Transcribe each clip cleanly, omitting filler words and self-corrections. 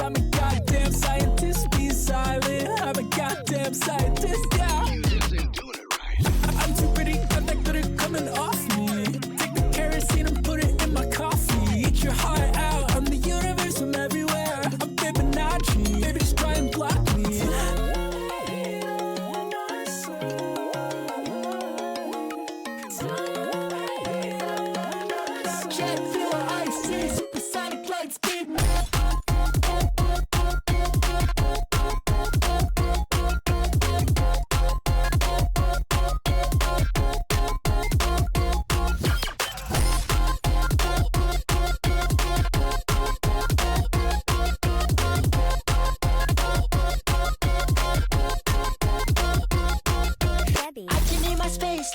I'm a goddamn scientist. Be silent, I'm a goddamn scientist, yeah. I'm too pretty, got that glitter coming off me. Take the kerosene and put it in my coffee. Eat your heart out, I'm the universe, I'm everywhere. I'm Fibonacci, baby just try and block me. Jet fuel, ice tea, supersonic light speed.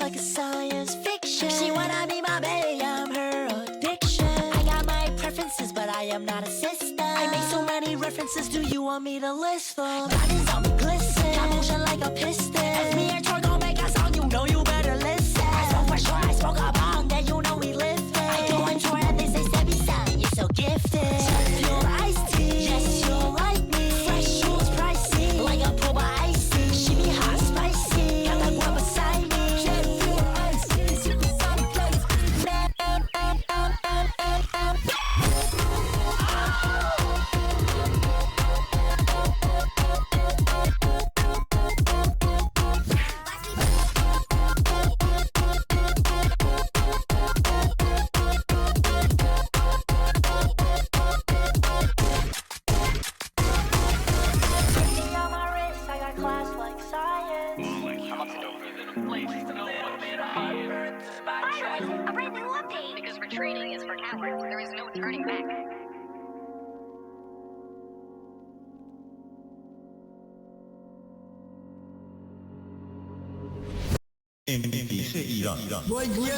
Like a science fiction. She wanna be my bae, I'm her addiction. I got my preferences, but I am not a system. I make so many references, do you want me to list them? Diamonds on me glisten, got motion like a piston. If me and Troy gon' make a song, you know you better listen. I smoke for sure, I smoke a bong, then you know we live it. I go on tour and they say, Stevie son, you're so gifted. Jet fuel, iced tea, yes, you'll like me. Fresh jewels, pricey, like a proba icy. She be hot, spicy, got that guap beside me. A brand new update! Because retreating is for cowards. There is no turning back. Buen día,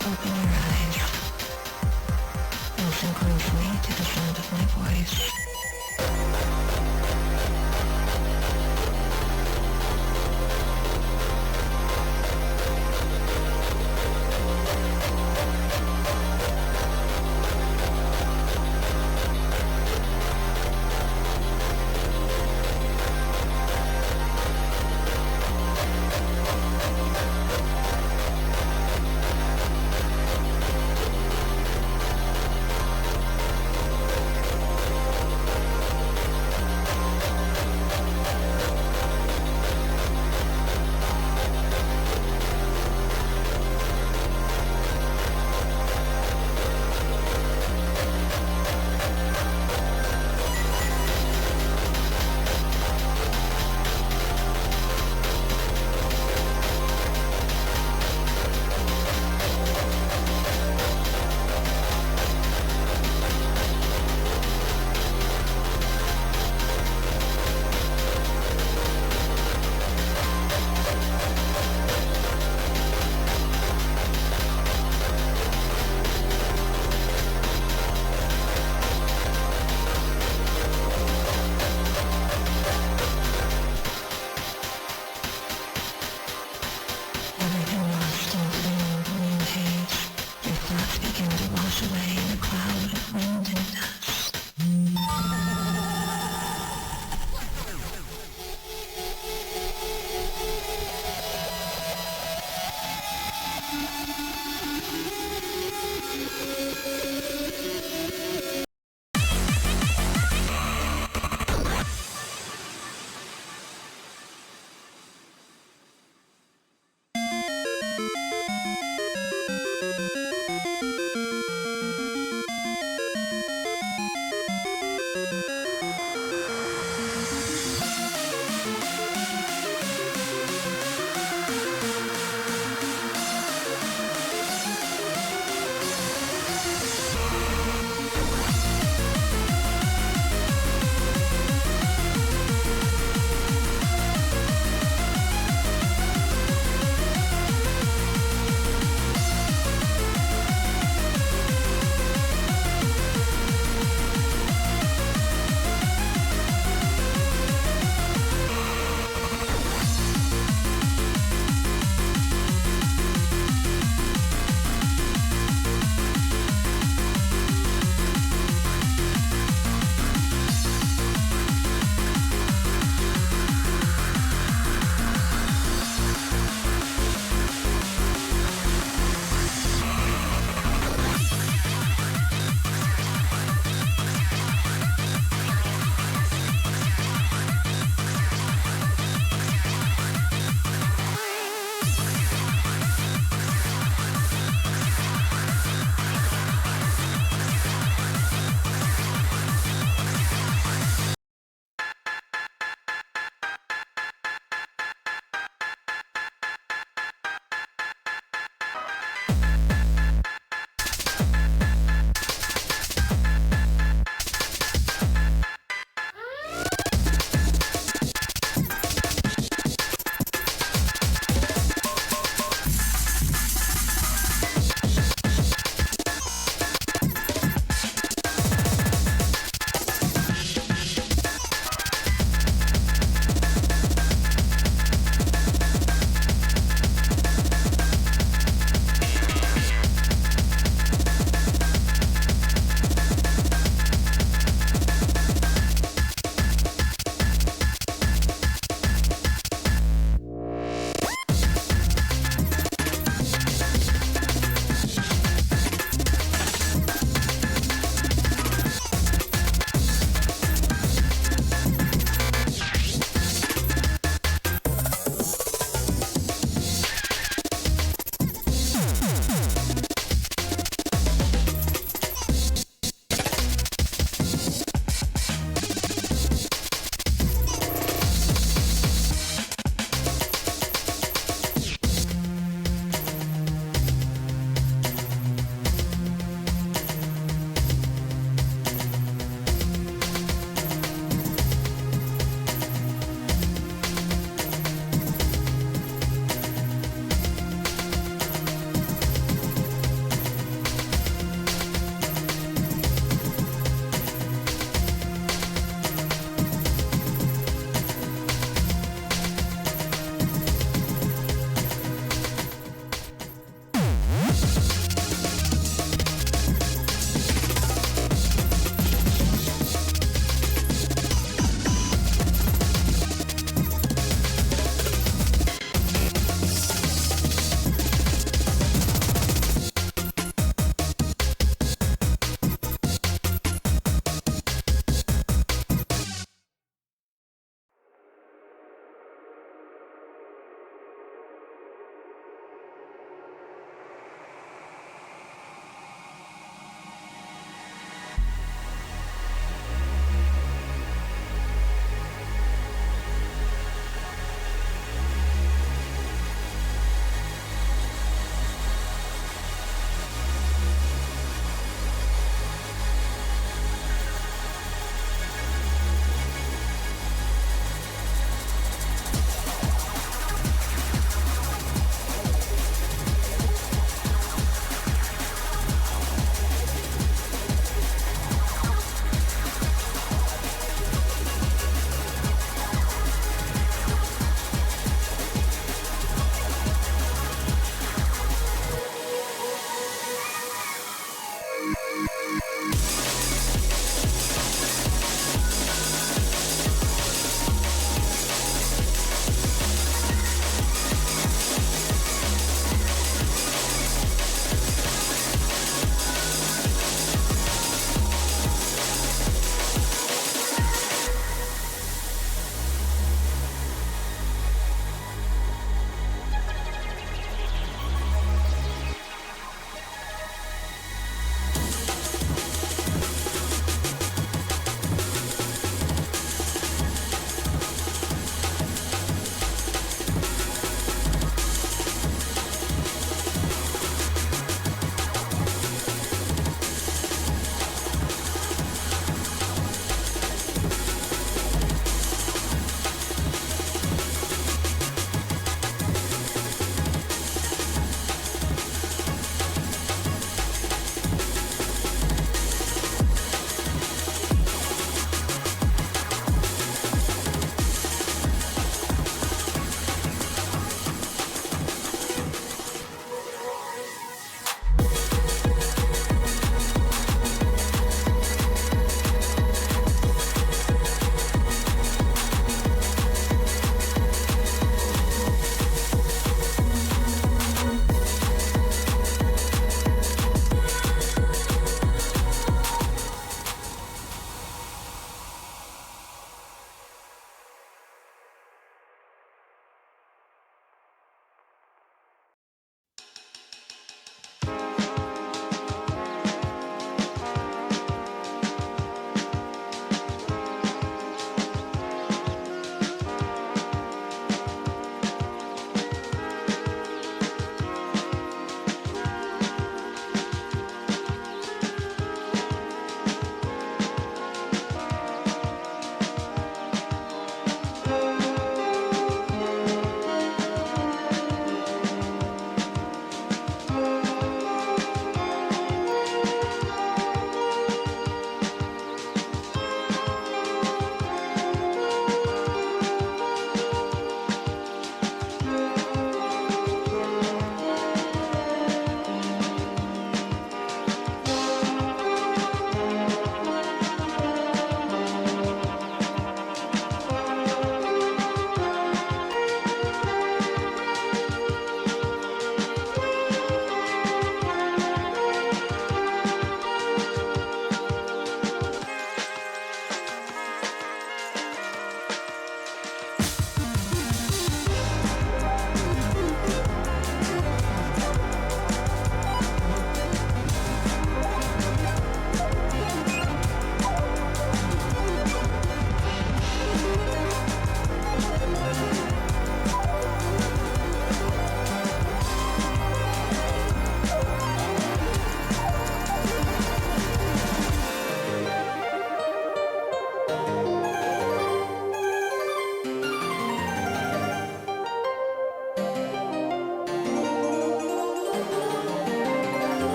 Open your eyes. Listen closely to the sound of my voice.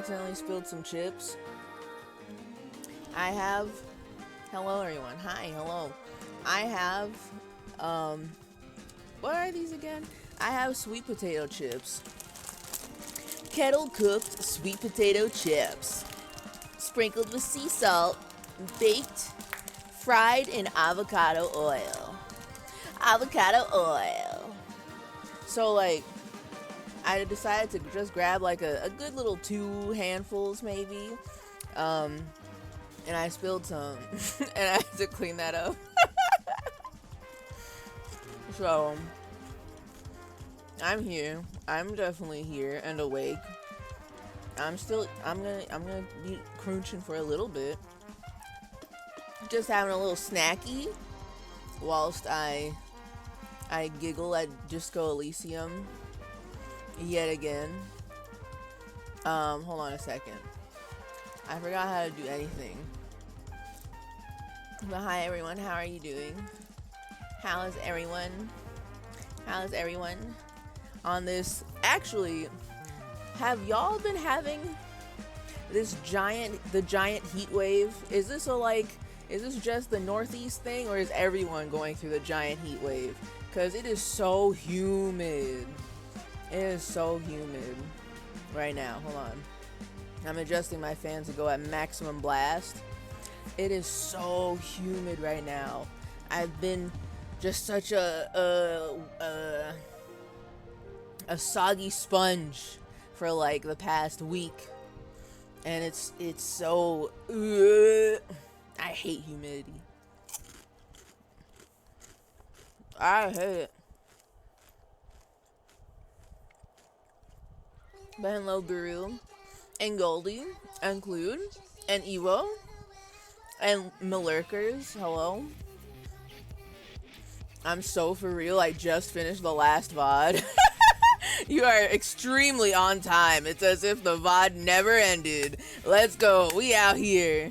accidentally spilled some chips. I have, hello everyone, hi, hello. I have, what are these again? I have sweet potato chips. Kettle cooked sweet potato chips. Sprinkled with sea salt, baked, fried in avocado oil. Avocado oil. So like, I decided to just grab like a good little 2 handfuls maybe. And I spilled some and I had to clean that up. So I'm here. I'm definitely here and awake. I'm gonna be crunching for a little bit. Just having a little snacky whilst I giggle at Disco Elysium yet again. Hold on a second. I forgot how to do anything. But hi everyone, how are you doing? How is everyone? How is everyone? On this, actually, have y'all been having this giant heat wave? Is this just the Northeast thing, or is everyone going through the giant heat wave? Because it is so humid. It is so humid right now. Hold on. I'm adjusting my fan to go at maximum blast. It is so humid right now. I've been just such a soggy sponge for like the past week, and it's so I hate humidity. I hate it. But hello, Guru and Goldie and Clued and Evo and Malurkers. Hello. I'm so for real. I just finished the last VOD. You are extremely on time. It's as if the VOD never ended. Let's go. We out here.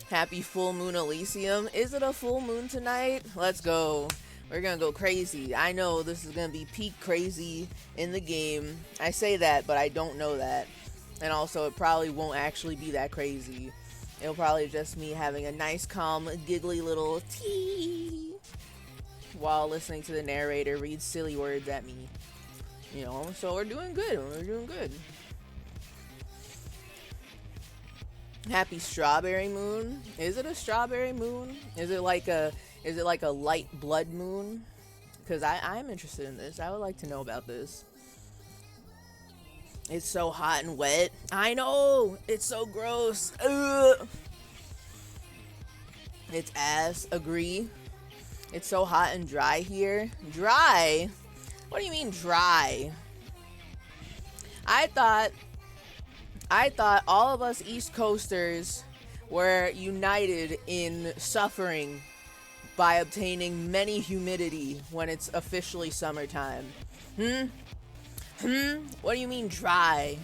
Happy full moon Elysium. Is it a full moon tonight? Let's go. We're gonna go crazy. I know this is gonna be peak crazy in the game. I say that, but I don't know that. And also, it probably won't actually be that crazy. It'll probably just me having a nice, calm, giggly little tea while listening to the narrator read silly words at me. You know, so we're doing good. We're doing good. Happy strawberry moon. Is it a strawberry moon? Is it like a light blood moon? Because I'm interested in this. I would like to know about this. It's so hot and wet. I know! It's so gross. Ugh. It's ass. Agree. It's so hot and dry here. Dry? What do you mean dry? I thought all of us East Coasters were united in suffering by obtaining many humidity when it's officially summertime. What do you mean dry?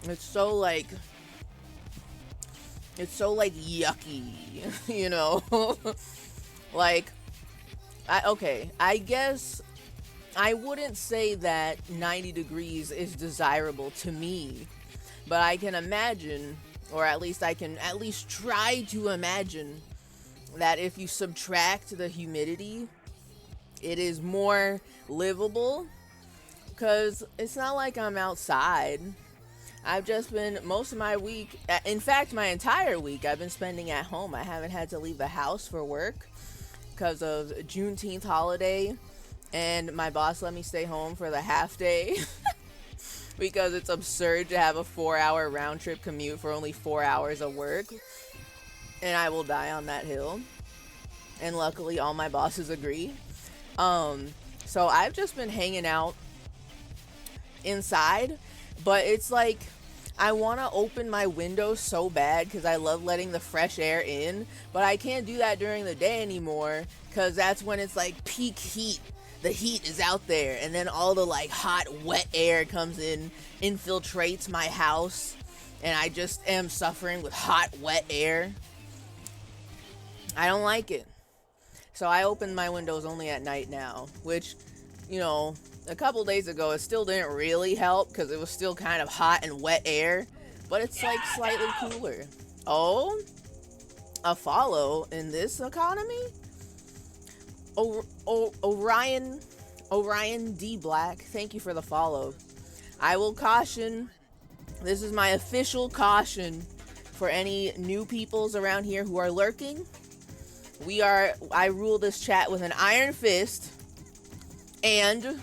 It's so like yucky, you know? Like, I guess I wouldn't say that 90 degrees is desirable to me, but I can imagine, or at least I can at least try to imagine, that if you subtract the humidity, it is more livable, because it's not like I'm outside. I've just been, most of my week, in fact my entire week, I've been spending at home. I haven't had to leave the house for work because of Juneteenth holiday, and my boss let me stay home for the half day because it's absurd to have a 4-hour round trip commute for only 4 hours of work, and I will die on that hill. And luckily all my bosses agree. So I've just been hanging out inside, but it's like I want to open my windows so bad because I love letting the fresh air in, but I can't do that during the day anymore because that's when it's like peak heat. The heat is out there, and then all the like hot, wet air comes in, infiltrates my house, and I just am suffering with hot, wet air. I don't like it. So I open my windows only at night now, which, you know, a couple days ago, it still didn't really help because it was still kind of hot and wet air, but it's like slightly cooler. Oh, a follow in this economy? Orion D Black, thank you for the follow. I will caution, this is my official caution for any new peoples around here who are lurking. I rule this chat with an iron fist, and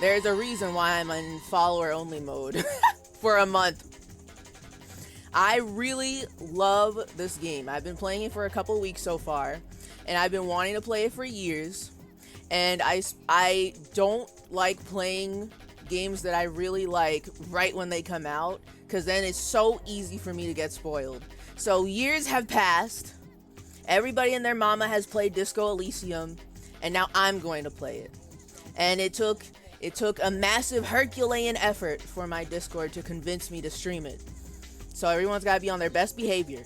there's a reason why I'm in follower only mode for a month. I really love this game. I've been playing it for a couple weeks so far, and I've been wanting to play it for years. And I don't like playing games that I really like right when they come out, because then it's so easy for me to get spoiled. So years have passed. Everybody and their mama has played Disco Elysium, and now I'm going to play it. And it took a massive Herculean effort for my Discord to convince me to stream it. So everyone's got to be on their best behavior.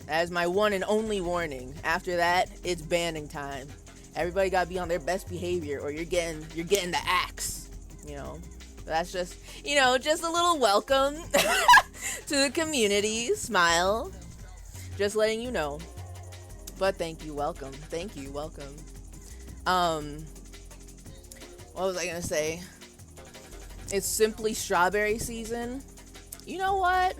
That is my one and only warning. After that, it's banning time. Everybody got to be on their best behavior, or you're getting the axe. You know, that's just, you know, just a little welcome to the community. Smile. Just letting you know. But thank you, welcome. Thank you, welcome. What was I gonna say? It's simply strawberry season. You know what?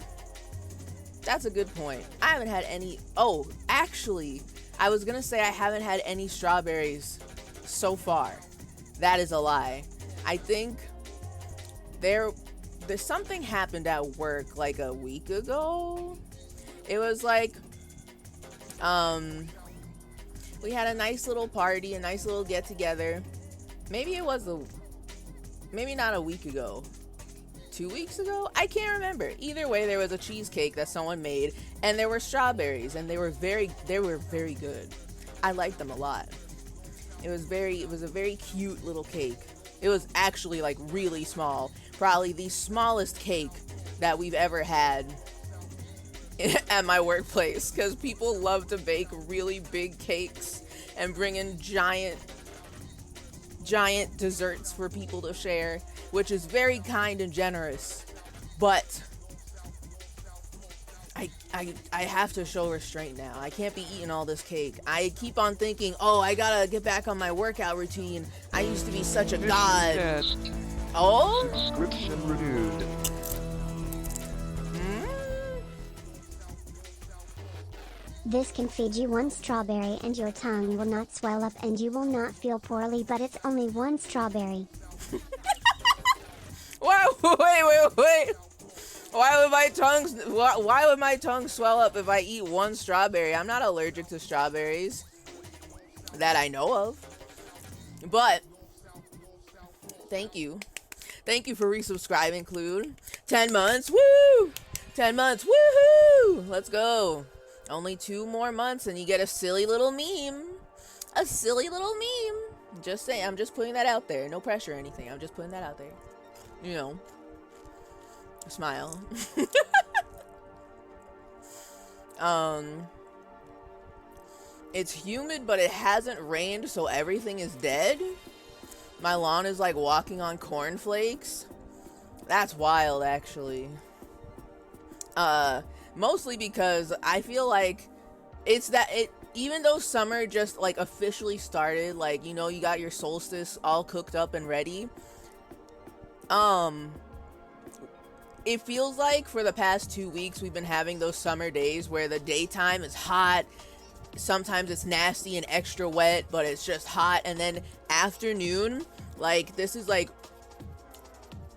That's a good point. I haven't had any. Oh, actually, I was gonna say I haven't had any strawberries so far. That is a lie. I think there's something happened at work like a week ago. It was like, we had a nice little party, a nice little get together. Maybe it was maybe not a week ago. 2 weeks ago? I can't remember. Either way, there was a cheesecake that someone made, and there were strawberries, and they were very good. I liked them a lot. It was a very cute little cake. It was actually like really small. Probably the smallest cake that we've ever had at my workplace, because people love to bake really big cakes and bring in giant desserts for people to share, which is very kind and generous, but I have to show restraint now. I can't be eating all this cake. I keep on thinking, oh, I gotta get back on my workout routine. I used to be such a god. Test. Oh? Subscription renewed. This can feed you one strawberry and your tongue will not swell up and you will not feel poorly, but it's only one strawberry. Wait. Why would my tongue swell up if I eat one strawberry? I'm not allergic to strawberries that I know of. But thank you for resubscribing, Clued. 10 months, woo! 10 months, woohoo! Let's go. Only 2 more months and you get a silly little meme. A silly little meme. Just saying, I'm just putting that out there. No pressure or anything. I'm just putting that out there. You know. Smile. It's humid, but it hasn't rained, so everything is dead. My lawn is like walking on cornflakes. That's wild, actually. Mostly because I feel like even though summer just like officially started, like, you know, you got your solstice all cooked up and ready. It feels like for the past 2 weeks we've been having those summer days where the daytime is hot. Sometimes it's nasty and extra wet, but it's just hot. And then afternoon, like, this is like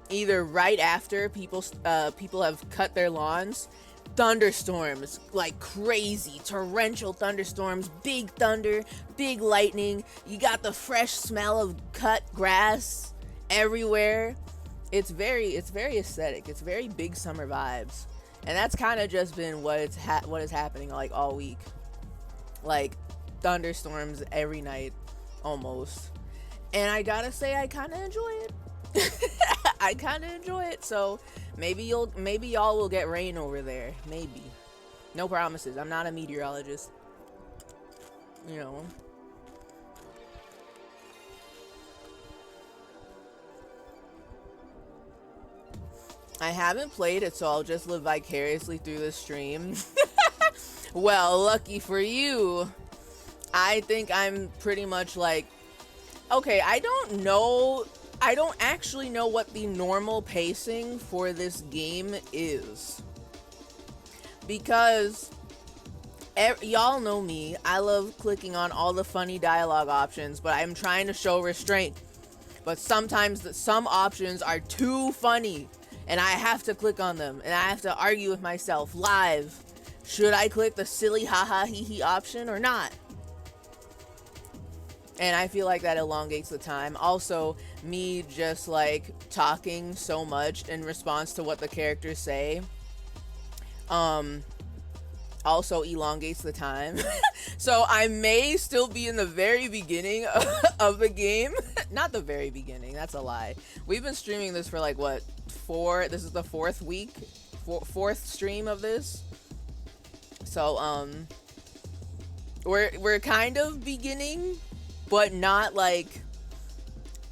either right after people have cut their lawns. Thunderstorms, like crazy, torrential thunderstorms, big thunder, big lightning. You got the fresh smell of cut grass everywhere. It's very aesthetic. It's very big summer vibes, and that's kind of just been what is happening like all week. Like thunderstorms every night, almost. And I gotta say, I kind of enjoy it. I kind of enjoy it. So maybe y'all will get rain over there. Maybe. No promises. I'm not a meteorologist. You know. I haven't played it, so I'll just live vicariously through the stream. Well, lucky for you. I think I'm pretty much like, okay, I don't actually know what the normal pacing for this game is. Because y'all know me, I love clicking on all the funny dialogue options, but I'm trying to show restraint. But sometimes some options are too funny, and I have to click on them, and I have to argue with myself live. Should I click the silly haha hee hee option or not? And I feel like that elongates the time. Also, me just like talking so much in response to what the characters say, also elongates the time. So I may still be in the very beginning of the game. Not the very beginning, that's a lie. We've been streaming this for like what, this is the fourth stream of this. So we're kind of beginning, but not like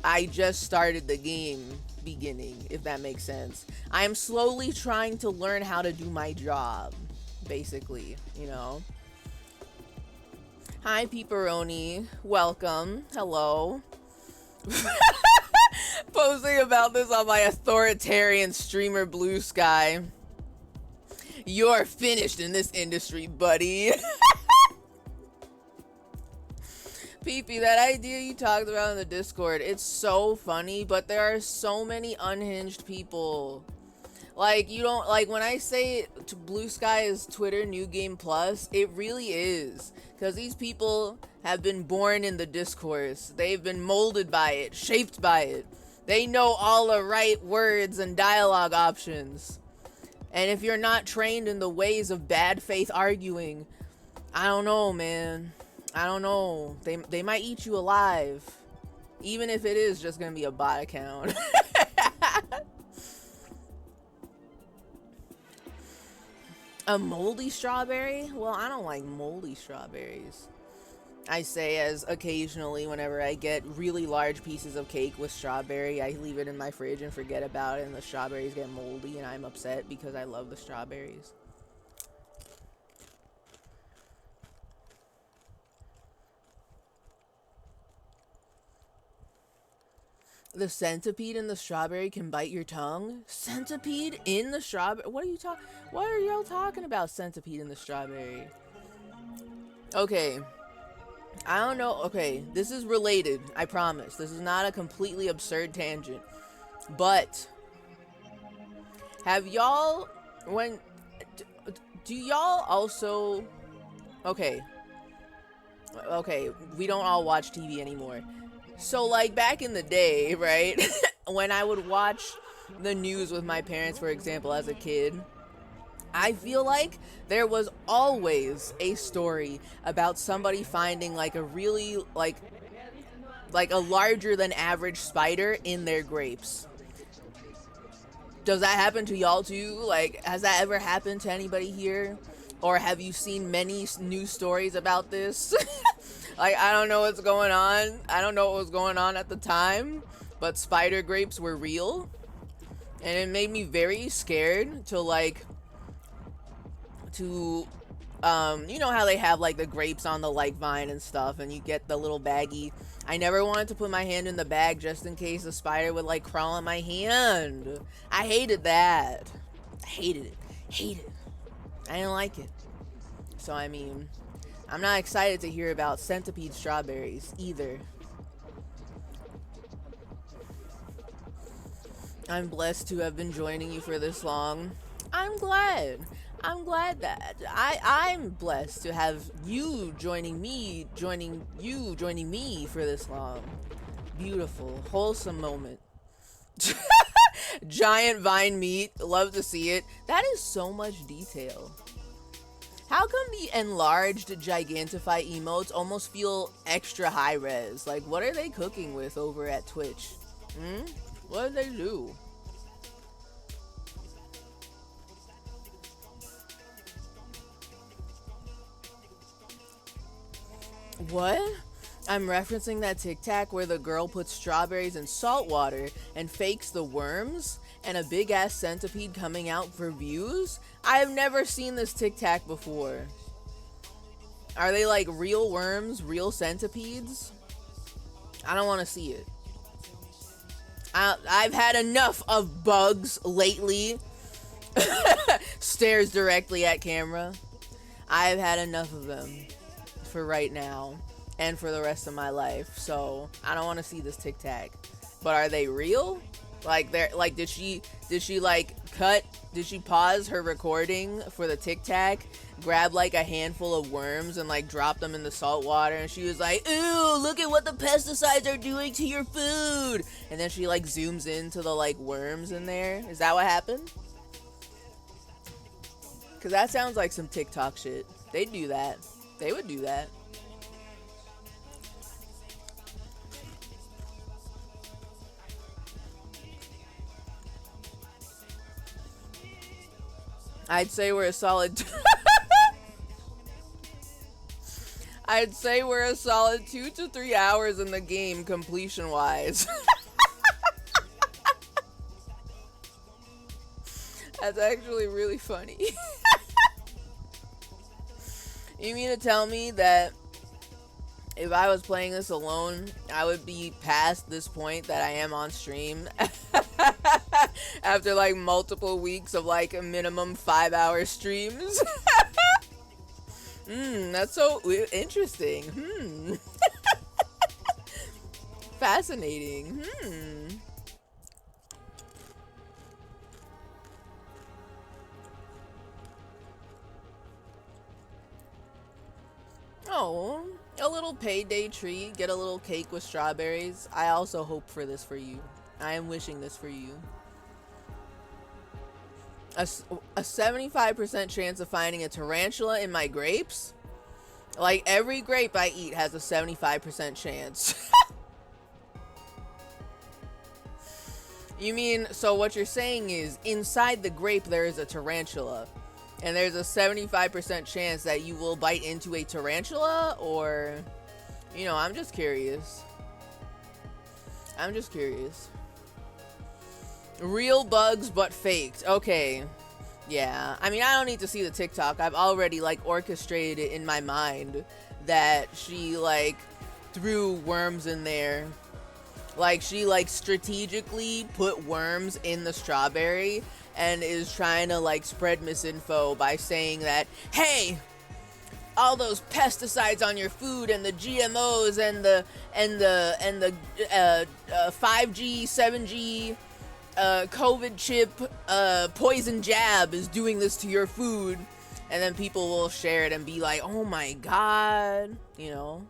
I just started the game beginning, if that makes sense. I'm slowly trying to learn how to do my job, basically, you know. Hi, Peeperoni. Welcome. Hello. Posting about this on my authoritarian streamer Blue Sky. You're finished in this industry, buddy. Peepee, that idea you talked about in the Discord, it's so funny, but there are so many unhinged people. Like, you don't, like, when I say Blue Sky is Twitter New Game Plus, it really is. Because these people have been born in the discourse. They've been molded by it, shaped by it. They know all the right words and dialogue options. And if you're not trained in the ways of bad faith arguing, I don't know, man. I don't know. They might eat you alive. Even if it is just gonna be a bot account. A moldy strawberry? Well, I don't like moldy strawberries. I say as occasionally whenever I get really large pieces of cake with strawberry, I leave it in my fridge and forget about it, and the strawberries get moldy and I'm upset because I love the strawberries. The centipede in the strawberry can bite your tongue? Centipede in the strawberry? What are y'all talking about, centipede in the strawberry? Okay. I don't know. Okay, this is related. I promise. This is not a completely absurd tangent. But have y'all, do y'all also, okay, we don't all watch TV anymore. So, like, back in the day, right, when I would watch the news with my parents, for example, as a kid, I feel like there was always a story about somebody finding, like, a really, like a larger than average spider in their grapes. Does that happen to y'all, too? Like, has that ever happened to anybody here? Or have you seen many news stories about this? Like, I don't know what's going on. I don't know what was going on at the time, but spider grapes were real. And it made me very scared to, like, you know how they have, like, the grapes on the, like, vine and stuff, and you get the little baggie. I never wanted to put my hand in the bag just in case a spider would, like, crawl on my hand. I hated that. I hated it. Hated it. I didn't like it. So, I mean, I'm not excited to hear about centipede strawberries either. I'm blessed to have been joining you for this long. I'm glad. I'm glad that I'm blessed to have you joining me for this long. Beautiful, wholesome moment. Giant vine meat, love to see it. That is so much detail. How come the enlarged Gigantify emotes almost feel extra high res? Like, what are they cooking with over at Twitch? What do they do? What? I'm referencing that TikTok where the girl puts strawberries in salt water and fakes the worms and a big ass centipede coming out for views? I have never seen this Tic Tac before. Are they like real worms, real centipedes? I don't want to see it. I've had enough of bugs lately. Stares directly at camera. I've had enough of them for right now and for the rest of my life. So I don't want to see this Tic Tac. But are they real? Like they're like, did she like did she pause her recording for the Tic Tac, grab like a handful of worms and like drop them in the salt water, and she was like, ooh, look at what the pesticides are doing to your food, and then she like zooms into the like worms in there? Is that what happened? Cause that sounds like some TikTok shit. They'd do that. They would do that. I'd say we're a solid I'd say we're a solid 2 to 3 hours in the game completion wise. That's actually really funny. You mean to tell me that if I was playing this alone, I would be past this point that I am on stream after like multiple weeks of like a minimum 5-hour streams? That's so interesting. Fascinating. Oh, a little payday treat. Get a little cake with strawberries. I also hope for this for you. I am wishing this for you. A 75% chance of finding a tarantula in my grapes? Like, every grape I eat has a 75% chance. You mean, so what you're saying is, inside the grape there is a tarantula, and there's a 75% chance that you will bite into a tarantula? Or, you know, I'm just curious. I'm just curious. Real bugs, but faked. Okay. Yeah. I mean, I don't need to see the TikTok. I've already, like, orchestrated it in my mind that she, like, threw worms in there. Like, she, like, strategically put worms in the strawberry and is trying to, like, spread misinfo by saying that, hey, all those pesticides on your food and the GMOs and the 5G, 7G COVID chip poison jab is doing this to your food, and then people will share it and be like, oh my god, you know.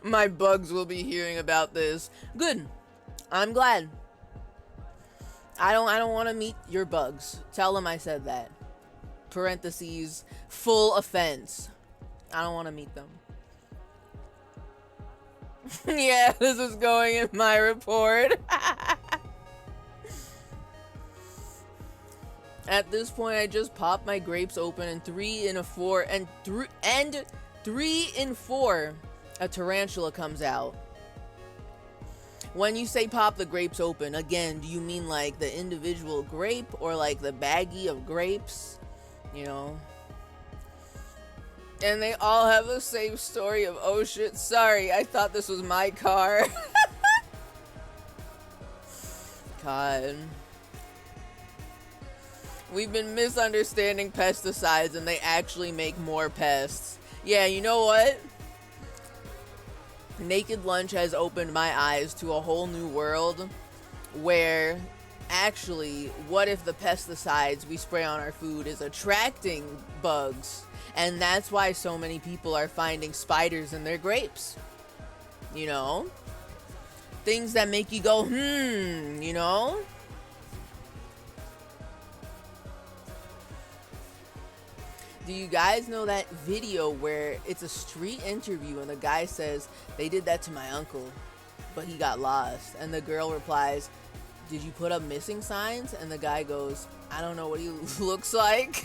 My bugs will be hearing about this. Good. I'm glad. I don't want to meet your bugs. Tell them I said that. Parentheses, full offense. I don't want to meet them. Yeah, this is going in my report. At this point, I just popped my grapes open, and 3 in 4, a tarantula comes out. When you say pop the grapes open, again, do you mean like the individual grape or like the baggie of grapes? You know? And they all have the same story of, oh shit, sorry, I thought this was my car. God. We've been misunderstanding pesticides and they actually make more pests. Yeah, you know what? Naked Lunch has opened my eyes to a whole new world where actually, what if the pesticides we spray on our food is attracting bugs? And that's why so many people are finding spiders in their grapes. You know? Things that make you go, you know? Do you guys know that video where it's a street interview and the guy says, they did that to my uncle, but he got lost? And the girl replies, did you put up missing signs? And the guy goes, I don't know what he looks like.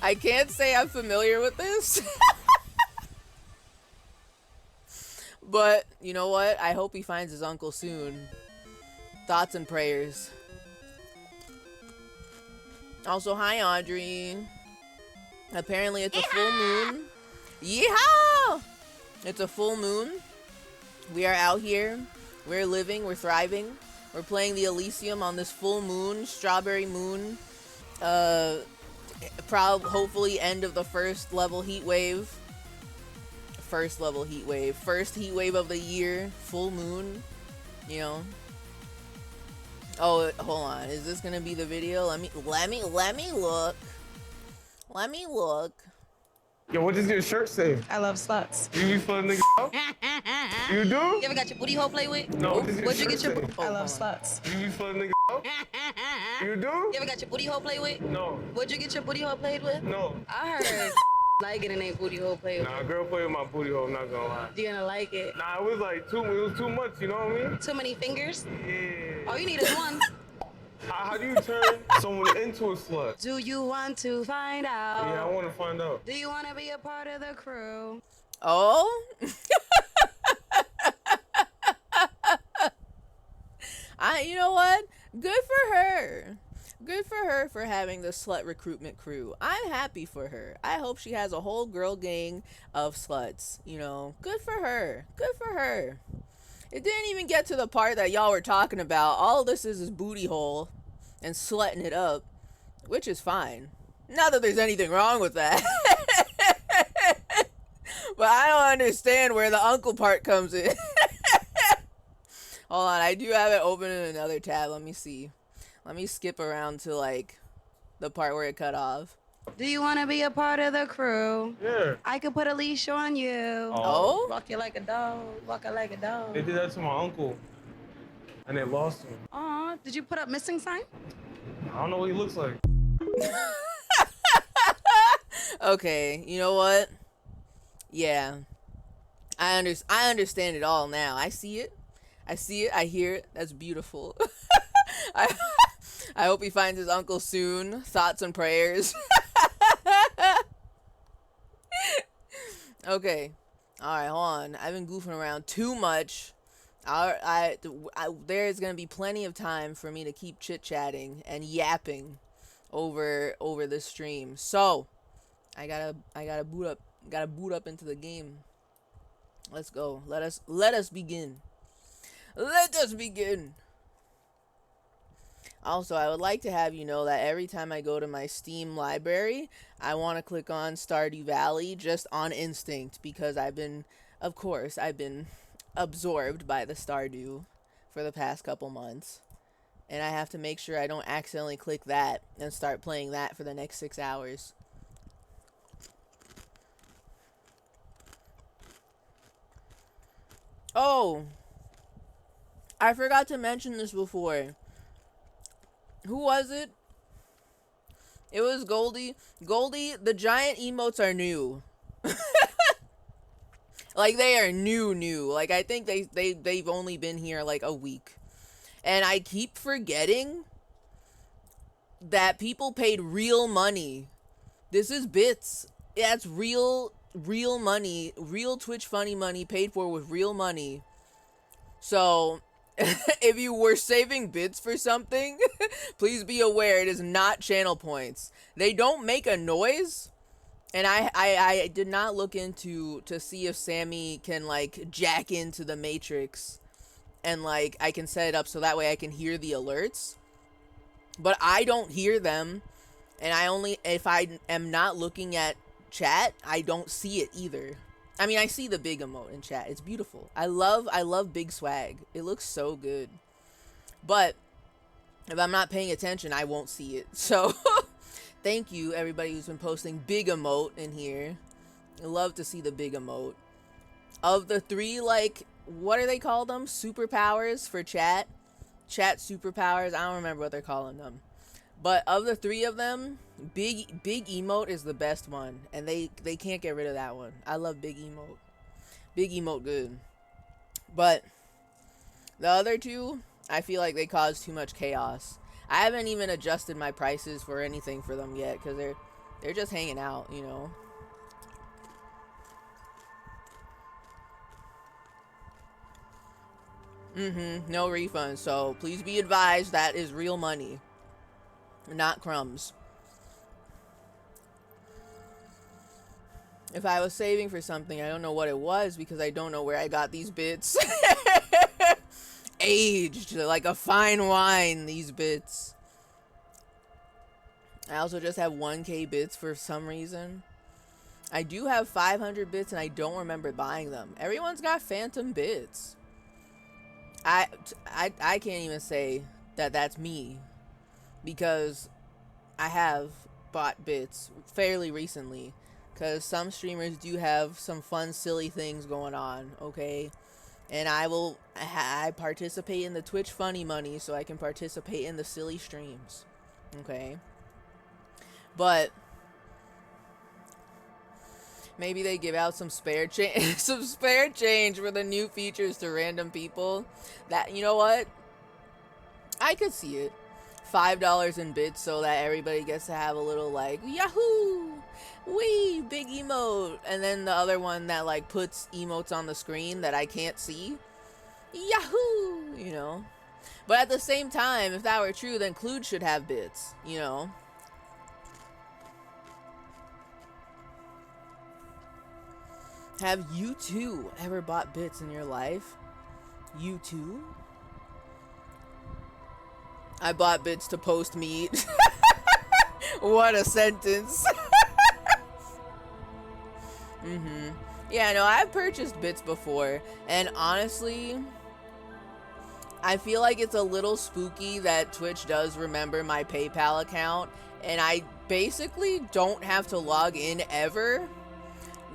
I can't say I'm familiar with this. But you know what? I hope he finds his uncle soon. Thoughts and prayers. Also, hi Audrey. Apparently it's a full moon. Yeehaw! It's a full moon. We are out here. We're living. We're thriving. We're playing the Elysium on this full moon, strawberry moon. Hopefully end of the first level heat wave. First level heat wave. First heat wave of the year. Full moon. You know. Oh, hold on. Is this gonna be the video? Let me look. Let me look. Yo, what does your shirt say? I love sluts. You be flooding niggas out? You do? You ever got your booty hole played with? No, what does your What'd you shirt get your? say? I love sluts. You be flooding niggas out? You do? You ever got your booty hole played with? No. What'd you get your booty hole played with? No. I heard like getting their booty hole played with. Nah, a girl played with my booty hole, not gonna lie. You gonna like it? Nah, it was like it was too much, you know what I mean? Too many fingers? Yeah. All you need is one. How do you turn someone into a slut? Do you want to find out? Yeah, I want to find out. Do you want to be a part of the crew? Oh? You know what? Good for her. Good for her for having the slut recruitment crew. I'm happy for her. I hope she has a whole girl gang of sluts. You know, good for her. Good for her. It didn't even get to the part that y'all were talking about. All this is booty hole and slutting it up, which is fine. Not that there's anything wrong with that. But I don't understand where the uncle part comes in. Hold on, I do have it open in another tab. Let me see. Let me skip around to like the part where it cut off. Do you want to be a part of the crew? Yeah. I could put a leash on you. Oh? Walk you like a dog. Walk it like a dog. They did that to my uncle, and they lost him. Aw, did you put up missing sign? I don't know what he looks like. Okay, you know what? Yeah. I understand it all now. I see it. I hear it. That's beautiful. I hope he finds his uncle soon. Thoughts and prayers. Okay. Alright, hold on. I've been goofing around too much. There's gonna be plenty of time for me to keep chit-chatting and yapping over this stream. So, I gotta boot up into the game. Let's go. Let us begin. Let us begin. Also, I would like to have you know that every time I go to my Steam library, I want to click on Stardew Valley just on instinct because I've been absorbed by the Stardew for the past couple months. And I have to make sure I don't accidentally click that and start playing that for the next 6 hours. Oh, I forgot to mention this before. Who was it? It was Goldie. Goldie, the giant emotes are new. Like, they are new. Like, I think they've only been here, like, a week. And I keep forgetting that people paid real money. This is bits. That's real money. Real Twitch funny money paid for with real money. So, if you were saving bits for something, please be aware it is not channel points. They don't make a noise. And I did not look into to see if Sammy can like jack into the Matrix and like I can set it up so that way I can hear the alerts. But I don't hear them, and if I am not looking at chat, I don't see it either. I mean, I see the big emote in chat. It's beautiful. I love big swag. It looks so good. But if I'm not paying attention, I won't see it. So thank you everybody who's been posting big emote in here. I love to see the big emote. Of the three, like, what are they called them? Superpowers for chat? Chat superpowers? I don't remember what they're calling them. But of the three of them, big emote is the best one. And they can't get rid of that one. I love big emote. Big emote good. But the other two, I feel like they cause too much chaos. I haven't even adjusted my prices for anything for them yet. Because they're just hanging out, you know. No refunds. So please be advised that is real money, not crumbs. If I was saving for something, I don't know what it was because I don't know where I got these bits. Aged like a fine wine, these bits. I also just have 1K bits for some reason. I do have 500 bits and I don't remember buying them. Everyone's got phantom bits. I can't even say that that's me because I have bought bits fairly recently because some streamers do have some fun silly things going on, okay? And I participate in the Twitch funny money so I can participate in the silly streams, okay? But maybe they give out some spare change, some spare change for the new features to random people. That, you know what? I could see it. $5 in bits so that everybody gets to have a little like Yahoo, wee, big emote, and then the other one that like puts emotes on the screen that I can't see. Yahoo, you know. But at the same time, if that were true, then Kluge should have bits, you know. Have you too ever bought bits in your life? You too? I bought bits to post meat. What a sentence. Yeah, no, I've purchased bits before, and honestly, I feel like it's a little spooky that Twitch does remember my PayPal account, and I basically don't have to log in ever,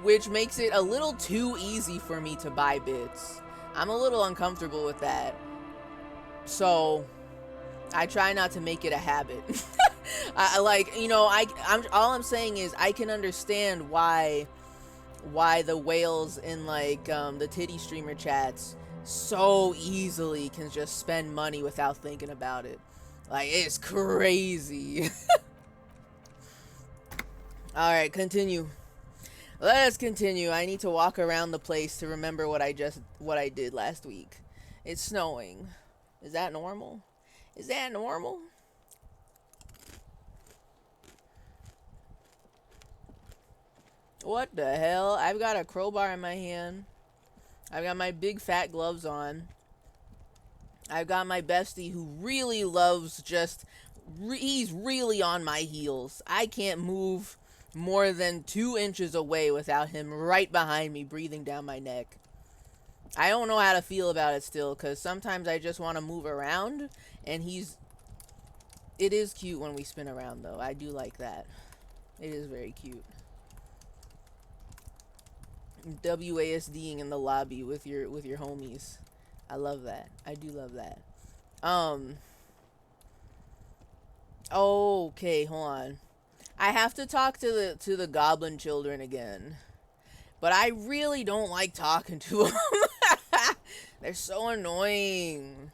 which makes it a little too easy for me to buy bits. I'm a little uncomfortable with that. So I try not to make it a habit. I like, you know, I'm all I'm saying is I can understand why the whales in like the titty streamer chats so easily can just spend money without thinking about it. Like, it's crazy. All right, continue. Let us continue. I need to walk around the place to remember what I did last week. It's snowing. Is that normal? Is that normal? What the hell? I've got a crowbar in my hand. I've got my big fat gloves on. I've got my bestie who really loves he's really on my heels. I can't move more than 2 inches away without him right behind me breathing down my neck. I don't know how to feel about it still, because sometimes I just want to move around, and it is cute when we spin around, though. I do like that. It is very cute. WASDing in the lobby with your homies. I love that. I do love that. Okay, hold on. I have to talk to the goblin children again. But I really don't like talking to them. They're so annoying.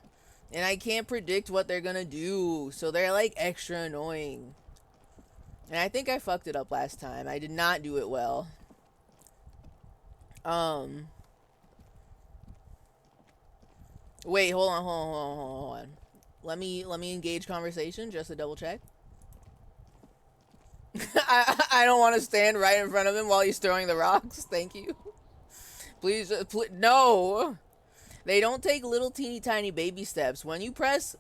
And I can't predict what they're gonna do. So they're like extra annoying. And I think I fucked it up last time. I did not do it well. Wait, hold on. Let me engage conversation just to double check. I don't want to stand right in front of him while he's throwing the rocks. Thank you. Please, no. They don't take little teeny tiny baby steps. When you press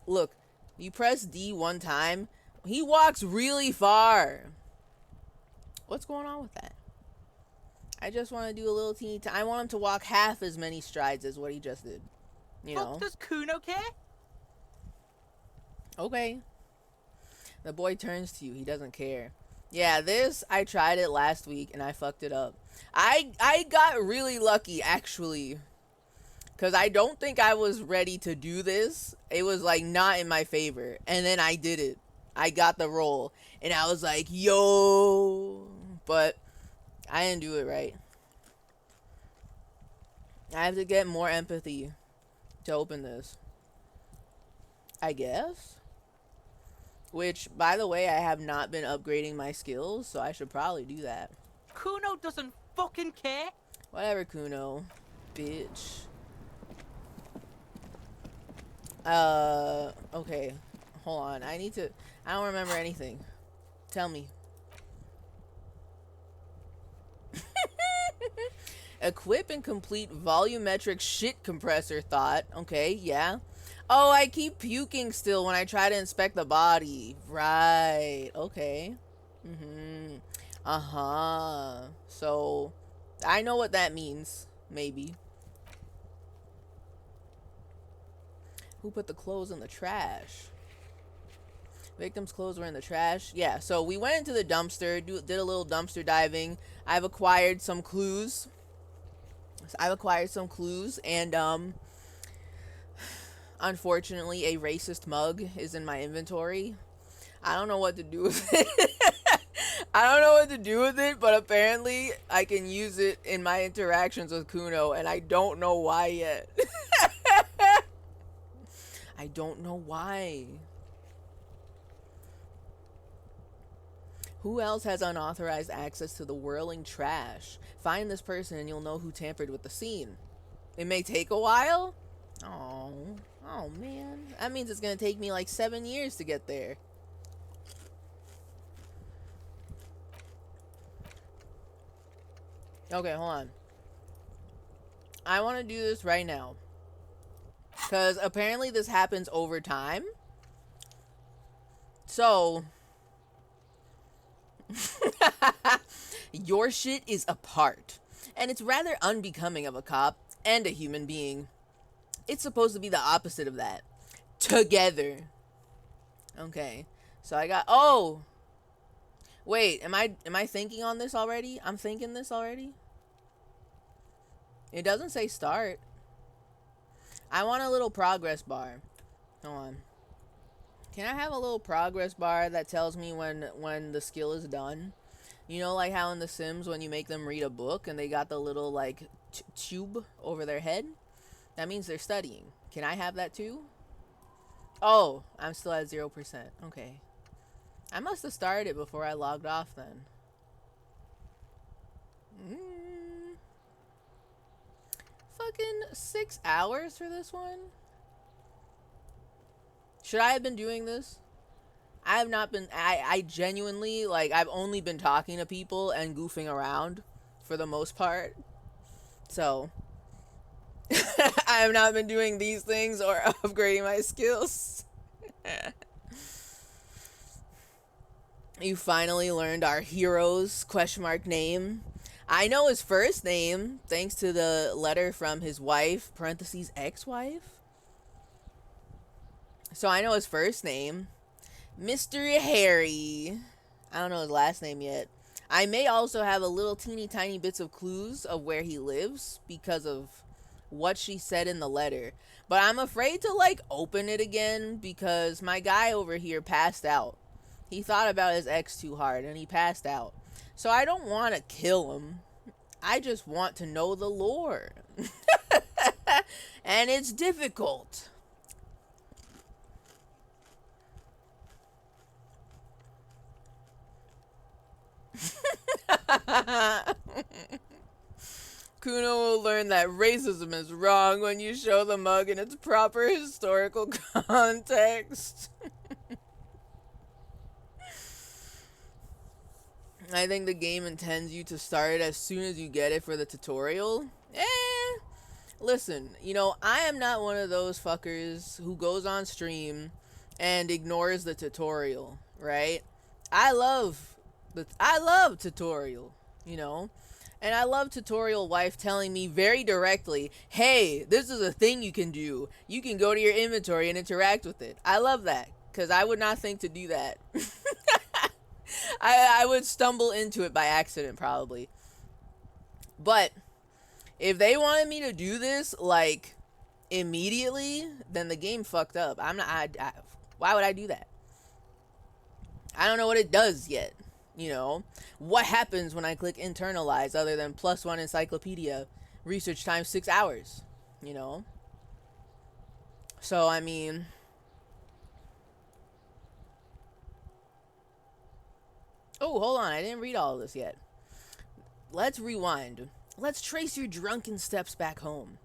D one time, he walks really far. What's going on with that? I just want to do a little teeny I want him to walk half as many strides as what he just did. You know? Does Kuno care? Okay. The boy turns to you. He doesn't care. Yeah, I tried it last week and I fucked it up. I got really lucky, actually. Because I don't think I was ready to do this. It was, like, not in my favor. And then I did it. I got the roll. And I was like, yo. But I didn't do it right. I have to get more empathy to open this. I guess. Which, by the way, I have not been upgrading my skills, so I should probably do that. Kuno doesn't fucking care. Whatever, Kuno. Bitch. Okay. Hold on. I don't remember anything. Tell me. Equip and complete volumetric shit compressor thought. Okay, yeah. Oh, I keep puking still when I try to inspect the body. Right. Okay. Mm-hmm. Uh-huh. So, I know what that means. Maybe. Who put the clothes in the trash? Victim's clothes were in the trash. Yeah, so we went into the dumpster, did a little dumpster diving. I've acquired some clues. And unfortunately, a racist mug is in my inventory. I don't know what to do with it. I don't know what to do with it, but apparently I can use it in my interactions with Kuno, and I don't know why yet. I don't know why. Who else has unauthorized access to the whirling trash? Find this person and you'll know who tampered with the scene. It may take a while? Oh man. That means it's gonna take me like 7 years to get there. Okay, hold on. I want to do this right now. Because apparently this happens over time. So... your shit is apart. And it's rather unbecoming of a cop and a human being. It's supposed to be the opposite of that. Together. Okay. So I got... Oh! Wait, am I thinking on this already? I'm thinking this already? It doesn't say start. I want a little progress bar. Hold on. Can I have a little progress bar that tells me when the skill is done? You know, like how in The Sims when you make them read a book and they got the little like tube over their head? That means they're studying. Can I have that too? Oh, I'm still at 0%. Okay. I must have started it before I logged off then. Fucking 6 hours for this one? Should I have been doing this? I have not been. I genuinely, like, I've only been talking to people and goofing around for the most part. So, I have not been doing these things or upgrading my skills. You finally learned our hero's question mark name. I know his first name thanks to the letter from his wife, parentheses ex-wife. So I know his first name. Mr. Harry. I don't know his last name yet. I may also have a little teeny tiny bits of clues of where he lives because of what she said in the letter. But I'm afraid to like open it again because my guy over here passed out. He thought about his ex too hard and he passed out. So I don't want to kill him. I just want to know the lore. And it's difficult. Kuno will learn that racism is wrong when you show the mug in its proper historical context. I think the game intends you to start as soon as you get it for the tutorial. Listen, you know, I am not one of those fuckers who goes on stream and ignores the tutorial, right? I love tutorial, you know? And I love tutorial wife telling me very directly, hey, this is a thing you can do. You can go to your inventory and interact with it. I love that, because I would not think to do that. I would stumble into it by accident, probably. But if they wanted me to do this, like, immediately, then the game fucked up. Why would I do that? I don't know what it does yet. You know, what happens when I click internalize other than +1 encyclopedia, research time 6 hours, you know? So, I mean, oh, hold on, I didn't read all of this yet. Let's rewind. Let's trace your drunken steps back home.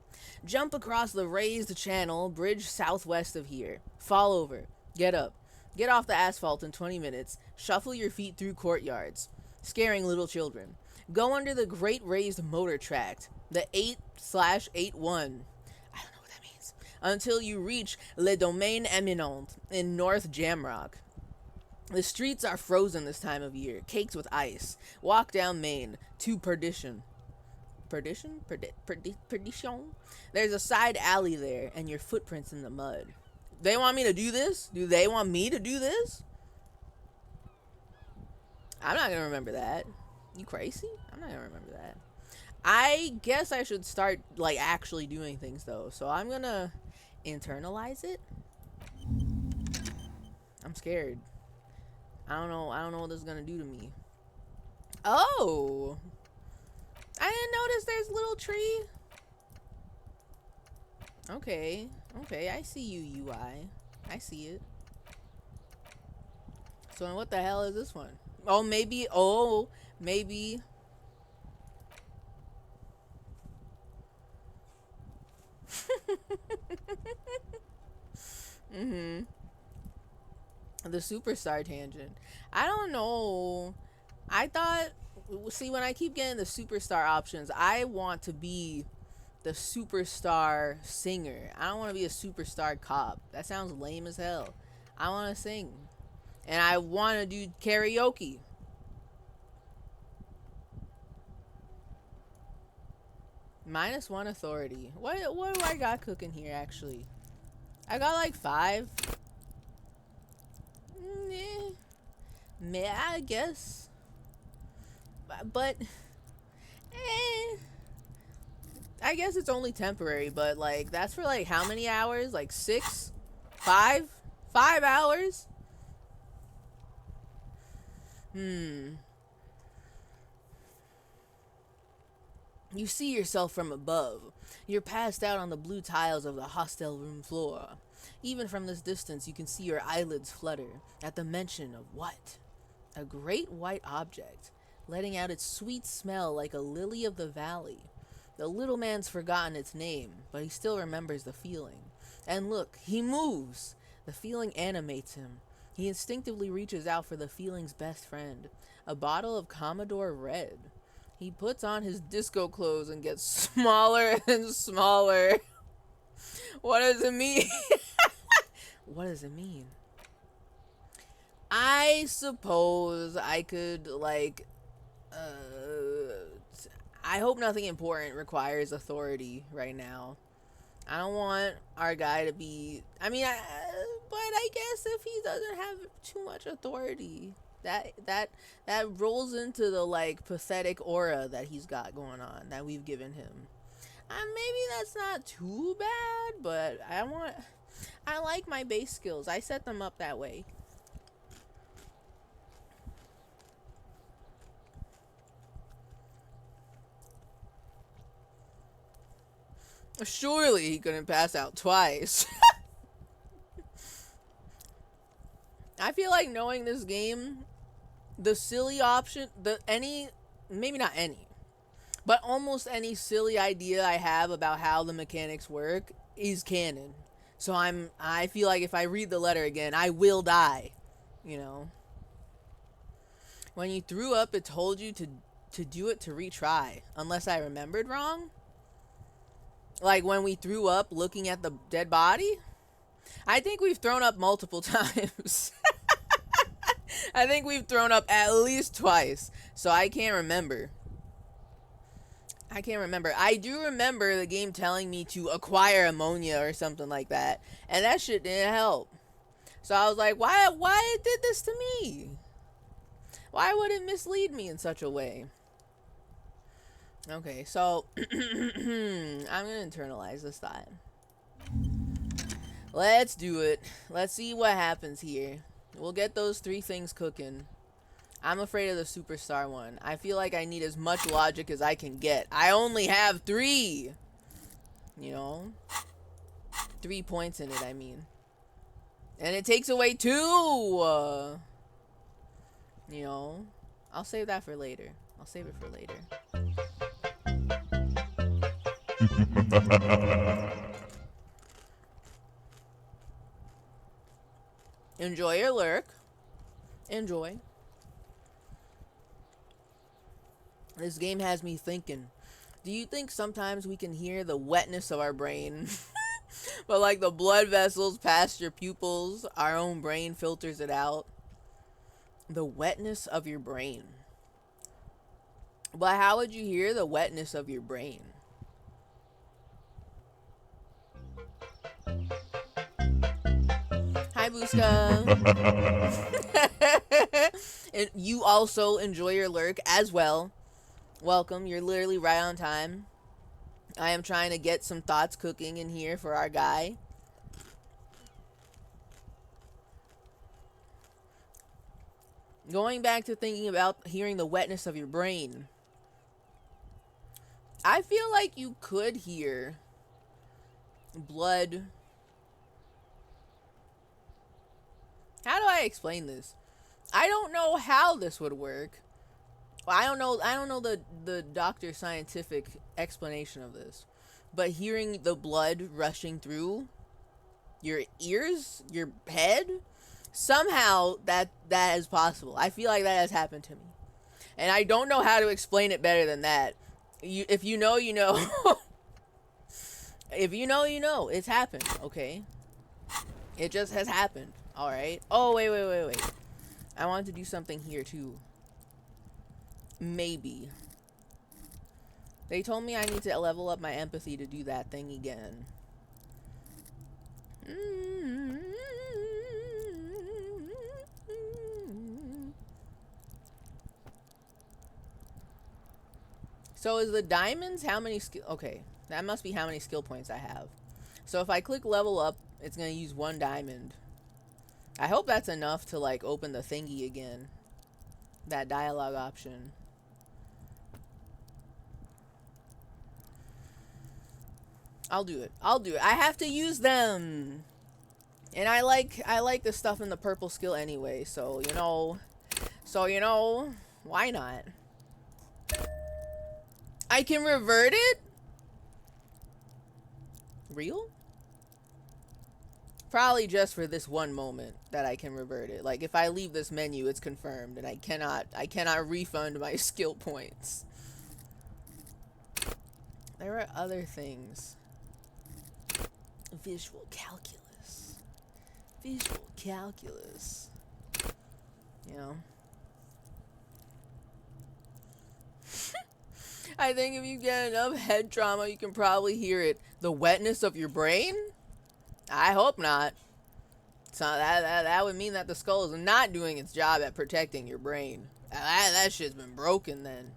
Jump across the raised channel, bridge southwest of here. Fall over. Get up. Get off the asphalt in 20 minutes. Shuffle your feet through courtyards, scaring little children. Go under the great raised motor tract, the 8/81. I don't know what that means. Until you reach Le Domaine Eminent in North Jamrock. The streets are frozen this time of year, caked with ice. Walk down Main to Perdition. Perdition? Perdition? There's a side alley there, and your footprints in the mud. They want me to do this? Do they want me to do this? I'm not gonna remember that. You crazy? I'm not gonna remember that. I guess I should start, like, actually doing things, though. So I'm gonna internalize it. I'm scared. I don't know what this is gonna do to me. Oh! I didn't notice there's a little tree. Okay. Okay, I see you, UI. I see it. So what the hell is this one? Oh, maybe. Oh, maybe. The superstar tangent. I don't know. I thought, see, when I keep getting the superstar options, I want to be the superstar singer. I don't want to be a superstar cop. That sounds lame as hell. I want to sing. And I want to do karaoke. -1 authority. What do I got cooking here, actually? I got like 5. Meh, I guess. But I guess it's only temporary, but like that's for like how many hours? Like 6? 5? 5 hours? You see yourself from above. You're passed out on the blue tiles of the hostel room floor. Even from this distance, you can see your eyelids flutter at the mention of what? A great white object, letting out its sweet smell like a lily of the valley. The little man's forgotten its name, but he still remembers the feeling. And look, he moves! The feeling animates him. He instinctively reaches out for the feeling's best friend, a bottle of Commodore Red. He puts on his disco clothes and gets smaller and smaller. What does it mean? What does it mean? I suppose I could, like, I hope nothing important requires authority right now. I don't want our guy to be, I mean, but I guess if he doesn't have too much authority, that rolls into the, like, pathetic aura that he's got going on, that we've given him. Maybe that's not too bad, but I like my base skills. I set them up that way. Surely he couldn't pass out twice. I feel like knowing this game, the silly option, maybe not any, but almost any silly idea I have about how the mechanics work is canon. So I feel like if I read the letter again, I will die, you know. When you threw up, it told you to do it to retry, unless I remembered wrong. Like when we threw up looking at the dead body? I think we've thrown up multiple times. I think we've thrown up at least twice. So I can't remember. I do remember the game telling me to acquire ammonia or something like that. And that shit didn't help. So I was like, why it did this to me? Why would it mislead me in such a way? Okay, so I'm gonna internalize this thought. Let's do it. Let's see what happens here. We'll get those 3 things cooking. I'm afraid of the superstar one. I feel like I need as much logic as I can get. I only have 3! You know? 3 points in it, I mean. And it takes away 2! You know? I'll save that for later. I'll save it for later. Enjoy your lurk. Enjoy. This game has me thinking. Do you think sometimes we can hear the wetness of our brain? But like the blood vessels past your pupils, our own brain filters it out. The wetness of your brain. But how would you hear the wetness of your brain? Hi, Buska. And you also enjoy your lurk as well. Welcome. You're literally right on time. I am trying to get some thoughts cooking in here for our guy. Going back to thinking about hearing the wetness of your brain. I feel like you could hear blood. How do I explain this? I don't know how this would work. Well, I don't know the doctor's scientific explanation of this. But hearing the blood rushing through your ears, your head, somehow that is possible. I feel like that has happened to me. And I don't know how to explain it better than that. If you know, you know. If you know, you know. It's happened, okay? It just has happened, alright? Oh, wait. I want to do something here, too. Maybe. They told me I need to level up my empathy to do that thing again. So is the diamonds how many skill? Okay, that must be how many skill points I have. So if I click level up, it's gonna use 1 diamond. I hope that's enough to like open the thingy again. That dialogue option. I'll do it. I have to use them. And I like the stuff in the purple skill anyway, so you know, why not? I can revert it? Real? Probably just for this one moment that I can revert it. Like if I leave this menu, it's confirmed and I cannot refund my skill points. There are other things. Visual calculus. You know. I think if you get enough head trauma, you can probably hear it. The wetness of your brain? I hope not. So that would mean that the skull is not doing its job at protecting your brain. That shit's been broken then.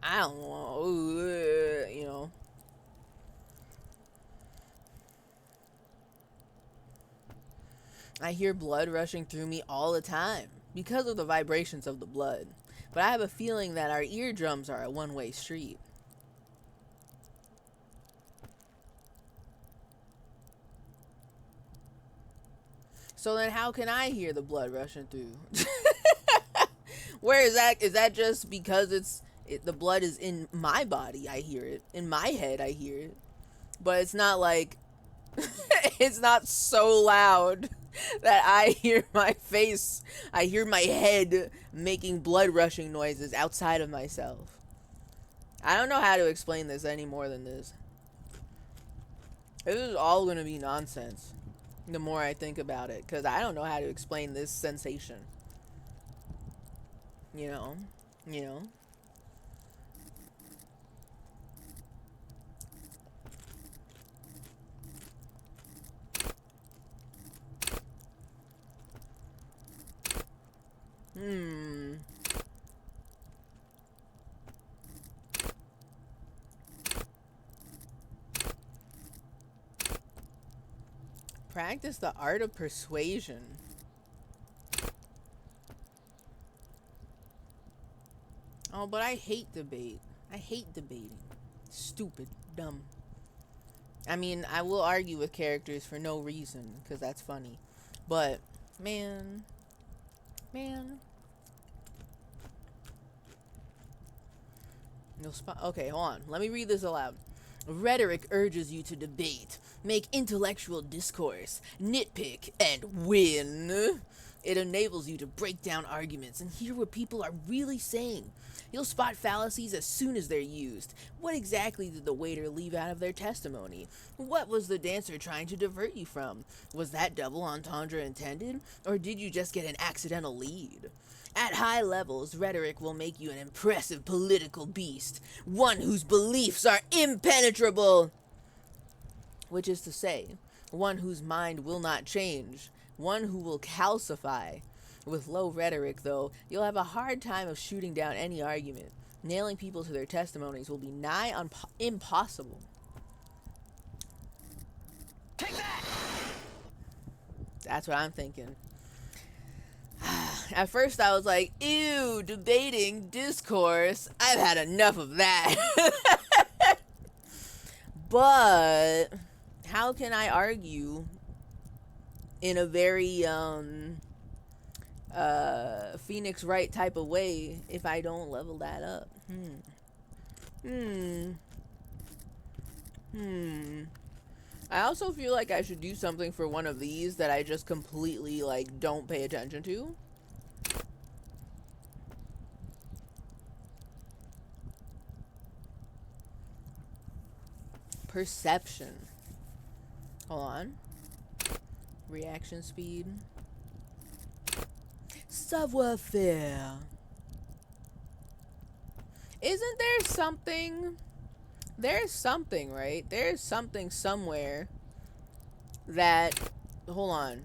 I don't know. You know. I hear blood rushing through me all the time because of the vibrations of the blood. But I have a feeling that our eardrums are a one-way street. So then how can I hear the blood rushing through? Where is that? Is that just because the blood is in my body? I hear it. In my head, I hear it. But it's not like... it's not so loud that I hear my face. I hear my head making blood rushing noises outside of myself. I don't know how to explain this any more than this. This is all going to be nonsense the more I think about it, because I don't know how to explain this sensation. You know? Practice the art of persuasion. Oh, but I hate debate. I hate debating. Stupid. Dumb. I mean, I will argue with characters for no reason, because that's funny. But, man. No spot. Okay, hold on. Let me read this aloud. Rhetoric urges you to debate, make intellectual discourse, nitpick, and win. It enables you to break down arguments and hear what people are really saying. You'll spot fallacies as soon as they're used. What exactly did the waiter leave out of their testimony? What was the dancer trying to divert you from? Was that double entendre intended? Or did you just get an accidental lead? At high levels, rhetoric will make you an impressive political beast, one whose beliefs are impenetrable. Which is to say, one whose mind will not change, one who will calcify. With low rhetoric, though, you'll have a hard time of shooting down any argument. Nailing people to their testimonies will be nigh impossible. Take that! That's what I'm thinking. At first I was like, ew, debating, discourse. I've had enough of that. But how can I argue in a very Phoenix Wright type of way if I don't level that up? I also feel like I should do something for one of these that I just completely like don't pay attention to. Perception. Hold on. Reaction speed. Savoir-faire. Isn't there something? There's something, right? There's something somewhere that, hold on.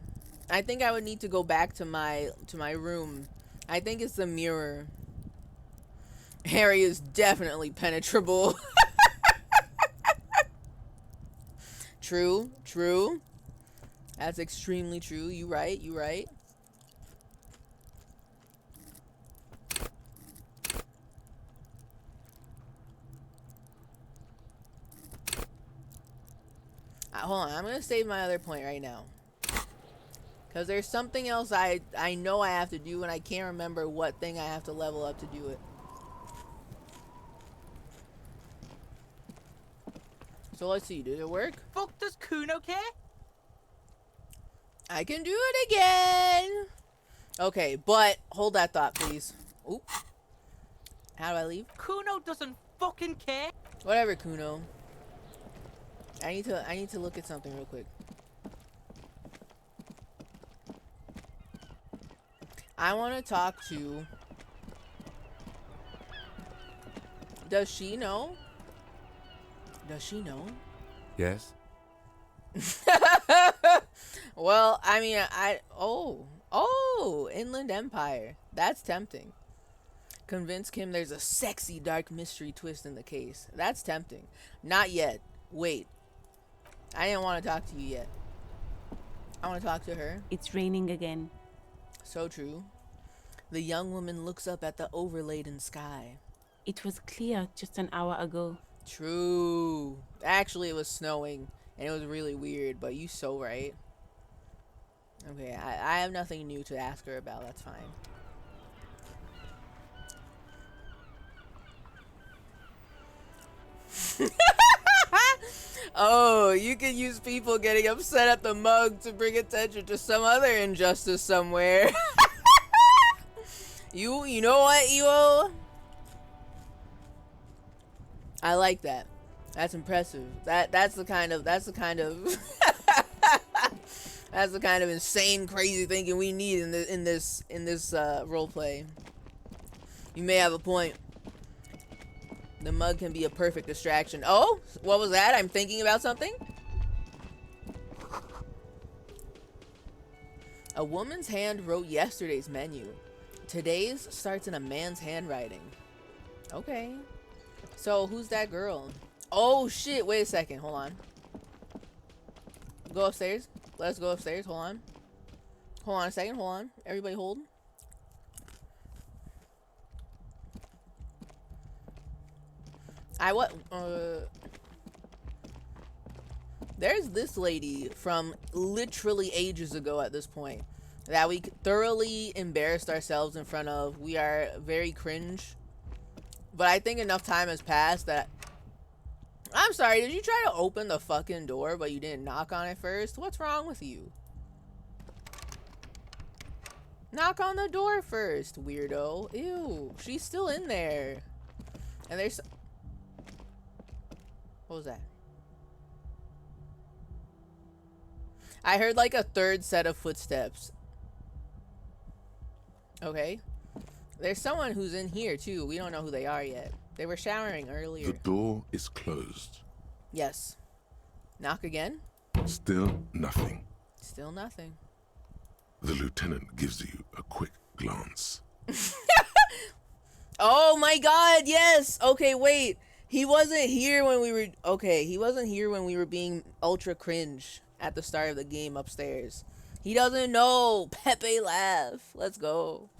I think I would need to go back to my room. I think it's the mirror. Harry is definitely penetrable. True, true. That's extremely true. You right, you right. Hold on, I'm gonna save my other point right now. Because there's something else I know I have to do and I can't remember what thing I have to level up to do it. So let's see, did it work? Fuck, does Kuno care? I can do it again. Okay, but hold that thought, please. Oop. How do I leave? Kuno doesn't fucking care. Whatever, Kuno. I need to look at something real quick. I want to talk to... Does she know? Does she know? Yes. Well, I mean, Oh, Inland Empire. That's tempting. Convince Kim there's a sexy dark mystery twist in the case. That's tempting. Not yet. Wait. I didn't want to talk to you yet. I want to talk to her. It's raining again. So true. The young woman looks up at the overladen sky. It was clear just an hour ago. True. Actually, it was snowing, and it was really weird, but you so right. Okay, I have nothing new to ask her about. That's fine. Oh, you can use people getting upset at the mug to bring attention to some other injustice somewhere. You know what, Ewo? I like that. That's impressive. That's the kind of that's the kind of insane, crazy thinking we need in this role play. You may have a point. The mug can be a perfect distraction. Oh, what was that? I'm thinking about something. A woman's hand wrote yesterday's menu. Today's starts in a man's handwriting. Okay. So, who's that girl? Oh, shit. Wait a second. Hold on. Go upstairs. Let's go upstairs. Hold on. Hold on a second. Hold on. Everybody hold. There's this lady from literally ages ago at this point that we thoroughly embarrassed ourselves in front of. We are very cringe. But I think enough time has passed that I'm sorry, did you try to open the fucking door but you didn't knock on it first? What's wrong with you? Knock on the door first, weirdo. Ew, she's still in there. And there's... What was that? I heard like a third set of footsteps. Okay. There's someone who's in here too. We don't know who they are yet. They were showering earlier. The door is closed. Yes. Knock again? Still nothing. Still nothing. The lieutenant gives you a quick glance. Oh my god, yes! Okay, wait. He wasn't here when we were... Okay, he wasn't here when we were being ultra cringe at the start of the game upstairs. He doesn't know. Pepe laugh. Let's go.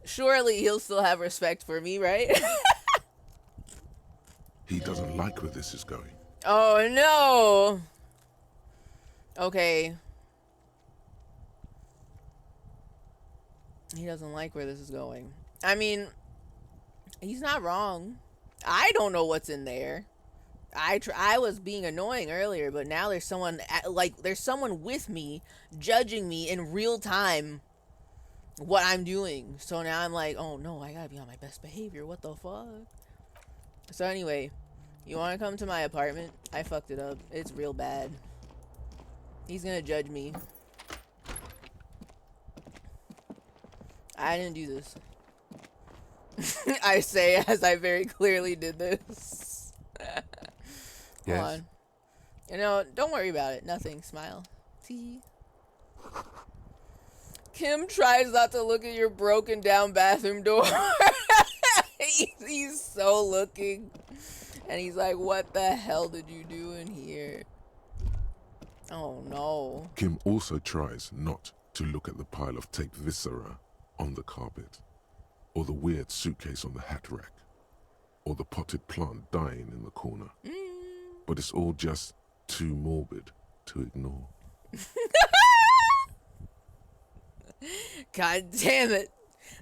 Surely he'll still have respect for me, right? He doesn't like where this is going. Oh no! Okay. He doesn't like where this is going. I mean, he's not wrong. I don't know what's in there. I was being annoying earlier, but now there's someone there's someone with me judging me in real time what I'm doing. So now I'm like, oh no, I gotta be on my best behavior. What the fuck? So anyway, you want to come to my apartment? I fucked it up. It's real bad. He's gonna judge me. I didn't do this. I say as I very clearly did this. Hold on. You know, don't worry about it. Nothing. Smile. Tee. Kim tries not to look at your broken down bathroom door. He's so looking. And he's like, what the hell did you do in here? Oh no. Kim also tries not to look at the pile of taped viscera on the carpet, or the weird suitcase on the hat rack, or the potted plant dying in the corner. But it's all just too morbid to ignore. God damn it.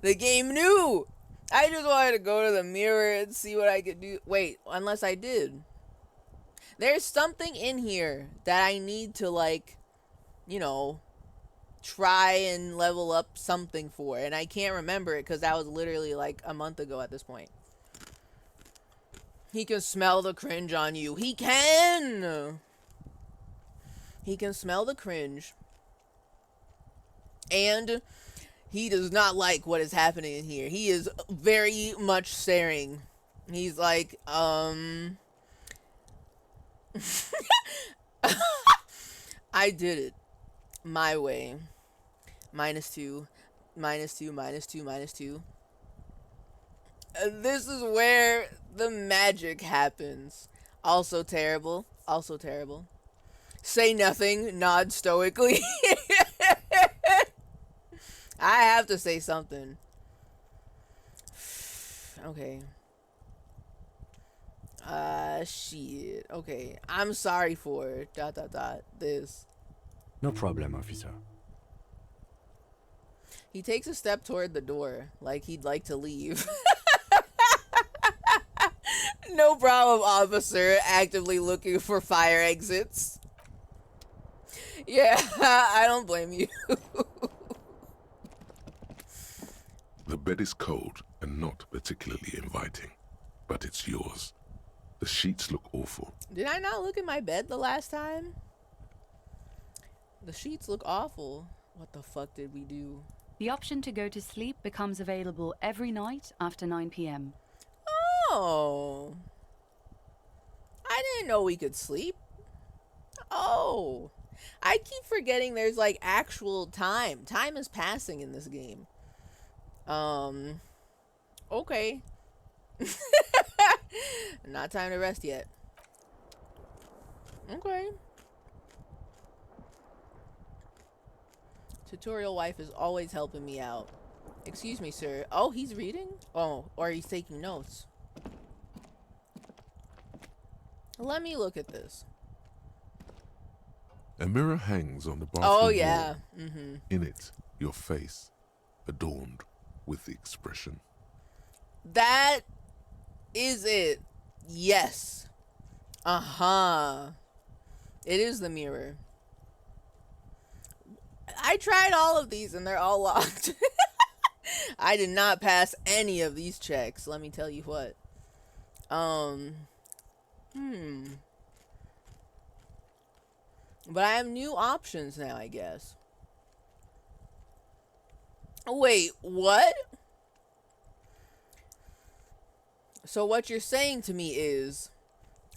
The game knew. I just wanted to go to the mirror and see what I could do. Wait, unless I did. There's something in here that I need to, like, you know, try and level up something for. And I can't remember it because that was literally like a month ago at this point. He can smell the cringe on you. He can! He can smell the cringe. And he does not like what is happening in here. He is very much staring. He's like, I did it my way. -2, -2, -2, -2. This is where the magic happens. Also terrible. Also terrible. Say nothing. Nod stoically. I have to say something. Okay. Shit. Okay. I'm sorry for ... this. No problem, officer. He takes a step toward the door, like he'd like to leave. No problem, officer. Actively looking for fire exits. Yeah, I don't blame you. The bed is cold and not particularly inviting, but it's yours. The sheets look awful. Did I not look at my bed the last time? The sheets look awful. What the fuck did we do? The option to go to sleep becomes available every night after 9 p.m. Oh. I didn't know we could sleep. Oh. I keep forgetting there's like actual time. Time is passing in this game. Okay. Not time to rest yet. Okay. Tutorial wife is always helping me out. Excuse me, sir. Oh, he's reading? Oh, or he's taking notes. Let me look at this. A mirror hangs on the bathroom Oh, yeah. wall. In it, your face, adorned with the expression. That is it. Yes. Uh-huh. It is the mirror. I tried all of these and they're all locked. I did not pass any of these checks, let me tell you what. But I have new options now, I guess. Wait, what? So what you're saying to me is,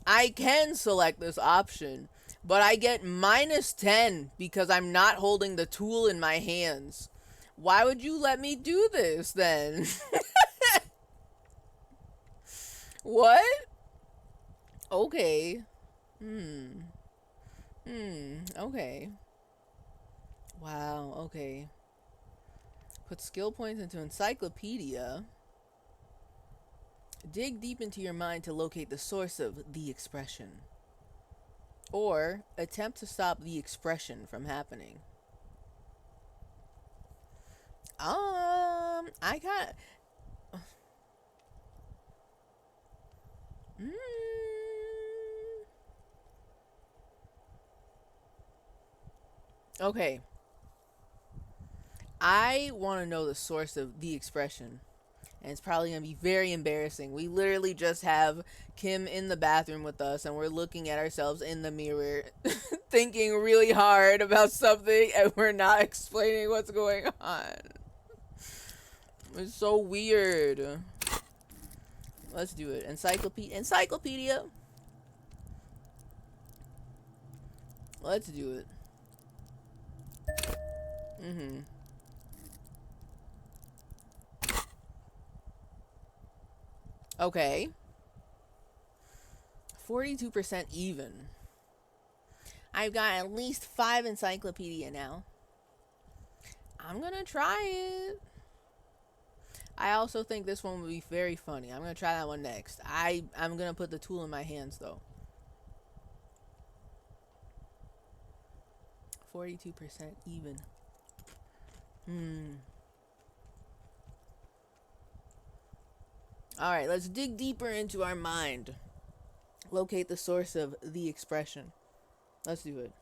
I can select this option, but I get -10 because I'm not holding the tool in my hands. Why would you let me do this then? What? Okay. Okay. Wow, okay. Put skill points into encyclopedia. Dig deep into your mind to locate the source of the expression. Or attempt to stop the expression from happening. I got... Okay. I want to know the source of the expression. And it's probably going to be very embarrassing. We literally just have Kim in the bathroom with us, and we're looking at ourselves in the mirror, thinking really hard about something, and we're not explaining what's going on. It's so weird. Let's do it. Encyclopedia. Let's do it. Okay. 42% even. I've got at least 5 encyclopedia now. I'm gonna try it. I also think this one would be very funny. I'm gonna try that one next. I'm gonna put the tool in my hands though. 42% even. Alright, let's dig deeper into our mind. Locate the source of the expression. Let's do it.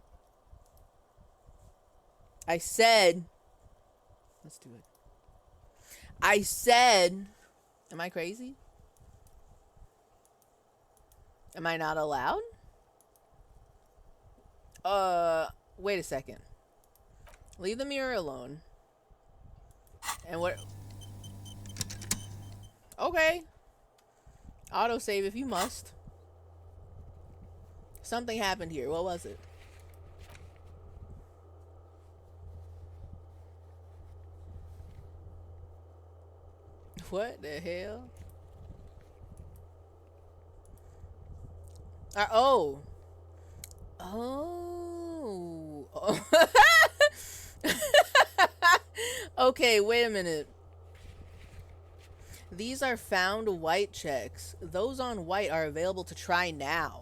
I said... Let's do it. I said... Am I crazy? Am I not allowed? Wait a second. Leave the mirror alone. And what... Okay. Autosave if you must. Something happened here. What was it? What the hell? Oh. Oh. Okay, wait a minute. These are found white checks. Those on white are available to try now.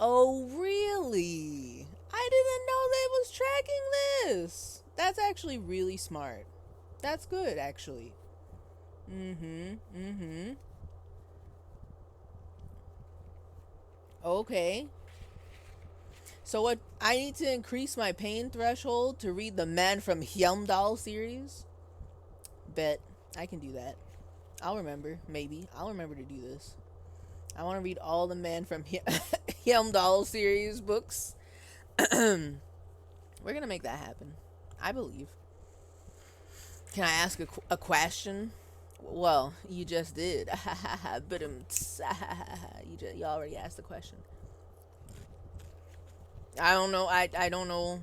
Oh, really? I didn't know they was tracking this. That's actually really smart. That's good, actually. Okay. So what? I need to increase my pain threshold to read the Man from Hjelmdal series? Bet. I can do that. I'll remember. Maybe. I'll remember to do this. I want to read all the Man from Hjelmdal series books. We're going to make that happen. I believe. Can I ask a question? Well, you just did. But you already asked the question. I don't know. I don't know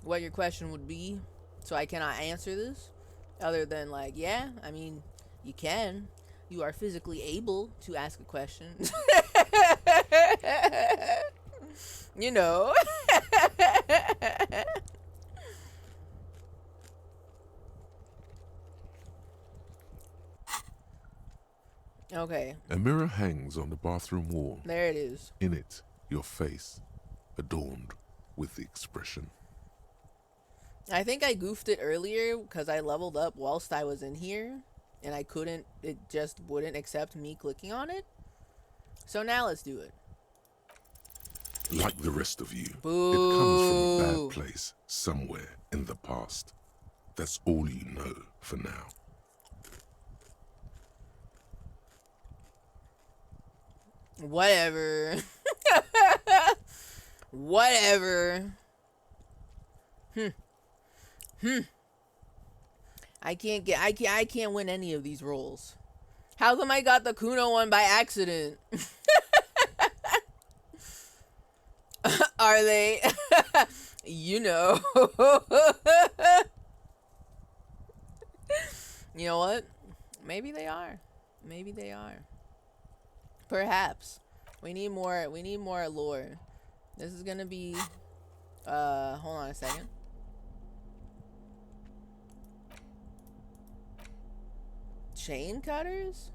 what your question would be, so I cannot answer this. Other than like, yeah, I mean, you can. You are physically able to ask a question. You know. Okay. A mirror hangs on the bathroom wall. There it is. In it, your face, adorned with the expression. I think I goofed it earlier because I leveled up whilst I was in here. And I couldn't, it just wouldn't accept me clicking on it. So now let's do it. Like the rest of you, Boo. it comes from a bad place somewhere in the past. That's all you know for now. Whatever. Whatever. I can't win any of these roles. How come I got the Kuno one by accident? Are they? You know. You know what? Maybe they are. Maybe they are. Perhaps. We need more lore. This is gonna be hold on a second. Chain cutters?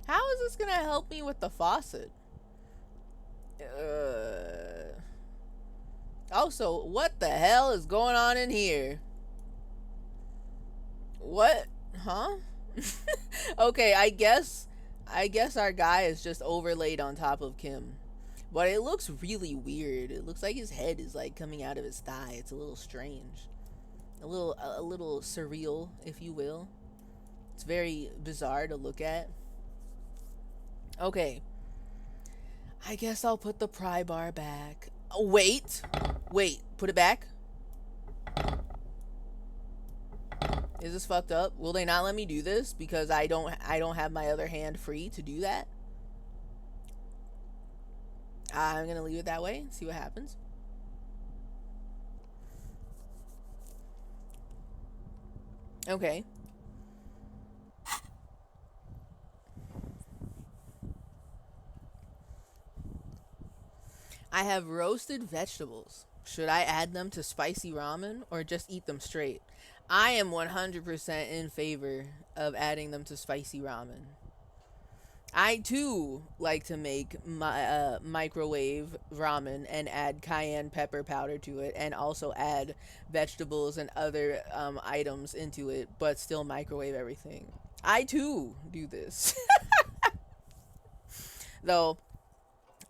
How is this gonna help me with the faucet? Also, what the hell is going on in here? What? Huh? Okay, I guess our guy is just overlaid on top of Kim. But it looks really weird. It looks like his head is like coming out of his thigh. It's a little strange. A little surreal, if you will. It's very bizarre to look at. Okay. I guess I'll put the pry bar back. Oh, wait. Put it back. Is this fucked up? Will they not let me do this because I don't have my other hand free to do that? I'm gonna leave it that way. See what happens. Okay. I have roasted vegetables. Should I add them to spicy ramen or just eat them straight? I am 100% in favor of adding them to spicy ramen. I too like to make my microwave ramen and add cayenne pepper powder to it, and also add vegetables and other items into it, but still microwave everything. I too do this. Though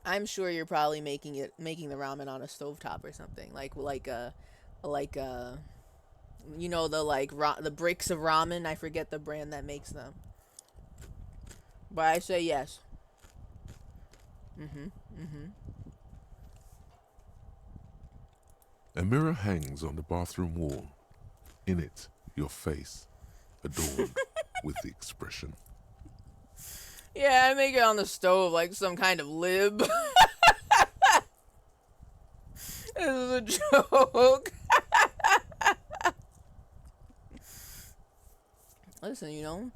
I'm sure you're probably making the ramen on a stovetop or something, like you know, the bricks of ramen. I forget the brand that makes them, but I say yes. A mirror hangs on the bathroom wall. In it, your face, adorned with the expression. Yeah, I make it on the stove like some kind of lib. This is a joke. Listen, you know,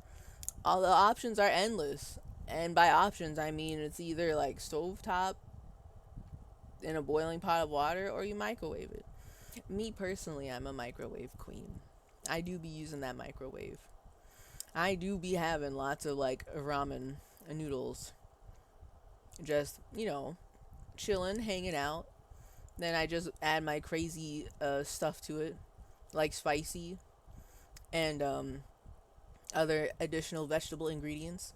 all the options are endless. And by options, I mean it's either like stovetop in a boiling pot of water or you microwave it. Me personally, I'm a microwave queen. I do be using that microwave. I do be having lots of like ramen noodles. Just, you know, chilling, hanging out. Then I just add my crazy stuff to it, like spicy and other additional vegetable ingredients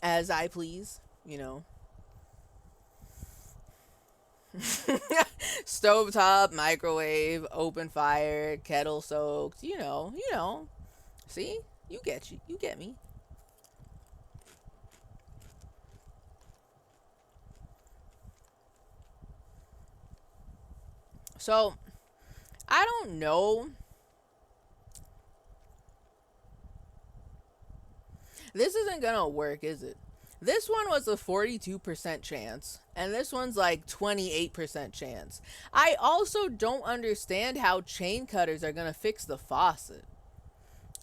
as I please, you know. Stovetop, microwave, open fire, kettle soaked, you know. See? You get me. So, I don't know. This isn't gonna work, is it? This one was a 42% chance, and this one's like 28% chance. I also don't understand how chain cutters are gonna fix the faucet.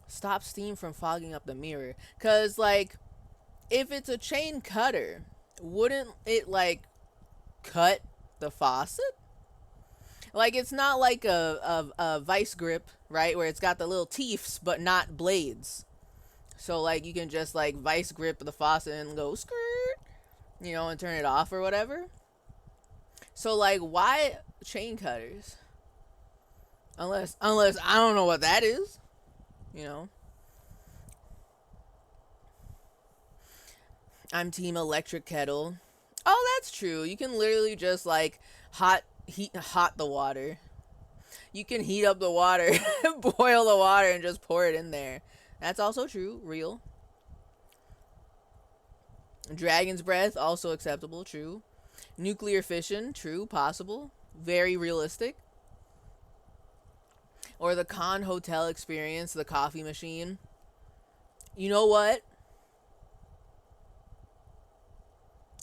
Stop steam from fogging up the mirror. Cause like, if it's a chain cutter, wouldn't it like cut the faucet? Like, it's not like a vice grip, right? Where it's got the little teeths, but not blades. So, like, you can just, like, vice grip the faucet and go, skirt, you know, and turn it off or whatever. So, like, why chain cutters? Unless I don't know what that is, you know. I'm team electric kettle. Oh, That's true. You can literally just like heat the water. You can heat up the water, boil the water, and just pour it in there. That's also true. Real. Dragon's breath, also acceptable. True. Nuclear fission, true. Possible. Very realistic. Or the Con Hotel experience, the coffee machine. You know what?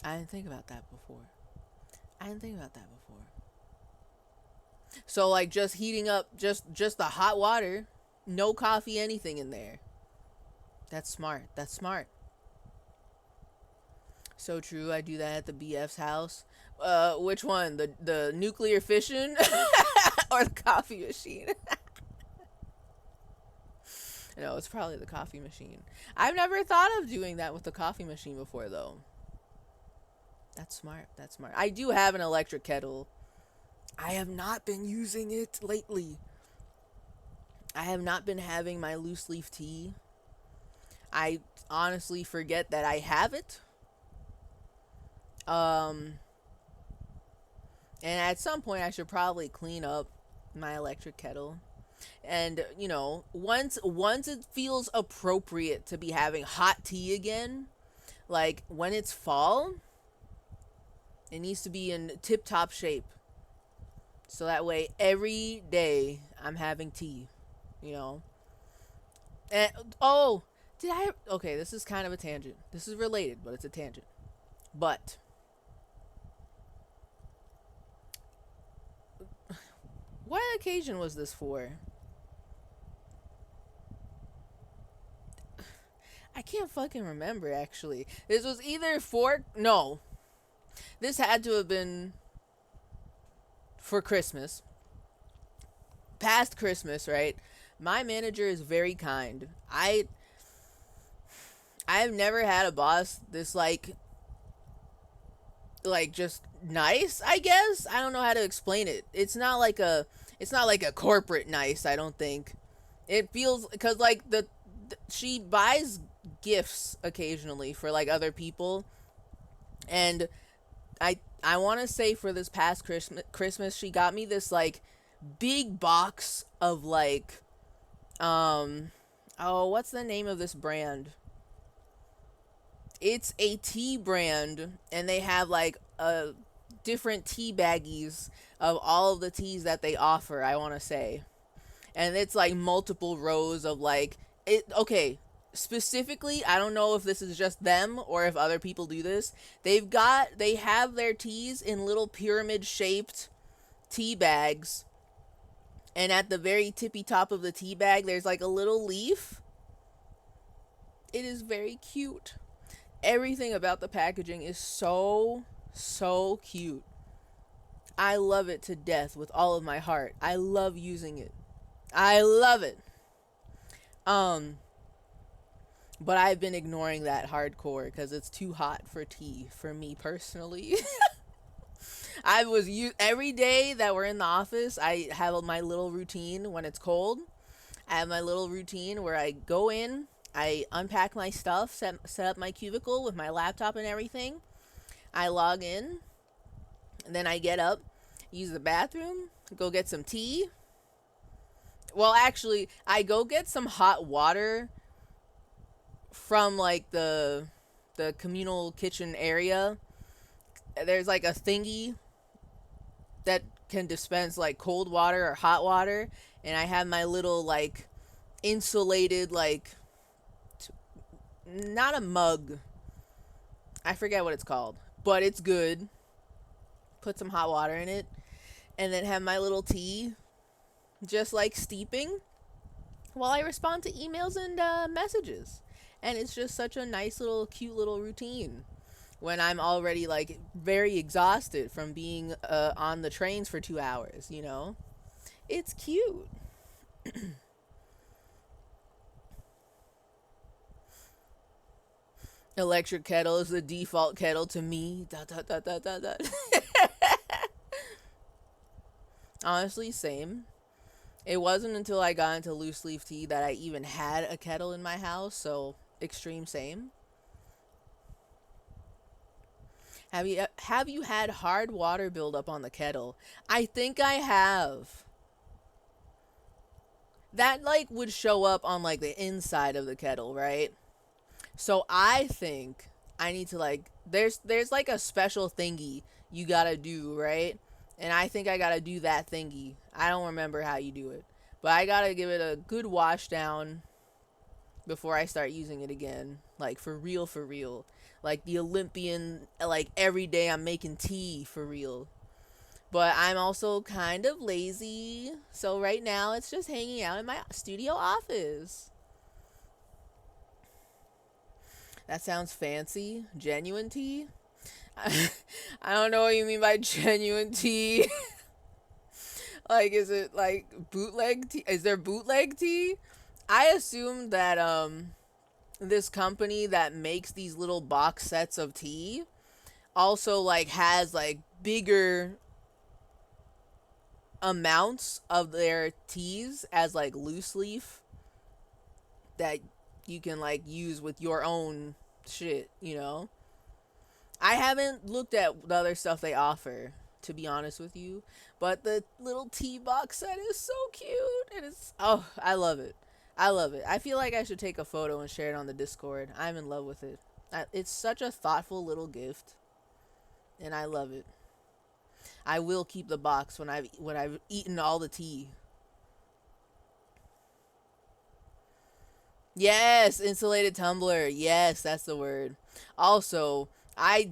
I didn't think about that before. So like just heating up just the hot water, no coffee, anything in there. That's smart. So true. I do that at the BF's house. Which one? The nuclear fission or the coffee machine? No, it's probably the coffee machine. I've never thought of doing that with the coffee machine before though. That's smart. I do have an electric kettle. I have not been using it lately. I have not been having my loose leaf tea. I honestly forget that I have it. And at some point I should probably clean up my electric kettle. And, you know, once it feels appropriate to be having hot tea again, like when it's fall, it needs to be in tip-top shape. So that way every day I'm having tea, you know. And okay, this is kind of a tangent. This is related, but it's a tangent. But what occasion was this for? I can't fucking remember, actually. This was either this had to have been for Christmas. Past Christmas, right? My manager is very kind. I've never had a boss this like just nice, I guess. I don't know how to explain it. It's not like a corporate nice, I don't think. It feels, cuz like she buys gifts occasionally for like other people, and I want to say for this past Christmas she got me this like big box of like what's the name of this brand? It's a tea brand, and they have like different tea baggies of all of the teas that they offer, I want to say. And it's like multiple rows of like okay, specifically, I don't know if this is just them or if other people do this. They have their teas in little pyramid shaped tea bags, and at the very tippy top of the tea bag there's like a little leaf. It is very cute. Everything about the packaging is so cute. I love it to death with all of my heart. I love using it. I love it. But I've been ignoring that hardcore because it's too hot for tea for me personally. Every day that we're in the office, I have my little routine when it's cold. I have my little routine where I go in, I unpack my stuff, set up my cubicle with my laptop and everything. I log in, and then I get up, use the bathroom, go get some tea. Well, actually, I go get some hot water from like the communal kitchen area. There's like a thingy that can dispense like cold water or hot water, and I have my little like insulated like not a mug, I forget what it's called, but it's good. Put some hot water in it, and then have my little tea just like steeping while I respond to emails and messages. And it's just such a nice little cute little routine when I'm already like very exhausted from being on the trains for 2 hours, you know. It's cute. Electric kettle is the default kettle to me. ... Honestly, same. It wasn't until I got into loose leaf tea that I even had a kettle in my house, so extreme same. Have you had hard water buildup on the kettle? I think I have. That like would show up on like the inside of the kettle, right? So I think I need to like there's like a special thingy you gotta do, right? And I think I gotta do that thingy. I don't remember how you do it, but I gotta give it a good wash down before I start using it again, like for real, like the Olympian, like every day I'm making tea for real. But I'm also kind of lazy, so right now it's just hanging out in my studio office. That sounds fancy. Genuine tea? I don't know what you mean by genuine tea. Like, is it like bootleg tea? Is there bootleg tea? I assume that this company that makes these little box sets of tea also like has like bigger amounts of their teas as like loose leaf that you can like use with your own shit, you know? I haven't looked at the other stuff they offer, to be honest with you, but the little tea box set is so cute, and it's, oh, I love it. I love it. I feel like I should take a photo and share it on the Discord. I'm in love with it. It's such a thoughtful little gift, and I love it. I will keep the box when I've eaten all the tea. Yes, insulated tumbler. Yes, that's the word. Also, I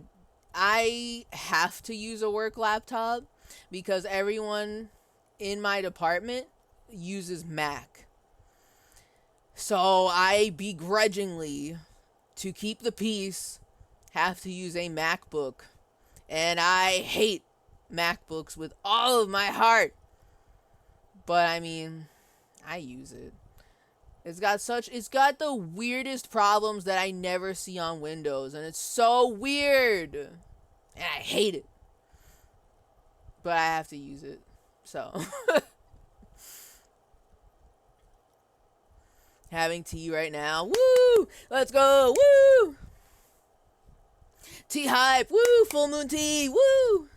have to use a work laptop because everyone in my department uses Mac. So I begrudgingly, to keep the peace, have to use a MacBook. And I hate MacBooks with all of my heart. But I mean, I use it. It's got the weirdest problems that I never see on Windows, and it's so weird. And I hate it. But I have to use it. So having tea right now. Woo! Let's go. Woo! Tea hype. Woo! Full moon tea. Woo!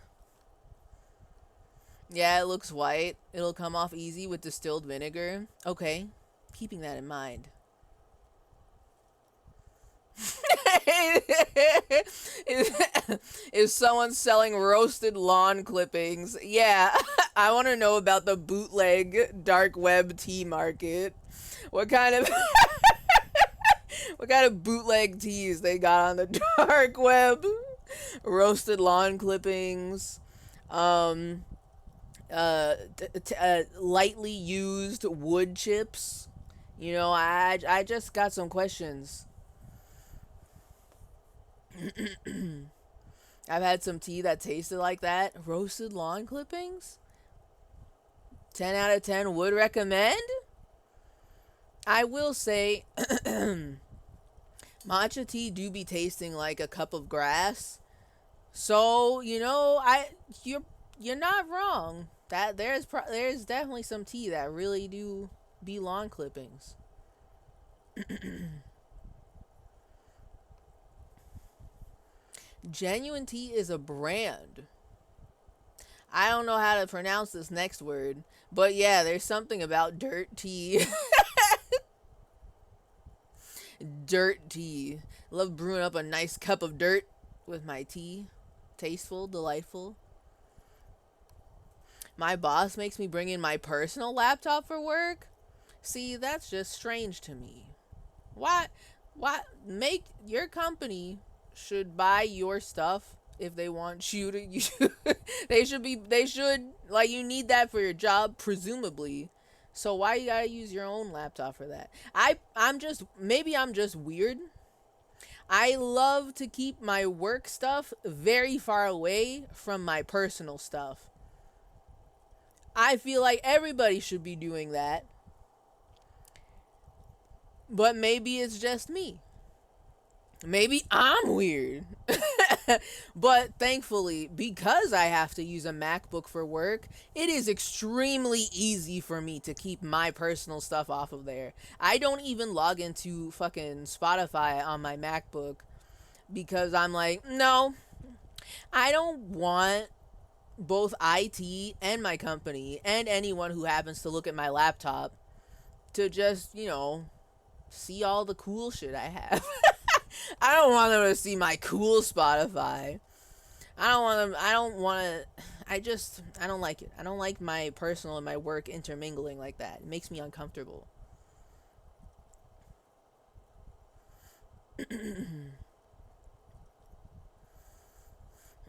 Yeah, it looks white. It'll come off easy with distilled vinegar. Okay. Keeping that in mind. Is someone selling roasted lawn clippings? Yeah, I want to know about the bootleg dark web tea market. What kind of what kind of bootleg teas they got on the dark web? Roasted lawn clippings. Lightly used wood chips. You know, I just got some questions. I've had some tea that tasted like that. Roasted lawn clippings? 10 out of 10 would recommend? I will say matcha tea do be tasting like a cup of grass. So, you know, you're not wrong. That there's definitely some tea that really do be lawn clippings. Genuine tea is a brand. I don't know how to pronounce this next word, but yeah, there's something about dirt tea. Dirt tea. Love brewing up a nice cup of dirt with my tea. Tasteful, delightful. My boss makes me bring in my personal laptop for work. See, that's just strange to me. Why make your company should buy your stuff if they want you to they should like, you need that for your job presumably. So why you gotta use your own laptop for that? I'm just weird. I love to keep my work stuff very far away from my personal stuff. I feel like everybody should be doing that. But maybe it's just me. Maybe I'm weird. But thankfully, because I have to use a MacBook for work, it is extremely easy for me to keep my personal stuff off of there. I don't even log into fucking Spotify on my MacBook because I'm like, no, I don't want both IT and my company and anyone who happens to look at my laptop to just, you know, see all the cool shit I have. I don't want them to see my cool Spotify. I don't like it. I don't like my personal and my work intermingling like that. It makes me uncomfortable.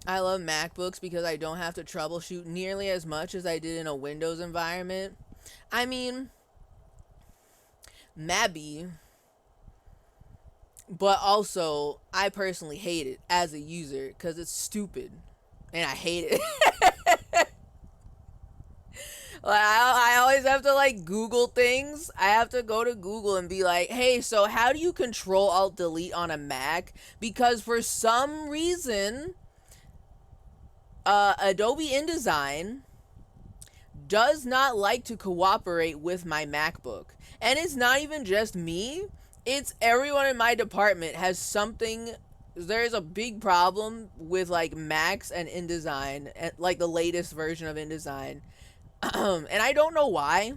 I love MacBooks because I don't have to troubleshoot nearly as much as I did in a Windows environment. I mean, maybe, but also I personally hate it as a user because it's stupid and I hate it. Like, I always have to like Google things. I have to go to Google and be like, hey, so how do you Control Alt Delete on a Mac? Because for some reason, Adobe InDesign does not like to cooperate with my MacBook. And it's not even just me. It's everyone in my department has something. There's a big problem with like Macs and InDesign, like the latest version of InDesign. And I don't know why.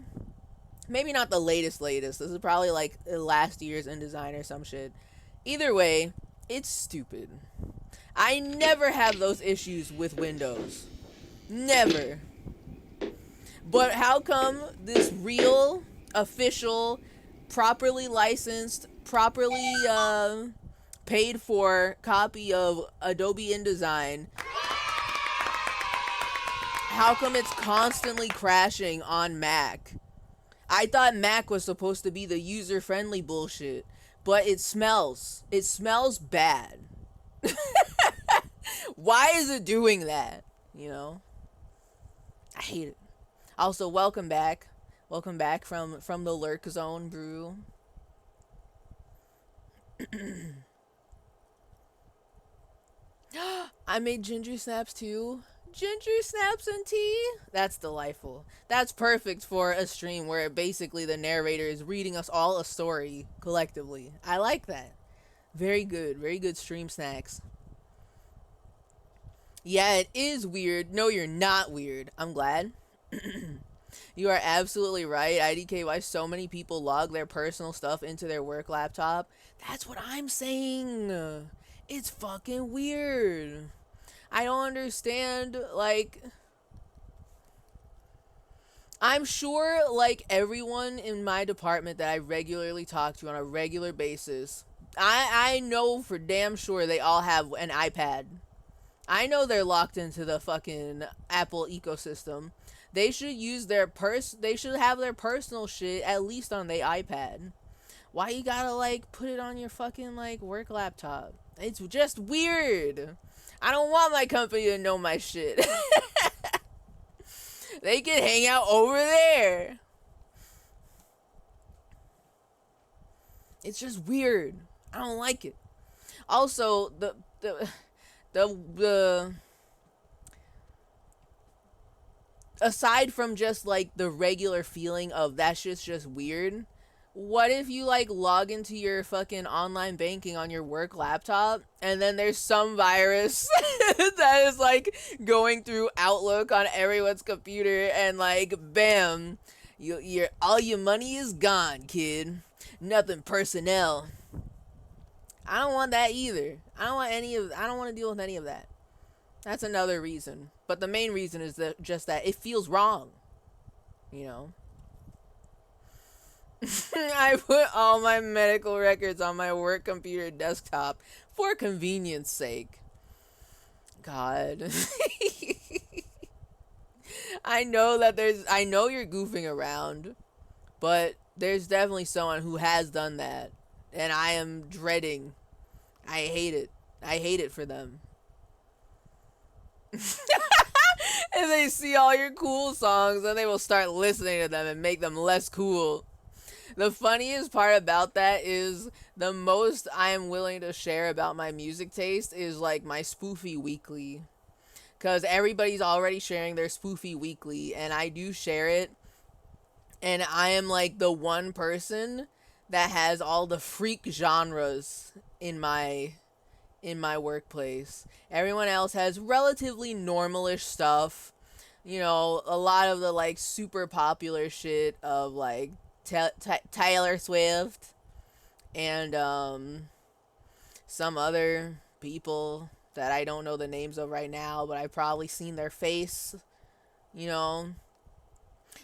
Maybe not the latest. This is probably like last year's InDesign or some shit. Either way, it's stupid. I never have those issues with Windows. Never. But how come this real, official, properly licensed, properly paid for copy of Adobe InDesign, how come it's constantly crashing on Mac? I thought Mac was supposed to be the user-friendly bullshit, but it smells. It smells bad. Why is it doing that? You know? I hate it. Also, welcome back. Welcome back from the Lurk Zone, Brew. I made ginger snaps too. Ginger snaps and tea? That's delightful. That's perfect for a stream where basically the narrator is reading us all a story collectively. I like that. Very good. Very good stream snacks. Yeah, it is weird. No, you're not weird. I'm glad. You are absolutely right. IDK, why so many people log their personal stuff into their work laptop? That's what I'm saying. It's fucking weird. I don't understand, like, I'm sure, like, everyone in my department that I regularly talk to on a regular basis, I know for damn sure they all have an iPad. I know they're locked into the fucking Apple ecosystem. They should use they should have their personal shit at least on the iPad. Why you gotta, like, put it on your fucking, like, work laptop? It's just weird. I don't want my company to know my shit. They can hang out over there. It's just weird. I don't like it. Also, the aside from just like the regular feeling of that shit's just weird, what if you like log into your fucking online banking on your work laptop and then there's some virus that is like going through Outlook on everyone's computer and like bam, your all your money is gone, kid. Nothing personnel. I don't want that either. I don't want to deal with any of that. That's another reason. But the main reason is that just that it feels wrong. You know? I put all my medical records on my work computer desktop for convenience sake. God. I know you're goofing around, but there's definitely someone who has done that, and I am dreading. I hate it. I hate it for them. And they see all your cool songs, and they will start listening to them and make them less cool. The funniest part about that is the most I am willing to share about my music taste is like my spoofy weekly. Because everybody's already sharing their spoofy weekly, and I do share it. And I am like the one person that has all the freak genres in my in my workplace. Everyone else has relatively normalish stuff. You know, a lot of the like super popular shit of like Taylor Swift and some other people that I don't know the names of right now, but I've probably seen their face. You know,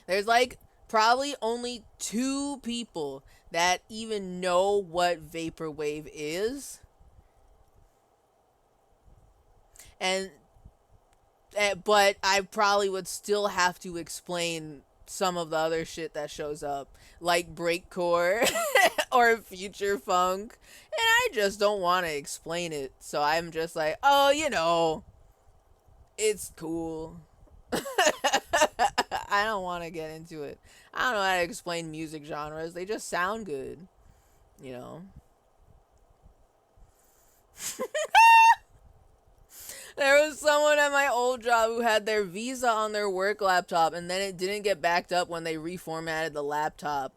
there's like probably only 2 people that even know what vaporwave is. And but I probably would still have to explain some of the other shit that shows up, like breakcore or future funk, and I just don't want to explain it. So I'm just like, oh, you know, it's cool. I don't want to get into it. I don't know how to explain music genres. They just sound good, you know. There was someone at my old job who had their Visa on their work laptop, and then it didn't get backed up when they reformatted the laptop.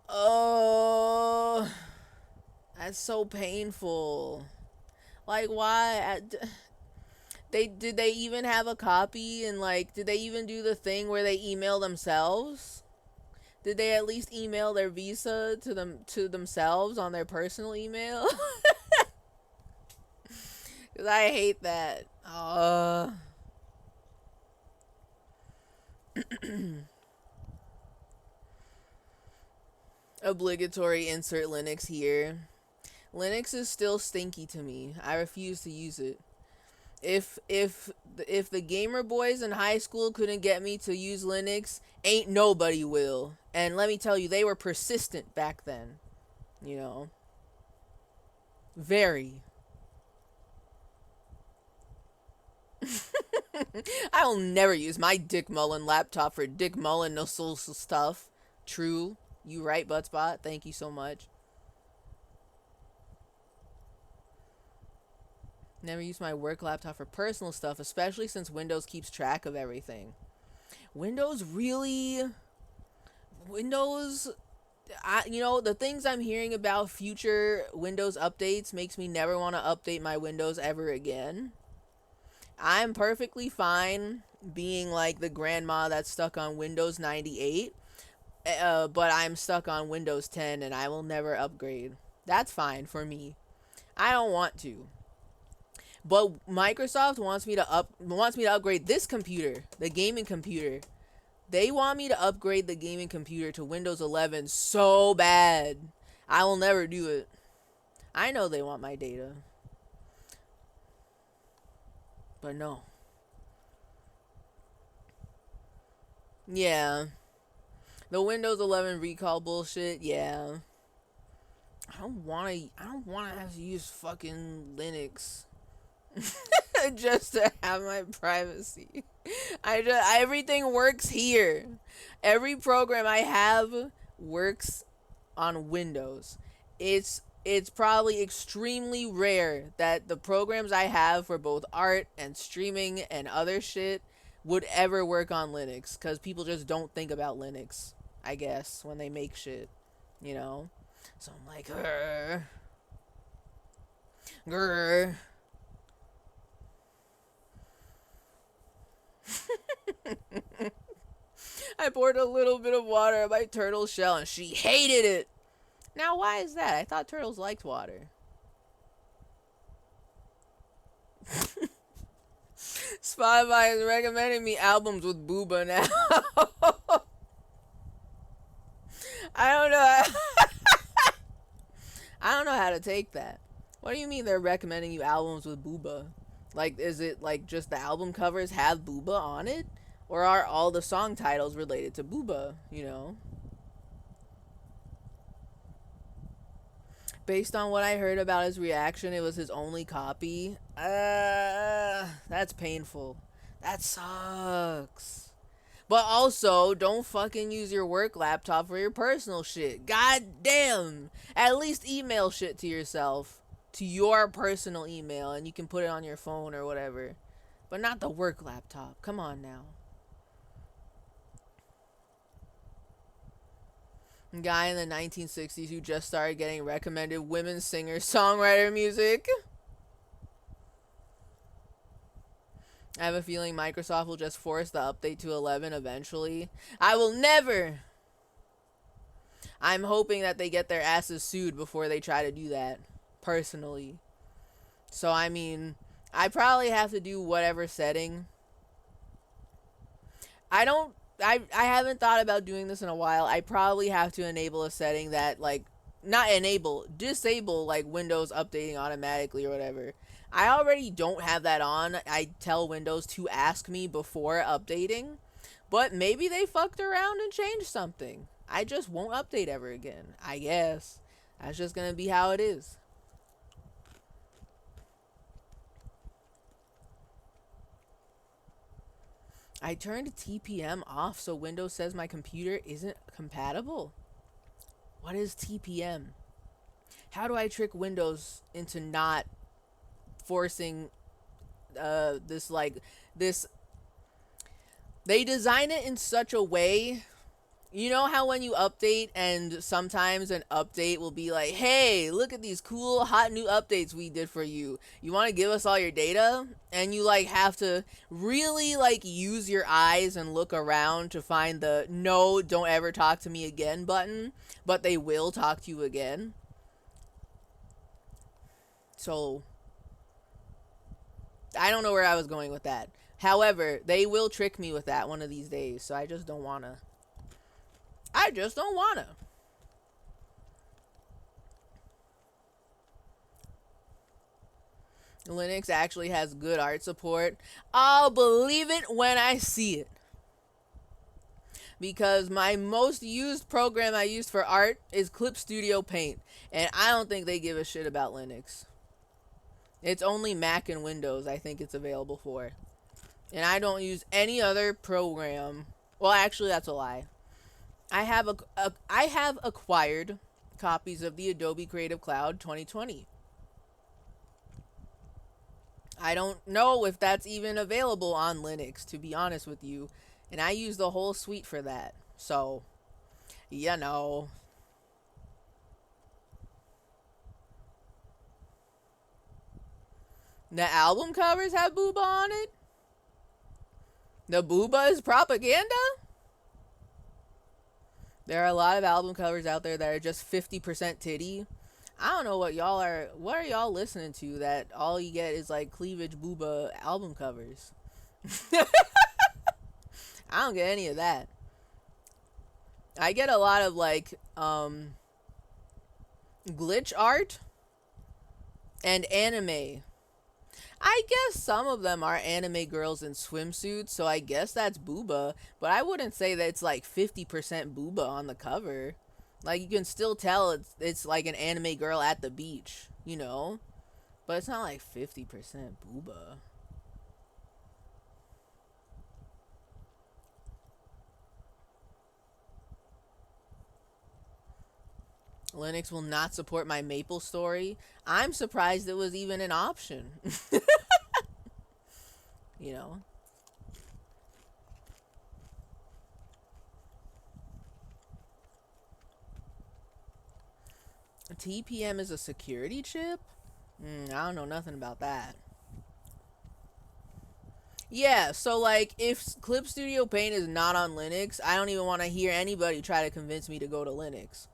Oh, that's so painful. Like, why? Did they even have a copy? And like, did they even do the thing where they email themselves? Did they at least email their Visa to themselves on their personal email? Cause I hate that. Obligatory insert Linux here. Linux is still stinky to me. I refuse to use it. If the gamer boys in high school couldn't get me to use Linux, ain't nobody will. And let me tell you, they were persistent back then. You know. Very. I will never use my Dick Mullen laptop for Dick Mullen no social stuff. True. You right, Buttspot. Thank you so much. Never use my work laptop for personal stuff, especially since Windows keeps track of everything. Windows really... Windows... you know, the things I'm hearing about future Windows updates makes me never want to update my Windows ever again. I'm perfectly fine being like the grandma that's stuck on Windows 98, but I'm stuck on Windows 10 and I will never upgrade. That's fine for me. I don't want to. But Microsoft wants me to upgrade this computer, the gaming computer. They want me to upgrade the gaming computer to Windows 11 so bad. I will never do it. I know they want my data. But no. Yeah. The Windows 11 recall bullshit, yeah. I don't wanna have to use fucking Linux. Just to have my privacy. Everything works here. Every program I have works on Windows. It's probably extremely rare that the programs I have for both art and streaming and other shit would ever work on Linux, because people just don't think about Linux, I guess, when they make shit, you know? So I'm like, grr. I poured a little bit of water on my turtle's shell and she hated it. Now, why is that? I thought turtles liked water. Spotify is recommending me albums with Booba now. I don't know. I don't know how to take that. What do you mean they're recommending you albums with Booba? Like, is it like just the album covers have Booba on it? Or are all the song titles related to Booba, you know? Based on what I heard about his reaction, it was his only copy. That's painful. That sucks. But also, don't fucking use your work laptop for your personal shit. God damn. At least email shit to yourself. To your personal email, and you can put it on your phone or whatever. But not the work laptop. Come on now. Guy in the 1960s who just started getting recommended women singer-songwriter music. I have a feeling Microsoft will just force the update to 11 eventually. I will never. I'm hoping that they get their asses sued before they try to do that, personally. So, I mean, I probably have to do whatever setting. I haven't thought about doing this in a while. I probably have to enable a setting that, like, not enable, disable, like, Windows updating automatically or whatever. I already don't have that on. I tell Windows to ask me before updating. But maybe they fucked around and changed something. I just won't update ever again, I guess. That's just gonna be how it is. I turned TPM off so Windows says my computer isn't compatible. What is TPM? How do I trick Windows into not forcing this? They design it in such a way. You know how when you update and sometimes an update will be like, hey, look at these cool hot new updates we did for you. You want to give us all your data? And you like have to really like use your eyes and look around to find the no, don't ever talk to me again button, but they will talk to you again. So I don't know where I was going with that. However, they will trick me with that one of these days, so I just don't want to. Linux actually has good art support. I'll believe it when I see it. Because my most used program I used for art is Clip Studio Paint. And I don't think they give a shit about Linux. It's only Mac and Windows I think it's available for. And I don't use any other program. Well, actually, that's a lie. I have acquired copies of the Adobe Creative Cloud 2020. I don't know if that's even available on Linux, to be honest with you. And I use the whole suite for that. So, you know. The album covers have booba on it? The booba is propaganda? There are a lot of album covers out there that are just 50% titty. I don't know what are y'all listening to that all you get is like cleavage booba album covers. I don't get any of that. I get a lot of like glitch art and anime. I guess some of them are anime girls in swimsuits, so I guess that's booba, but I wouldn't say that it's like 50% booba on the cover. Like, you can still tell it's like an anime girl at the beach, you know? But it's not like 50% booba. Linux will not support my Maple story. I'm surprised it was even an option. You know? TPM is a security chip? I don't know nothing about that. Yeah, so like if Clip Studio Paint is not on Linux, I don't even want to hear anybody try to convince me to go to Linux.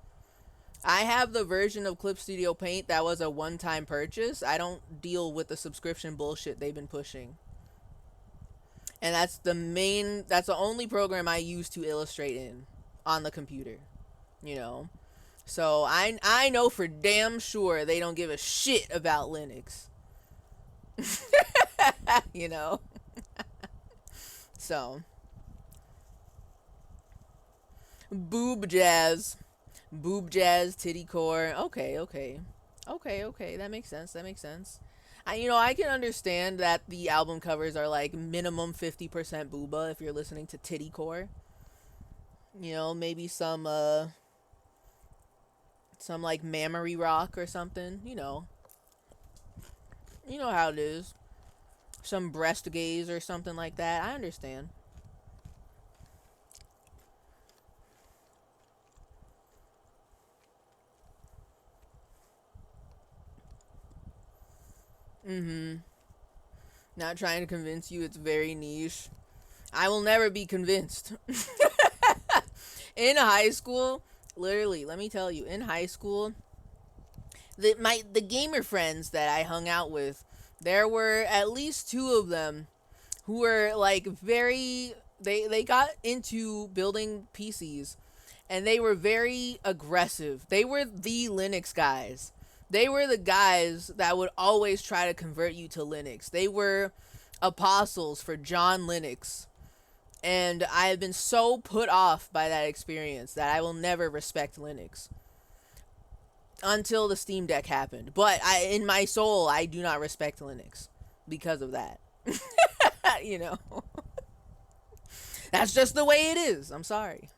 I have the version of Clip Studio Paint that was a one-time purchase. I don't deal with the subscription bullshit they've been pushing. And that's the only program I use to illustrate in on the computer, you know? So I know for damn sure they don't give a shit about Linux. You know? So. Boob jazz. Boob jazz, titty core. Okay. That makes sense. I can understand that the album covers are like minimum 50% booba if you're listening to titty core. You know, maybe some like mammary rock or something, you know. You know how it is. Some breast gaze or something like that. I understand. Not trying to convince you it's very niche. I will never be convinced. In high school, literally, let me tell you, in high school, the gamer friends that I hung out with, there were at least 2 of them who were like very, they got into building PCs, and they were very aggressive. They were the Linux guys. They were the guys that would always try to convert you to Linux. They were apostles for John Linux. And I have been so put off by that experience that I will never respect Linux. Until the Steam Deck happened. But in my soul, I do not respect Linux because of that. You know. That's just the way it is. I'm sorry.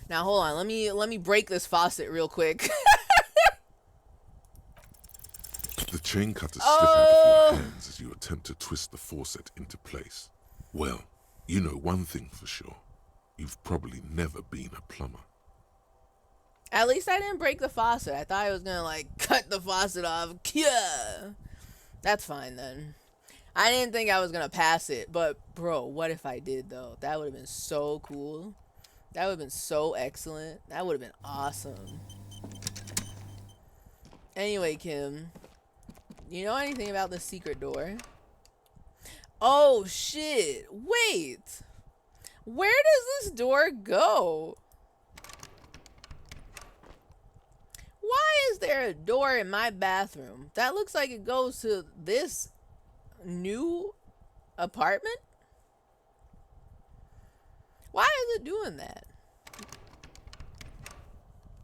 Now hold on. Let me break this faucet real quick. The chain cutters slip out of your hands as you attempt to twist the faucet into place. Well, you know one thing for sure. You've probably never been a plumber. At least I didn't break the faucet. I thought I was gonna like cut the faucet off. Yeah. That's fine then. I didn't think I was gonna pass it, but bro, what if I did though? That would have been so cool. That would have been so excellent. That would have been awesome. Anyway, Kim, you know anything about the secret door? Oh shit, wait. Where does this door go? Why is there a door in my bathroom? That looks like it goes to this new apartment? Why is it doing that?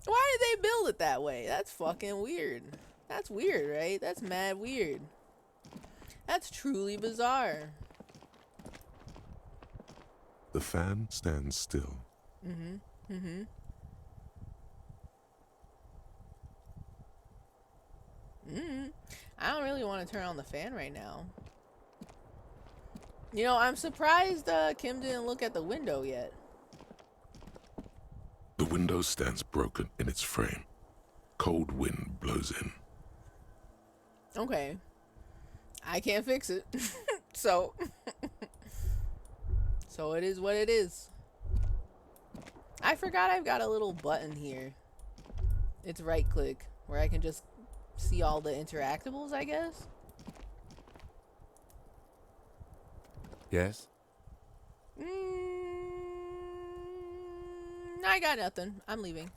Why did they build it that way? That's fucking weird. That's weird, right? That's mad weird. That's truly bizarre. The fan stands still. I don't really want to turn on the fan right now. You know, I'm surprised Kim didn't look at the window yet. The window stands broken in its frame. Cold wind blows in. Okay. I can't fix it. So it is what it is. I forgot I've got a little button here. It's right click where I can just see all the interactables, I guess. Yes? I got nothing. I'm leaving.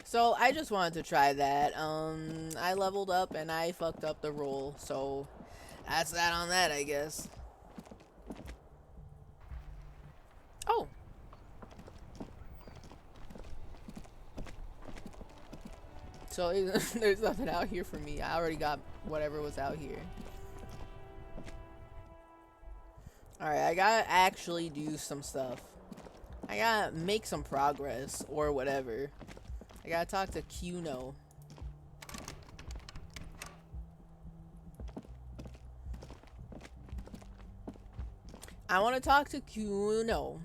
So I just wanted to try that. I leveled up and I fucked up the roll, so that's that on that, I guess. Oh. So there's nothing out here for me. I already got whatever was out here. Alright, I gotta actually do some stuff. I gotta make some progress or whatever. I gotta talk to Kuno. I want to talk to Kuno.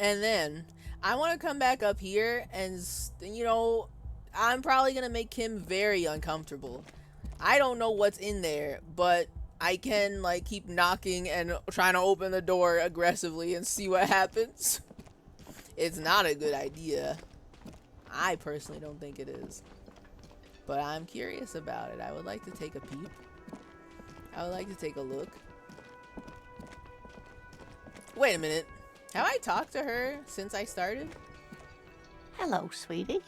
And then I want to come back up here and, you know, I'm probably going to make him very uncomfortable. I don't know what's in there, but I can, like, keep knocking and trying to open the door aggressively and see what happens. It's not a good idea. I personally don't think it is. But I'm curious about it. I would like to take a peep. I would like to take a look. Wait a minute. Have I talked to her since I started? Hello, sweetie.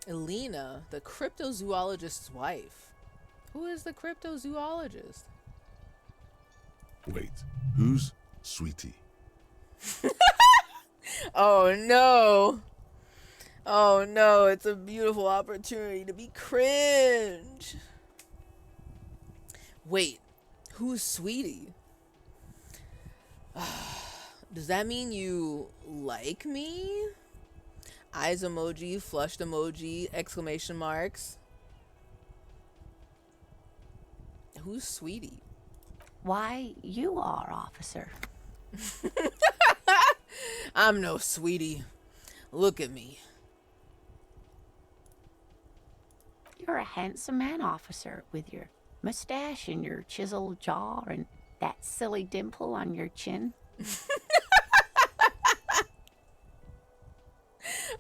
Elena, the cryptozoologist's wife. Who is the cryptozoologist? Wait, who's Sweetie? Oh no. Oh no, it's a beautiful opportunity to be cringe. Wait, who's Sweetie? Does that mean you like me? Eyes emoji, flushed emoji, exclamation marks. Who's Sweetie? Why, you are, officer. I'm no Sweetie. Look at me. You're a handsome man, officer, with your mustache and your chiseled jaw and that silly dimple on your chin.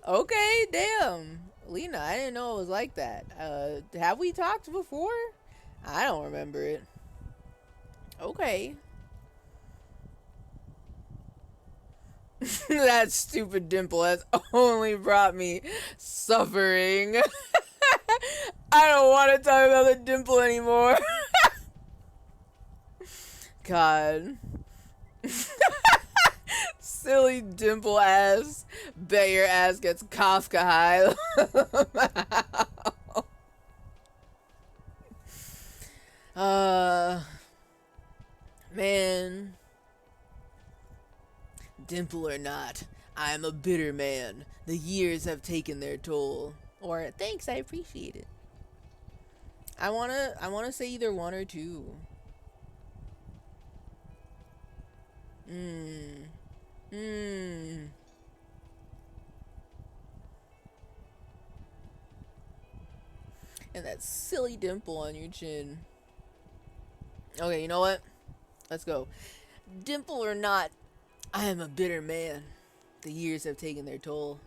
Okay, damn. Lena, I didn't know it was like that. Have we talked before? I don't remember it. Okay. That stupid dimple has only brought me suffering. I don't want to talk about the dimple anymore. God. Silly dimple ass. Bet your ass gets Kafka high. Man. Dimple or not, I am a bitter man. The years have taken their toll. Or, thanks, I appreciate it. I wanna say either one or two. And that silly dimple on your chin. Okay, you know what? Let's go. Dimple or not, I am a bitter man. The years have taken their toll.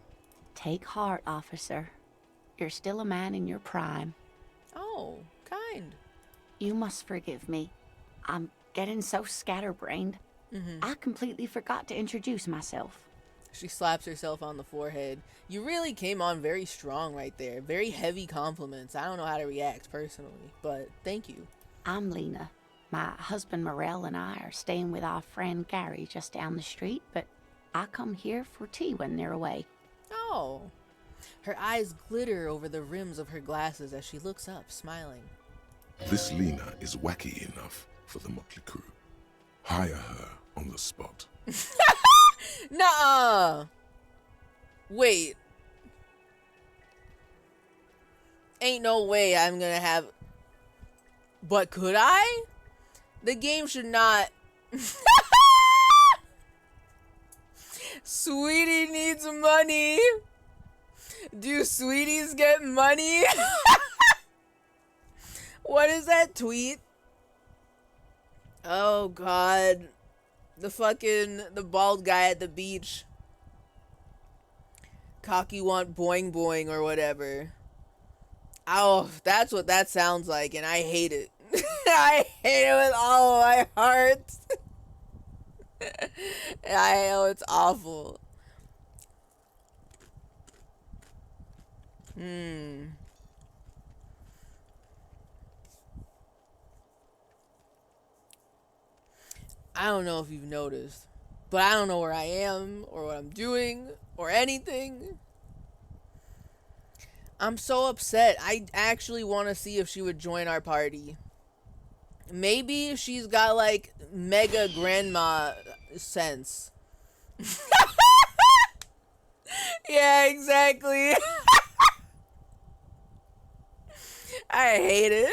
Take heart, officer. You're still a man in your prime. Oh, kind. You must forgive me. I'm getting so scatterbrained. I completely forgot to introduce myself. She slaps herself on the forehead. You really came on very strong right there. Very heavy compliments. I don't know how to react personally, but thank you. I'm Lena. My husband Morel and I are staying with our friend Gary just down the street, but I come here for tea when they're away. Oh. Her eyes glitter over the rims of her glasses as she looks up, smiling. This Lena is wacky enough for the Motley Crew. Hire her on the spot. Nuh-uh. Wait. Ain't no way I'm gonna have... But could I? The game should not... Sweetie needs money. Do sweeties get money? What is that tweet? Oh god. The bald guy at the beach. Cocky want boing boing or whatever. Oh, that's what that sounds like, and I hate it. I hate it with all of my heart. I know it's awful. I don't know if you've noticed, but I don't know where I am or what I'm doing or anything. I'm so upset. I actually want to see if she would join our party. Maybe she's got like mega grandma sense. Yeah, exactly. I hate it.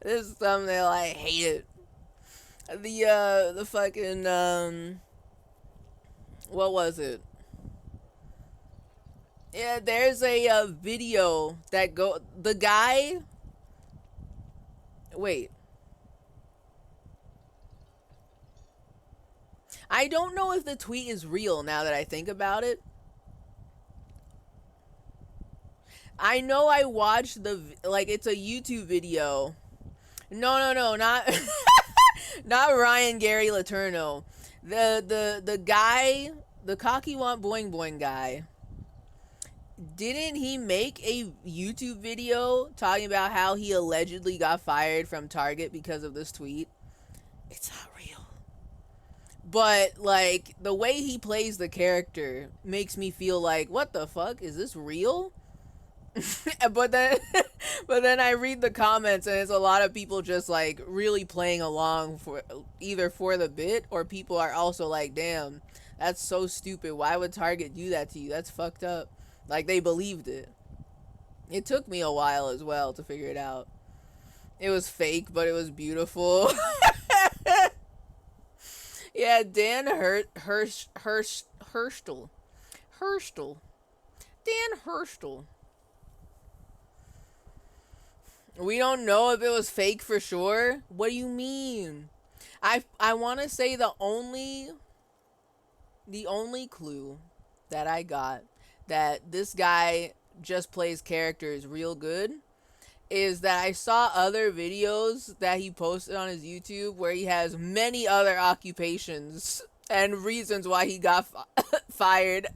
This thumbnail, I hate it. The fucking, what was it? Yeah, there's a video that the guy, wait. I don't know if the tweet is real now that I think about it. I know I watched it's a YouTube video. No, not not Ryan Gary Letourneau. The guy, the cocky want boing boing guy. Didn't he make a YouTube video talking about how he allegedly got fired from Target because of this tweet? It's not real. But like the way he plays the character makes me feel like, what the fuck? Is this real? but then I read the comments and it's a lot of people just like really playing along for either for the bit, or people are also like, damn, that's so stupid. Why would Target do that to you? That's fucked up. Like they believed it. It took me a while as well to figure it out. It was fake, but it was beautiful. Yeah, Dan Hurstel. Dan Hurstel. We don't know if it was fake for sure. What do you mean? I want to say the only clue that I got that this guy just plays characters real good is that I saw other videos that he posted on his YouTube where he has many other occupations and reasons why he got fired.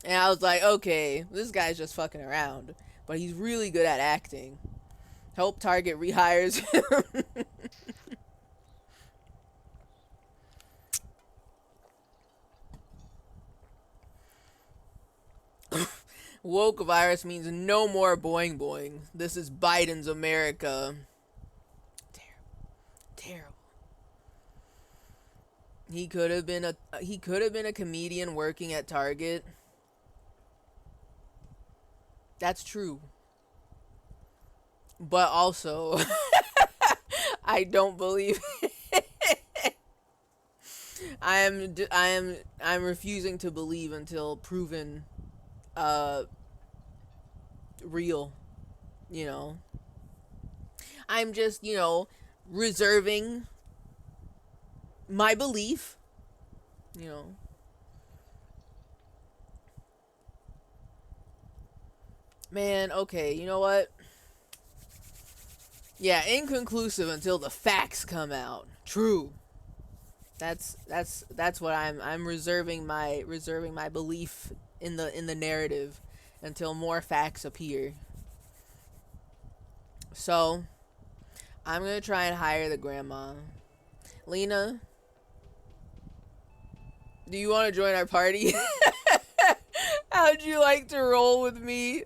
And I was like, okay, this guy's just fucking around. But he's really good at acting. Hope Target rehires him. Woke virus means no more boing boing. This is Biden's America. Terrible. He could have been a comedian working at Target. That's true. But also I don't believe it. I'm refusing to believe until proven real, you know. I'm just, you know, reserving my belief, you know. Man, okay, you know what? Yeah, inconclusive until the facts come out. True. That's what I'm reserving my belief in the narrative until more facts appear. So, I'm going to try and hire the grandma. Lena, do you want to join our party? How'd you like to roll with me?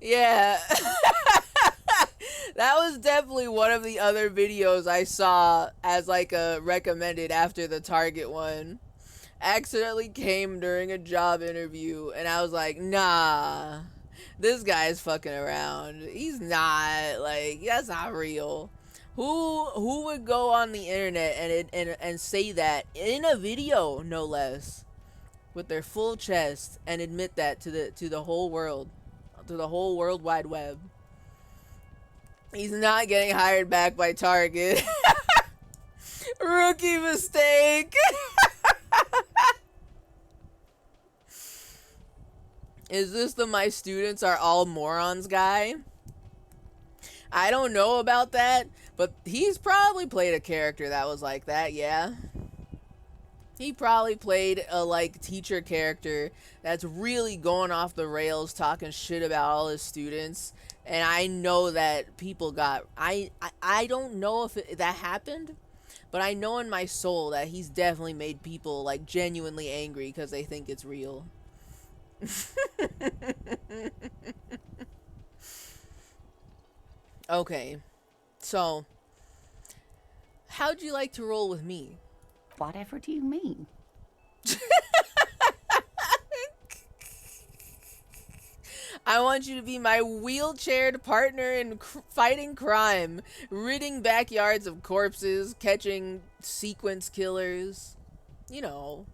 Yeah. That was definitely one of the other videos I saw as like a recommended after the Target one. Accidentally came during a job interview and I was like, nah, this guy's fucking around. He's not, like, that's not real. Who would go on the internet and say that in a video, no less, with their full chest and admit that to the whole world, to the whole World Wide Web? He's not getting hired back by Target. Rookie mistake. Is this the my students are all morons guy? I don't know about that, but he's probably played a character that was like that, yeah. He probably played a, like, teacher character that's really going off the rails, talking shit about all his students. And I know that people got... I don't know if that happened, but I know in my soul that he's definitely made people, like, genuinely angry because they think it's real. Okay, so how'd you like to roll with me? Whatever do you mean? I want you to be my wheelchaired partner in fighting crime, ridding backyards of corpses, catching sequence killers. You know.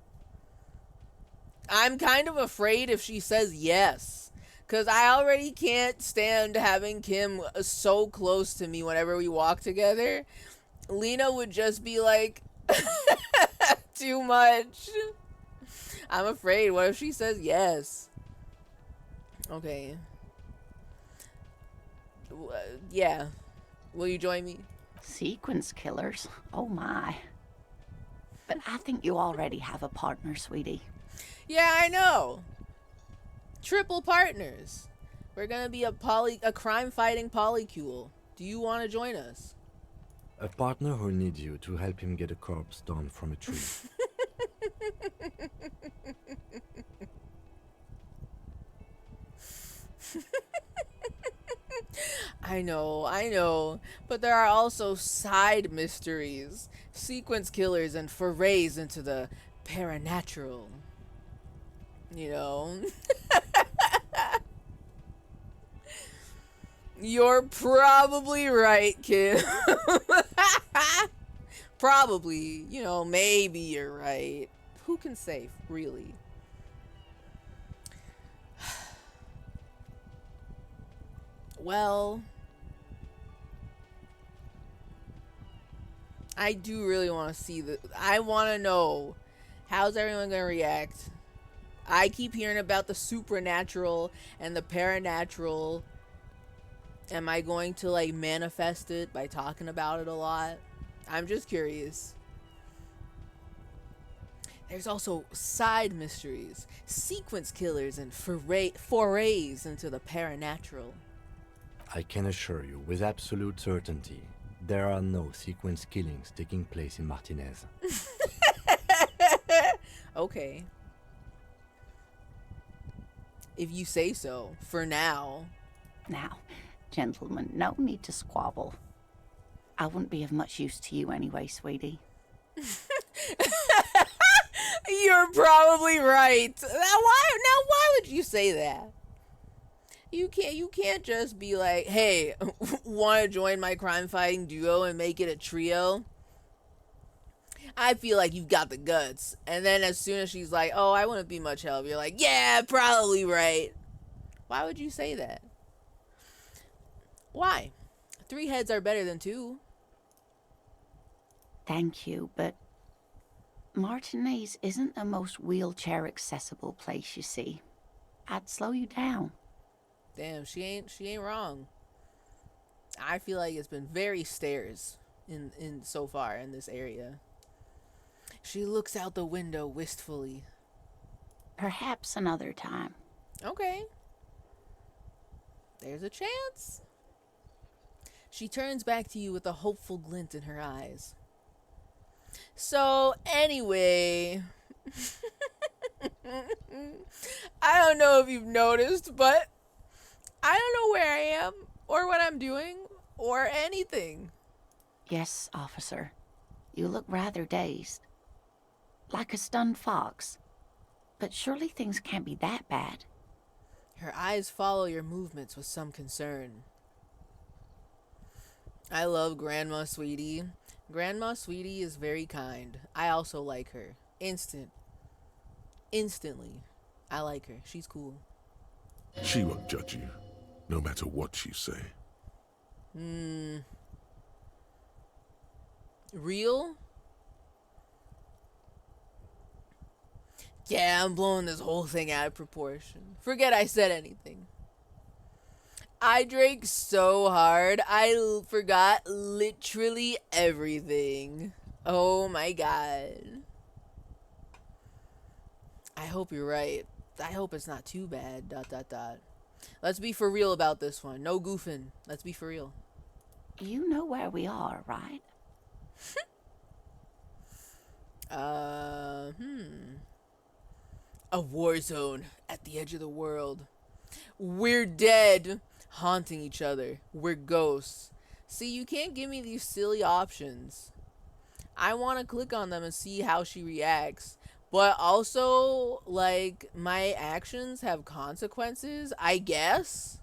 I'm kind of afraid if she says yes, because I already can't stand having Kim so close to me whenever we walk together. Lena would just be like, too much. I'm afraid. What if she says yes? Okay. Yeah. Will you join me? Sequence killers? Oh my. But I think you already have a partner, sweetie. Yeah, I know. Triple partners. We're gonna be a crime-fighting polycule. Do you want to join us? A partner who needs you to help him get a corpse down from a tree. I know, but there are also side mysteries, sequence killers, and forays into the paranatural. You know? You're probably right, kid. Probably. You know, maybe you're right. Who can say, really? Well, I do really want to see the. I want to know, how's everyone gonna react? I keep hearing about the supernatural and the paranatural. Am I going to like manifest it by talking about it a lot? I'm just curious. There's also side mysteries, sequence killers, and forays into the paranatural. I can assure you with absolute certainty, there are no sequence killings taking place in Martinez. Okay. If you say so, for now. Now, gentlemen, no need to squabble. I wouldn't be of much use to you anyway, sweetie. You're probably right. Why would you say that? You can't just be like, hey, want to join my crime fighting duo and make it a trio? I feel like you've got the guts. And then as soon as she's like, oh, I wouldn't be much help, you're like, yeah, probably right. Why would you say that? Why? 3 heads are better than 2. Thank you, but Martinez isn't the most wheelchair accessible place, you see. I'd slow you down. Damn, she ain't wrong. I feel like it's been very stairs in so far in this area. She looks out the window wistfully. Perhaps another time. Okay. There's a chance. She turns back to you with a hopeful glint in her eyes. So, anyway, I don't know if you've noticed, but I don't know where I am or what I'm doing or anything. Yes, officer. You look rather dazed. Like a stunned fox. But surely things can't be that bad. Her eyes follow your movements with some concern. I love Grandma Sweetie. Grandma Sweetie is very kind. I also like her. Instantly. I like her. She's cool. She won't judge you, no matter what you say. Real? Yeah, I'm blowing this whole thing out of proportion. Forget I said anything. I drank so hard, I forgot literally everything. Oh my god. I hope you're right. I hope it's not too bad. ... Let's be for real about this one. No goofing. Let's be for real. You know where we are, right? A war zone at the edge of the world. We're dead, haunting each other. We're ghosts. See, you can't give me these silly options. I want to click on them and see how she reacts. But also, like, my actions have consequences, I guess.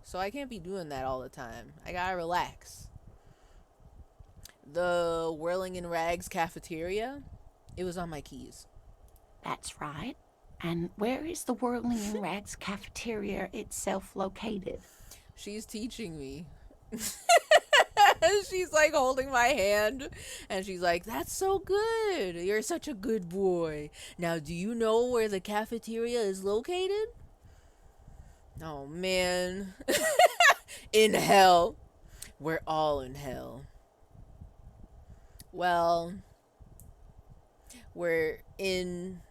So I can't be doing that all the time. I gotta relax. The Whirling in Rags cafeteria, it was on my keys. That's right. And where is the Whirling in Rags cafeteria itself located? She's teaching me. She's like holding my hand and she's like, that's so good. You're such a good boy. Now, do you know where the cafeteria is located? Oh, man. In hell. We're all in hell. Well, we're in ...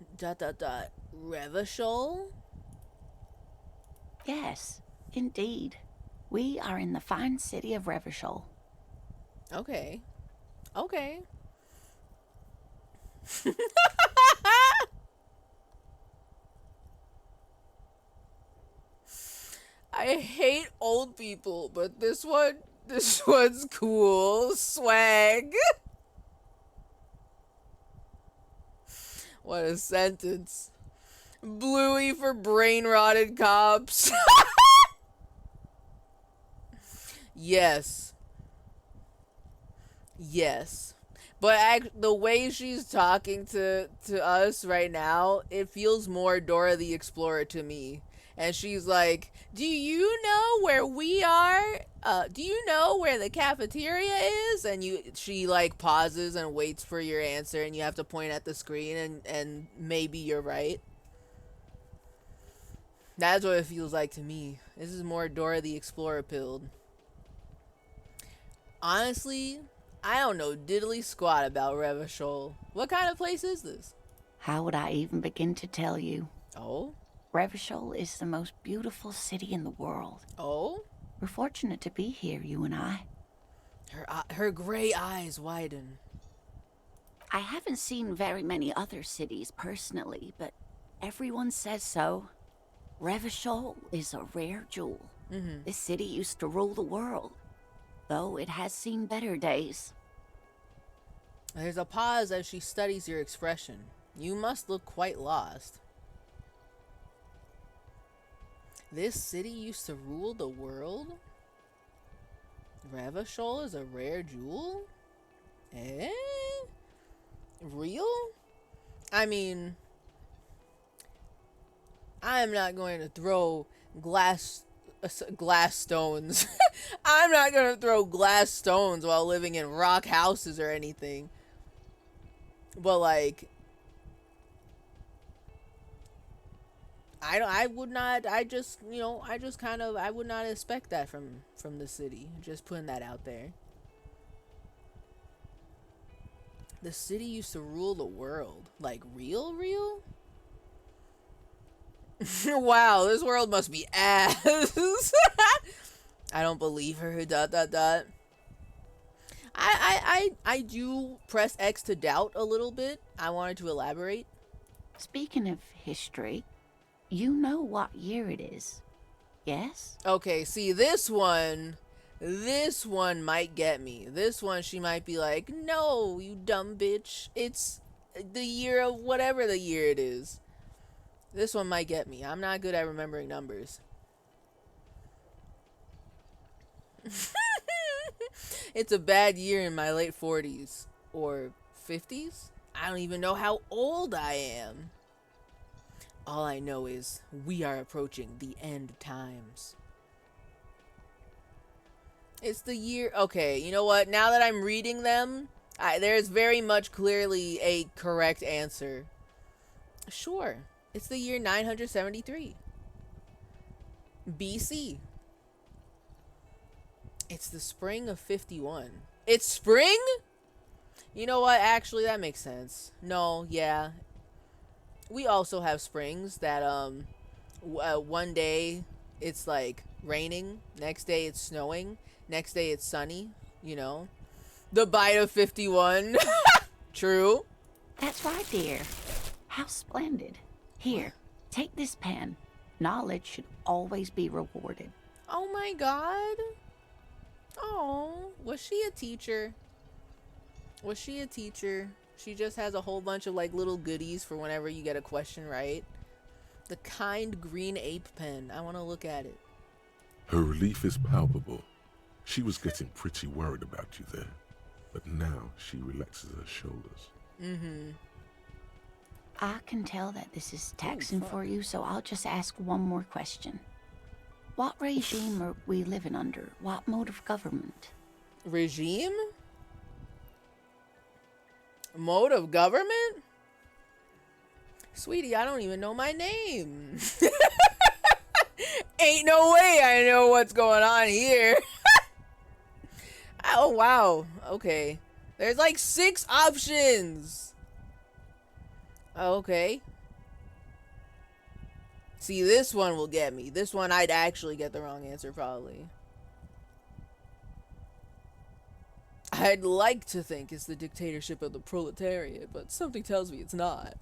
Revachol? Yes, indeed. We are in the fine city of Revachol. Okay. Okay. I hate old people, but this one's cool. Swag. What a sentence. Bluey for brain rotted cops. Yes. Yes. But the way she's talking to us right now, it feels more Dora the Explorer to me. And she's like, do you know where we are? Do you know where the cafeteria is? And she like pauses and waits for your answer, and you have to point at the screen, and maybe you're right. That's what it feels like to me. This is more Dora the Explorer pilled. Honestly, I don't know diddly squat about Revachol. What kind of place is this? How would I even begin to tell you? Oh? Revachol is the most beautiful city in the world. Oh? We're fortunate to be here, you and I. Her gray eyes widen. I haven't seen very many other cities personally, but everyone says so. Revachol is a rare jewel. This city used to rule the world, though it has seen better days. There's a pause as she studies your expression. You must look quite lost. This city used to rule the world? Revachol is a rare jewel? Eh? Real? I mean, I'm not going to throw glass stones. I'm not going to throw glass stones while living in rock houses or anything. But like, I would not expect that from the city. Just putting that out there. The city used to rule the world. Like, real? Wow, this world must be ass. I don't believe her. ... I do press X to doubt a little bit. I wanted to elaborate. Speaking of history, you know what year it is, yes? Okay, see, this one might get me. This one, she might be like, no, you dumb bitch. It's the year of whatever the year it is. This one might get me. I'm not good at remembering numbers. It's a bad year in my late 40s or 50s. I don't even know how old I am. All I know is we are approaching the end times. It's the year... Okay, you know what? Now that I'm reading them, there's very much clearly a correct answer. Sure. It's the year 973. BC. It's the spring of 51. It's spring? You know what? Actually, that makes sense. No, yeah. We also have springs that, one day it's like raining, next day it's snowing, next day it's sunny, you know? The bite of 51. True. That's right, dear. How splendid. Here, take this pen. Knowledge should always be rewarded. Oh my god. Oh, was she a teacher? Was she a teacher? She just has a whole bunch of like little goodies for whenever you get a question right. The kind green ape pen. I want to look at it. Her relief is palpable. She was getting pretty worried about you there, but now she relaxes her shoulders. I can tell that this is taxing for you, so I'll just ask one more question. What regime are we living under? What mode of government? Regime? Mode of government? Sweetie, I don't even know my name. Ain't no way I know what's going on here. Oh, wow. Okay. There's like 6 options. Okay. See, this one will get me. This one I'd actually get the wrong answer, probably. I'd like to think it's the dictatorship of the proletariat, but something tells me it's not.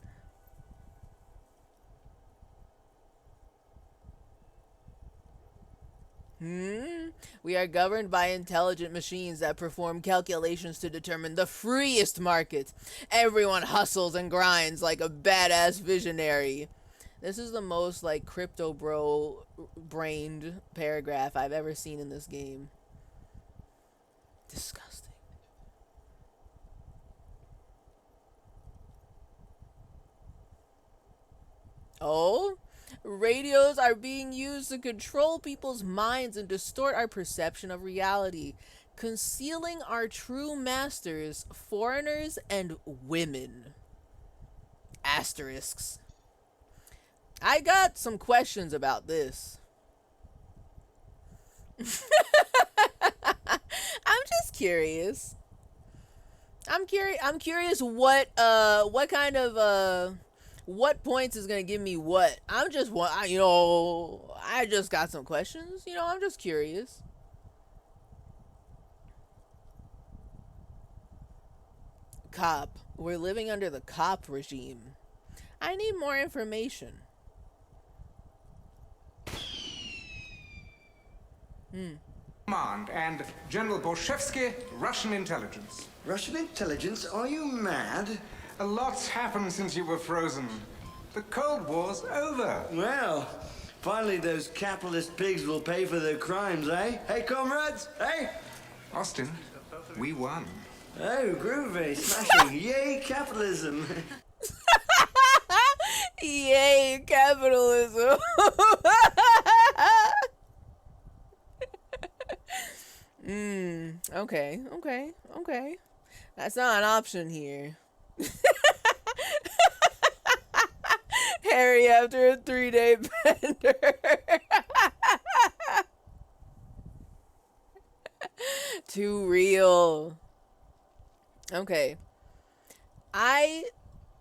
We are governed by intelligent machines that perform calculations to determine the freest market. Everyone hustles and grinds like a badass visionary. This is the most like crypto bro brained paragraph I've ever seen in this game. Radios are being used to control people's minds and distort our perception of reality, concealing our true masters, foreigners, and women. Asterisks. I got some questions about this. I'm just curious. I'm curious what kind of what points is gonna give me what. I just got some questions. I'm just curious. Cop. We're living under the cop regime. I need more information. Command and General Borshevsky, Russian intelligence. Russian intelligence? Are you mad? A lot's happened since you were frozen. The Cold War's over. Well, finally those capitalist pigs will pay for their crimes, eh? Hey, comrades? Hey? Austin, we won. Oh, groovy, smashing. Yay, capitalism. Yay, capitalism. Okay. That's not an option here. Harry after a 3-day bender. Too real. Okay. I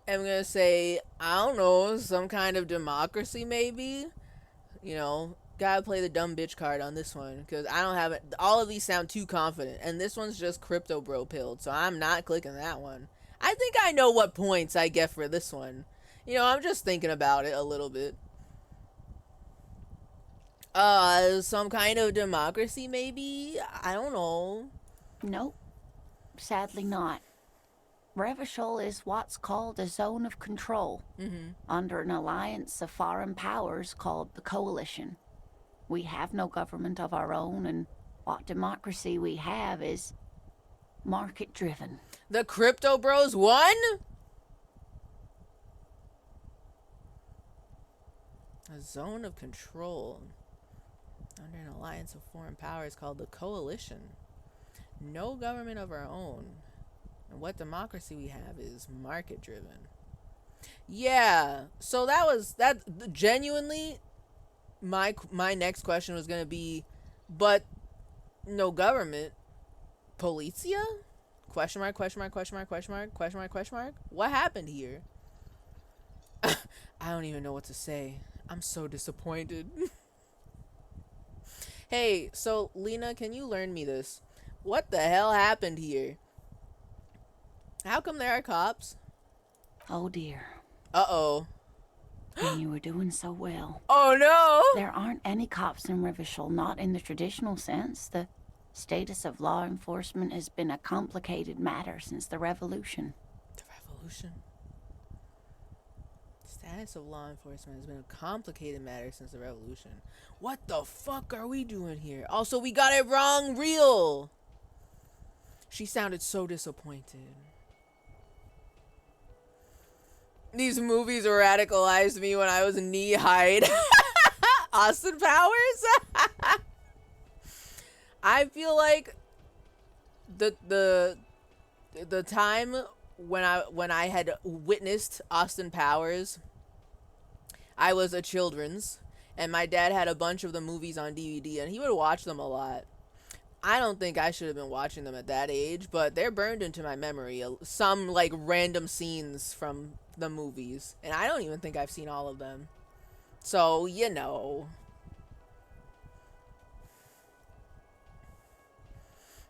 am gonna say, I don't know, some kind of democracy maybe. Gotta play the dumb bitch card on this one, because I don't have it. All of these sound too confident, and this one's just crypto bro pilled, so I'm not clicking that one. I think I know what points I get for this one. I'm just thinking about it a little bit. Some kind of democracy maybe? I don't know. Nope. Sadly not. Revachol is what's called a zone of control, under an alliance of foreign powers called the Coalition. We have no government of our own, and what democracy we have is market-driven. The Crypto Bros won? A zone of control under an alliance of foreign powers called the Coalition. No government of our own. And what democracy we have is market-driven. Yeah, so that genuinely, my next question was going to be, but no government. Policia? Question mark, question mark, question mark, question mark, question mark, question mark. What happened here? I don't even know what to say. I'm so disappointed. Hey, so Lena, can you learn me this? What the hell happened here? How come there are cops? Oh dear. Uh-oh. When you were doing so well. Oh no! There aren't any cops in Revachol, not in the traditional sense. The status of law enforcement has been a complicated matter since the revolution. The revolution? Status of law enforcement has been a complicated matter since the revolution. What the fuck are we doing here? Also, we got it wrong real! She sounded so disappointed. These movies radicalized me when I was knee-high. Austin Powers? I feel like the time when I had witnessed Austin Powers, I was a children's, and my dad had a bunch of the movies on DVD, and he would watch them a lot. I don't think I should have been watching them at that age, but they're burned into my memory. Some like random scenes from the movies, and I don't even think I've seen all of them. So, The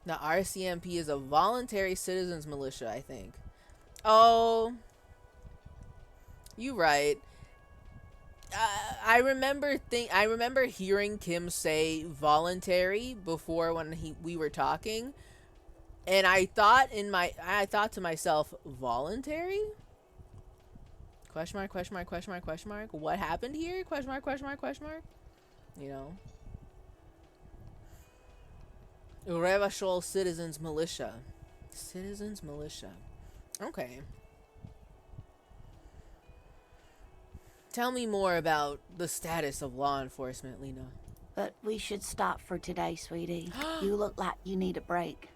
RCMP is a voluntary citizens militia, I think. Oh, you right. I remember hearing Kim say voluntary before when we were talking, and I thought to myself, voluntary? Question mark, question mark, question mark, question mark. What happened here? Question mark, question mark, question mark. Revachol Citizens Militia. Citizens Militia. Okay. Tell me more about the status of law enforcement, Lena. But we should stop for today, sweetie. You look like you need a break.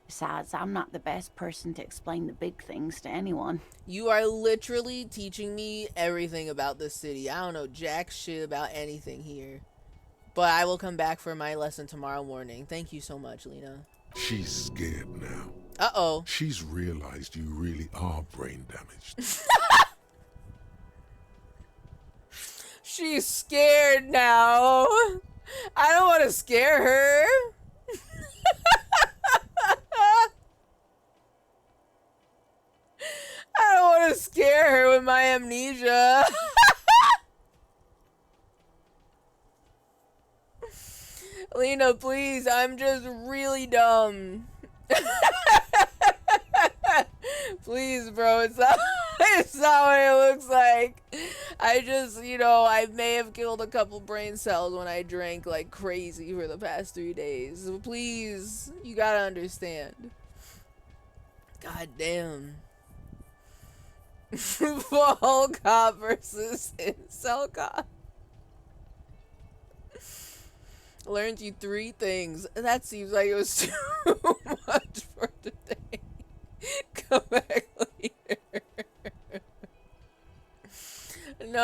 Besides, I'm not the best person to explain the big things to anyone. You are literally teaching me everything about this city. I don't know jack shit about anything here. But I will come back for my lesson tomorrow morning. Thank you so much, Lena. She's scared now. Uh-oh. She's realized you really are brain damaged. She's scared now. I don't want to scare her. I don't want to scare her with my amnesia. Lena, please, I'm just really dumb. Please, bro, it's not what it looks like. I just, you know, I may have killed a couple brain cells when I drank like crazy for the past 3 days. So please, you gotta understand. God damn. Fall cop versus incel cop. Learned you 3 things. That seems like it was too much for today. Come back later. No.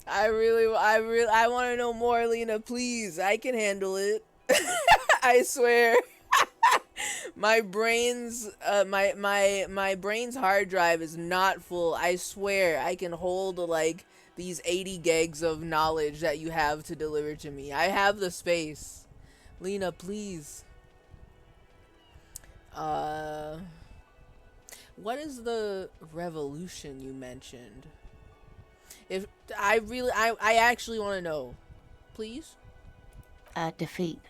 I want to know more, Lena. Please, I can handle it. I swear. My brain's my brain's hard drive is not full. I swear I can hold like these 80 gigs of knowledge that you have to deliver to me. I have the space. Lena, please. What is the revolution you mentioned? If I actually want to know. Please? Defeat,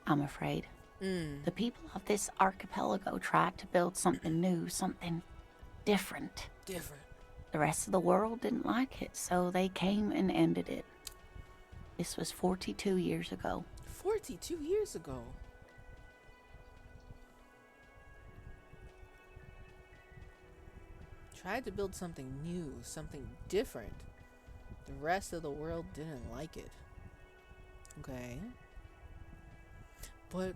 I'm afraid. The people of this archipelago tried to build something new, something different. The rest of the world didn't like it, so they came and ended it. This was 42 years ago. 42 years ago? Tried to build something new, something different. The rest of the world didn't like it. Okay. But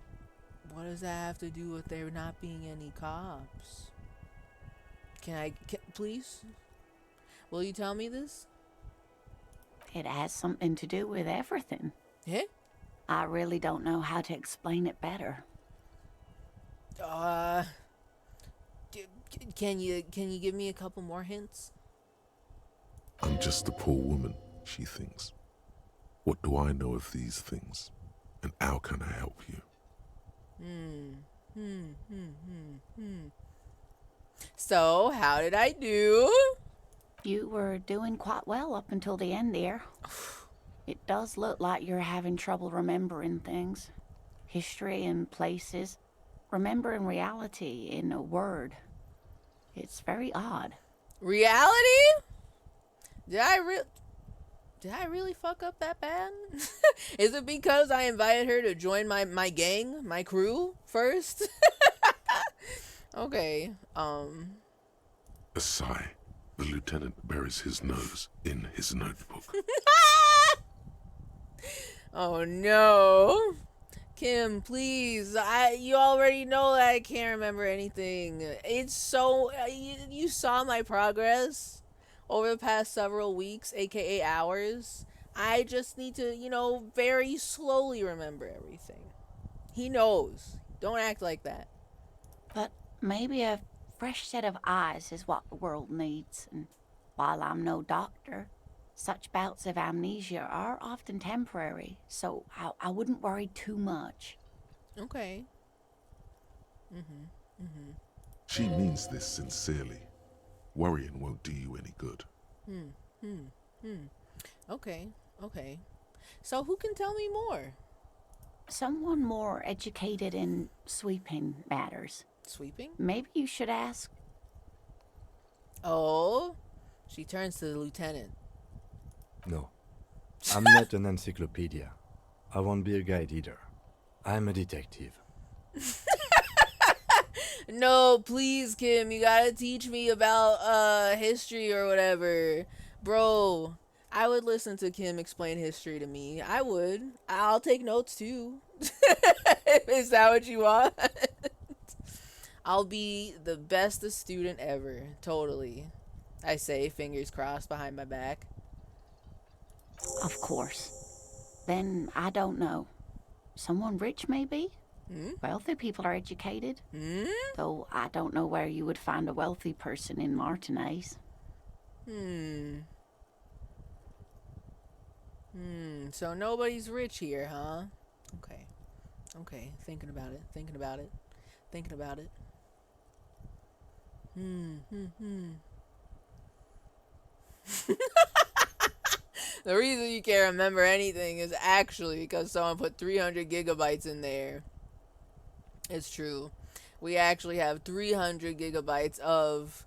what does that have to do with there not being any cops? Please? Will you tell me this? It has something to do with everything. Yeah? I really don't know how to explain it better. Can you give me a couple more hints? I'm just a poor woman, she thinks. What do I know of these things? And how can I help you? So, how did I do? You were doing quite well up until the end there. It does look like you're having trouble remembering things. History and places. Remembering reality in a word. It's very odd. Reality? Did I really fuck up that bad? Is it because I invited her to join my gang, my crew first? Okay. A sigh. The lieutenant buries his nose in his notebook. Oh no. Kim, please. You already know that I can't remember anything. It's so you saw my progress over the past several weeks, aka hours. I just need to, very slowly remember everything. He knows. Don't act like that. But maybe a fresh set of eyes is what the world needs. And while I'm no doctor, such bouts of amnesia are often temporary, so I wouldn't worry too much. Okay. She means this sincerely. Worrying won't do you any good. Okay. So who can tell me more? Someone more educated in sweeping matters. Sweeping? Maybe you should ask. Oh, she turns to the lieutenant. No, I'm not an encyclopedia. I won't be a guide either. I'm a detective. No, please, Kim, you gotta teach me about history or whatever. Bro, I would listen to Kim explain history to me. I would. I'll take notes too. Is that what you want? I'll be the bestest student ever. Totally. I say, fingers crossed behind my back. Of course. Then I don't know. Someone rich, maybe? Wealthy people are educated. Though I don't know where you would find a wealthy person in Martinez. So nobody's rich here, huh? Okay. Okay, thinking about it, thinking about it, thinking about it. The reason you can't remember anything is actually because someone put 300 gigabytes in there. It's true. We actually have 300 gigabytes of...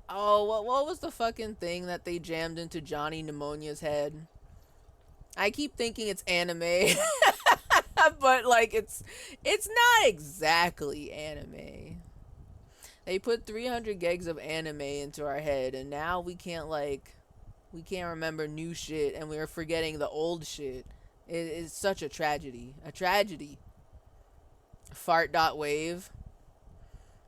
Oh, what was the fucking thing that they jammed into Johnny Pneumonia's head? I keep thinking it's anime. But, like, it's not exactly anime. They put 300 gigs of anime into our head, and now we can't, like... We can't remember new shit, and we're forgetting the old shit. It's such a tragedy. A tragedy. Fart.wave.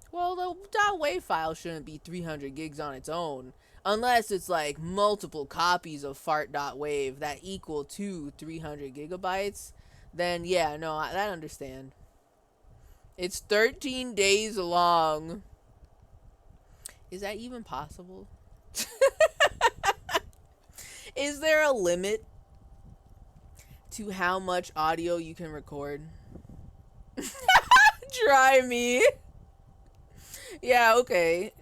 Well, the .wave file shouldn't be 300 gigs on its own. Unless it's like multiple copies of fart.wave that equal to 300 gigabytes. Then yeah, no, I understand. It's 13 days long. Is that even possible? Is there a limit to how much audio you can record? Try me. Yeah, okay.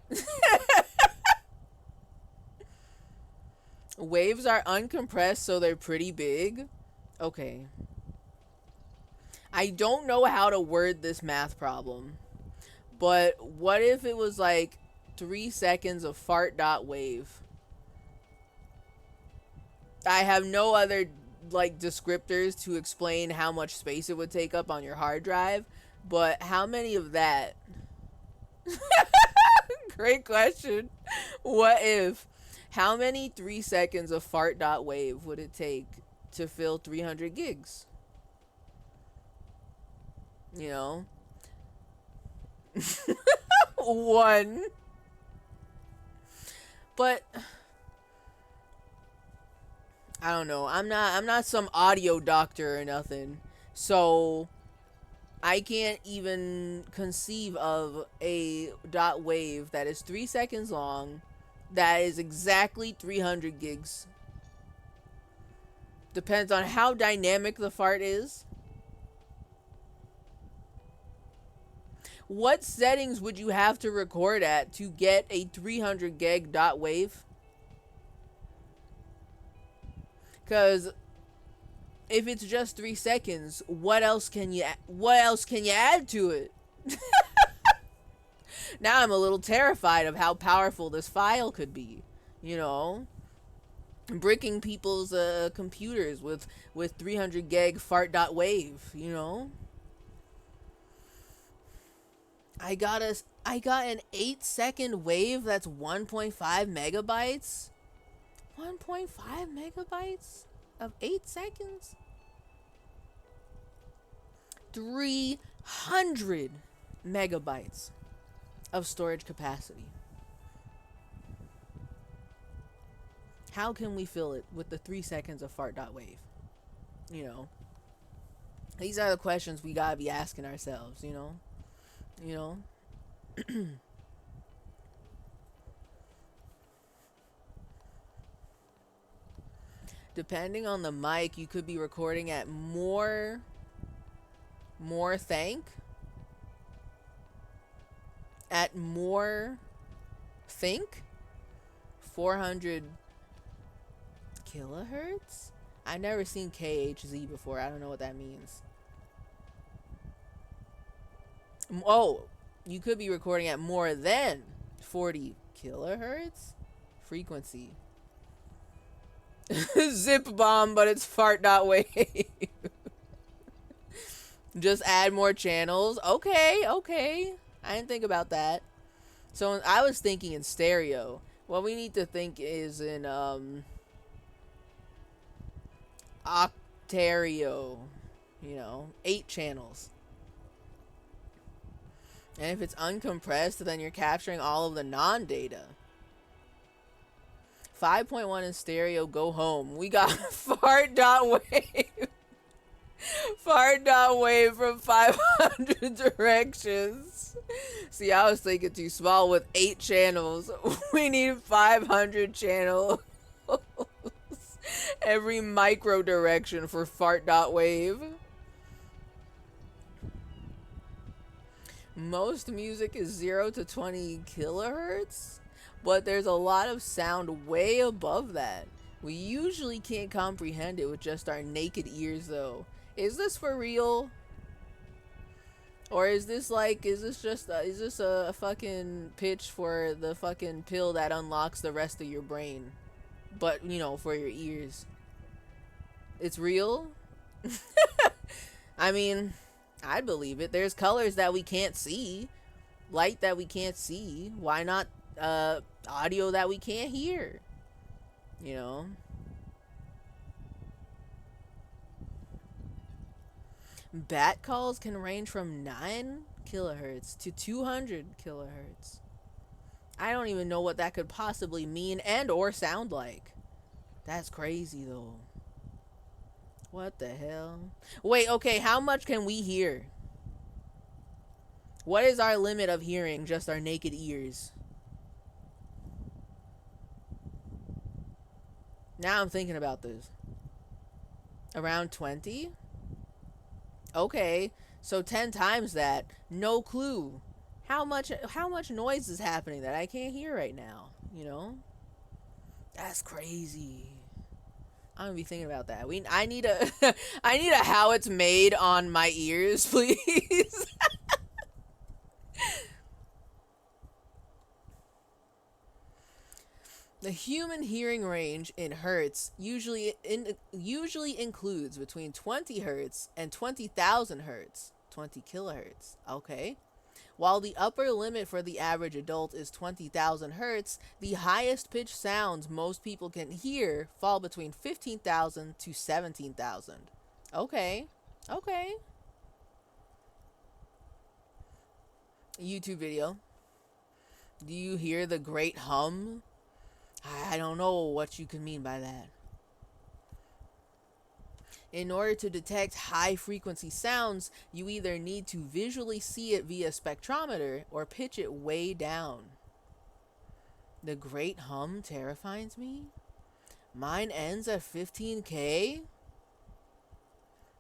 Waves are uncompressed, so they're pretty big. Okay. I don't know how to word this math problem. But what if it was like 3 seconds of fart.wave? I have no other like descriptors to explain how much space it would take up on your hard drive, but how many of that? Great question. What if? How many 3 seconds of fart.wave would it take to fill 300 gigs? You know? 1. But I don't know. I'm not some audio doctor or nothing. So I can't even conceive of a .wave that is 3 seconds long that is exactly 300 gigs. Depends on how dynamic the fart is. What settings would you have to record at to get a 300 gig .wave? Because if it's just 3 seconds, what else can you add to it? Now I'm a little terrified of how powerful this file could be, you know? Bricking people's computers with 300 gig fart.wave, you know? I got an 8-second wave that's 1.5 megabytes. 1.5 megabytes of 8 seconds? 300 megabytes of storage capacity. How can we fill it with the 3 seconds of fart.wave? You know? These are the questions we gotta be asking ourselves, you know? You know? Depending on the mic, you could be recording at more think. At more think. 400 kilohertz? I've never seen KHZ before. I don't know what that means. Oh, you could be recording at more than 40 kilohertz frequency. Zip bomb, but it's fart.wave. Just add more channels. Okay, okay. I didn't think about that. So I was thinking in stereo. What we need to think is in octario, you know, 8 channels. And if it's uncompressed, then you're capturing all of the non-data. 5.1 in stereo, go home. We got fart.wave. Fart.wave from 500 directions. See, I was thinking too small with 8 channels. We need 500 channels. Every micro direction for fart.wave. Most music is 0 to 20 kilohertz, but there's a lot of sound way above that. We usually can't comprehend it with just our naked ears though. Is this for real? Or is this like, is this a fucking pitch for the fucking pill that unlocks the rest of your brain? But, you know, for your ears. It's real? I mean, I'd believe it. There's colors that we can't see. Light that we can't see. Why not audio that we can't hear? You know? Bat calls can range from 9 kilohertz to 200 kilohertz. I don't even know what that could possibly mean and or sound like. That's crazy though. What the hell? Wait, okay, how much can we hear? What is our limit of hearing, just our naked ears? Now I'm thinking about this. Around 20? Okay, so 10 times that. No clue. How much noise is happening that I can't hear right now, you know? That's crazy. I'm gonna be thinking about that. I need a I need a how it's made on my ears, please. The human hearing range in hertz usually includes between 20 hertz and 20,000 hertz, 20 kilohertz. Okay. While the upper limit for the average adult is 20,000 hertz, the highest pitch sounds most people can hear fall between 15,000 to 17,000. Okay. Okay. YouTube video. Do you hear the great hum? I don't know what you can mean by that. In order to detect high frequency sounds, you either need to visually see it via spectrometer or pitch it way down. The great hum terrifies me. Mine ends at 15K.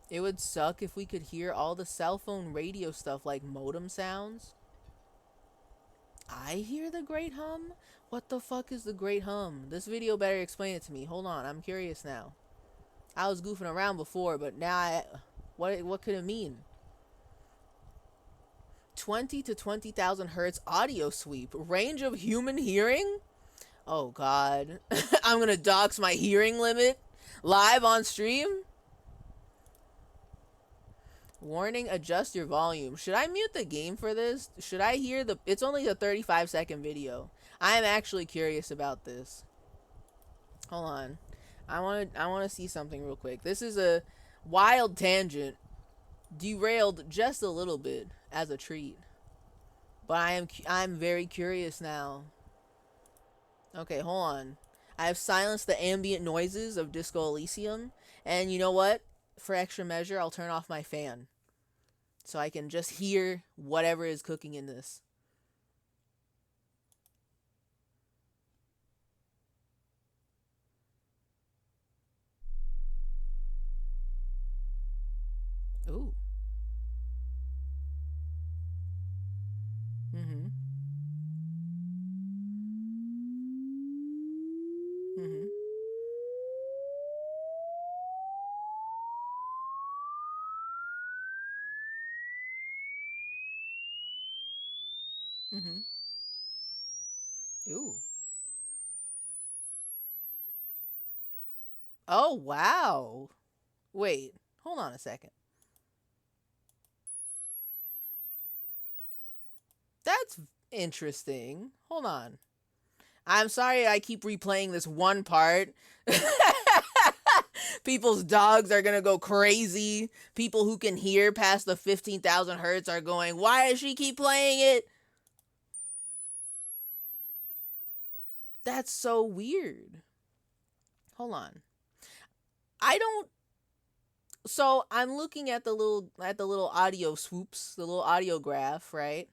It would suck if we could hear all the cell phone radio stuff like modem sounds. I hear the great hum? What the fuck is the great hum? This video better explain it to me. Hold on, I'm curious now. I was goofing around before, but now what could it mean? 20 to 20,000 hertz audio sweep. Range of human hearing? Oh god. I'm gonna dox my hearing limit live on stream? Warning, adjust your volume. Should I mute the game for this? Should I hear the... It's only a 35-second video. I am actually curious about this. Hold on. I want to see something real quick. This is a wild tangent. Derailed just a little bit as a treat. But I'm very curious now. Okay, hold on. I have silenced the ambient noises of Disco Elysium. And you know what? For extra measure, I'll turn off my fan. So I can just hear whatever is cooking in this. Ooh. Mm-hmm. Mm-hmm. Mm-hmm. Ooh. Oh, wow. Wait, hold on a second. That's interesting. Hold on. I'm sorry I keep replaying this one part. People's dogs are gonna go crazy. People who can hear past the 15,000 hertz are going, why does she keep playing it? That's so weird. Hold on. So I'm looking at the little audio swoops, the little audio graph, right?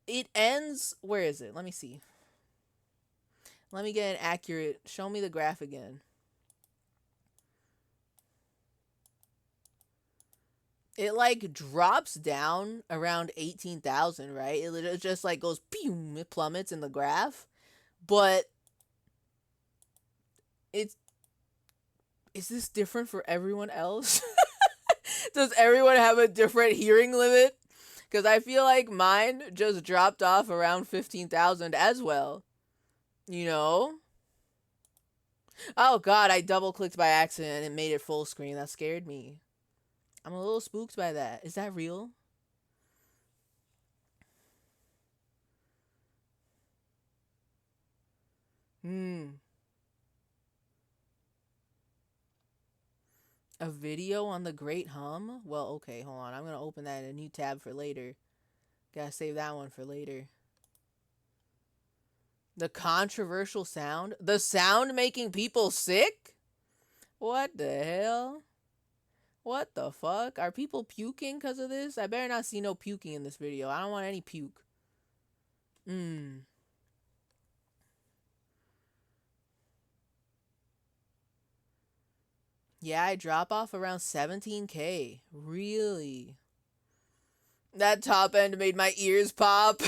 It ends, where is it? Let me see. Let me get an accurate, show me the graph again. It like drops down around 18,000, right? It just like goes, boom, it plummets in the graph. But is this different for everyone else? Does everyone have a different hearing limit? Because I feel like mine just dropped off around 15,000 as well. You know? Oh god, I double clicked by accident and it made it full screen. That scared me. I'm a little spooked by that. Is that real? A video on the Great Hum? Well, okay, hold on. I'm going to open that in a new tab for later. Gotta save that one for later. The controversial sound? The sound making people sick? What the hell? What the fuck? Are people puking because of this? I better not see no puking in this video. I don't want any puke. Yeah, I drop off around 17K. Really? That top end made my ears pop.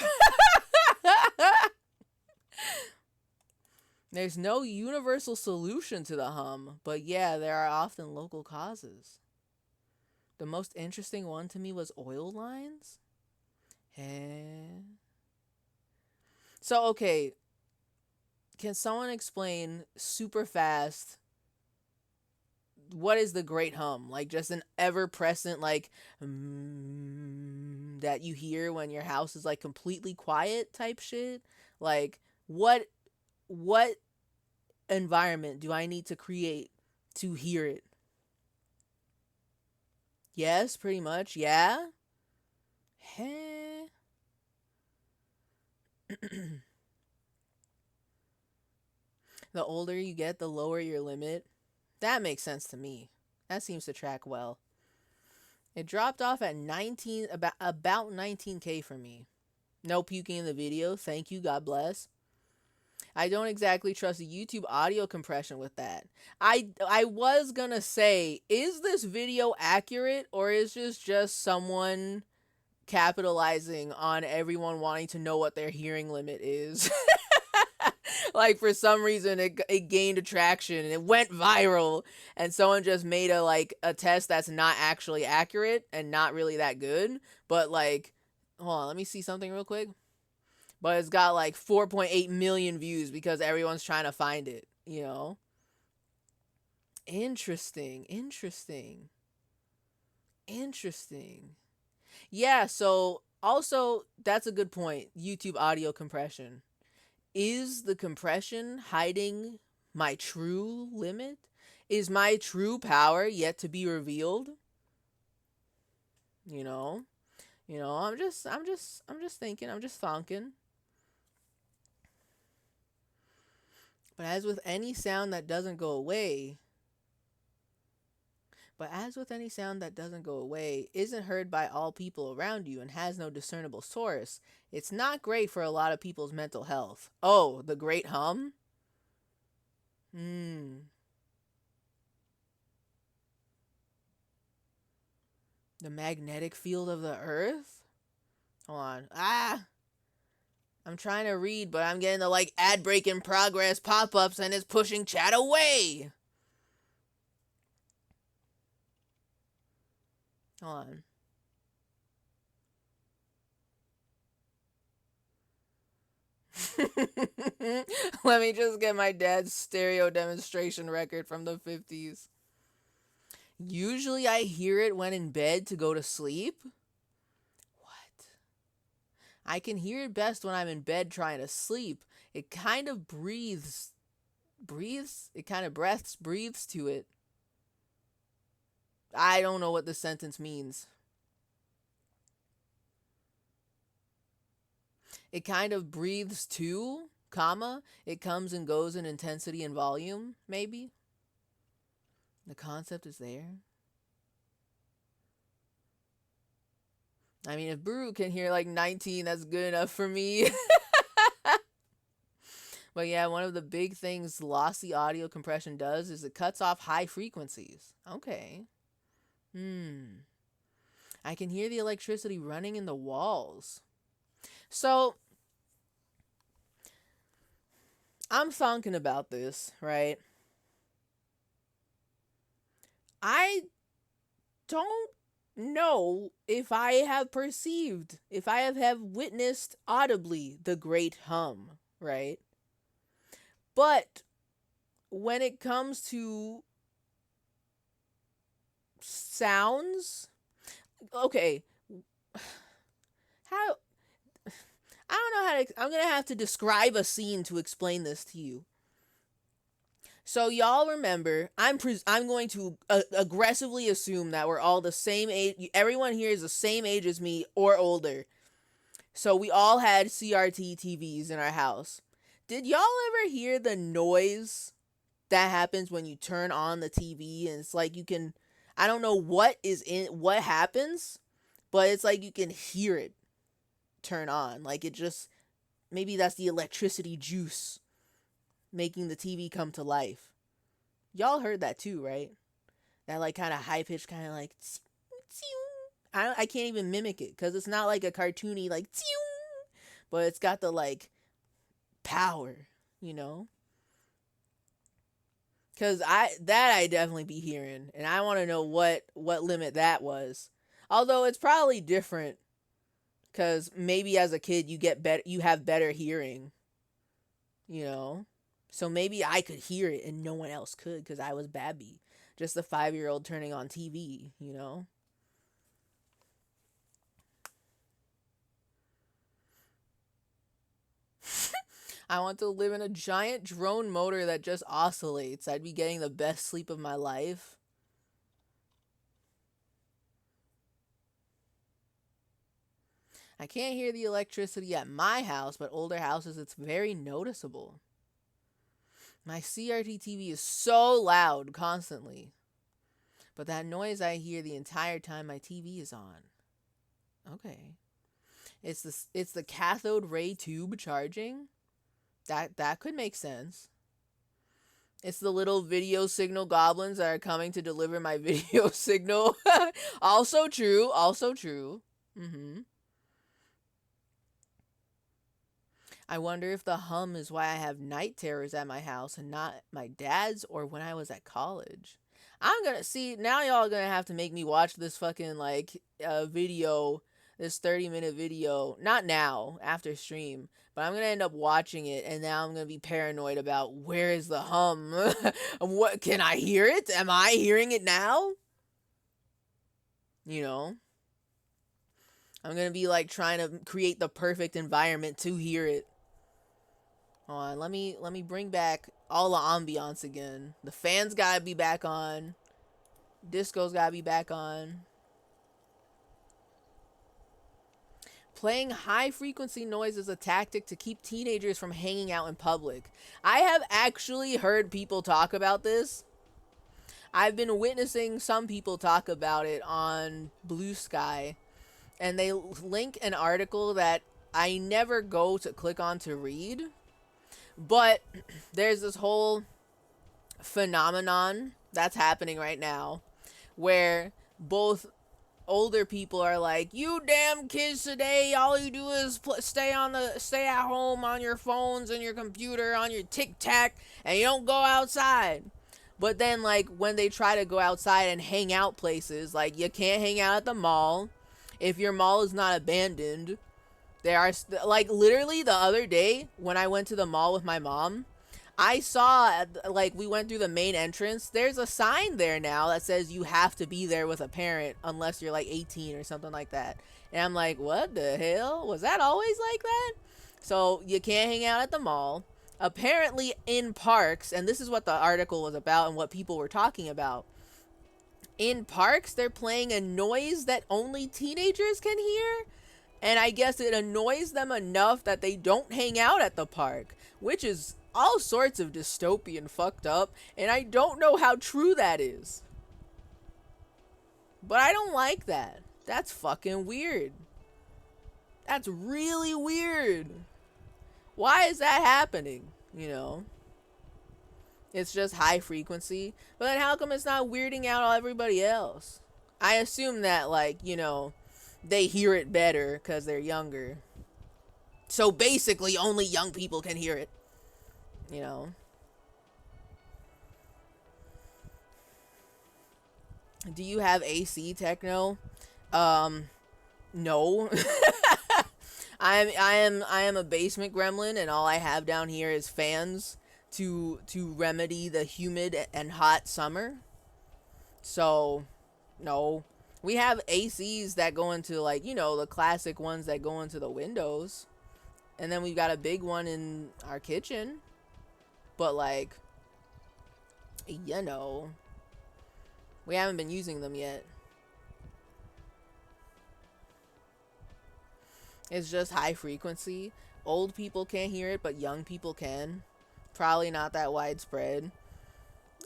There's no universal solution to the hum, but yeah, there are often local causes. The most interesting one to me was oil lines. So, okay. Can someone explain super fast what is the Great Hum? Like just an ever-present like that you hear when your house is like completely quiet type shit? Like what environment do I need to create to hear it? Yes, pretty much. Yeah. The older you get, the lower your limit. That makes sense to me. That seems to track well. It dropped off at 19, about 19K for me. No puking in the video. Thank you. God bless. I don't exactly trust the YouTube audio compression with that. I was gonna say, is this video accurate or is this just someone capitalizing on everyone wanting to know what their hearing limit is? Like for some reason it gained traction and it went viral and someone just made a test that's not actually accurate and not really that good, but like, hold on, let me see something real quick. But it's got like 4.8 million views because everyone's trying to find it, you know? Interesting. Yeah, so also that's a good point. YouTube audio compression. Is the compression hiding my true limit? Is my true power yet to be revealed? You know, I'm just thinking, I'm just thonking. But as with any sound that doesn't go away, isn't heard by all people around you and has no discernible source, it's not great for a lot of people's mental health. Oh, the Great Hum? The magnetic field of the Earth? Hold on. I'm trying to read, but I'm getting the like ad break in progress pop-ups and it's pushing chat away. Hold on. Let me just get my dad's stereo demonstration record from the 50s. Usually I hear it when in bed to go to sleep. What? I can hear it best when I'm in bed trying to sleep. It kind of breathes. Breathes? It kind of breathes to it. I don't know what this sentence means. It kind of breathes too, comma. It comes and goes in intensity and volume, maybe. The concept is there. I mean, if Baru can hear like 19, that's good enough for me. But yeah, one of the big things lossy audio compression does is it cuts off high frequencies. Okay. I can hear the electricity running in the walls. So, I'm thinking about this, right? I don't know if I have perceived, if I have witnessed audibly the great hum, right? But when it comes to sounds, okay, how, I don't know how to, I'm gonna have to describe a scene to explain this to you. So y'all remember, I'm going to aggressively assume that we're all the same age. Everyone here is the same age as me or older. So we all had CRT TVs in our house. Did y'all ever hear the noise that happens when you turn on the TV and it's like you can, I don't know what happens, but it's like you can hear it turn on. Like it just, maybe that's the electricity juice making the TV come to life. Y'all heard that too, right? That like kind of high pitched, kind of like I can't even mimic it because it's not like a cartoony like but it's got the like power, you know? Because I definitely be hearing, and I want to know what limit that was. Although it's probably different because maybe as a kid you have better hearing, you know? So maybe I could hear it and no one else could because I was Babby. Just a 5-year-old turning on TV, you know? I want to live in a giant drone motor that just oscillates. I'd be getting the best sleep of my life. I can't hear the electricity at my house, but older houses, it's very noticeable. My CRT TV is so loud constantly. But that noise I hear the entire time my TV is on. Okay. It's the cathode ray tube charging. That could make sense. It's the little video signal goblins that are coming to deliver my video signal. Also true. I wonder if the hum is why I have night terrors at my house and not my dad's or when I was at college. I'm gonna see, now y'all gonna have to make me watch this fucking like video, this 30-minute video. Not now, after stream, but I'm gonna end up watching it and now I'm gonna be paranoid about where is the hum? What, can I hear it? Am I hearing it now? You know? I'm gonna be like trying to create the perfect environment to hear it. Hold on, let me bring back all the ambiance again. The fans gotta be back on. Disco's gotta be back on. Playing high frequency noise is a tactic to keep teenagers from hanging out in public. I have actually heard people talk about this. I've been witnessing some people talk about it on Blue Sky. And they link an article that I never go to click on to read. But there's this whole phenomenon that's happening right now where both older people are like, you damn kids today, all you do is stay at home on your phones and your computer, on your tic-tac, and you don't go outside. But then like when they try to go outside and hang out places, like you can't hang out at the mall if your mall is not abandoned. There are like literally the other day when I went to the mall with my mom, I saw, like, we went through the main entrance. There's a sign there now that says you have to be there with a parent unless you're like 18 or something like that. And I'm like, what the hell? Was that always like that? So you can't hang out at the mall. Apparently in parks, and this is what the article was about and what people were talking about. In parks, they're playing a noise that only teenagers can hear. And I guess it annoys them enough that they don't hang out at the park, which is all sorts of dystopian fucked up, and I don't know how true that is. But I don't like that. That's fucking weird. That's really weird. Why is that happening? You know? It's just high frequency. But then how come it's not weirding out everybody else? I assume that, like, you know, they hear it better because they're younger. So basically only young people can hear it. You know? Do you have AC, Techno? No. I am a basement gremlin, and all I have down here is fans to remedy the humid and hot summer. So, no. We have ACs that go into, like, you know, the classic ones that go into the windows. And then we've got a big one in our kitchen. But, like, you know, we haven't been using them yet. It's just high frequency. Old people can't hear it, but young people can. Probably not that widespread.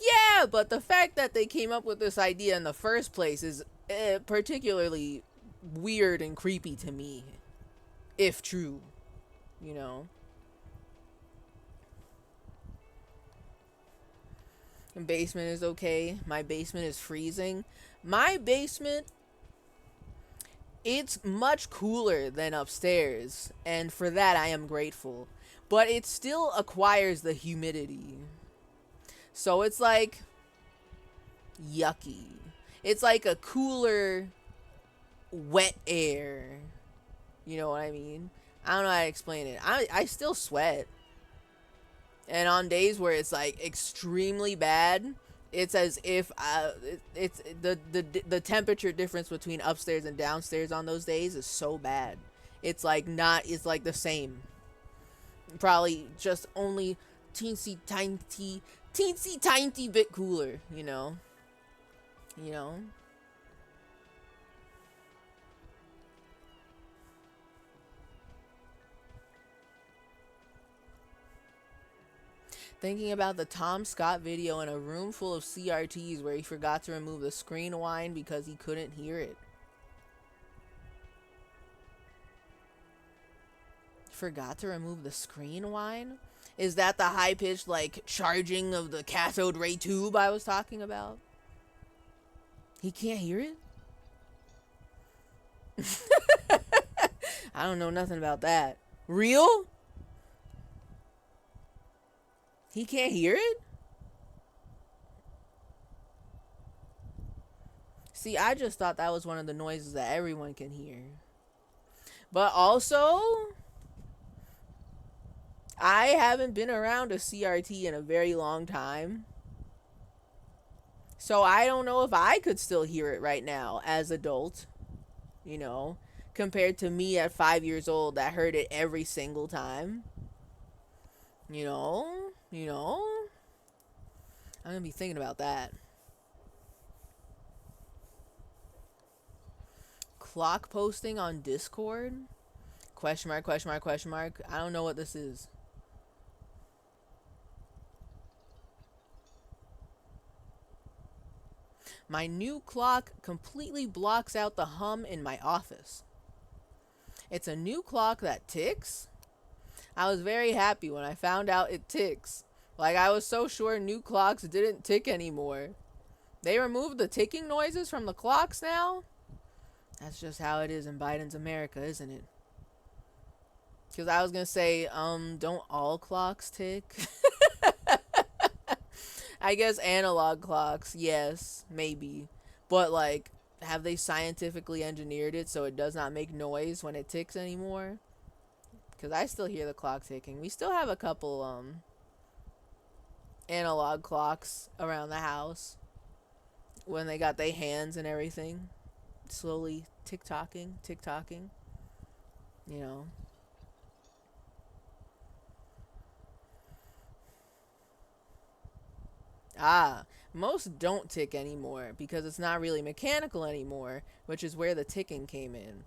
Yeah, but the fact that they came up with this idea in the first place is particularly weird and creepy to me. If true, you know. Basement is okay. My basement is freezing. My basement, it's much cooler than upstairs, and for that I am grateful. But it still acquires the humidity. So it's like yucky. It's like a cooler wet air. You know what I mean? I don't know how to explain it. I still sweat. And on days where it's like extremely bad, it's as if it's the temperature difference between upstairs and downstairs on those days is so bad. It's like the same. Probably just only teensy tiny bit cooler, you know. You know. Thinking about the Tom Scott video in a room full of CRTs where he forgot to remove the screen whine because he couldn't hear it. Forgot to remove the screen whine? Is that the high-pitched, like, charging of the cathode ray tube I was talking about? He can't hear it? I don't know nothing about that. Real? He can't hear it? See, I just thought that was one of the noises that everyone can hear. But also, I haven't been around a CRT in a very long time. So I don't know if I could still hear it right now as adult, you know, compared to me at 5 years old that heard it every single time. You know, I'm gonna be thinking about that. Clock posting on Discord? Question mark, question mark, question mark. I don't know what this is. My new clock completely blocks out the hum in my office. It's a new clock that ticks. I was very happy when I found out it ticks. Like, I was so sure new clocks didn't tick anymore. They removed the ticking noises from the clocks now? That's just how it is in Biden's America, isn't it? Because I was going to say, don't all clocks tick? I guess analog clocks, yes, maybe. But, like, have they scientifically engineered it so it does not make noise when it ticks anymore? Because I still hear the clock ticking. We still have a couple analog clocks around the house when they got their hands and everything. Slowly tick-tocking, tick-tocking. You know. Most don't tick anymore because it's not really mechanical anymore, which is where the ticking came in.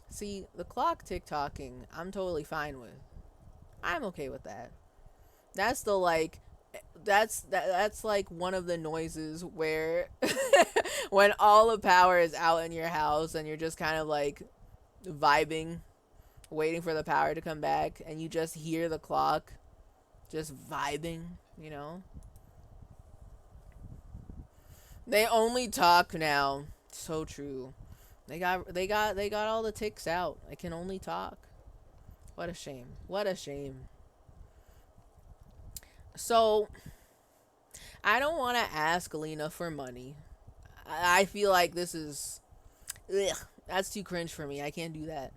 See, the clock tick-tocking, I'm totally fine with. I'm okay with that. That's the like, that's like one of the noises where when all the power is out in your house and you're just kind of like vibing, waiting for the power to come back, and you just hear the clock just vibing, you know? They only talk now. So true. They got all the ticks out. I can only talk. What a shame. What a shame. So, I don't want to ask Lena for money. I feel like this is... Ugh, that's too cringe for me. I can't do that.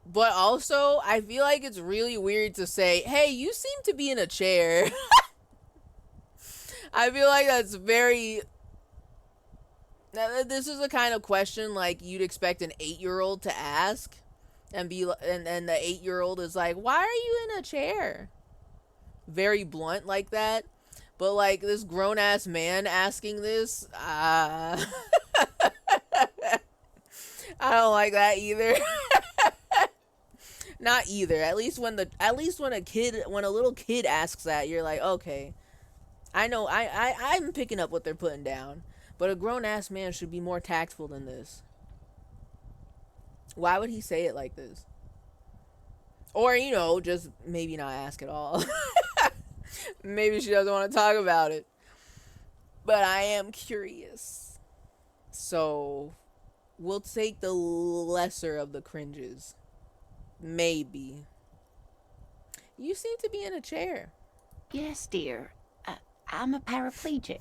But also, I feel like it's really weird to say, hey, you seem to be in a chair. I feel like that's very... This is the kind of question like you'd expect an 8-year-old to ask, and the 8-year-old is like, "Why are you in a chair?" Very blunt like that, but like this grown ass man asking this, I don't like that either. Not either. At least when a little kid asks that, you're like, okay, I know, I'm picking up what they're putting down. But a grown-ass man should be more tactful than this. Why would he say it like this? Or, you know, just maybe not ask at all. Maybe she doesn't want to talk about it. But I am curious. So, we'll take the lesser of the cringes. Maybe. You seem to be in a chair. Yes, dear. I'm a paraplegic.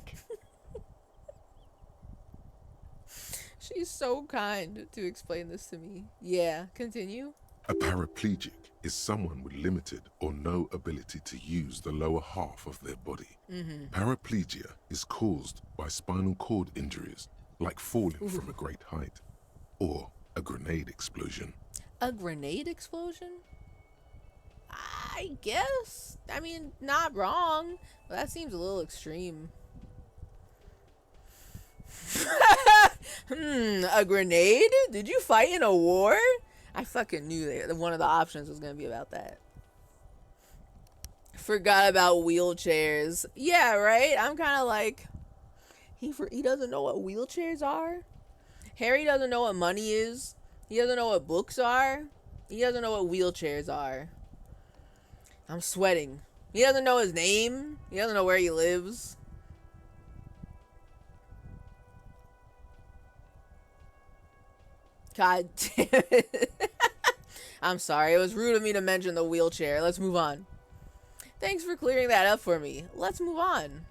She's so kind to explain this to me. Yeah, continue. A paraplegic is someone with limited or no ability to use the lower half of their body. Paraplegia is caused by spinal cord injuries, like falling from a great height, or a grenade explosion. A grenade explosion? I guess. I mean, not wrong, but that seems a little extreme. A grenade? Did you fight in a war? I fucking knew that one of the options was gonna be about that. Forgot about wheelchairs. Yeah, right? I'm kind of like, he doesn't know what wheelchairs are. Harry doesn't know what money is. He doesn't know what books are. He doesn't know what wheelchairs are. I'm sweating. He doesn't know his name. He doesn't know where he lives. God damn it. I'm sorry. It was rude of me to mention the wheelchair. Let's move on. Thanks for clearing that up for me. Let's move on.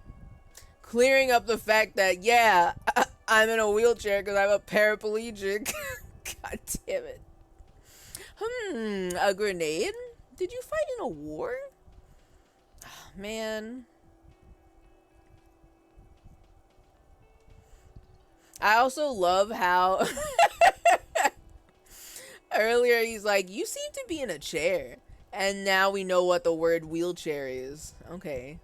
Clearing up the fact that, yeah, I'm in a wheelchair because I'm a paraplegic. God damn it. A grenade? Did you fight in a war? Oh, man. I also love how earlier he's like, you seem to be in a chair. And now we know what the word wheelchair is. Okay.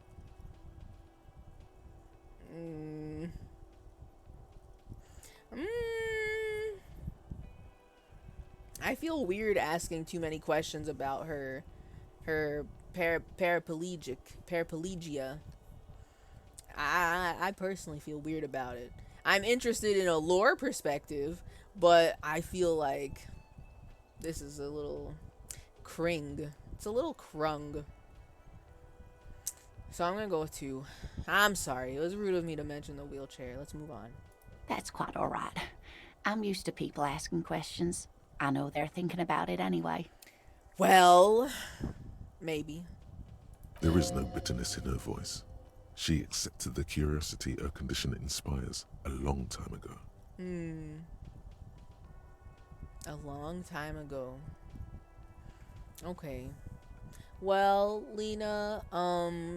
I feel weird asking too many questions about her paraplegia. I personally feel weird about it. I'm interested in a lore perspective, but I feel like this is a little cring. It's a little crung. So I'm gonna go with 2. I'm sorry. It was rude of me to mention the wheelchair. Let's move on. That's quite all right. I'm used to people asking questions. I know they're thinking about it anyway. Well, maybe. There is no bitterness in her voice. She accepted the curiosity her condition inspires a long time ago. A long time ago. Okay. Well, Lena,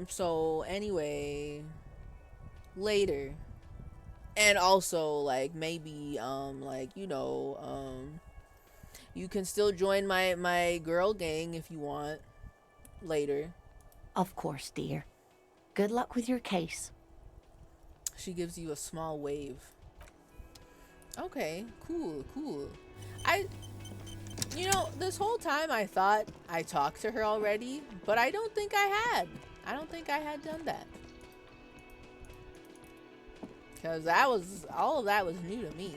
so anyway, later. And also, like, maybe, like, you can still join my girl gang if you want later. Of course, dear. Good luck with your case. She gives you a small wave. Okay, cool. This whole time I thought I talked to her already, but I don't think I had. I don't think I had done that. Because all of that was new to me.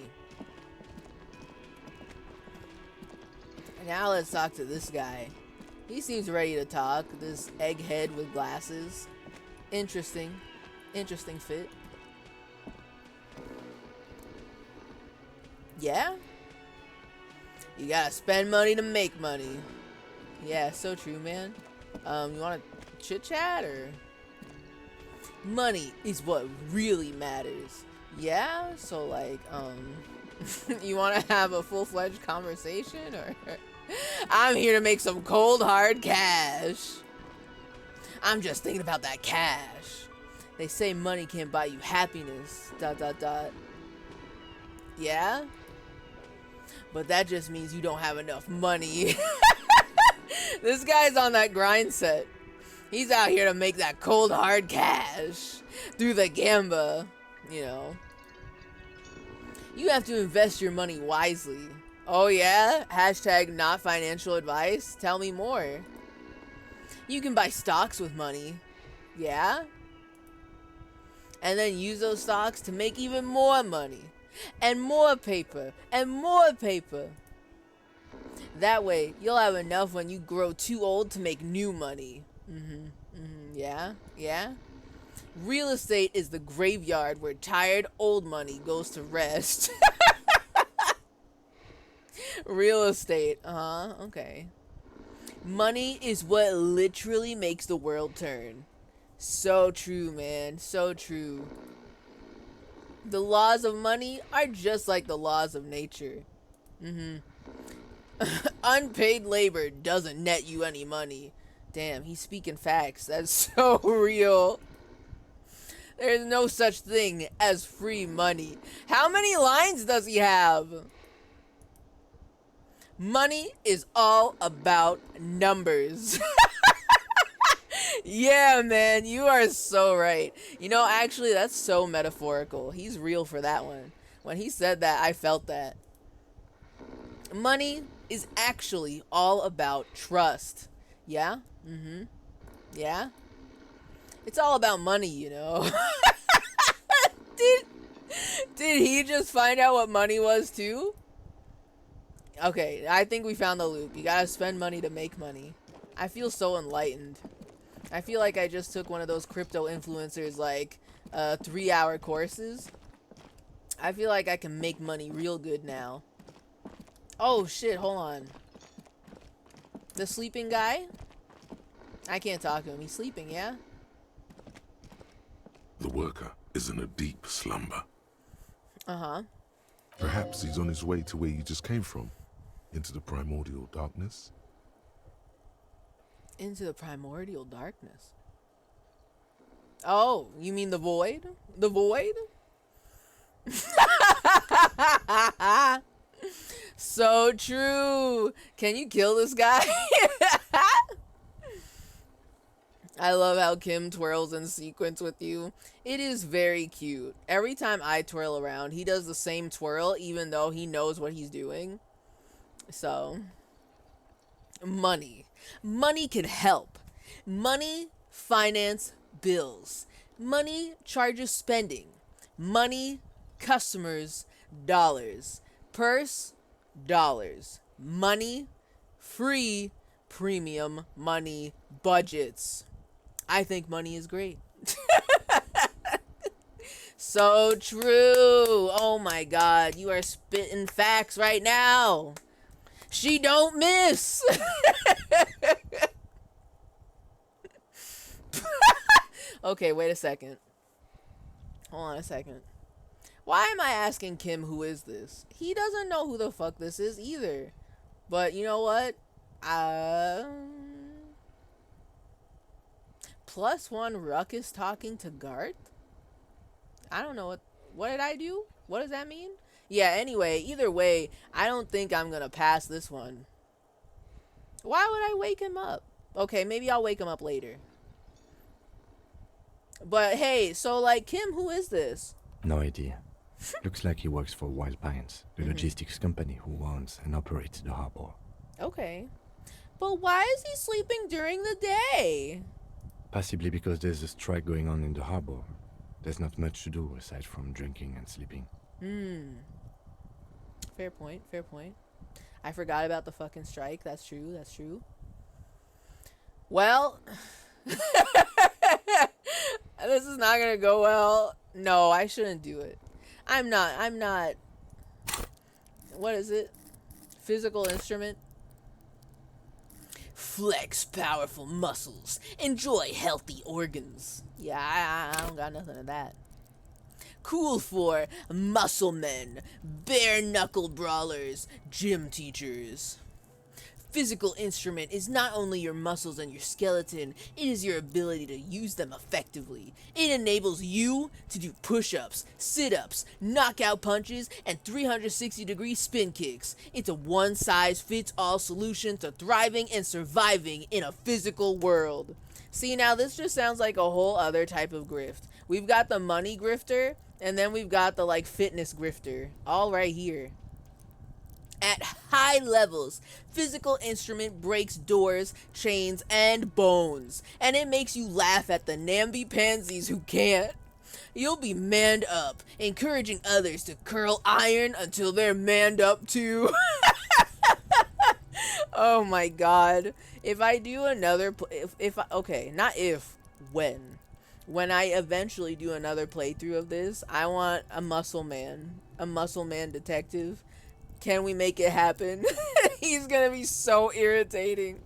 Now let's talk to this guy. He seems ready to talk. This egghead with glasses. Interesting fit. Yeah? You gotta spend money to make money. Yeah, so true, man. You wanna chit chat or? Money is what really matters. Yeah? So like, you wanna have a full-fledged conversation or? I'm here to make some cold hard cash. I'm just thinking about that cash. They say money can't buy you happiness. ... Yeah? But that just means you don't have enough money. This guy's on that grind set. He's out here to make that cold hard cash. Through the gamba, You have to invest your money wisely. Oh yeah? Hashtag not financial advice? Tell me more. You can buy stocks with money. Yeah? And then use those stocks to make even more money. And more paper. And more paper. That way, you'll have enough when you grow too old to make new money. Yeah? Real estate is the graveyard where tired old money goes to rest. Real estate. Okay. Money is what literally makes the world turn. So true, man. So true. The laws of money are just like the laws of nature. Unpaid labor doesn't net you any money. Damn, he's speaking facts. That's so real. There's no such thing as free money. How many lines does he have? Money is all about numbers. Yeah, man, you are so right. Actually, that's so metaphorical. He's real for that one. When he said that, I felt that. Money is actually all about trust. Yeah? Yeah? It's all about money, Did he just find out what money was too? Okay, I think we found the loop. You gotta spend money to make money. I feel so enlightened. I feel like I just took one of those crypto influencers, like, 3-hour courses. I feel like I can make money real good now. Oh, shit, hold on. The sleeping guy? I can't talk to him. He's sleeping, yeah? The worker is in a deep slumber. Uh-huh. Perhaps he's on his way to where you just came from. Into the primordial darkness. Into the primordial darkness. Oh, you mean the void? The void? So true. Can you kill this guy? I love how Kim twirls in sequence with you. It is very cute. Every time I twirl around, he does the same twirl, even though he knows what he's doing. So, money. Money can help. Money finance bills. Money charges spending. Money, customers, dollars. Purse, dollars. Money, free, premium, money, budgets. I think money is great. So true. Oh my god, you are spitting facts right now. She don't miss. Okay, wait a second. Hold on a second. Why am I asking Kim who is this? He doesn't know who the fuck this is either. But you know what? +1 ruckus talking to Garth? I don't know what did I do? What does that mean? Yeah, anyway, either way, I don't think I'm gonna pass this one. Why would I wake him up? Okay, maybe I'll wake him up later. But hey, so like, Kim, who is this? No idea. Looks like he works for Wild Pines, the logistics company who owns and operates the harbor. Okay. But why is he sleeping during the day? Possibly because there's a strike going on in the harbor. There's not much to do aside from drinking and sleeping. Fair point, fair point. I forgot about the fucking strike. That's true, that's true. Well, this is not gonna go well. No, I shouldn't do it. I'm not. What is it? Physical instrument? Flex powerful muscles. Enjoy healthy organs. Yeah, I don't got nothing of that. Cool for muscle men, bare knuckle brawlers, gym teachers. Physical instrument is not only your muscles and your skeleton, it is your ability to use them effectively. It enables you to do push-ups, sit-ups, knockout punches, and 360-degree spin kicks. It's a one-size-fits-all solution to thriving and surviving in a physical world. See, now this just sounds like a whole other type of grift. We've got the money grifter, and then we've got the like fitness grifter, all right here. At high levels, physical instrument breaks doors, chains, and bones, and it makes you laugh at the namby-pansies who can't. You'll be manned up, encouraging others to curl iron until they're manned up too. Oh my god. If I do another, when I eventually do another playthrough of this, I want a muscle man detective. Can we make it happen? He's gonna be so irritating.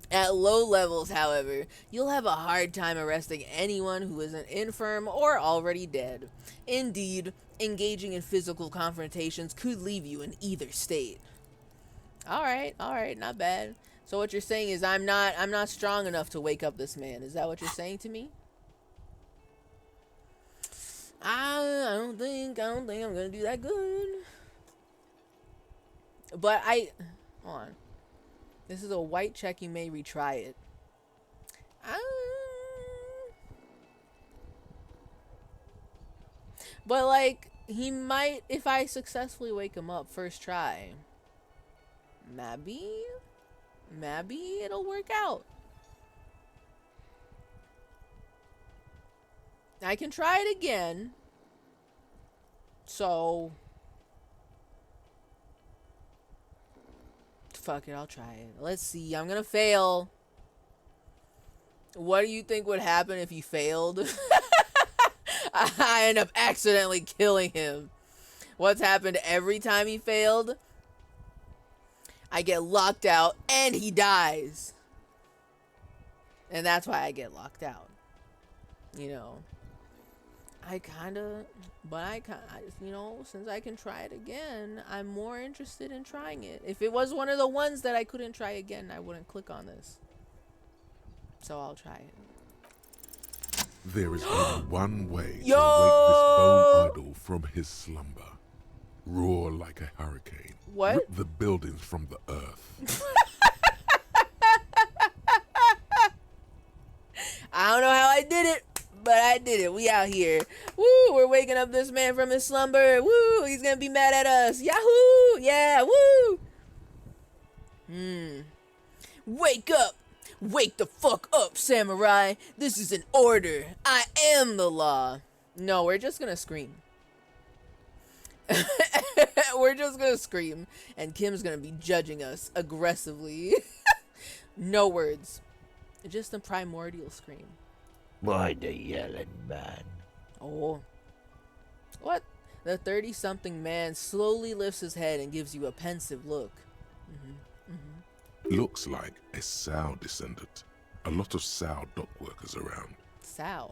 At low levels, however, you'll have a hard time arresting anyone who isn't infirm or already dead. Indeed, engaging in physical confrontations could leave you in either state. Alright, not bad. So what you're saying is I'm not strong enough to wake up this man. Is that what you're saying to me? I don't think I'm gonna do that good. But hold on. This is a white check. You may retry it. But like, he might, if I successfully wake him up first try. Maybe it'll work out. I can try it again. So fuck it, I'll try it. Let's see. I'm gonna fail. What do you think would happen if he failed? I end up accidentally killing him. What's happened every time he failed? I get locked out and he dies. And that's why I get locked out. You know. Since I can try it again, I'm more interested in trying it. If it was one of the ones that I couldn't try again, I wouldn't click on this. So I'll try it. There is only one way to wake this bone idol from his slumber. Roar like a hurricane. What? Rip the buildings from the earth. I don't know how I did it, but I did it. We out here. Woo, we're waking up this man from his slumber. Woo, he's gonna be mad at us. Yahoo! Yeah, woo! Wake up! Wake the fuck up, samurai! This is an order. I am the law. No, we're just gonna scream. We're just gonna scream, and Kim's gonna be judging us aggressively. No words. Just a primordial scream. Why the yelling, man? Oh. What? The 30-something man slowly lifts his head and gives you a pensive look. Looks like a Sao descendant. A lot of Sao dock workers around. Sao?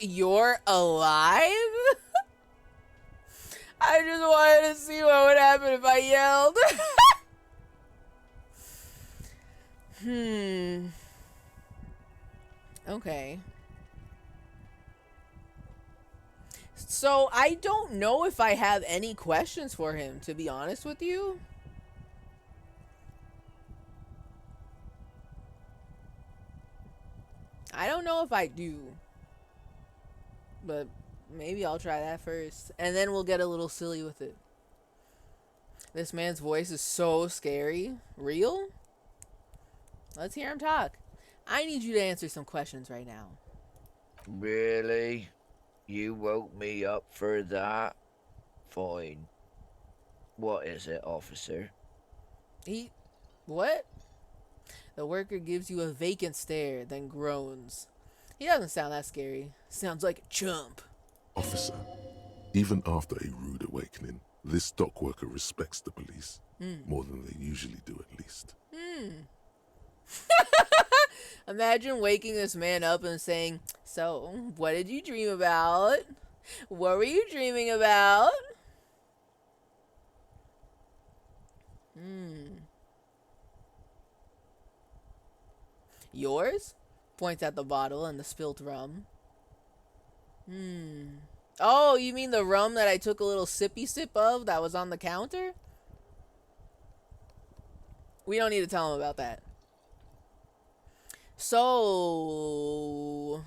You're alive? I just wanted to see what would happen if I yelled. Okay. So I don't know if I have any questions for him, to be honest with you. I don't know if I do. But maybe I'll try that first. And then we'll get a little silly with it. This man's voice is so scary. Real? Let's hear him talk. I need you to answer some questions right now. Really? You woke me up for that? Fine. What is it, officer? What? The worker gives you a vacant stare, then groans. He doesn't sound that scary. Sounds like a chump. Officer, even after a rude awakening, this dock worker respects the police. More than they usually do, at least. Imagine waking this man up and saying, "So, what did you dream about? What were you dreaming about?" Yours? Points at the bottle and the spilt rum. Oh, you mean the rum that I took a little sippy sip of that was on the counter? We don't need to tell him about that. So,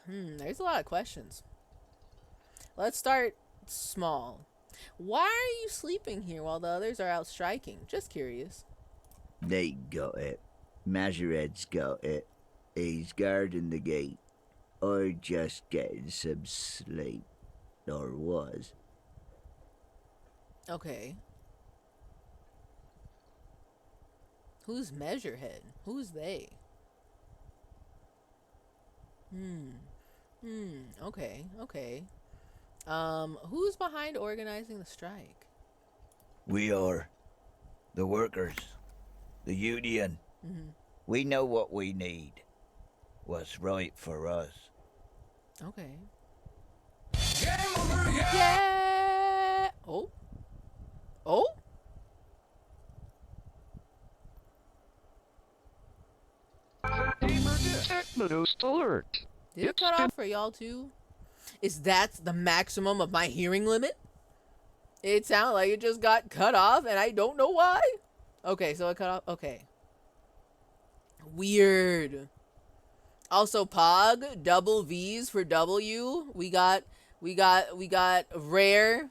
there's a lot of questions. Let's start small. Why are you sleeping here while the others are out striking? Just curious. They got it. Majoret's got it. He's guarding the gate. Or just getting some sleep. Or was. Okay. Who's Measurehead? Who's they? Okay, okay. Who's behind organizing the strike? We are. The workers. The union. We know what we need. What's right for us. Okay. Yeah! Oh? Oh? TechnoToast alert. Did it cut off for y'all too? Is that the maximum of my hearing limit? It sounded like it just got cut off and I don't know why. Okay, so it cut off. Okay. Weird. Also, Pog, double V's for W. We got rare,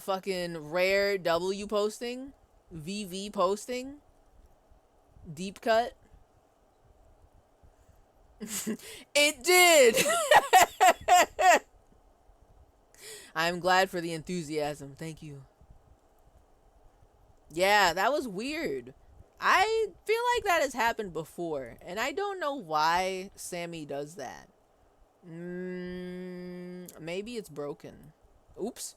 fucking rare W posting, VV posting, deep cut. It did. I'm glad for the enthusiasm. Thank you. Yeah, that was weird. I feel like that has happened before, and I don't know why Sammy does that. Maybe it's broken. Oops.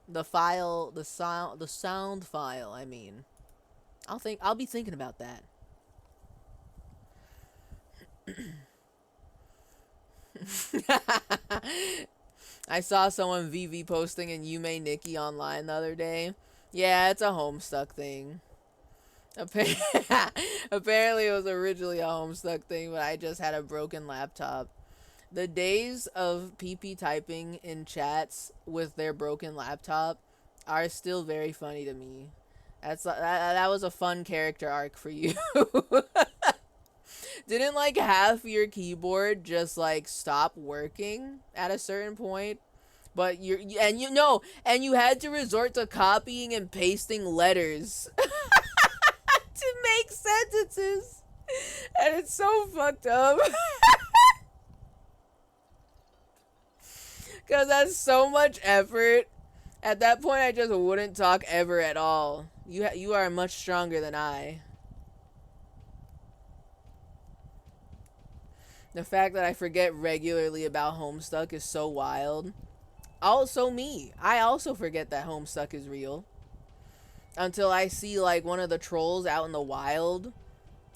The file, the sound file, I mean. I'll be thinking about that. I saw someone VV posting and Yume Nikki online the other day. Yeah, it's a Homestuck thing. Apparently it was originally a Homestuck thing, but I just had a broken laptop. The days of PP typing in chats with their broken laptop are still very funny to me. That was a fun character arc for you. Didn't like half your keyboard just like stop working at a certain point? But you had to resort to copying and pasting letters to make sentences. And it's so fucked up. Because that's so much effort. At that point, I just wouldn't talk ever at all. You are much stronger than I. The fact that I forget regularly about Homestuck is so wild. Also me. I also forget that Homestuck is real. Until I see like one of the trolls out in the wild.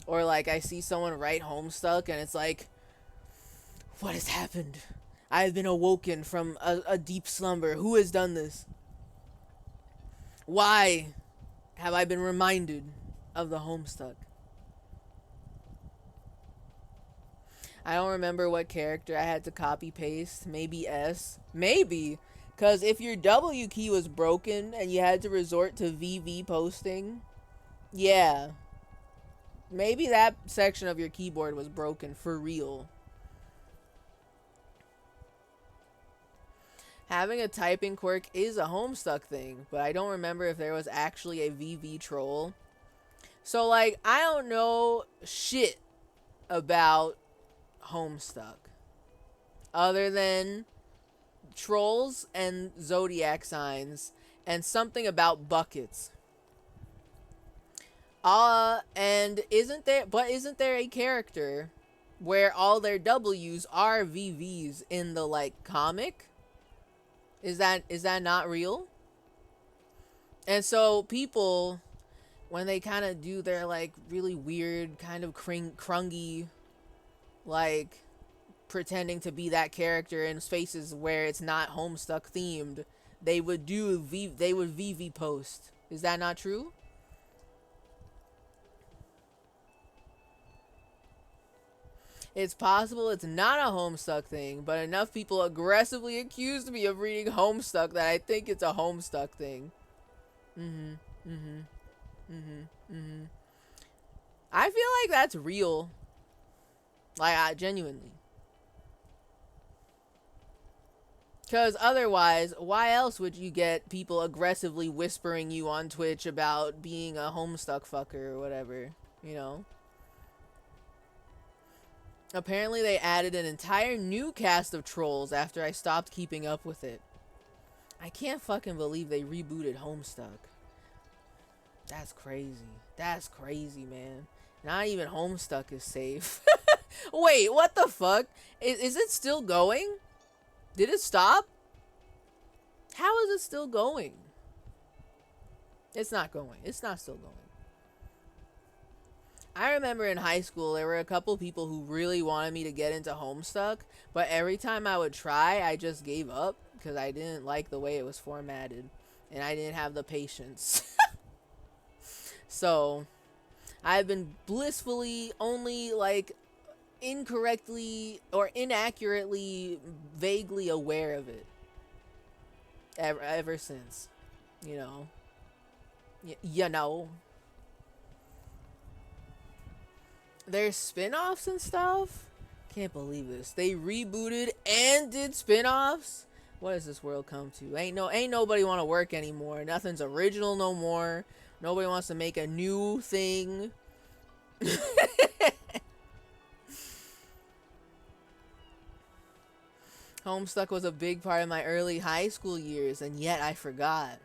Or like I see someone write Homestuck and it's like, what has happened? I have been awoken from a deep slumber. Who has done this? Why? have I been reminded of the Homestuck. I don't remember what character I had to copy paste. Maybe S. Maybe. Because if your W key was broken and you had to resort to VV posting, yeah. Maybe that section of your keyboard was broken for real. Having a typing quirk is a Homestuck thing, but I don't remember if there was actually a VV troll. So, like, I don't know shit about Homestuck other than trolls and zodiac signs and something about buckets. And isn't there a character where all their W's are VVs in the, like, comic? Is that not real? And so people, when they kind of do their, like, really weird kind of crungy, like, pretending to be that character in spaces where it's not Homestuck themed, they would VV post. Is that not true? It's possible it's not a Homestuck thing, but enough people aggressively accused me of reading Homestuck that I think it's a Homestuck thing. I feel like that's real. Like, genuinely. Because otherwise, why else would you get people aggressively whispering you on Twitch about being a Homestuck fucker or whatever, you know? Apparently they added an entire new cast of trolls after I stopped keeping up with it. I can't fucking believe they rebooted Homestuck. That's crazy. That's crazy, man. Not even Homestuck is safe. Wait, what the fuck? Is it still going? Did it stop? How is it still going? It's not going. It's not still going. I remember in high school, there were a couple people who really wanted me to get into Homestuck, but every time I would try, I just gave up because I didn't like the way it was formatted, and I didn't have the patience. So, I've been blissfully only, like, incorrectly or inaccurately, vaguely aware of it ever since, you know. You know. There's spin-offs and stuff? Can't believe this. They rebooted and did spin-offs? What does this world come to? Ain't nobody want to work anymore. Nothing's original no more. Nobody wants to make a new thing. Homestuck was a big part of my early high school years, and yet I forgot.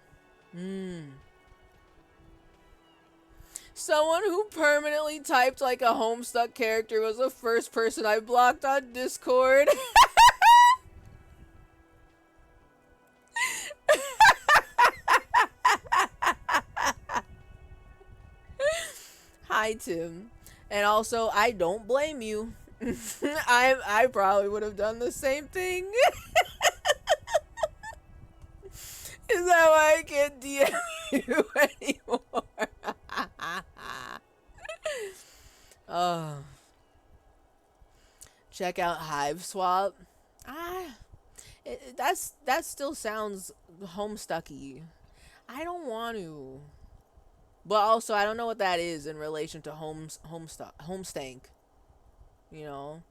Someone who permanently typed like a Homestuck character was the first person I blocked on Discord. Hi, Tim. And also, I don't blame you. I probably would have done the same thing. Is that why I can't DM you anymore? Oh. Check out Hive Swap. That still sounds Homestucky. I don't want to. But also, I don't know what that is in relation to Homestank. You know?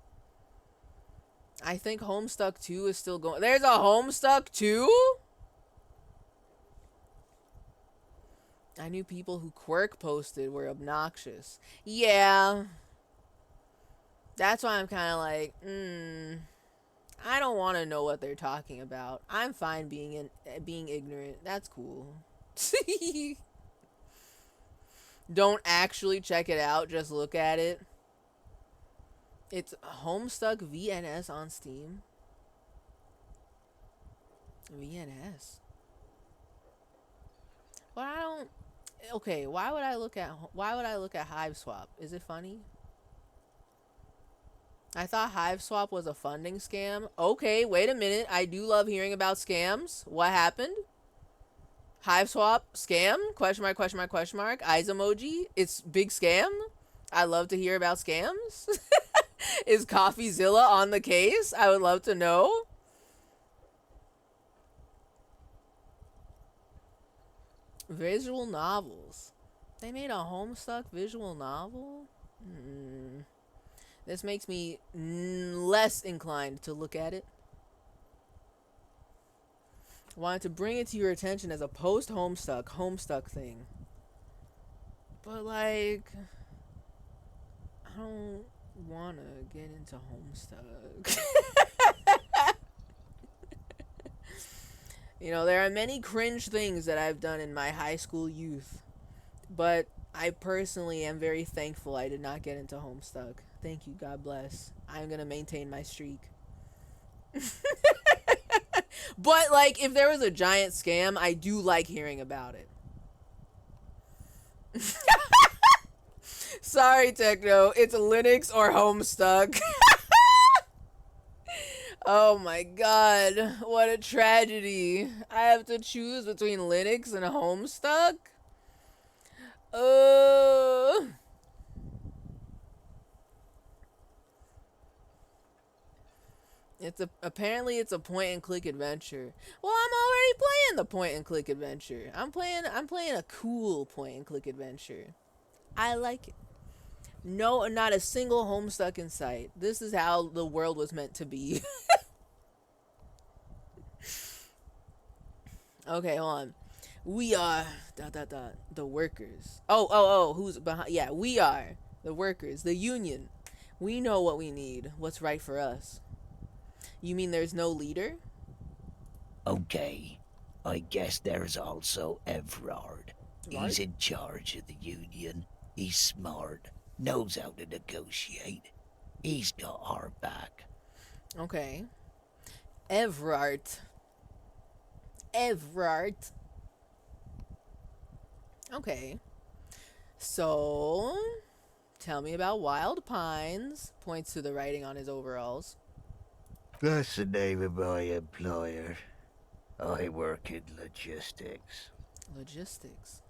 I think Homestuck 2 is still going. There's a Homestuck 2? I knew people who quirk posted were obnoxious. Yeah. That's why I'm kind of like, I don't want to know what they're talking about. I'm fine being ignorant. That's cool. Don't actually check it out. Just look at it. It's Homestuck VNS on Steam. VNS. But I don't. Okay, why would I look at Hive Swap? Is it funny? I thought Hive Swap was a funding scam. Okay, wait a minute. I do love hearing about scams. What happened? Hive swap scam? Question mark, question mark, question mark. Eyes emoji. It's big scam. I love to hear about scams. Is CoffeeZilla on the case? I would love to know. Visual novels. They made a Homestuck visual novel? This makes me less inclined to look at it. Wanted to bring it to your attention as a post-Homestuck thing. But, like, I don't want to get into Homestuck. You know, there are many cringe things that I've done in my high school youth. But I personally am very thankful I did not get into Homestuck. Thank you, God bless. I'm going to maintain my streak. But, like, if there was a giant scam, I do like hearing about it. Sorry, Techno. It's Linux or Homestuck. Oh my god. What a tragedy. I have to choose between Linux and Homestuck? Apparently it's a point and click adventure. Well, I'm already playing the point and click adventure. I'm playing a cool point and click adventure. I like it. No, not a single Homestuck in sight. This is how the world was meant to be. Okay, hold on. We are the workers. Oh, who's behind? Yeah, we are the workers, the union. We know what we need, what's right for us. You mean there's no leader? Okay, I guess there's also Everard. He's in charge of the union. He's smart, knows how to negotiate. He's got our back. Okay. Everard. Okay. So, tell me about Wild Pines. Points to the writing on his overalls. That's the name of my employer. I work in logistics. Logistics?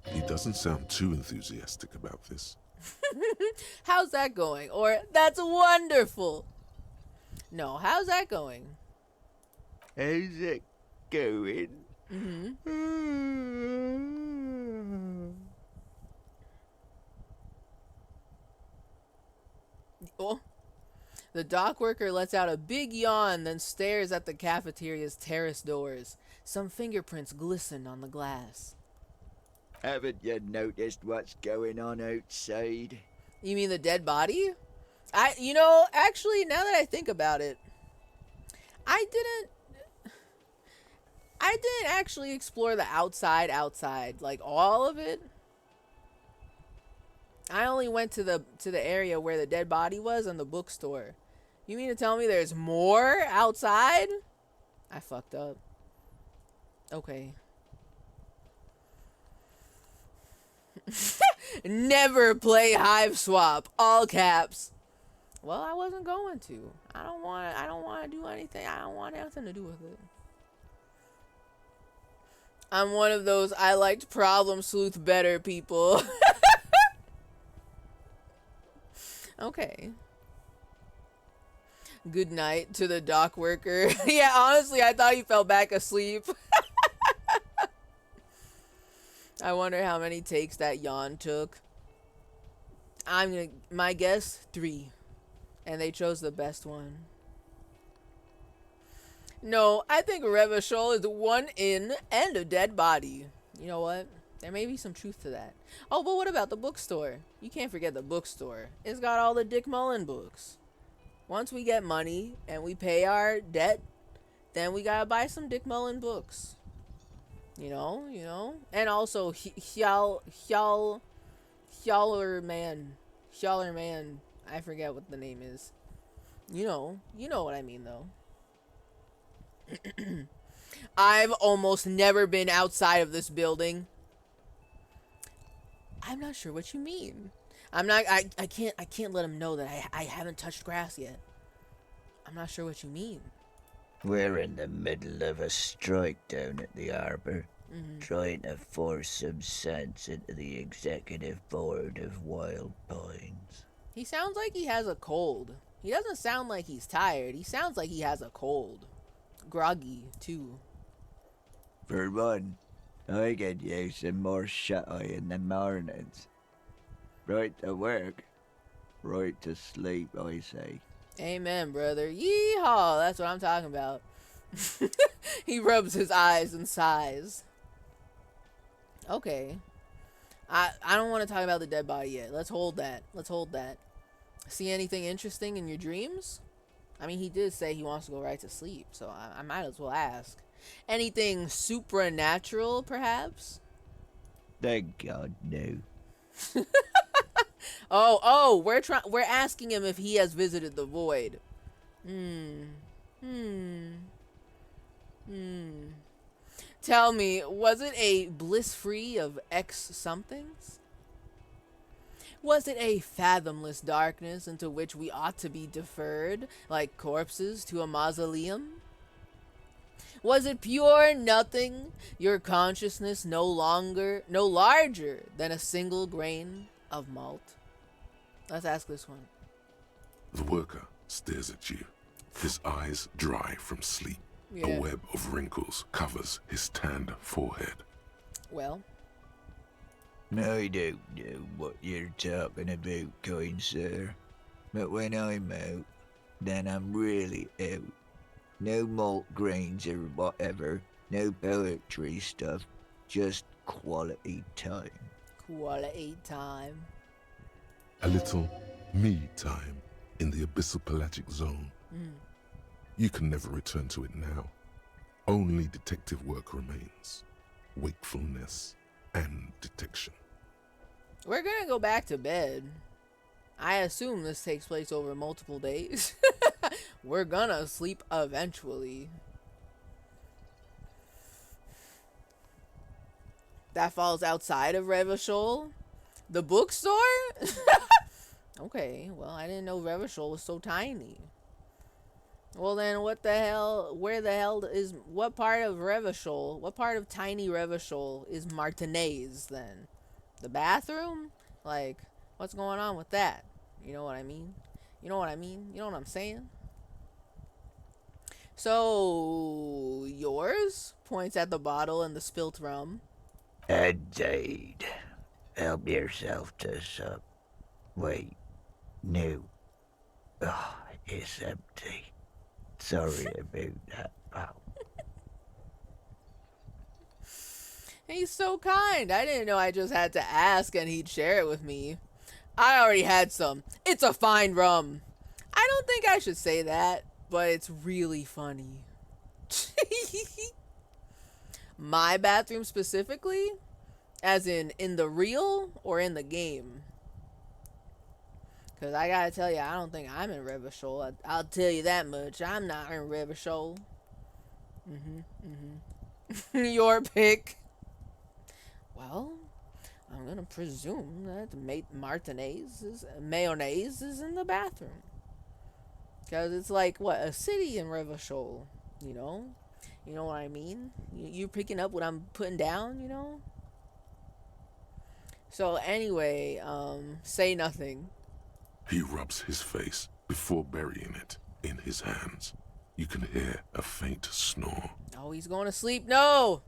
He doesn't sound too enthusiastic about this. How's that going? Or, that's wonderful! No, how's that going? How's it going? Oh. The dock worker lets out a big yawn, then stares at the cafeteria's terrace doors. Some fingerprints glisten on the glass. Haven't you noticed what's going on outside? You mean the dead body? Actually, now that I think about it, I didn't actually explore the outside, like all of it. I only went to the area where the dead body was and the bookstore. You mean to tell me there's more outside? I fucked up. Okay. Never play Hive Swap. All caps. Well, I wasn't going to. I don't want to do anything. I don't want nothing to do with it. I'm one of those I liked Problem Sleuth better people. Okay. Good night to the dock worker. Yeah, honestly, I thought he fell back asleep. I wonder how many takes that yawn took. My guess, 3. And they chose the best one. No, I think Revachol is 1 in and a dead body. You know what? There may be some truth to that. Oh, but what about the bookstore? You can't forget the bookstore. It's got all the Dick Mullen books. Once we get money and we pay our debt, then we gotta buy some Dick Mullen books. You know? And also, Hjallerman. I forget what the name is. You know what I mean, though. I've almost never been outside of this building. I'm not sure what you mean. I can't let him know that I haven't touched grass yet. I'm not sure what you mean. We're in the middle of a strike down at the harbor. Trying to force some sense into the executive board of Wild Pines. He sounds like he has a cold. He doesn't sound like he's tired. He sounds like he has a cold. Groggy, too. For one, I could use some more shut-eye in the mornings. Right to work, right to sleep, I say. Amen, brother. Yeehaw! That's what I'm talking about. He rubs his eyes and sighs. Okay. I don't want to talk about the dead body yet. Let's hold that. Let's hold that. See anything interesting in your dreams? I mean, he did say he wants to go right to sleep, so I might as well ask. Anything supernatural, perhaps? Thank God, no. Oh, we're asking him if he has visited the void. Tell me, was it a bliss free of X somethings? Was it a fathomless darkness into which we ought to be deferred, like corpses to a mausoleum? Was it pure nothing, your consciousness no larger than a single grain of malt? Let's ask this one. The worker stares at you, his eyes dry from sleep. Yeah. A web of wrinkles covers his tanned forehead. Well? I don't know what you're talking about, kind sir. But when I'm out, then I'm really out. No malt grains or whatever, no poetry stuff, just quality time. Quality time. A little me time in the abyssal pelagic zone. You can never return to it now. Only detective work remains. Wakefulness and detection. We're gonna go back to bed. I assume this takes place over multiple days. We're gonna sleep eventually. That falls outside of Revachol? The bookstore? Okay, well, I didn't know Revachol was so tiny. Well then, what part of Revachol, what part of tiny Revachol is Martinez then? The bathroom? Like, what's going on with that? You know what I mean? You know what I mean? You know what I'm saying? So, yours? Points at the bottle and the spilt rum. Indeed. Help yourself to some. Wait. No. Oh, it's empty. Sorry about that, pal. He's so kind. I didn't know I just had to ask and he'd share it with me. I already had some. It's a fine rum. I don't think I should say that, but it's really funny. My bathroom specifically? As in the real or in the game? Because I gotta tell you, I don't think I'm in Revachol. I'll tell you that much. I'm not in Revachol. Your pick. Well, I'm gonna presume that mayonnaise is in the bathroom. Because it's like, what, a city in Revachol, you know? You know what I mean? You picking up what I'm putting down, you know? So anyway, say nothing. He rubs his face before burying it in his hands. You can hear a faint snore. Oh, he's going to sleep. No!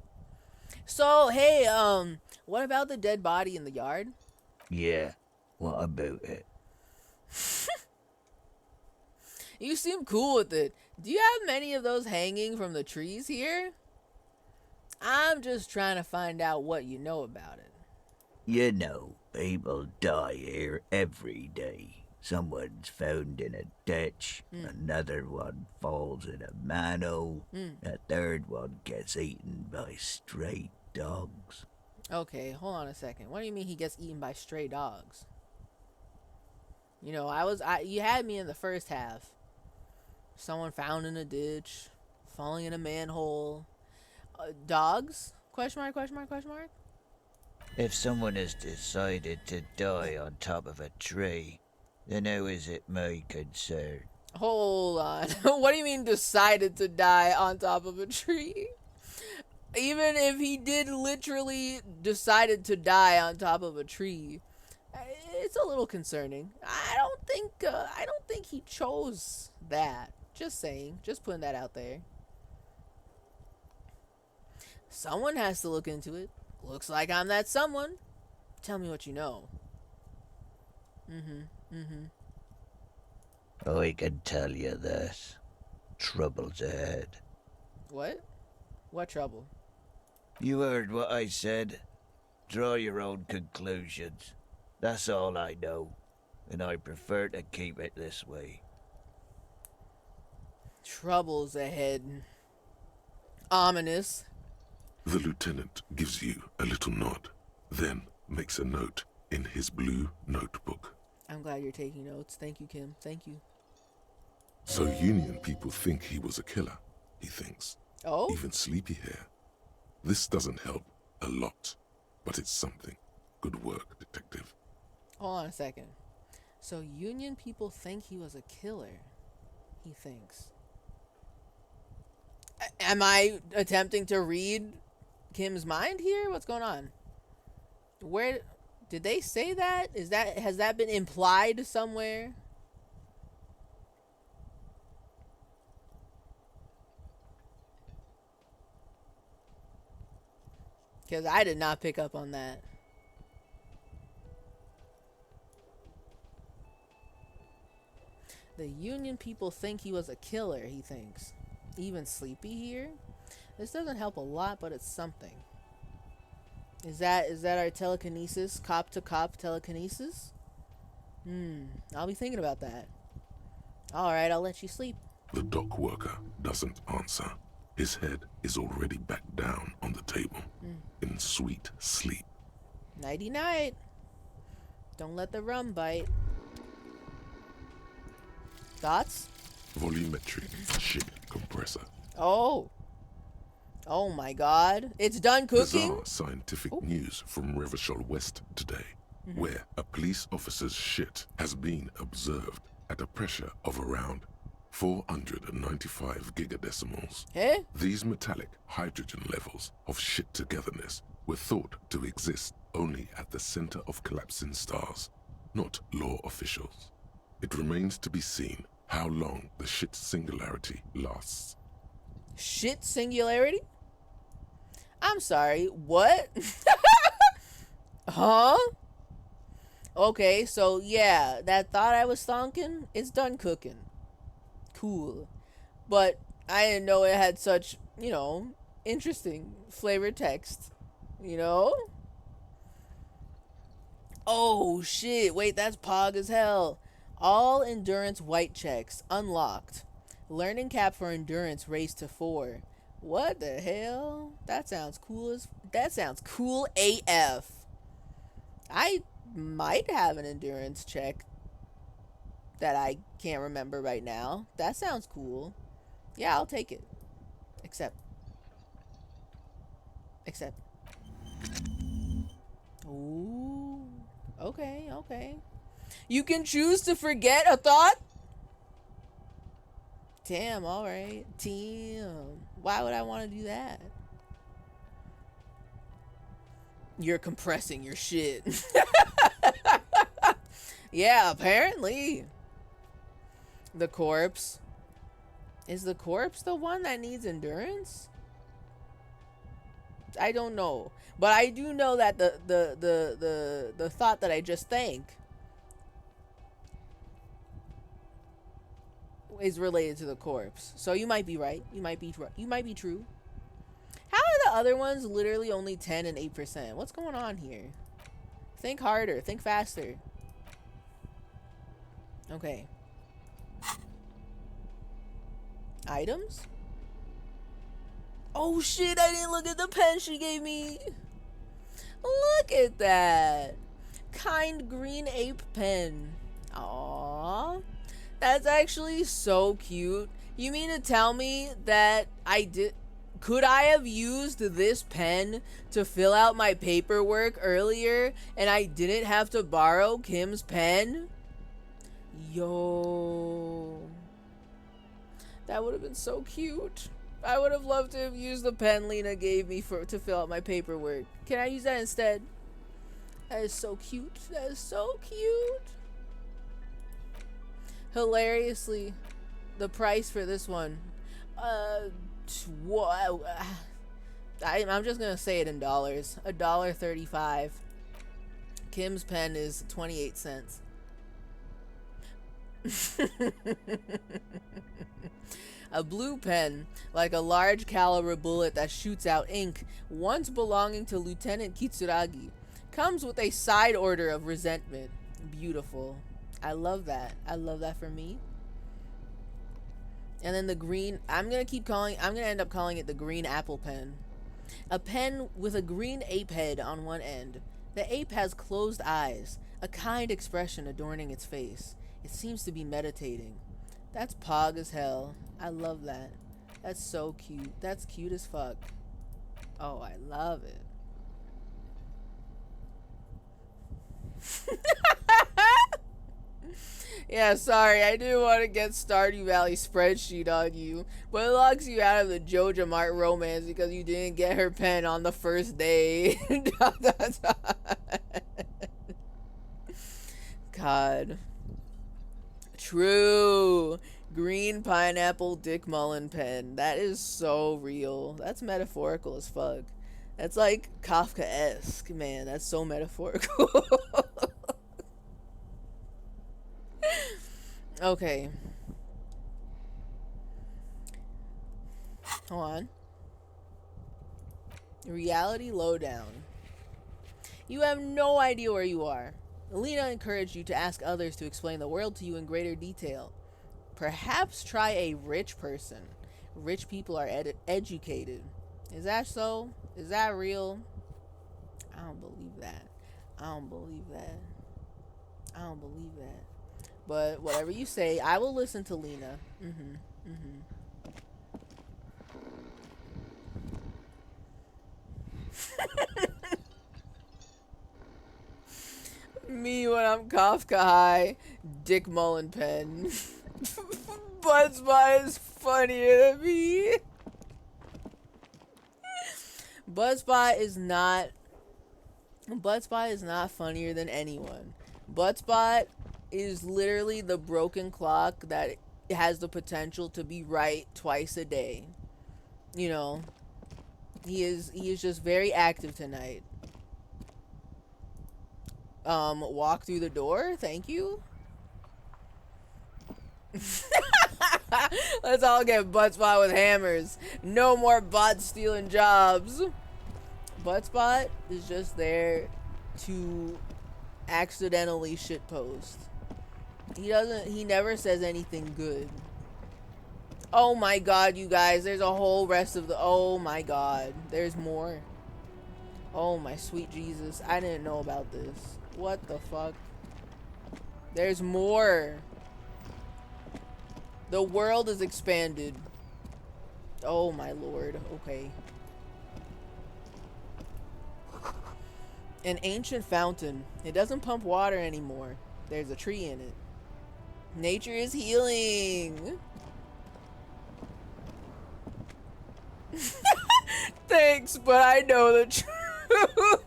So, hey, what about the dead body in the yard? Yeah, what about it? You seem cool with it. Do you have many of those hanging from the trees here? I'm just trying to find out what you know about it. You know, people die here every day. Someone's found in a ditch, another one falls in a manhole, a third one gets eaten by stray dogs. Okay, hold on a second. What do you mean he gets eaten by stray dogs? You know, you had me in the first half. Someone found in a ditch, falling in a manhole. Dogs? Question mark, question mark, question mark? If someone has decided to die on top of a tree, then how is it my concern? Hold on. What do you mean decided to die on top of a tree? Even if he did literally decided to die on top of a tree, it's a little concerning. I don't think he chose that. Just saying, just putting that out there. Someone has to look into it. Looks like I'm that someone. Tell me what you know. I can tell you this. Trouble's ahead. What? What trouble? You heard what I said. Draw your own conclusions. That's all I know, and I prefer to keep it this way. Trouble's ahead. Ominous. The lieutenant gives you a little nod, then makes a note in his blue notebook. I'm glad you're taking notes. Thank you, Kim. Thank you. So Union people think he was a killer, he thinks. Oh? Even sleepy hair. This doesn't help a lot, but it's something. Good work, detective. Hold on a second. So Union people think he was a killer, he thinks. Am I attempting to read Kim's mind here? What's going on? Where did they say that? Has that been implied somewhere? Because I did not pick up on that. The Union people think he was a killer, he thinks. Even sleepy here? This doesn't help a lot, but it's something. Is that our telekinesis? Cop to cop telekinesis? I'll be thinking about that. Alright, I'll let you sleep. The dock worker doesn't answer. His head is already back down on the table, in sweet sleep. Nighty night. Don't let the rum bite. Thoughts? Volumetric ship compressor. Oh. Oh my god. It's done cooking? Bizarre scientific news from Revachol West today, where a police officer's shit has been observed at a pressure of around 495 gigadecimals. Eh? These metallic hydrogen levels of shit togetherness were thought to exist only at the center of collapsing stars, not law officials. It remains to be seen how long the shit singularity lasts. Shit singularity? I'm sorry, what? Huh? Okay, so yeah, that thought I was thonking, it's done cooking. Cool. But I didn't know it had such, interesting flavored text. Oh shit, wait, that's pog as hell. All endurance white checks unlocked. Learning cap for endurance raised to 4. What the hell? That sounds cool AF. I might have an endurance check that I can't remember right now. That sounds cool. Yeah, I'll take it. Except. Ooh. Okay. You can choose to forget a thought? Damn, alright. Damn. Why would I want to do that? You're compressing your shit. Yeah, apparently. The corpse. Is the corpse the one that needs endurance? I don't know. But I do know that the thought that I just think is related to the corpse. So you might be right. You might be true. How are the other ones literally only 10 and 8%? What's going on here? Think harder. Think faster. Okay. Items? Oh shit, I didn't look at the pen she gave me. Look at that. Kind green ape pen. Aww. That's actually so cute. You mean to tell me that could I have used this pen to fill out my paperwork earlier and I didn't have to borrow Kim's pen? Yo. That would have been so cute. I would have loved to have used the pen Lena gave me to fill out my paperwork. Can I use that instead? That is so cute. That is so cute. Hilariously, the price for this one, I'm just gonna say it in dollars. $1.35. Kim's pen is 28 cents. A blue pen, like a large caliber bullet that shoots out ink, once belonging to Lieutenant Kitsuragi, comes with a side order of resentment. Beautiful. I love that. I love that for me. And then the green, I'm gonna end up calling it the green apple pen. A pen with a green ape head on one end. The ape has closed eyes, a kind expression adorning its face. It seems to be meditating. That's pog as hell. I love that. That's so cute. That's cute as fuck. Oh, I love it. Yeah, sorry, I do want to get Stardew Valley spreadsheet on you, but it locks you out of the Joja Mart romance because you didn't get her pen on the first day. God. True. Green pineapple Dick Mullen pen. That is so real. That's metaphorical as fuck. That's like Kafka-esque, man. That's so metaphorical. Okay. Hold on. Reality lowdown. You have no idea where you are. Alina encouraged you to ask others to explain the world to you in greater detail. Perhaps try a rich person. Rich people are educated. Is that so? Is that real? I don't believe that. I don't believe that. I don't believe that. But whatever you say, I will listen to Lena. Me when I'm Kafka high. Dick Mullen pen. Buzzbot is funnier than me. Buzzbot is not funnier than anyone. Buzzbot is literally the broken clock that has the potential to be right twice a day. You know, he is just very active tonight. Walk through the door, thank you. Let's all get Buttspot with hammers. No more bots stealing jobs. Buttspot is just there to accidentally shitpost. He never says anything good. Oh my god, you guys, there's a whole rest of the, oh my god, there's more. Oh my sweet Jesus, I didn't know about this. What the fuck? There's more. The world is expanded. Oh my lord, okay. An ancient fountain. It doesn't pump water anymore. There's a tree in it. Nature is healing. Thanks, but I know the truth.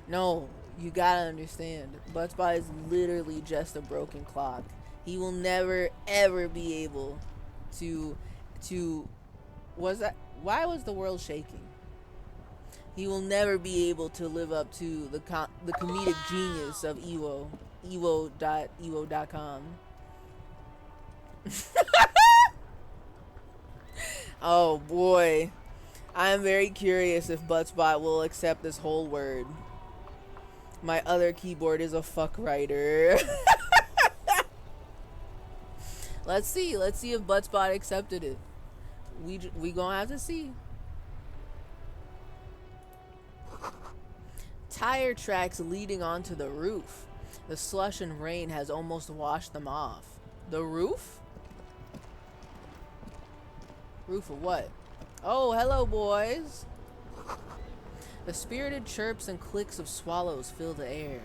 No, you gotta understand. Buttspot is literally just a broken clock. He will never ever be able to why was the world shaking? He will never be able to live up to the comedic genius of ewo.com. Oh boy. I am very curious if Buttspot will accept this whole word. My other keyboard is a fuck writer. Let's see if Buttspot accepted it. We gonna have to see. Tire tracks leading onto the roof. The slush and rain has almost washed them off. The roof? Roof of what? Oh, hello, boys. The spirited chirps and clicks of swallows fill the air.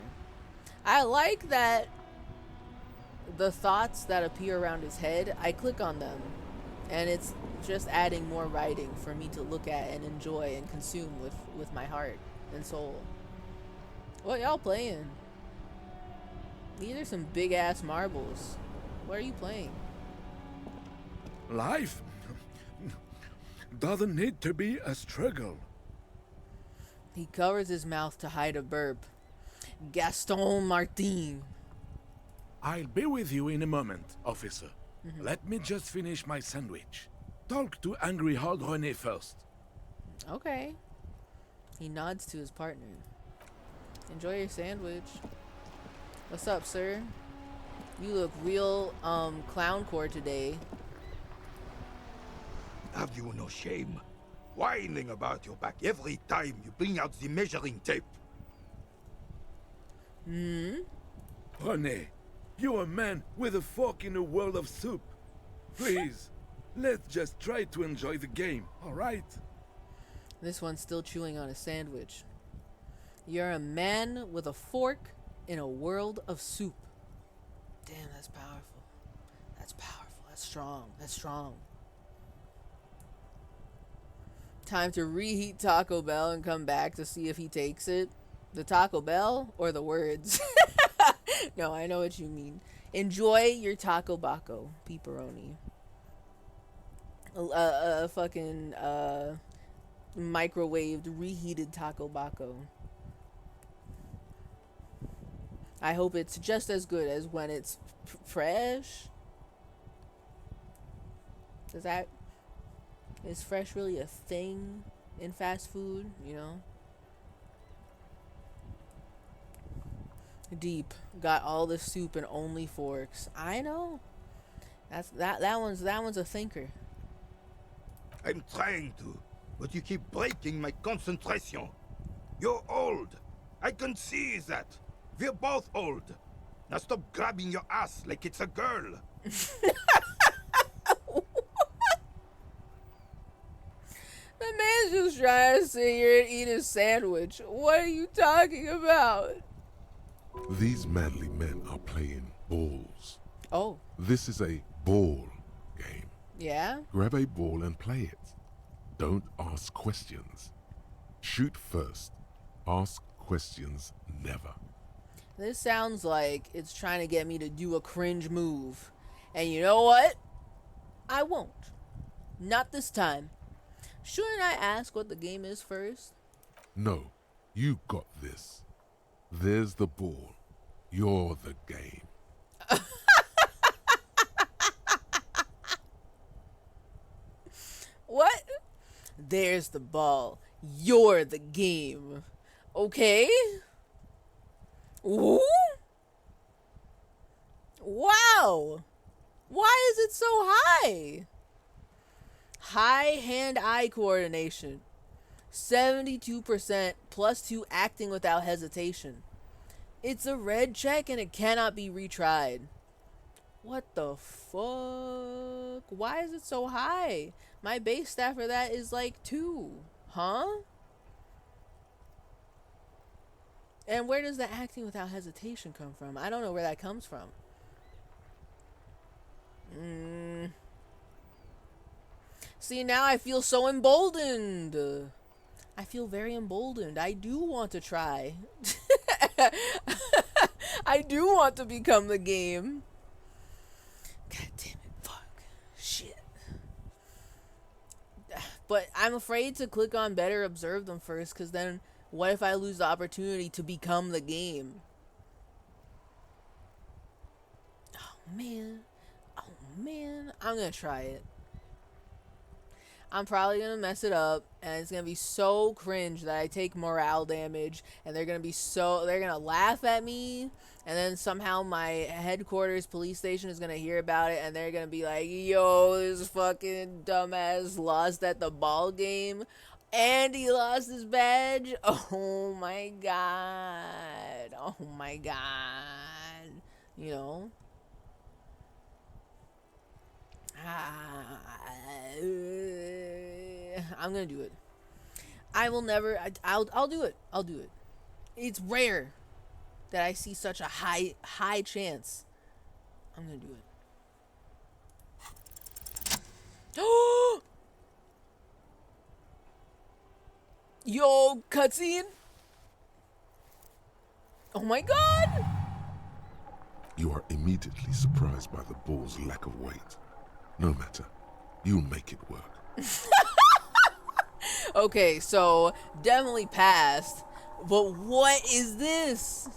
I like that the thoughts that appear around his head, I click on them, and it's just adding more writing for me to look at and enjoy and consume with my heart and soul. What y'all playing? These are some big ass marbles. What are you playing? Life doesn't need to be a struggle. He covers his mouth to hide a burp. Gaston Martin. I'll be with you in a moment, officer. Let me just finish my sandwich. Talk to Angry Hard René first. Okay. He nods to his partner. Enjoy your sandwich. What's up, sir? You look real clowncore today. Have you no shame? Whining about your back every time you bring out the measuring tape. René, you're a man with a fork in a world of soup. Please, let's just try to enjoy the game, alright? This one's still chewing on a sandwich. You're a man with a fork in a world of soup. Damn, that's powerful. That's powerful. That's strong. That's strong. Time to reheat Taco Bell and come back to see if he takes it. The Taco Bell or the words? No, I know what you mean. Enjoy your Taco Baco pepperoni. Fucking microwaved, reheated Taco Baco. I hope it's just as good as when it's fresh. Is fresh really a thing in fast food, you know? Deep. Got all the soup and only forks. I know. That one's a thinker. I'm trying to, but you keep breaking my concentration. You're old. I can see that. We're both old. Now stop grabbing your ass like it's a girl. The man's just trying to sit here and eat his sandwich. What are you talking about? These manly men are playing balls. Oh. This is a ball game. Yeah? Grab a ball and play it. Don't ask questions. Shoot first. Ask questions never. This sounds like it's trying to get me to do a cringe move. And you know what? I won't. Not this time. Shouldn't I ask what the game is first? No, you got this. There's the ball. You're the game. What? There's the ball. You're the game. Okay? Ooh? Wow. Why is it so high? High hand-eye coordination. 72% +2 acting without hesitation. It's a red check and it cannot be retried. What the fuck? Why is it so high? My base stat for that is like 2. Huh? And where does the acting without hesitation come from? I don't know where that comes from. See, now I feel so emboldened. I feel very emboldened. I do want to try. I do want to become the game. God damn it. Fuck. Shit. But I'm afraid to click on better observe them first, because then what if I lose the opportunity to become the game? Oh, man. Oh, man. I'm going to try it. I'm probably going to mess it up, and it's going to be so cringe that I take morale damage, and they're going to laugh at me, and then somehow my headquarters police station is going to hear about it, and they're going to be like, yo, this fucking dumbass lost at the ball game, and he lost his badge. Oh my god. Oh my god. You know? I'm gonna do it. I will never. I'll do it. I'll do it. It's rare that I see such a high chance I'm gonna do it. Yo, cutscene. Oh my god. You are immediately surprised by the ball's lack of weight. No matter, you'll make it work. Okay, so definitely passed. But what is this?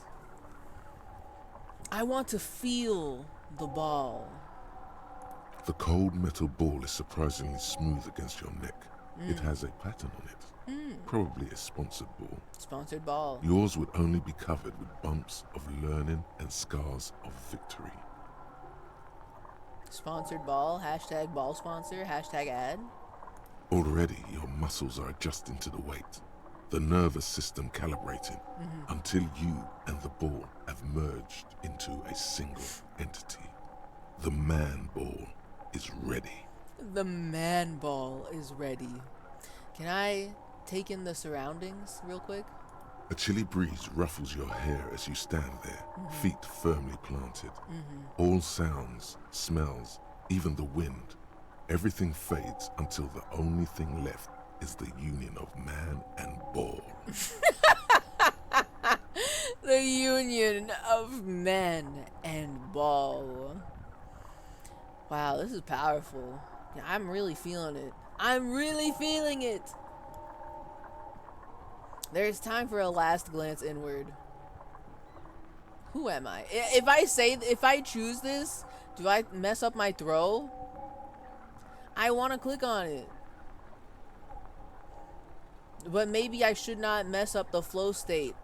I want to feel the ball. The cold metal ball is surprisingly smooth against your neck. It has a pattern on it. Probably a sponsored ball. Sponsored ball. Yours would only be covered with bumps of learning and scars of victory. Sponsored ball. Hashtag ball sponsor. Hashtag ad. Already, your muscles are adjusting to the weight. The nervous system calibrating until you and the ball have merged into a single entity. The man ball is ready. The man ball is ready. Can I take in the surroundings real quick? A chilly breeze ruffles your hair as you stand there, feet firmly planted. All sounds, smells, even the wind, everything fades until the only thing left is the union of man and ball. The union of man and ball. Wow, this is powerful. Yeah, I'm really feeling it. I'm really feeling it. There's time for a last glance inward. Who am I? If I choose this, do I mess up my throw? I want to click on it. But maybe I should not mess up the flow state.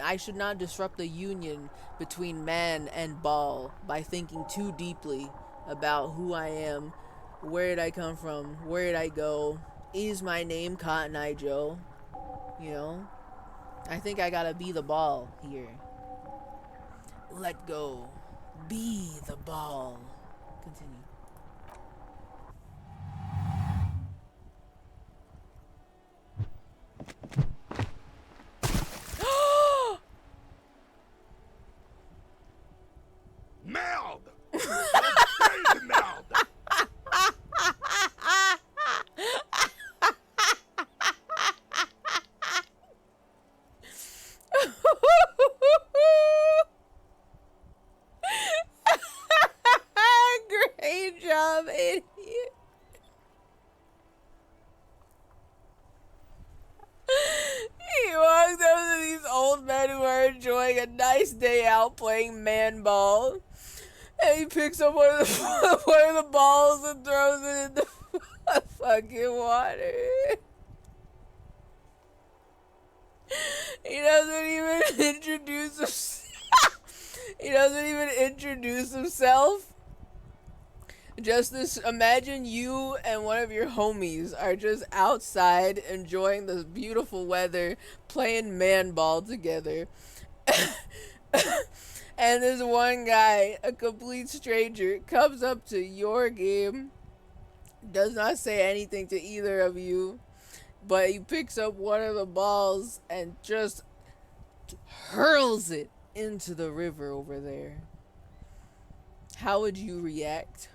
I should not disrupt the union between man and ball by thinking too deeply about who I am. Where did I come from? Where did I go? Is my name Cotton Eye Joe? You know? I think I gotta be the ball here. Let go. Be the ball. Continue. Merde! Crazy merde! Great job, idiot. He walks up to these old men who are enjoying a nice day out playing man ball. And he picks up one of the balls and throws it in the fucking water. He doesn't even introduce himself. He doesn't even introduce himself. Just this, imagine you and one of your homies are just outside enjoying the beautiful weather, playing man ball together. And this one guy, a complete stranger, comes up to your game, does not say anything to either of you, but he picks up one of the balls and just hurls it into the river over there. How would you react?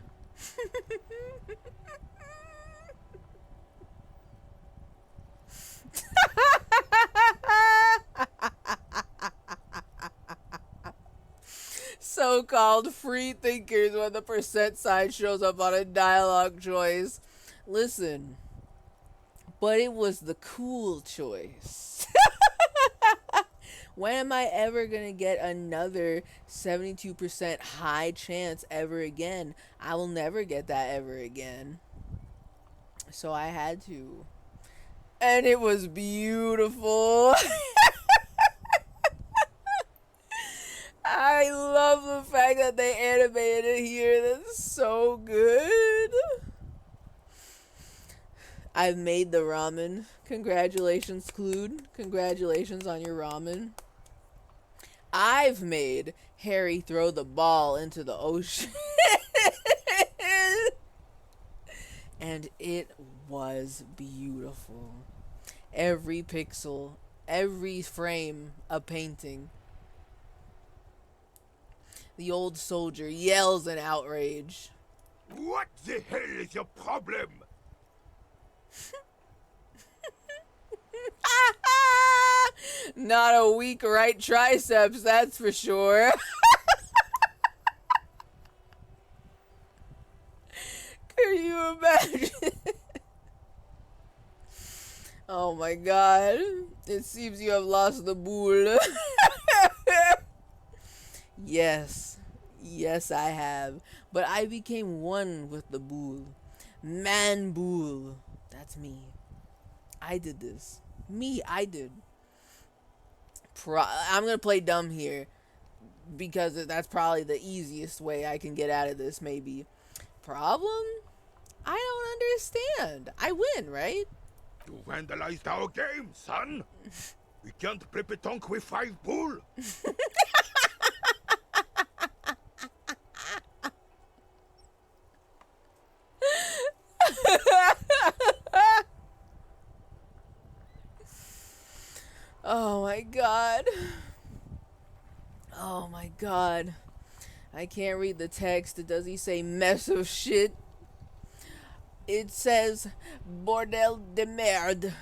So-called free thinkers when the percent sign shows up on a dialogue choice. Listen, but it was the cool choice. When am I ever gonna get another 72% high chance ever again? I will never get that ever again. So I had to. And it was beautiful. I love the fact that they animated it here. That's so good. I've made the ramen. Congratulations, Clued. Congratulations on your ramen. I've made Harry throw the ball into the ocean. And it was beautiful. Every pixel, every frame, a painting. The old soldier yells in outrage. What the hell is your problem? Not a weak right triceps, that's for sure. Can you imagine? Oh my god. It seems you have lost the boule. Yes. Yes, I have. But I became one with the boule. Man boule. That's me. I did this. I did. I'm gonna play dumb here. Because that's probably the easiest way I can get out of this, maybe. Problem? I don't understand. I win, right? You vandalized our game, son. We can't play petanque with 5 bull. Oh my god. Oh my god. I can't read the text. Does he say mess of shit? It says bordel de merde.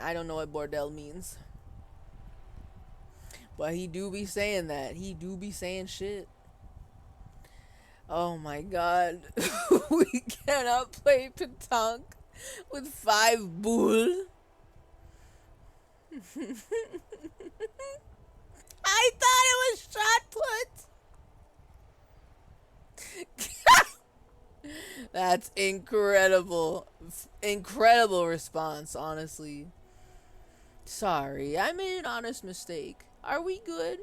I don't know what bordel means. But he do be saying that. He do be saying shit. Oh my god. We cannot play petanque with 5 bull. I thought it was shot put. That's incredible. Incredible response, honestly. Sorry, I made an honest mistake. Are we good?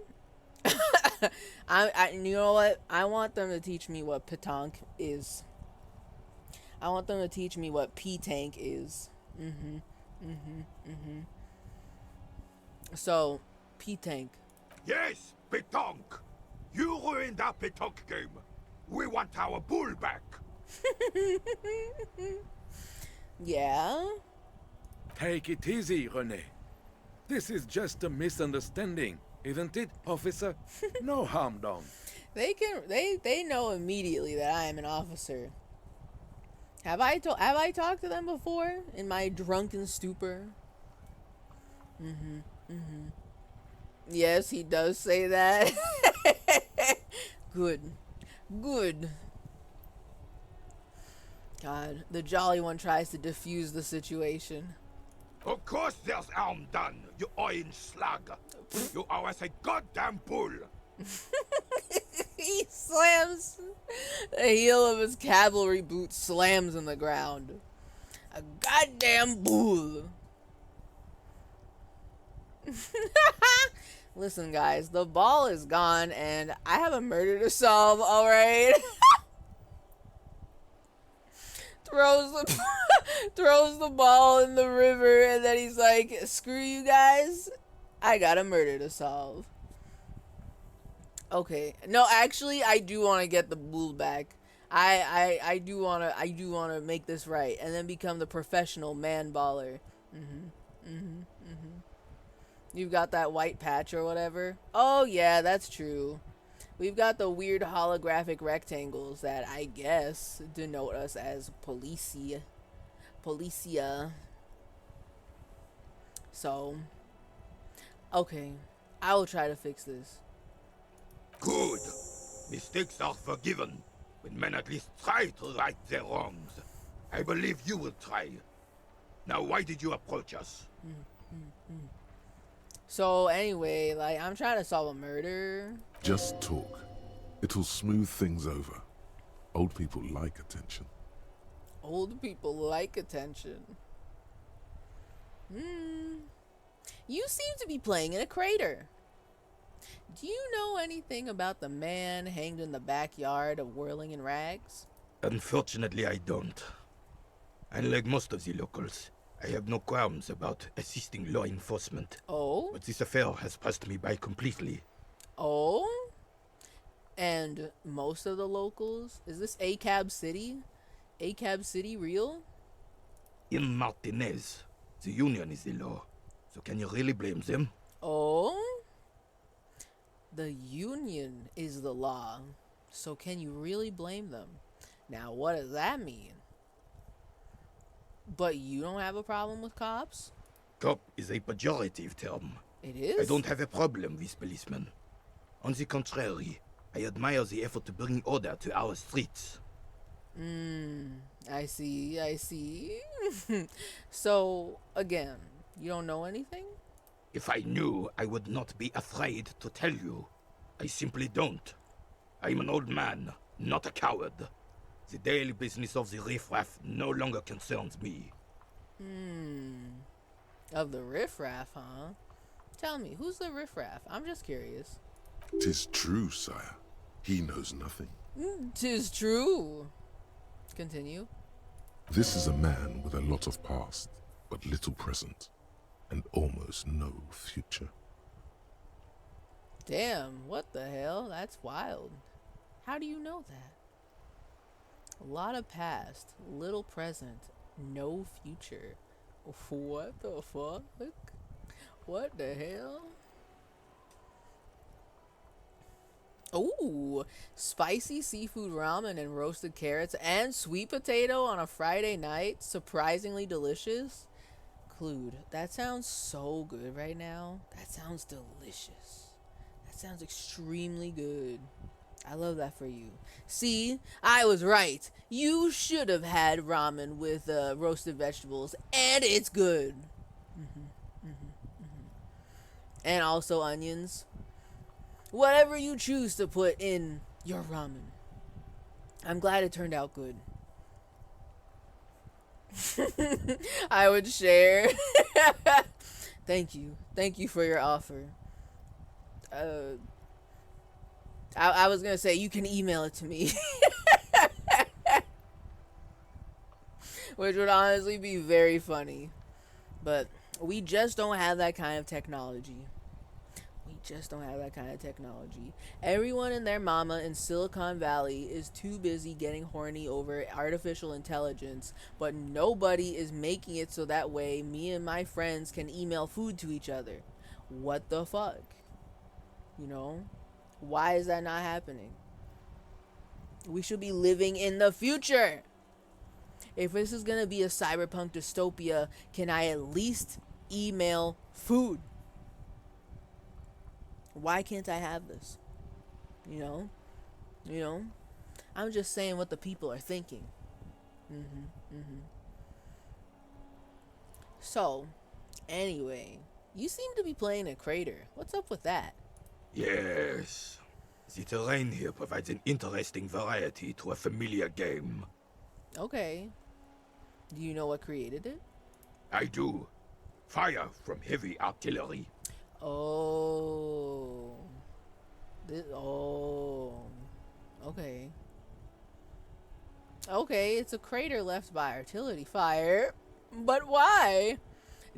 You know what? I want them to teach me what petanque is. I want them to teach me what P-tank is. So, P-tank. Yes, petanque. You ruined our petanque game. We want our bull back. Yeah? Take it easy, René. This is just a misunderstanding, isn't it, officer? No harm done. They know immediately that I am an officer. Have I talked to them before in my drunken stupor? Yes, he does say that. Good. God, the Jolly One tries to defuse the situation. Of course there's harm done, you orange slug. You are as a goddamn bull. He slams the heel of his cavalry boot, slams in the ground. A goddamn bull. Listen, guys, the ball is gone, and I have a murder to solve. All right. Throws the ball in the river, and then he's like, "Screw you guys, I got a murder to solve." Okay, no, actually, I do want to get the bull back. I do want to make this right, and then become the professional man baller. You've got that white patch or whatever. Oh yeah, that's true. We've got the weird holographic rectangles that I guess denote us as policia. So, okay, I will try to fix this. Good. Mistakes are forgiven when men at least try to right their wrongs. I believe you will try. Now, why did you approach us? So anyway, like, I'm trying to solve a murder. Just talk. It'll smooth things over. Old people like attention. Old people like attention. You seem to be playing in a crater. Do you know anything about the man hanged in the backyard of Whirling in Rags? Unfortunately, I don't. Unlike most of the locals, I have no qualms about assisting law enforcement. Oh? But this affair has passed me by completely. Oh? And most of the locals? Is this ACAB City? ACAB City real? In Martinez, the union is the law. So can you really blame them? Oh? The union is the law, so can you really blame them? Now, what does that mean? But you don't have a problem with cops? Cop is a pejorative term. It is? I don't have a problem with policemen. On the contrary, I admire the effort to bring order to our streets. I see. So, again, you don't know anything? If I knew, I would not be afraid to tell you. I simply don't. I'm an old man, not a coward. The daily business of the riffraff no longer concerns me. Of the riffraff, huh? Tell me, who's the riffraff? I'm just curious. 'Tis true, sire. He knows nothing. 'Tis true. Continue. This is a man with a lot of past, but little present, and almost no future. Damn, what the hell? That's wild. How do you know that? A lot of past, little present, no future. What the fuck? What the hell? Ooh, spicy seafood ramen and roasted carrots and sweet potato on a Friday night. Surprisingly delicious. Clued, that sounds so good right now. That sounds delicious. That sounds extremely good. I love that for you. See, I was right. You should have had ramen with roasted vegetables, and it's good. And also onions. Whatever you choose to put in your ramen. I'm glad it turned out good. I would share. Thank you. Thank you for your offer. I was gonna say you can email it to me. Which would honestly be very funny. But we just don't have that kind of technology. Everyone and their mama in Silicon Valley is too busy getting horny over artificial intelligence, but nobody is making it so that way me and my friends can email food to each other. What the fuck? You know? Why is that not happening? We should be living in the future. If this is gonna be a cyberpunk dystopia, can I at least email food? Why can't I have this? You know? I'm just saying what the people are thinking. So, anyway, you seem to be playing a crater. What's up with that? Yes. The terrain here provides an interesting variety to a familiar game. Okay. Do you know what created it? I do. Fire from heavy artillery. Oh. Okay. Okay, it's a crater left by artillery fire. But why?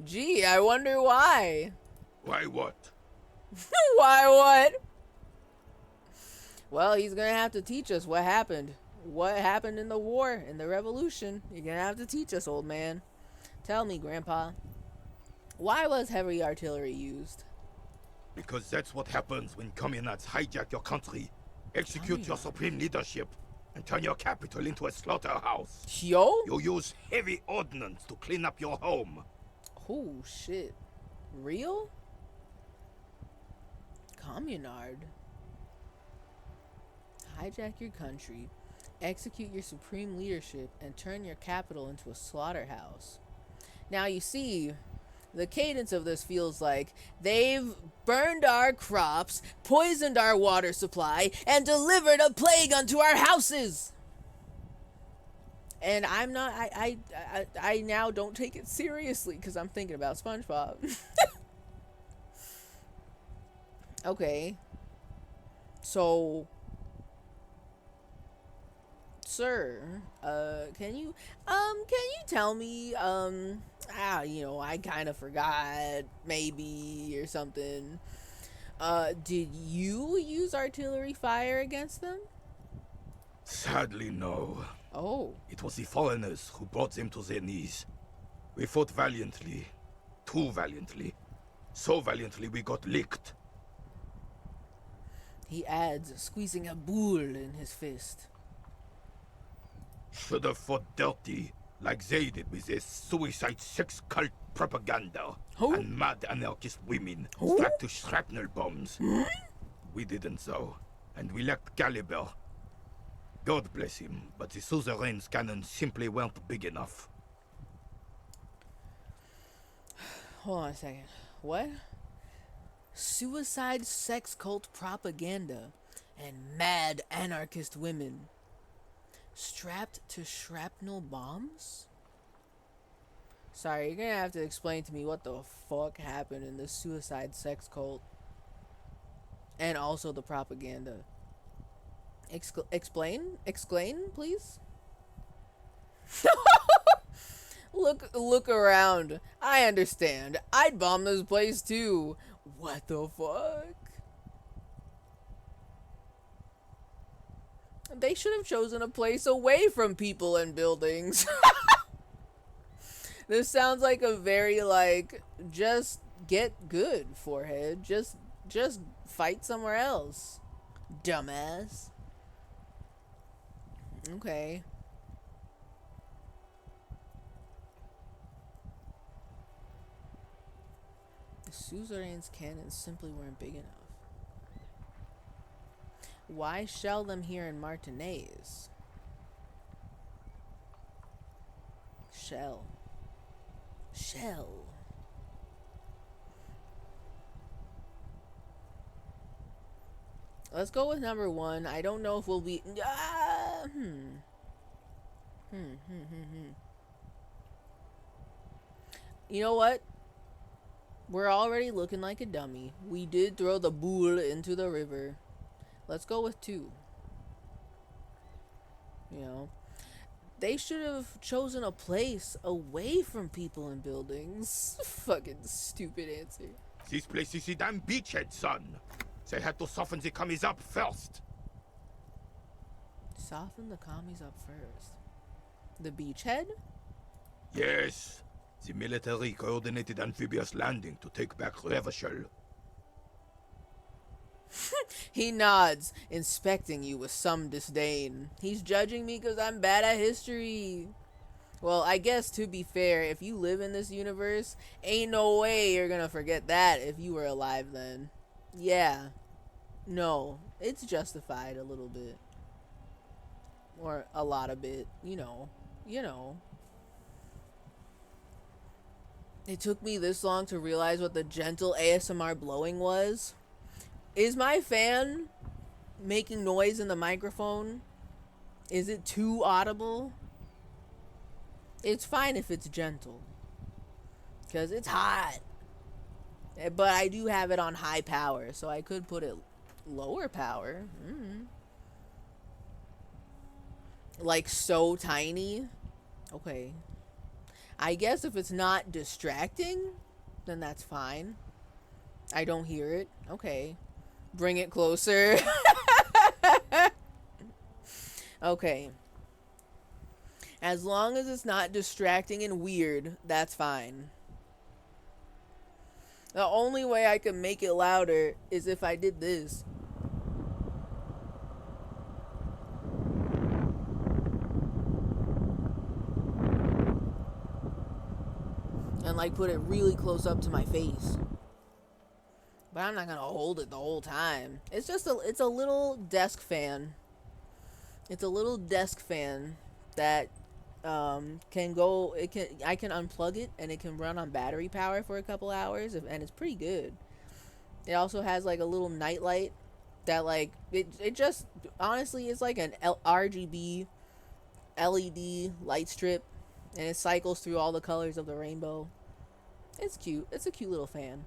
Gee, I wonder why. Why what? Why what? Well, he's gonna have to teach us what happened. What happened in the war, in the revolution. You're gonna have to teach us, old man. Tell me, Grandpa. Why was heavy artillery used? Because that's what happens when communists hijack your country, execute your supreme leadership, and turn your capital into a slaughterhouse. Yo? You use heavy ordnance to clean up your home. Oh, shit. Real? Communard. Hijack your country, execute your supreme leadership, and turn your capital into a slaughterhouse. Now, you see, the cadence of this feels like they've burned our crops, poisoned our water supply, and delivered a plague unto our houses. And I'm not, I now don't take it seriously because I'm thinking about SpongeBob. Okay. So, sir, can you tell me, I kind of forgot, maybe, or something. Did you use artillery fire against them? Sadly, no. Oh. It was the foreigners who brought them to their knees. We fought valiantly. Too valiantly. So valiantly we got licked. He adds, squeezing a boule in his fist. Should have fought dirty, like they did with their suicide sex cult propaganda and mad anarchist women strapped to shrapnel bombs. We didn't though, and we lacked caliber. God bless him, but the suzerain's cannons simply weren't big enough. Hold on a second. What? Suicide sex cult propaganda and mad anarchist women strapped to shrapnel bombs? Sorry, you're gonna have to explain to me what the fuck happened in the suicide sex cult and also the propaganda. Explain, please. Look around. I understand. I'd bomb this place too. What the fuck? They should have chosen a place away from people and buildings. This sounds like a very like just get good forehead. Just fight somewhere else. Dumbass. Okay. The suzerain's cannons simply weren't big enough. Why shell them here in Martinez? Shell. Let's go with number one. I don't know if we'll be... You know what? We're already looking like a dummy. We did throw the boule into the river. Let's go with two. You know? They should have chosen a place away from people and buildings. Fucking stupid answer. This place is a damn beachhead, son. They had to soften the commies up first. Soften the commies up first. The beachhead? Yes. The military coordinated amphibious landing to take back Revachol. He nods, inspecting you with some disdain. He's judging me because I'm bad at history. Well, I guess to be fair, if you live in this universe, ain't no way you're gonna forget that if you were alive then. Yeah. No, it's justified a little bit. Or a lot of bit, you know. It took me this long to realize what the gentle ASMR blowing was. Is my fan making noise in the microphone? Is it too audible? It's fine if it's gentle. Because it's hot. But I do have it on high power, so I could put it lower power. Like so tiny. Okay. I guess if it's not distracting, then that's fine. I don't hear it. Okay. Bring it closer. Okay. As long as it's not distracting and weird, that's fine. The only way I can make it louder is if I did this. And like put it really close up to my face. But I'm not gonna hold it the whole time. It's just it's a little desk fan. It's a little desk fan that can go, I can unplug it and it can run on battery power for a couple hours and it's pretty good. It also has like a little night light that like it just honestly is like an RGB LED light strip and it cycles through all the colors of the rainbow. It's cute. It's a cute little fan.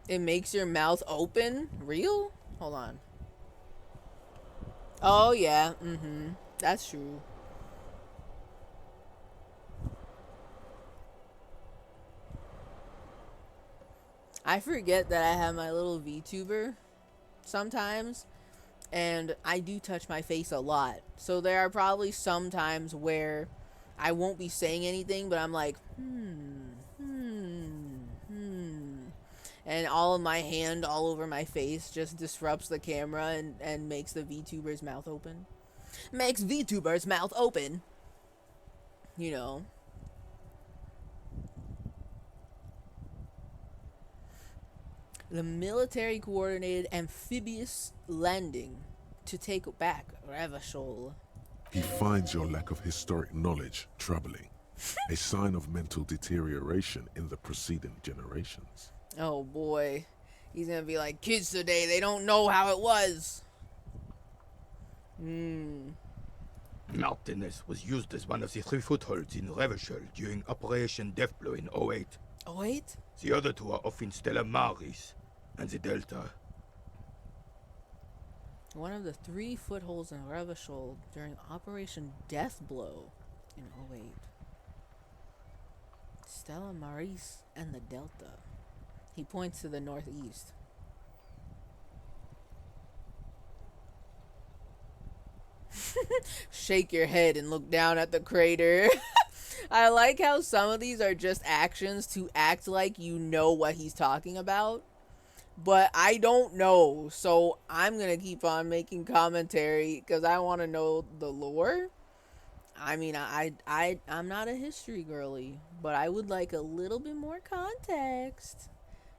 It makes your mouth open? Real? Hold on. Oh, yeah. That's true. I forget that I have my little VTuber sometimes. And I do touch my face a lot. So there are probably some times where I won't be saying anything, but I'm like, and all of my hand all over my face just disrupts the camera and makes the VTuber's mouth open. Makes VTuber's mouth open. You know. The military coordinated amphibious landing to take back Revachol. He finds your lack of historic knowledge troubling, a sign of mental deterioration in the preceding generations. Oh boy. He's gonna be like, kids today, they don't know how it was. Martinez was used as one of the 3 footholds in Revachol during Operation Deathblow in 08. 08? The other 2 are off in Stella Maris and the Delta. One of the 3 footholds in Revachol during Operation Deathblow in 08. Stella Maris and the Delta. He points to the northeast. Shake your head and look down at the crater. I like how some of these are just actions to act like you know what he's talking about. But I don't know, so I'm gonna keep on making commentary because I want to know the lore. I mean, I'm not a history girly, but I would like a little bit more context.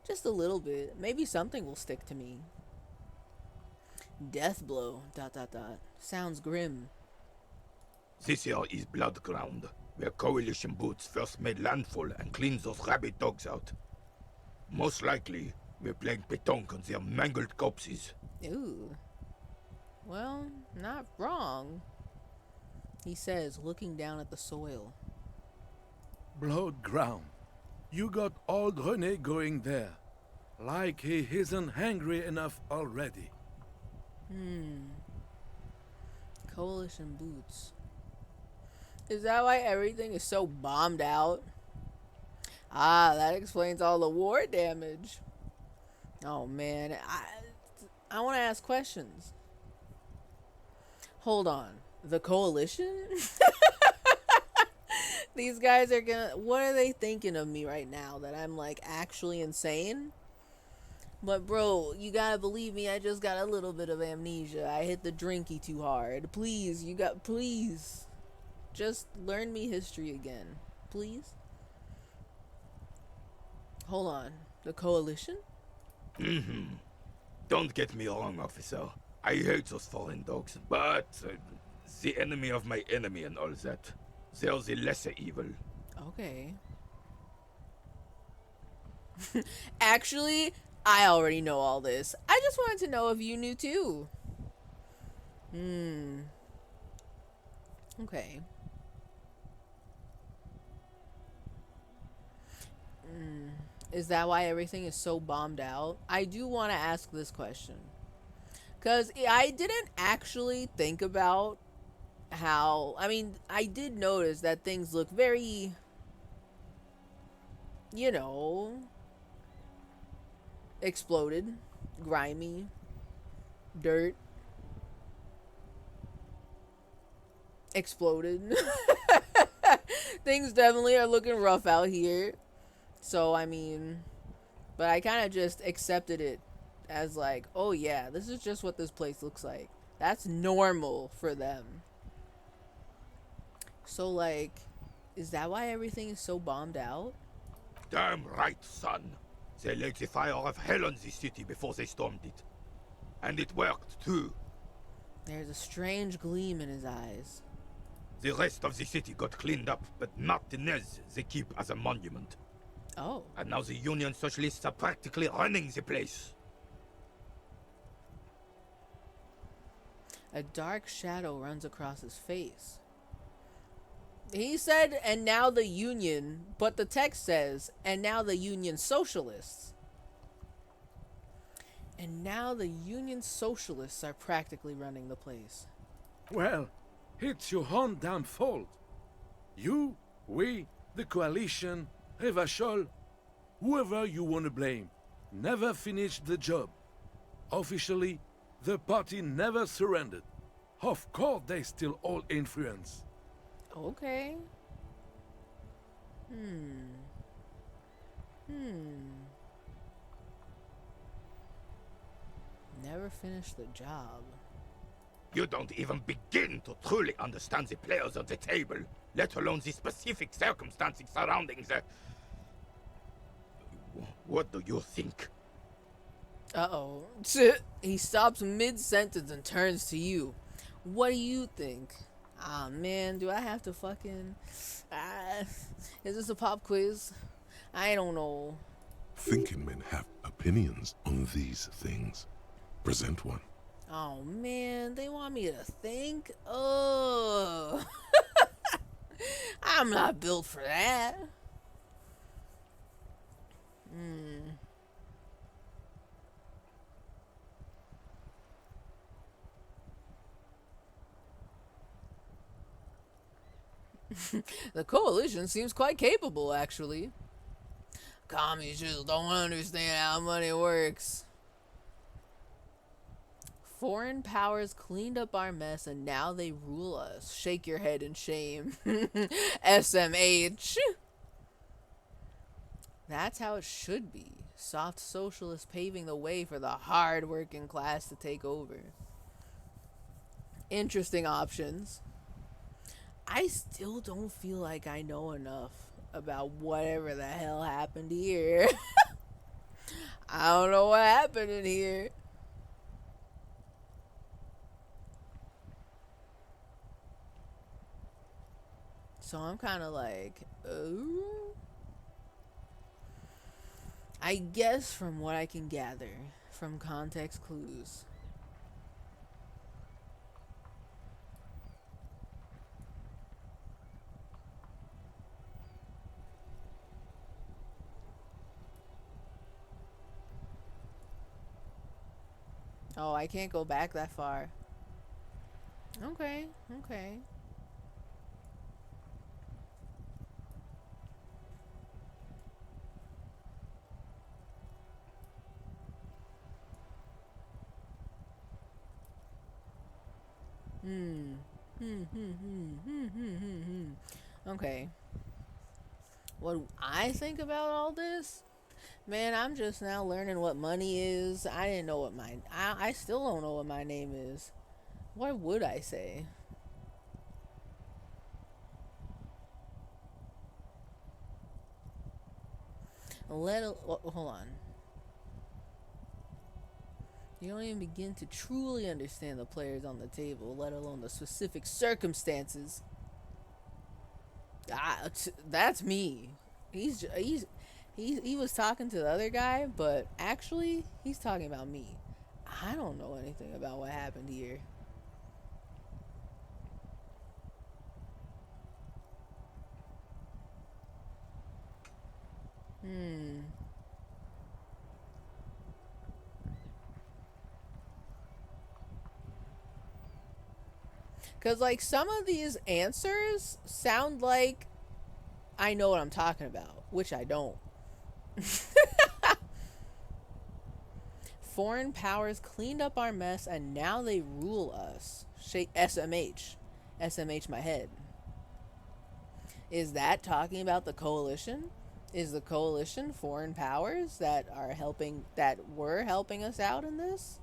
Just a little bit. Maybe something will stick to me. Death blow, ... Sounds grim. This here is Blood Ground, where Coalition boots first made landfall and cleaned those rabid dogs out. Most likely, we're playing pétanque on their mangled corpses. Ooh. Well, not wrong. He says, looking down at the soil. Blood ground. You got old René going there. Like he isn't hungry enough already. Coalition boots. Is that why everything is so bombed out? Ah, that explains all the war damage. Oh man, I want to ask questions. Hold on. The coalition? These guys are gonna... What are they thinking of me right now? That I'm like actually insane? But bro, you gotta believe me, I just got a little bit of amnesia. I hit the drinky too hard. Please, please. Just learn me history again. Please? Hold on. The coalition? Don't get me wrong, officer. I hate those foreign dogs, but the enemy of my enemy and all that. They're the lesser evil. Okay. Actually, I already know all this. I just wanted to know if you knew too. Okay. Is that why everything is so bombed out? I do want to ask this question. Because I didn't actually think about how... I mean, I did notice that things look very... You know... exploded. Grimy. Dirt. Exploded. Things definitely are looking rough out here. So, I mean... But I kind of just accepted it as like, oh yeah, this is just what this place looks like. That's normal for them. So, like, is that why everything is so bombed out? Damn right, son. They laid the fire of hell on the city before they stormed it. And it worked, too. There's a strange gleam in his eyes. The rest of the city got cleaned up, but Martinez they keep as a monument. Oh. And now the Union Socialists are practically running the place. A dark shadow runs across his face. He said, and now the Union, but the text says, and now the Union Socialists. And now the Union Socialists are practically running the place. Well, it's your own damn fault. You, we, the coalition, Revachol, whoever you want to blame, never finished the job. Officially, the party never surrendered. Of course they still hold influence. Okay. Never finished the job. You don't even begin to truly understand the players of the table, let alone the specific circumstances surrounding the... What do you think? Uh-oh. He stops mid-sentence and turns to you. What do you think? Ah, man, do I have to fucking... is this a pop quiz? I don't know. Thinking men have opinions on these things. Present one. Oh, man, they want me to think? Oh. I'm not built for that. The coalition seems quite capable, actually. Commies just don't understand how money works. Foreign powers cleaned up our mess and now they rule us. Shake your head in shame. SMH. That's how it should be. Soft socialists paving the way for the hard-working class to take over. Interesting options. I still don't feel like I know enough about whatever the hell happened here. I don't know what happened in here. So I'm kind of like, oh. I guess from what I can gather from context clues. Oh, I can't go back that far. Okay, okay. Okay. What do I think about all this? Man, I'm just now learning what money is. I didn't know what my... I still don't know what my name is. What would I say? Hold on. You don't even begin to truly understand the players on the table, let alone the specific circumstances. That's me. He was talking to the other guy, but actually, he's talking about me. I don't know anything about what happened here. Because, like, some of these answers sound like I know what I'm talking about, which I don't. Foreign powers cleaned up our mess and now they rule us. SMH. SMH my head. Is that talking about the coalition? Is the coalition foreign powers that were helping us out in this?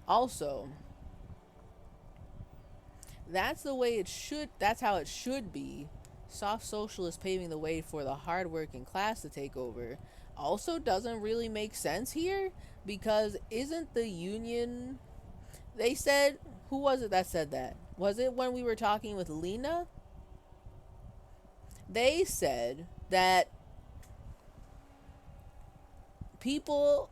Also, that's how it should be. Soft socialists paving the way for the hardworking class to take over also doesn't really make sense here, because isn't the union... They said... Who was it that said that? Was it when we were talking with Lena? They said that people...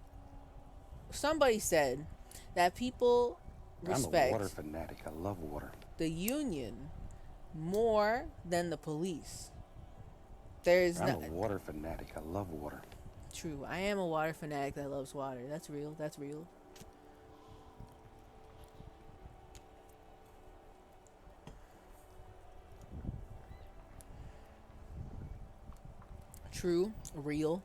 Somebody said that people respect... I'm a water fanatic. I love water. ...the union more than the police. I'm a water fanatic. I love water. True. I am a water fanatic that loves water. That's real. That's real. True. Real.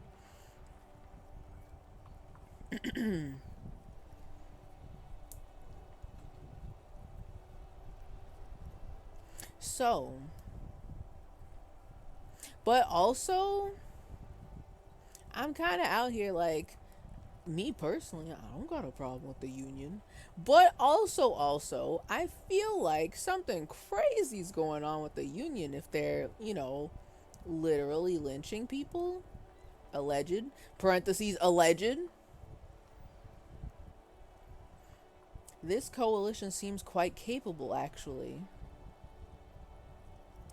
So, But also, I'm kind of out here like, me personally, I don't got a problem with the union. But also, I feel like something crazy's going on with the union if they're, you know, literally lynching people. Alleged. Parentheses, alleged. This coalition seems quite capable, actually.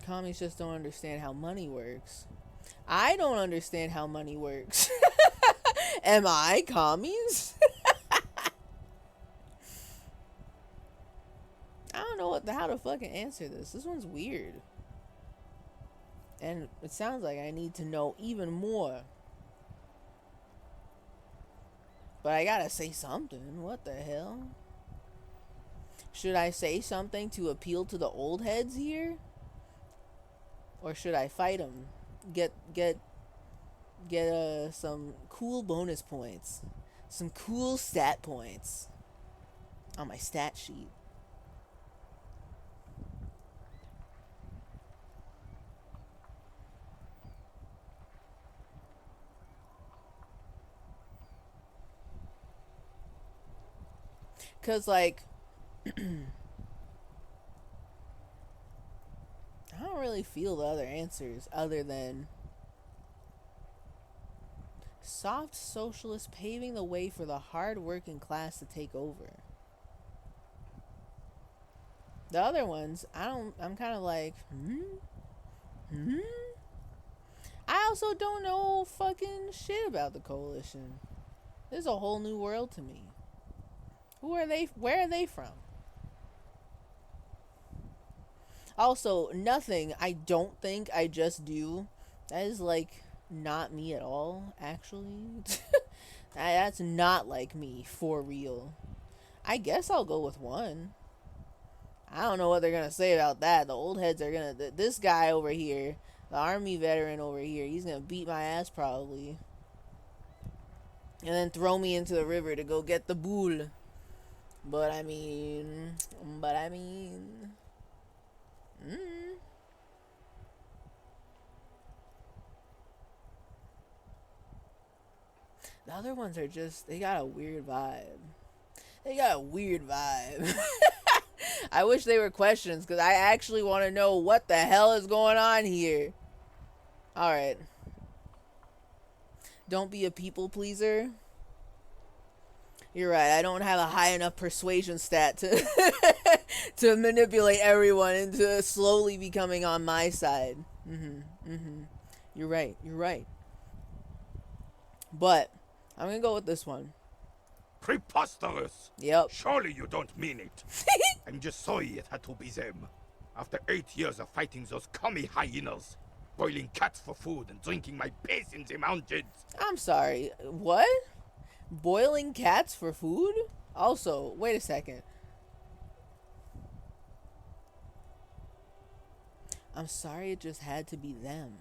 Commies just don't understand how money works. I don't understand how money works. Am I commies? I don't know how to fucking answer this. This one's weird. And it sounds like I need to know even more. But I gotta say something. What the hell? Should I say something to appeal to the old heads here? Or should I fight them? Get some cool bonus points. Some cool stat points. On my stat sheet. Cause like I don't really feel the other answers other than soft socialists paving the way for the hard-working class to take over. The other ones, I'm kind of like, I also don't know fucking shit about the coalition. This is a whole new world to me. Who are they? Where are they from? Also, nothing I don't think I just do. That is like not me at all, actually. That's not like me, for real. I guess I'll go with one. I don't know what they're gonna say about that. The old heads are gonna... This guy over here, the army veteran over here, he's gonna beat my ass probably. And then throw me into the river to go get the bull. But I mean... The other ones are just... They got a weird vibe. I wish they were questions, because I actually want to know what the hell is going on here. Alright. Don't be a people pleaser. You're right, I don't have a high enough persuasion stat to to manipulate everyone into slowly becoming on my side. You're right. But I'm gonna go with this one. Preposterous! Yep. Surely you don't mean it. I'm just sorry it had to be them. After 8 years of fighting those commie hyenas, boiling cats for food and drinking my piss in the mountains. I'm sorry, what? Boiling cats for food? Also, wait a second. I'm sorry it just had to be them.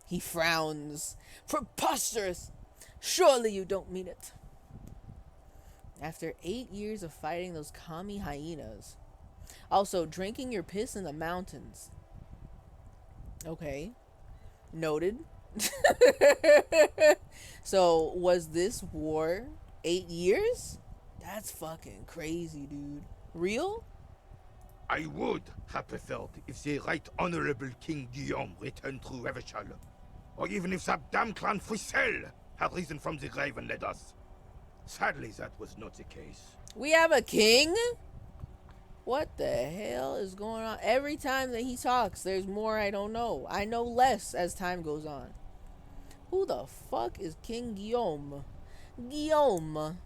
He frowns. Preposterous! Surely you don't mean it. After 8 years of fighting those commie hyenas. Also, drinking your piss in the mountains. Okay. Noted. So, was this war 8 years? That's fucking crazy, dude. Real? I would have preferred if the Right Honorable King Guillaume returned through Revachol. Or even if that damn clan Fouissel had risen from the grave and led us. Sadly, that was not the case. We have a king? What the hell is going on? Every time that he talks, there's more I don't know. I know less as time goes on. Who the fuck is King Guillaume? Guillaume.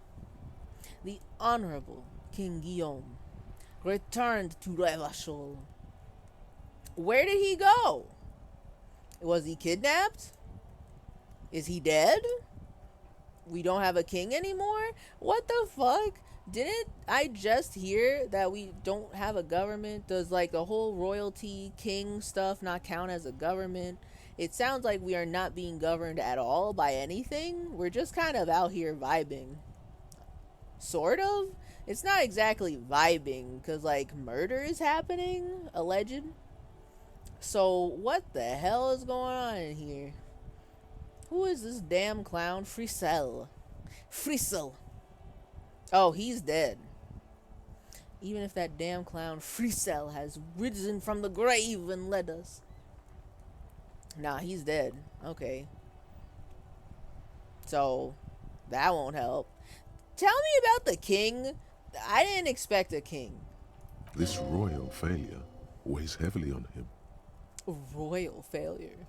The Honorable King Guillaume returned to Revachol. Where did he go? Was he kidnapped? Is he dead? We don't have a king anymore? What the fuck? Didn't I just hear that we don't have a government? Does like the whole royalty king stuff not count as a government? It sounds like we are not being governed at all by anything. We're just kind of out here vibing. Sort of? It's not exactly vibing, because like murder is happening, alleged. So what the hell is going on in here? Who is this damn clown? Frisell. Oh, he's dead. Even if that damn clown Frisell has risen from the grave and led us. Nah, he's dead. Okay. So, that won't help. Tell me about the king. I didn't expect a king. This royal failure weighs heavily on him. Royal failure.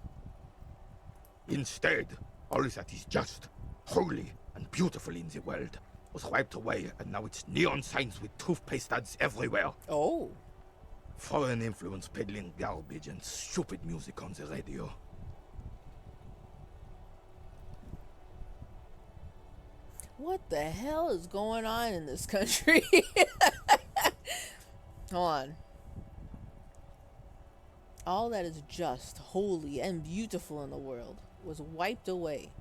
Instead, all that is just, holy, and beautiful in the world was wiped away, and now it's neon signs with toothpaste ads everywhere. Oh. Foreign influence peddling garbage and stupid music on the radio. What the hell is going on in this country? Hold on. All that is just, holy, and beautiful in the world was wiped away.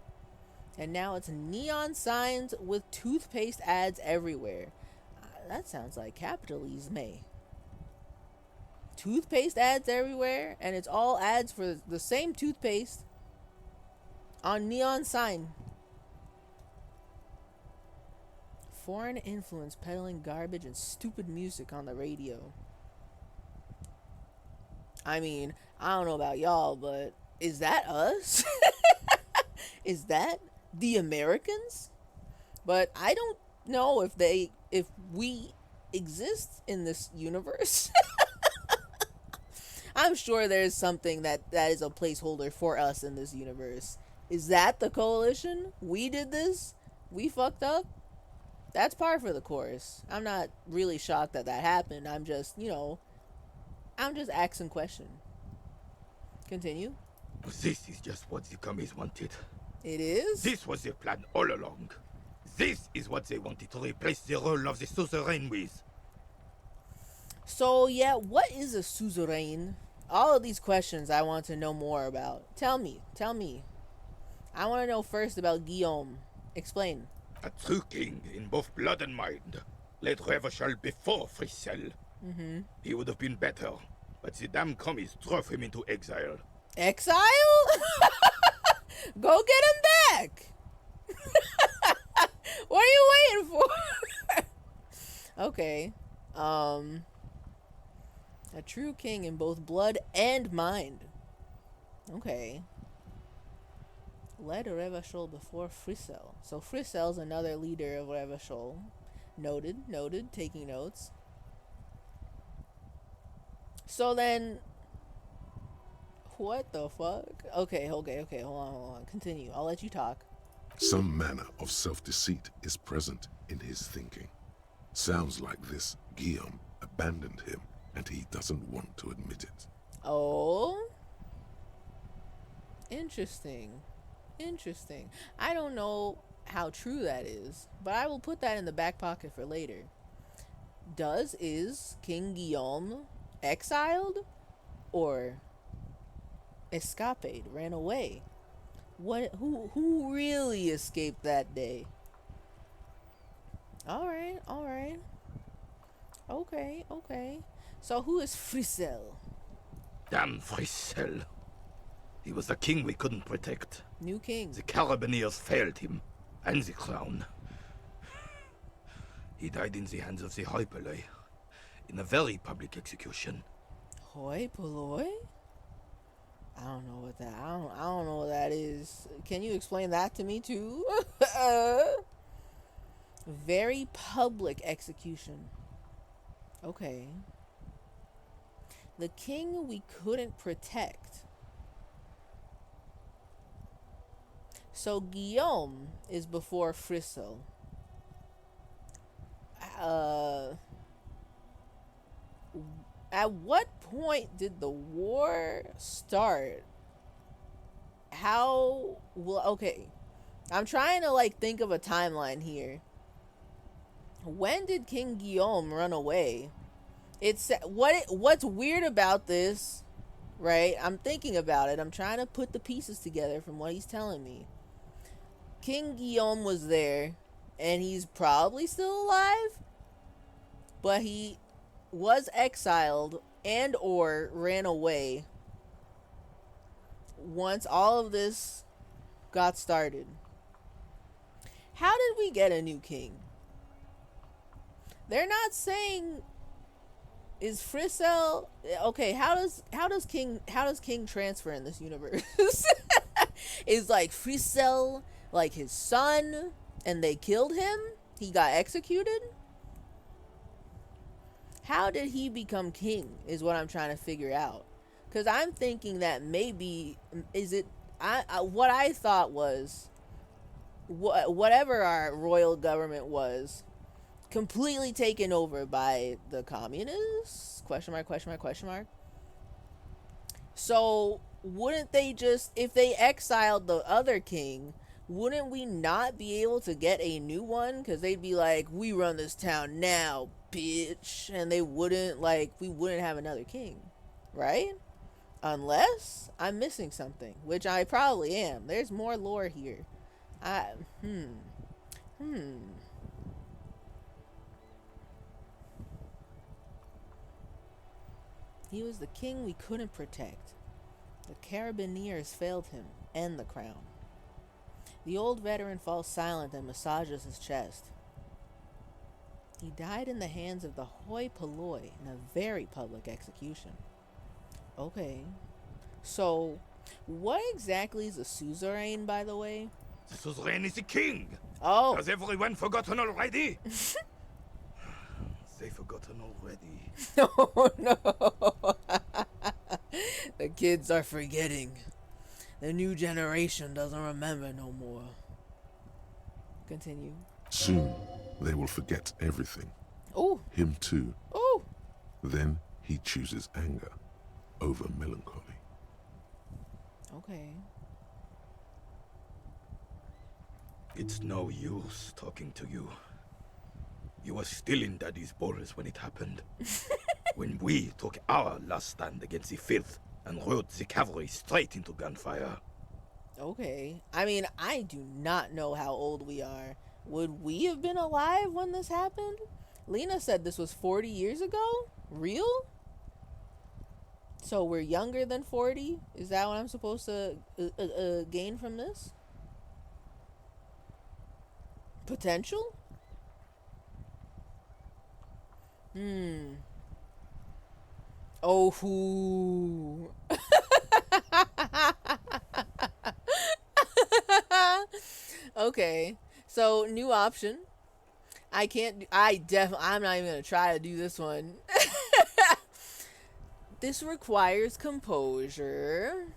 And now it's neon signs with toothpaste ads everywhere. That sounds like capitalism. Toothpaste ads everywhere, and it's all ads for the same toothpaste on neon sign. Foreign influence peddling garbage and stupid music on the radio. I mean, I don't know about y'all, but is that us? Is that the Americans? But I don't know if we exist in this universe. I'm sure there's something that is a placeholder for us in this universe. Is that the coalition? We did this? We fucked up? That's par for the course. I'm not really shocked that happened. I'm just, I'm just asking question. Continue. This is just what the commies wanted. It is? This was their plan all along. This is what they wanted to replace the role of the suzerain with. So, yeah, what is a suzerain? All of these questions I want to know more about. Tell me. I want to know first about Guillaume. Explain. A true king in both blood and mind led Revachol before Frisell. Mm-hmm. He would have been better, but the damn commies drove him into exile. Exile? Go get him back! What are you waiting for? Okay. A true king in both blood and mind. Okay. Led Revachol before Frisell. So Frisell's another leader of Revachol. Noted, taking notes. So then, what the fuck? Okay, hold on. Continue. I'll let you talk. Some manner of self-deceit is present in his thinking. Sounds like this Guillaume abandoned him, and he doesn't want to admit it. Oh? Interesting. I don't know how true that is, but I will put that in the back pocket for later. Is King Guillaume exiled or escaped, ran away? Who really escaped that day? All right. Okay. So who is Frisell? Damn Frisell. He was the king we couldn't protect. New king. The Carabineers failed him, and the crown. He died in the hands of the hoi polloi, in a very public execution. Hoi polloi? I don't know what that. I don't know what that is. Can you explain that to me too? Very public execution. Okay. The king we couldn't protect. So Guillaume is before Frisell. At what point did the war start? Okay. I'm trying to think of a timeline here. When did King Guillaume run away? What's weird about this, right? I'm thinking about it. I'm trying to put the pieces together from what he's telling me. King Guillaume was there, and he's probably still alive, but he was exiled and or ran away once all of this got started, how did we get a new king? They're not saying, is Frissel okay? How does King transfer in this universe? Is like Frissel like his son and they killed him? He got executed? How did he become king is what I'm trying to figure out. Because I'm thinking that maybe, is it, what I thought was, whatever our royal government was, completely taken over by the communists? Question mark, question mark, question mark. So, wouldn't they just, if they exiled the other king, wouldn't we not be able to get a new one? Because they'd be like, we run this town now, bitch. And they wouldn't, like, we wouldn't have another king, right? Unless I'm missing something, which I probably am. There's more lore here. He was the king we couldn't protect. The Carabineers failed him, and the crown. The old veteran falls silent and massages his chest. He died in the hands of the hoi polloi in a very public execution. Okay. So, what exactly is a suzerain, by the way? The suzerain is the king. Oh. Has everyone forgotten already? They forgotten already. Oh, no. The kids are forgetting. The new generation doesn't remember no more. Continue. Soon, they will forget everything. Oh. Him too. Oh. Then he chooses anger over melancholy. Okay. It's no use talking to you. You were still in Daddy's balls when it happened. When we took our last stand against the filth and rode the cavalry straight into gunfire. Okay. I mean, I do not know how old we are. Would we have been alive when this happened? Lena said this was 40 years ago? Real? So we're younger than 40? Is that what I'm supposed to gain from this? Potential? Oh, whoo. Okay, so new option. I'm not even gonna try to do this one. This requires composure,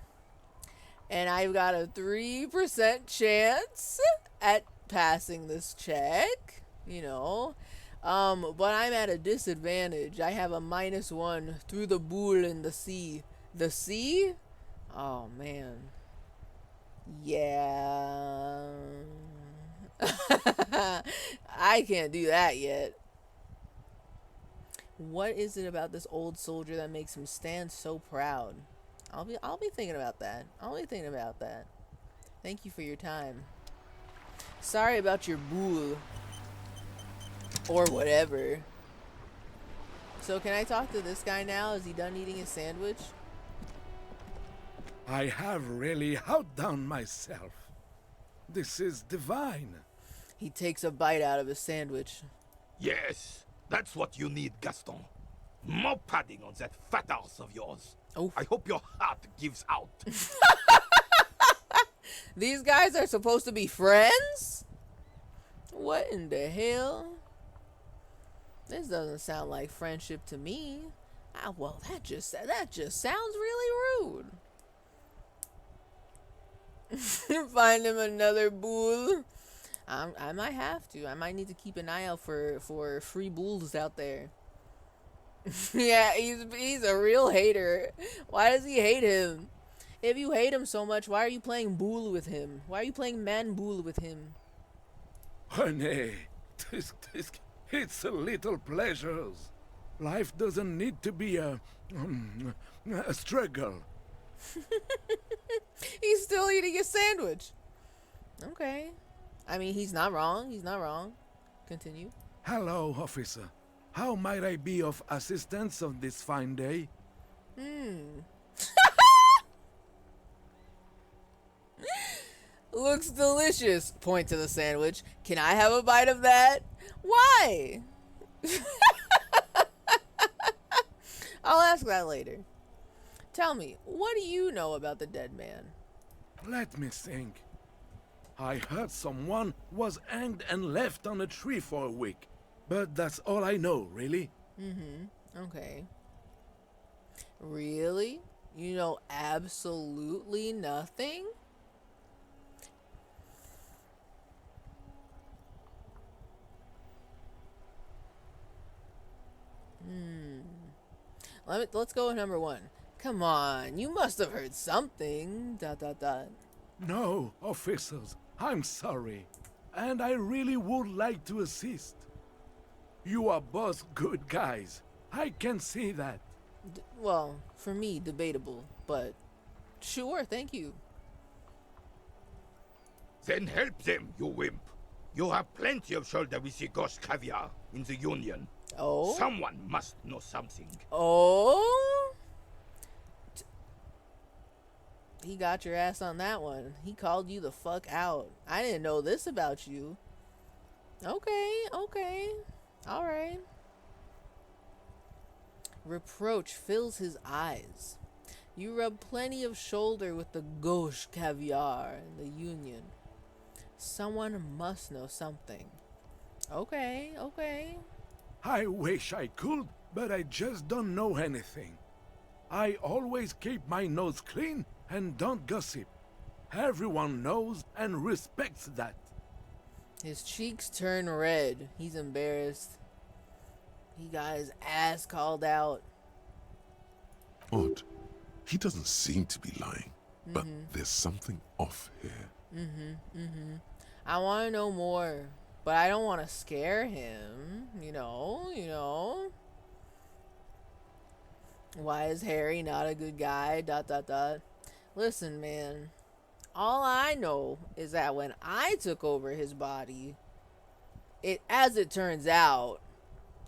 and I've got a 3% chance at passing this check, you know. But I'm at a disadvantage. I have a -1 through the boule in the sea. The sea? Oh, man. Yeah. I can't do that yet. What is it about this old soldier that makes him stand so proud? I'll be thinking about that. Thank you for your time. Sorry about your boule. Or whatever. So can I talk to this guy now? Is he done eating his sandwich? I have really outdone myself. This is divine. He takes a bite out of his sandwich. Yes, that's what you need, Gaston. More padding on that fat ass of yours. Oh. I hope your heart gives out. These guys are supposed to be friends? What in the hell? This doesn't sound like friendship to me. Well, that just sounds really rude. Find him another bull. I might have to. I might need to keep an eye out for free bulls out there. Yeah, he's a real hater. Why does he hate him? If you hate him so much, why are you playing bull with him? Why are you playing man bull with him? Honey, it's a little pleasures. Life doesn't need to be a struggle. He's still eating his sandwich. Okay. I mean, he's not wrong. Continue. Hello, officer. How might I be of assistance on this fine day? Looks delicious. Point to the sandwich. Can I have a bite of that? Why? I'll ask that later. Tell me, what do you know about the dead man? Let me think. I heard someone was hanged and left on a tree for a week. But that's all I know, really. Okay. Really? You know absolutely nothing? Let's go with number one. Come on, you must have heard something. ... No, officers, I'm sorry. And I really would like to assist. You are both good guys. I can see that. Well, for me, debatable, but sure, thank you. Then help them, you wimp. You have plenty of shoulder with the ghost caviar in the Union. Oh? Someone must know something. Oh? He got your ass on that one. He called you the fuck out. I didn't know this about you. Okay. Alright. Reproach fills his eyes. You rub plenty of shoulder with the gauche caviar in the Union. Someone must know something. Okay. I wish I could, but I just don't know anything. I always keep my nose clean and don't gossip. Everyone knows and respects that. His cheeks turn red. He's embarrassed. He got his ass called out. Odd. He doesn't seem to be lying, but there's something off here. I want to know more, but I don't want to scare him. You know. Why is Harry not a good guy? ... Listen, man. All I know is that when I took over his body, as it turns out,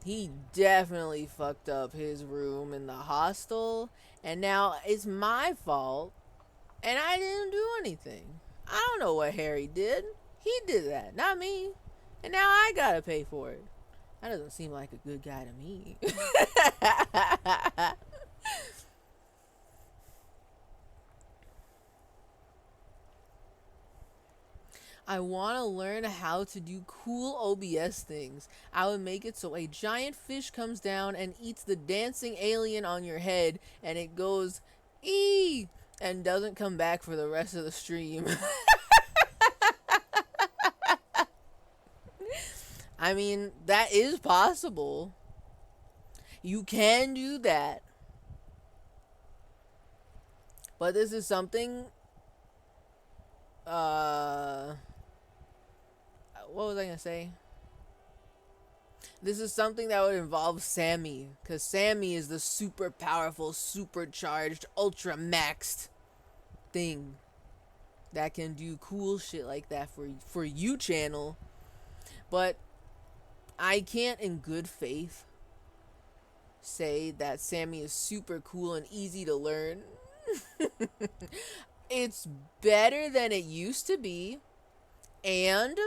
he definitely fucked up his room in the hostel, and now it's my fault, and I didn't do anything. I don't know what Harry did. He did that, not me. And now I gotta pay for it. That doesn't seem like a good guy to me. I want to learn how to do cool OBS things. I would make it so a giant fish comes down and eats the dancing alien on your head, and it goes, "Ee!" and doesn't come back for the rest of the stream. I mean, that is possible. You can do that. But this is something... what was I gonna say? This is something that would involve Sammy, because Sammy is the super powerful, supercharged, ultra maxed thing that can do cool shit like that for you channel. But I can't in good faith say that Sammy is super cool and easy to learn. It's better than it used to be, and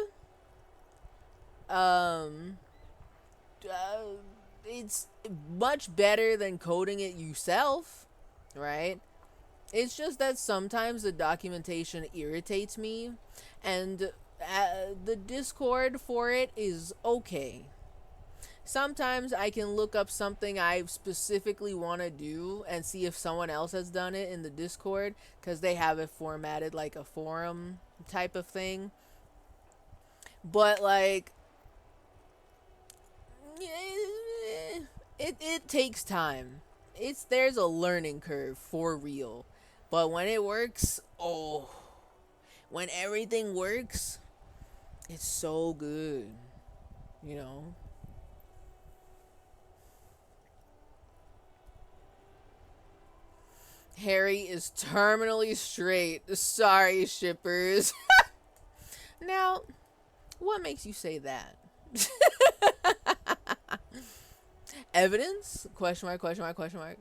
it's much better than coding it yourself, right? It's just that sometimes the documentation irritates me, and the Discord for it is okay. Sometimes I can look up something I specifically want to do and see if someone else has done it in the Discord, because they have it formatted like a forum type of thing. But like, it takes time. There's a learning curve for real. But when it works, when everything works, it's so good, you know? Harry is terminally straight. Sorry, shippers. Now, what makes you say that? Evidence? Question mark, question mark, question mark.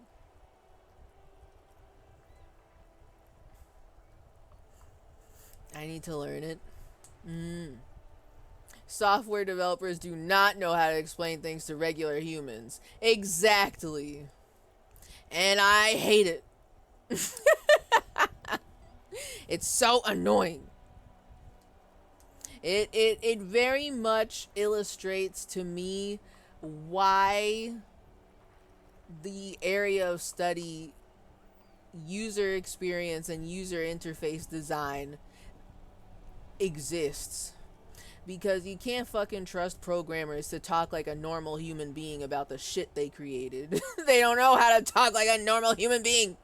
I need to learn it. Software developers do not know how to explain things to regular humans. Exactly. And I hate it. It's so annoying. It very much illustrates to me why the area of study user experience and user interface design exists. Because you can't fucking trust programmers to talk like a normal human being about the shit they created. They don't know how to talk like a normal human being.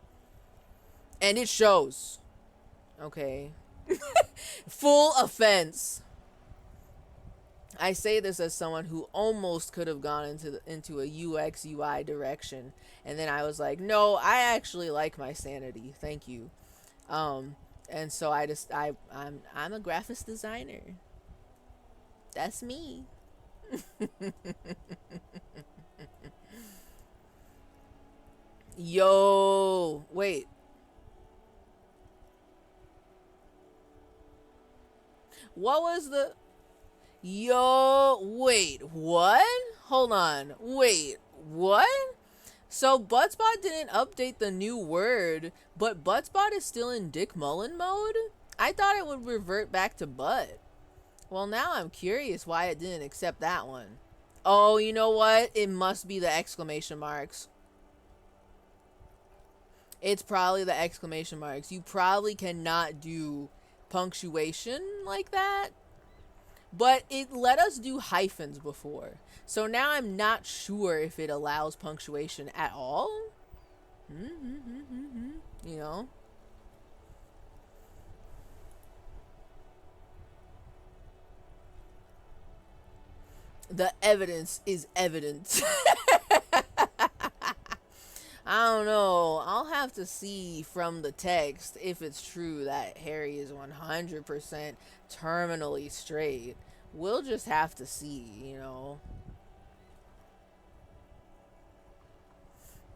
And it shows. Okay. Full offense. I say this as someone who almost could have gone into a UX UI direction, and then I was like, no, I actually like my sanity, thank you. And so I'm a graphics designer. That's me. Yo, wait. What was the... Yo, wait, what? Hold on. Wait, what? So Buttspot didn't update the new word, but Buttspot is still in Dick Mullen mode? I thought it would revert back to Butt. Well, now I'm curious why it didn't accept that one. Oh, you know what? It must be the exclamation marks. It's probably the exclamation marks. You probably cannot do punctuation like that. But it let us do hyphens before. So now I'm not sure if it allows punctuation at all. You know? The evidence is evident. I don't know. I'll have to see from the text if it's true that Harry is 100% terminally straight. We'll just have to see, you know.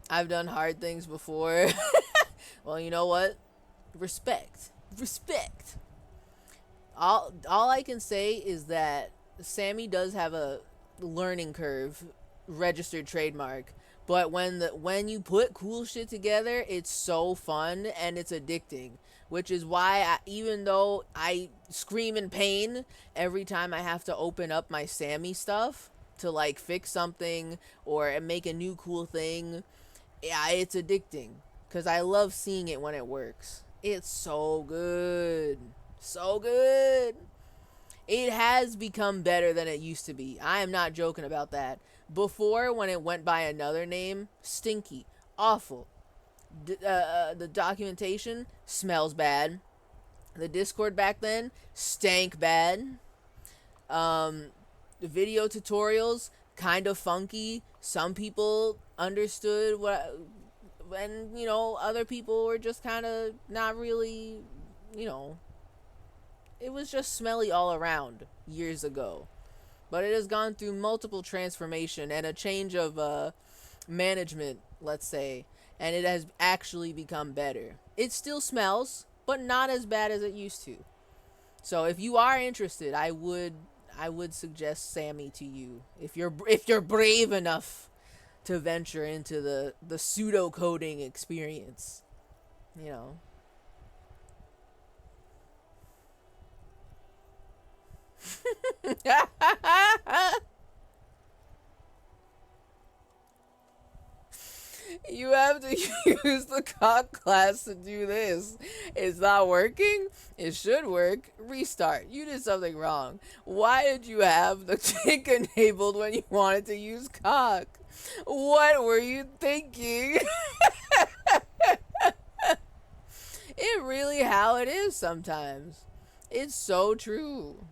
I've done hard things before. Well, you know what? Respect. Respect. All I can say is that Sammy does have a learning curve registered trademark. But when you put cool shit together, it's so fun and it's addicting. Which is why, even though I scream in pain every time I have to open up my Sammy stuff to like fix something or make a new cool thing, yeah, it's addicting. Because I love seeing it when it works. It's so good. So good. It has become better than it used to be. I am not joking about that. Before, when it went by another name, stinky, awful. The documentation smells bad. The Discord back then stank bad. The video tutorials kind of funky. Some people understood what, and you know, other people were just kind of not really, you know. It was just smelly all around years ago. But it has gone through multiple transformation and a change of management, let's say. And it has actually become better. It still smells, but not as bad as it used to. So if you are interested, I would suggest Sammy to you. If you're brave enough to venture into the pseudo coding experience. You know. You have to use the cock class to do this. It's not working. It should work. Restart. You did something wrong. Why did you have the tick enabled when you wanted to use cock? What were you thinking? It really how it is sometimes. It's so true.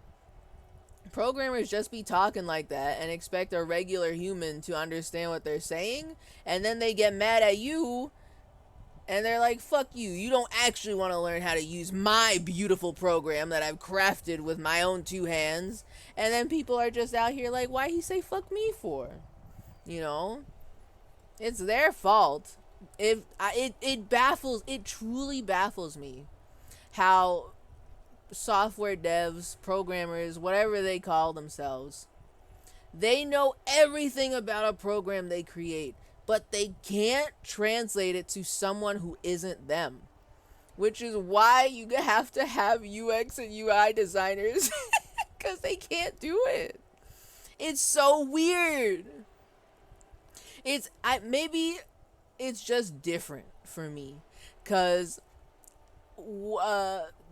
Programmers just be talking like that and expect a regular human to understand what they're saying, and then they get mad at you and they're like, fuck you, you don't actually want to learn how to use my beautiful program that I've crafted with my own two hands. And then people are just out here like, why he say fuck me for? You know, it's their fault. It truly baffles me how software devs, programmers, whatever they call themselves, they know everything about a program they create, but they can't translate it to someone who isn't them. Which is why you have to have UX and UI designers, because they can't do it. It's so weird. Maybe it's just different for me, because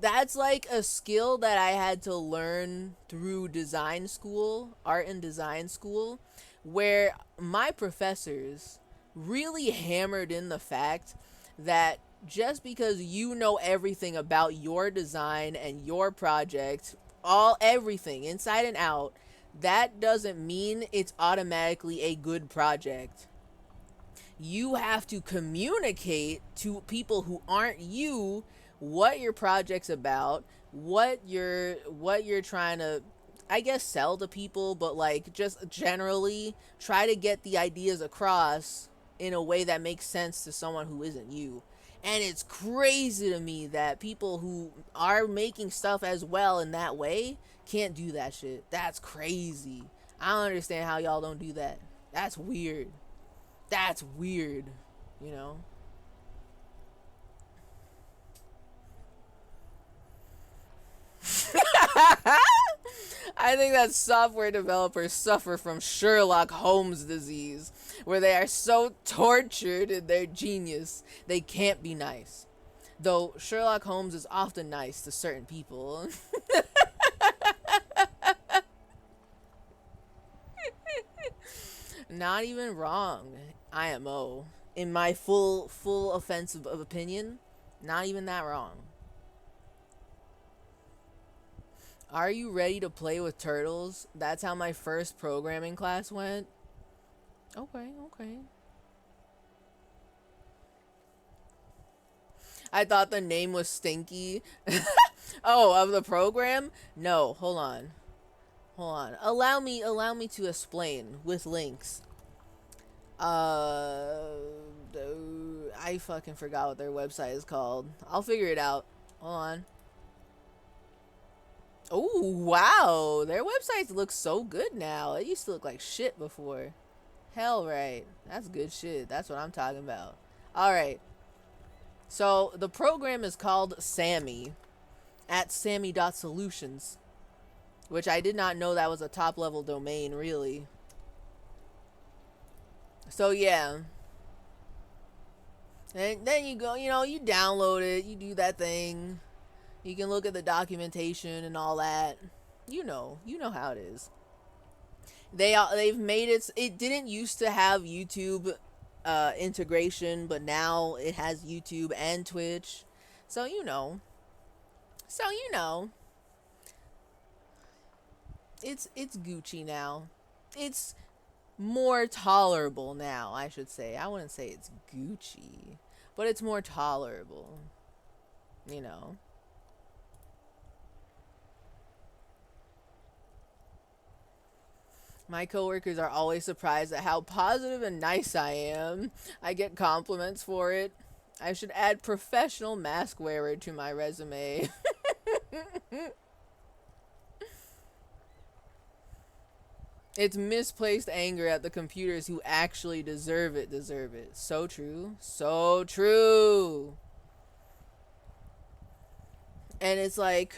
that's like a skill that I had to learn through design school, art and design school, where my professors really hammered in the fact that just because you know everything about your design and your project, everything inside and out, that doesn't mean it's automatically a good project. You have to communicate to people who aren't you what your project's about, what you're trying to, I guess, sell to people, but like just generally try to get the ideas across in a way that makes sense to someone who isn't you. And it's crazy to me that people who are making stuff as well in that way can't do that shit. That's crazy. I don't understand how y'all don't do that. That's weird. That's weird, you know? I think that software developers suffer from Sherlock Holmes disease, where they are so tortured in their genius, they can't be nice. Though Sherlock Holmes is often nice to certain people. Not even wrong, IMO. In my full offensive of opinion, not even that wrong. Are you ready to play with turtles? That's how my first programming class went. Okay. I thought the name was Stinky. Oh, of the program? No, hold on. Allow me to explain with links. I fucking forgot what their website is called. I'll figure it out. Hold on. Oh, wow. Their websites look so good now. It used to look like shit before. Hell right. That's good shit. That's what I'm talking about. Alright. So, the program is called Sammy at sammy.solutions, which I did not know that was a top-level domain, really. So, yeah. And then you go, you download it, you do that thing. You can look at the documentation and all that. You know how it is. They've made it didn't used to have YouTube integration, but now it has YouTube and Twitch. So you know. It's Gucci now. It's more tolerable now, I should say. I wouldn't say it's Gucci, but it's more tolerable. You know. My coworkers are always surprised at how positive and nice I am. I get compliments for it. I should add professional mask wearer to my resume. It's misplaced anger at the computers who actually deserve it. So true. So true. And it's like,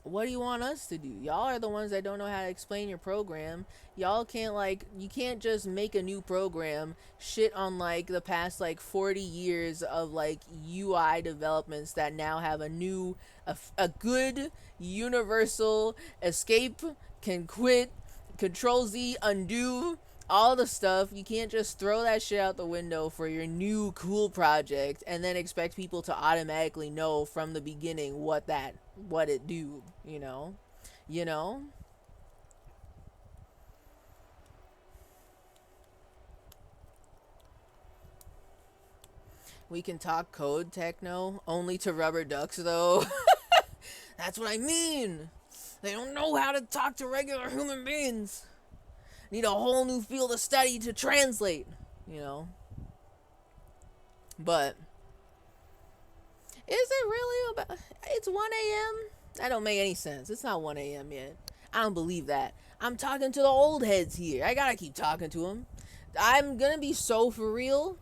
what do you want us to do? Y'all are the ones that don't know how to explain your program. Y'all can't, you can't just make a new program, shit on, the past, 40 years of, UI developments that now have a good universal escape, can quit, Control Z, undo, all the stuff. You can't just throw that shit out the window for your new cool project and then expect people to automatically know from the beginning what it do, you know? We can talk code, Techno, only to rubber ducks though. That's what I mean. They don't know how to talk to regular human beings. Need a whole new field of study to translate, But Is it really about? It's 1 a.m. That don't make any sense. It's not 1 a.m. yet. I don't believe that. I'm talking to the old heads here. I gotta keep talking to them. I'm gonna be so for real.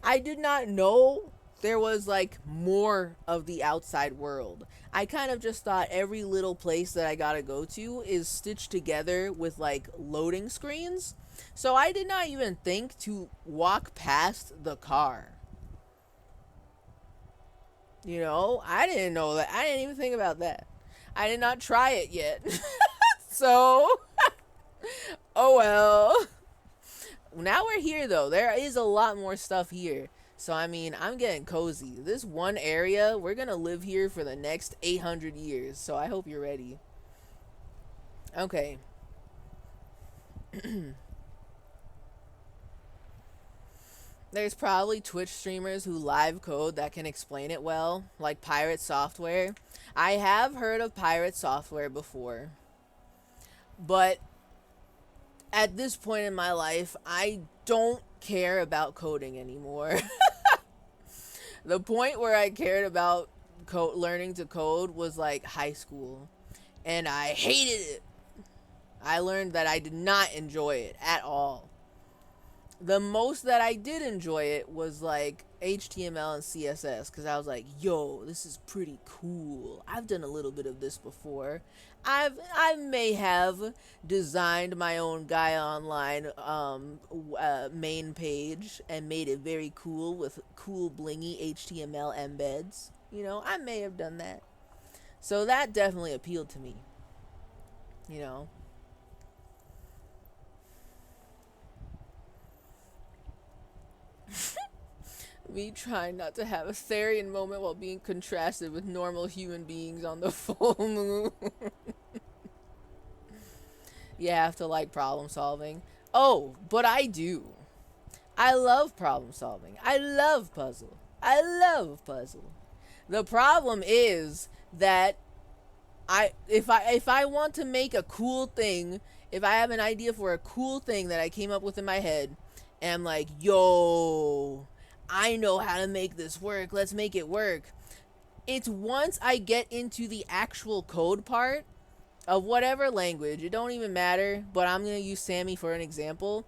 I did not know there was like more of the outside world. I kind of just thought every little place that I gotta go to is stitched together with like loading screens. So I did not even think to walk past the car. You know, I didn't know that. I didn't even think about that. I did not try it yet. So, oh well. Now we're here though. There is a lot more stuff here. So I mean, I'm getting cozy. This one area, we're gonna live here for the next 800 years. So I hope you're ready. Okay. There's probably Twitch streamers who live code that can explain it well, like Pirate Software. I have heard of Pirate Software before. But at this point in my life, I don't care about coding anymore. The point where I cared about learning to code was like high school. And I hated it. I learned that I did not enjoy it at all. The most that I did enjoy it was like HTML and CSS, because I was like, yo, this is pretty cool. I've done a little bit of this before. I may have designed my own Guy Online main page and made it very cool with cool blingy HTML embeds. You know, I may have done that. So that definitely appealed to me. You know. Me trying not to have a Therian moment while being contrasted with normal human beings on the full moon. You have to like problem solving. Oh, but I do. I love problem solving. I love puzzle. I love puzzle. The problem is that if I want to make a cool thing, if I have an idea for a cool thing that I came up with in my head, and I'm like, yo, I know how to make this work. Let's make it work. It's once I get into the actual code part of whatever language, it don't even matter, but I'm going to use Sammy for an example.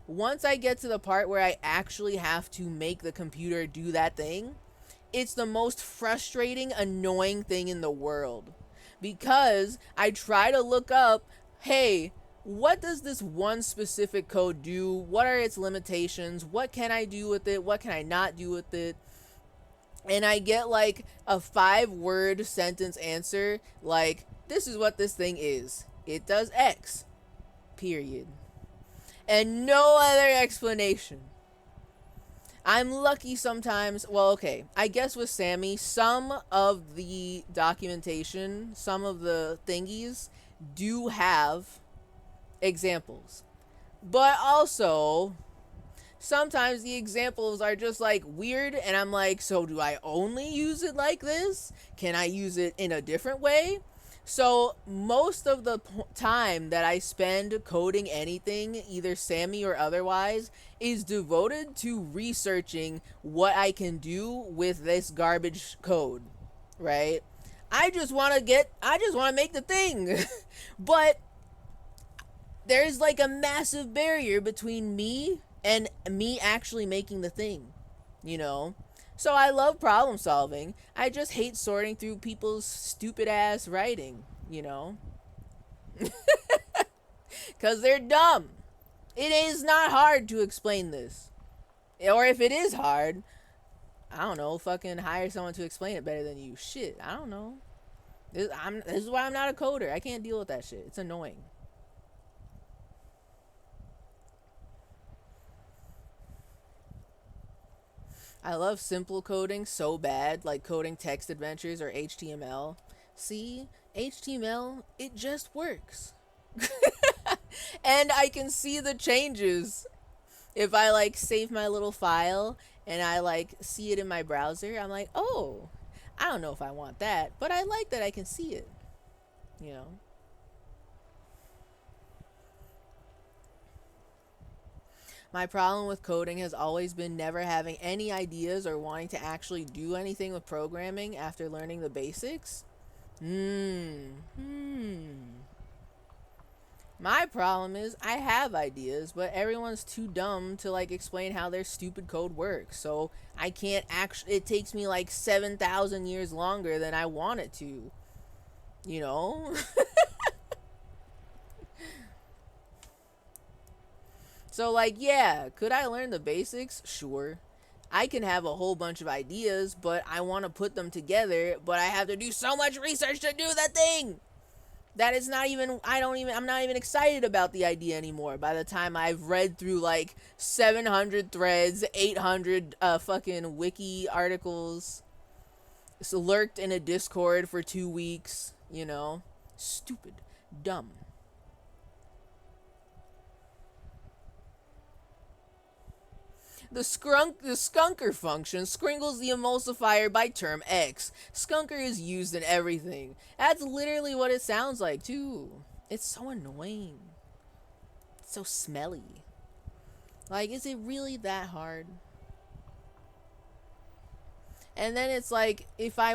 Once I get to the part where I actually have to make the computer do that thing, it's the most frustrating, annoying thing in the world. Because I try to look up, hey, what does this one specific code do? What are its limitations? What can I do with it? What can I not do with it? And I get like a 5-word sentence answer, like, this is what this thing is. It does X. Period. And no other explanation. I'm lucky sometimes. Well, okay. I guess with Sammy, some of the documentation, some of the thingies do have examples. But also, sometimes the examples are just like weird, and I'm like, so do I only use it like this? Can I use it in a different way? So most of the time that I spend coding anything, either Sammy or otherwise, is devoted to researching what I can do with this garbage code, right? I just want to make the thing. But there's like a massive barrier between me and me actually making the thing, you know? So I love problem solving. I just hate sorting through people's stupid ass writing, you know? Because they're dumb. It is not hard to explain this. Or if it is hard, I don't know, fucking hire someone to explain it better than you. Shit, I don't know. This is why I'm not a coder. I can't deal with that shit. It's annoying. I love simple coding so bad, like coding text adventures or HTML. See, HTML, it just works. And I can see the changes. If I like save my little file and I like see it in my browser, I'm like, oh, I don't know if I want that, but I like that I can see it, you know? My problem with coding has always been never having any ideas or wanting to actually do anything with programming after learning the basics. My problem is I have ideas, but everyone's too dumb to like explain how their stupid code works. So I can't actually, it takes me like 7,000 years longer than I want it to. You know? So like, yeah, could I learn the basics? Sure. I can have a whole bunch of ideas, but I want to put them together, but I have to do so much research to do the thing that it's not even, I'm not even excited about the idea anymore by the time I've read through like 700 threads, 800 fucking wiki articles, so lurked in a Discord for 2 weeks, you know? Stupid. Dumb. The skunker function sprinkles the emulsifier by term X. Skunker is used in everything. That's literally what it sounds like, too. It's so annoying. It's so smelly. Like, is it really that hard? And then it's like, if I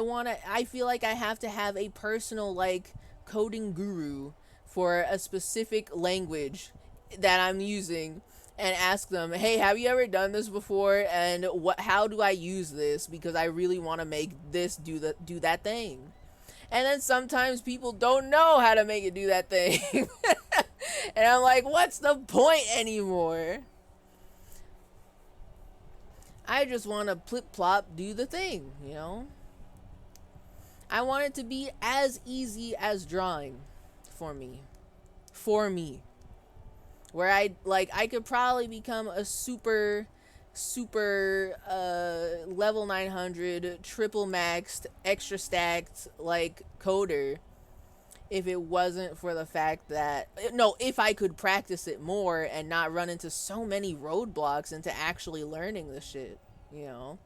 feel like I have to have a personal, like, coding guru for a specific language that I'm using, and ask them, hey, have you ever done this before? And how do I use this? Because I really want to make this do that thing. And then sometimes people don't know how to make it do that thing. And I'm like, what's the point anymore? I just want to plip-plop do the thing, you know? I want it to be as easy as drawing for me. Where I could probably become a super level 900 triple maxed extra stacked like coder if it wasn't for the fact that if I could practice it more and not run into so many roadblocks into actually learning the shit, you know.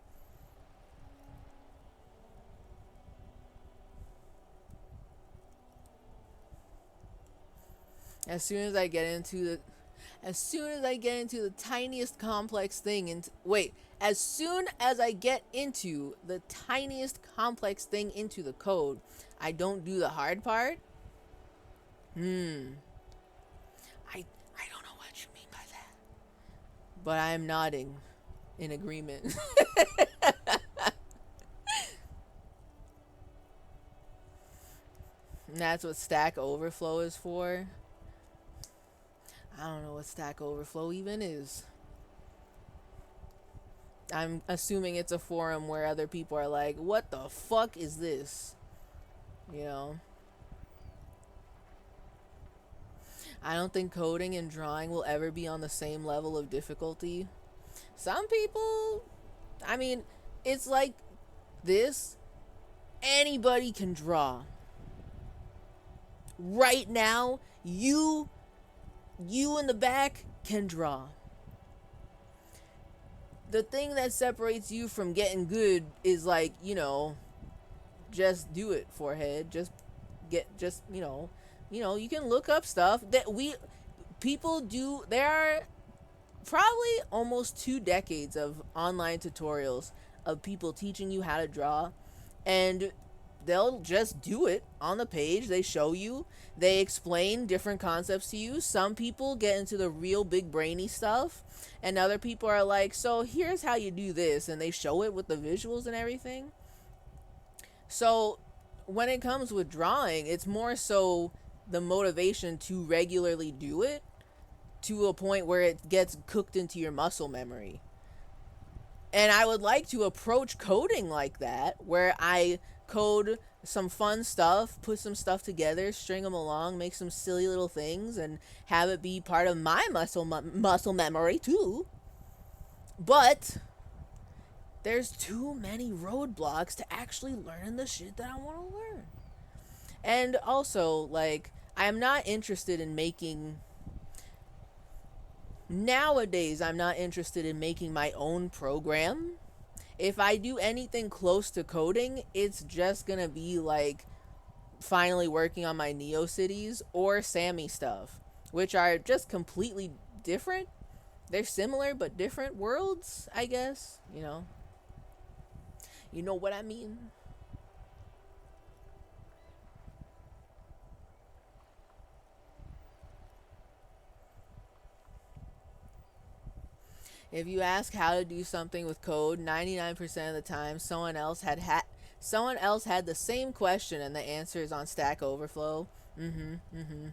As soon as I get into the tiniest complex thing into the code, I don't do the hard part. I don't know what you mean by that. But I am nodding in agreement. And that's what Stack Overflow is for. I don't know what Stack Overflow even is. I'm assuming it's a forum where other people are like, what the fuck is this? You know? I don't think coding and drawing will ever be on the same level of difficulty. Some people, I mean, it's like this. Anybody can draw. Right now, you in the back can draw. The thing that separates you from getting good is like, you know, just do it, forehead. You can look up stuff that people do. There are probably almost 2 decades of online tutorials of people teaching you how to draw, and they'll just do it on the page. They show you, they explain different concepts to you. Some people get into the real big brainy stuff, and other people are like, so here's how you do this, and they show it with the visuals and everything. So when it comes with drawing, it's more so the motivation to regularly do it to a point where it gets cooked into your muscle memory. And I would like to approach coding like that, where I code some fun stuff, put some stuff together, string them along, make some silly little things, and have it be part of my muscle memory too. But there's too many roadblocks to actually learn the shit that I want to learn. And also, like, I'm not interested in making... Nowadays, I'm not interested in making my own program. If I do anything close to coding, it's just gonna be like finally working on my NeoCities or Sammy stuff, which are just completely different. they're similar but different worlds, I guess, you know. You know what I mean? If you ask how to do something with code, 99% of the time someone else had the same question and the answer is on Stack Overflow.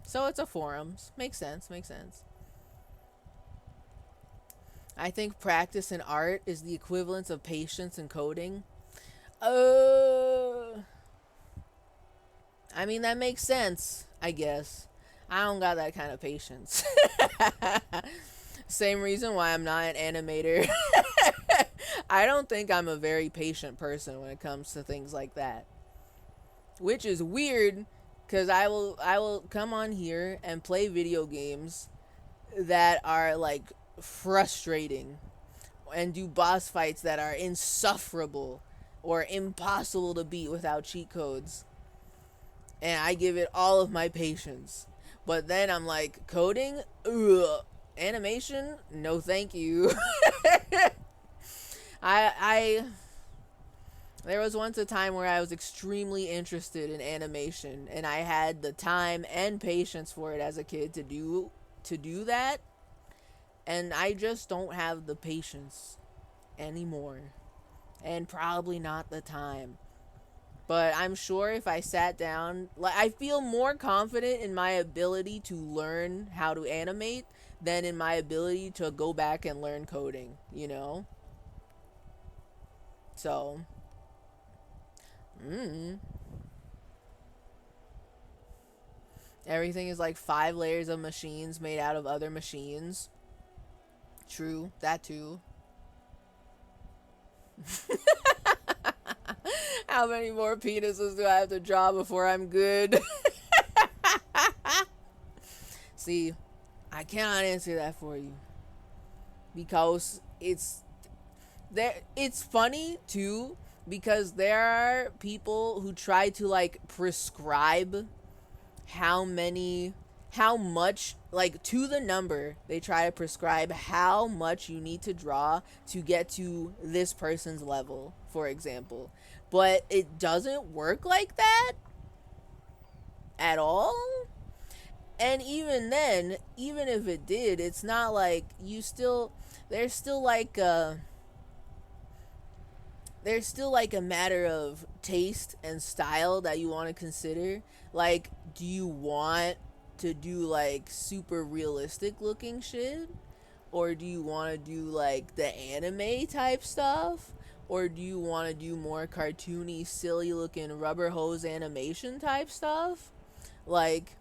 So it's a forums. Makes sense, makes sense. I think practice in art is the equivalent of patience in coding. I mean, that makes sense, I guess. I don't got that kind of patience. Same reason why I'm not an animator. I don't think I'm a very patient person when it comes to things like that. Which is weird, because I will come on here and play video games that are like frustrating and do boss fights that are insufferable or impossible to beat without cheat codes. And I give it all of my patience. But then I'm like, coding? Ugh. Animation? No thank you. There was once a time where I was extremely interested in animation, and I had the time and patience for it as a kid to do that, and I just don't have the patience anymore, and probably not the time. But I'm sure if I sat down, like, I feel more confident in my ability to learn how to animate than in my ability to go back and learn coding, you know? So, everything is like 5 layers of machines made out of other machines. True, that too. How many more penises do I have to draw before I'm good? See, I cannot answer that for you. Because it's funny too, because there are people who try to like prescribe how much, like to the number, they try to prescribe how much you need to draw to get to this person's level, for example. But it doesn't work like that at all. And even then, even if it did, it's not like there's still like a matter of taste and style that you want to consider. Like, do you want to do like super realistic looking shit? Or do you want to do like the anime type stuff? Or do you want to do more cartoony, silly looking rubber hose animation type stuff? Like,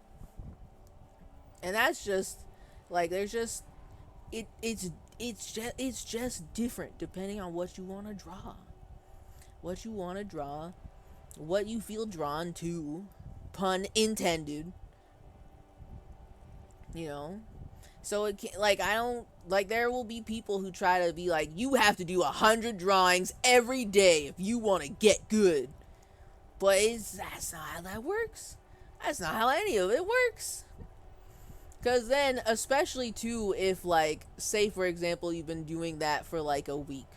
and that's just like, there's just it's just different depending on what you want to draw. What you want to draw, what you feel drawn to, pun intended. You know? So it can't, like, I don't, like, there will be people who try to be like, you have to do 100 drawings every day if you want to get good. But that's not how that works. That's not how any of it works. Because then, especially too, if like, say for example, you've been doing that for like a week.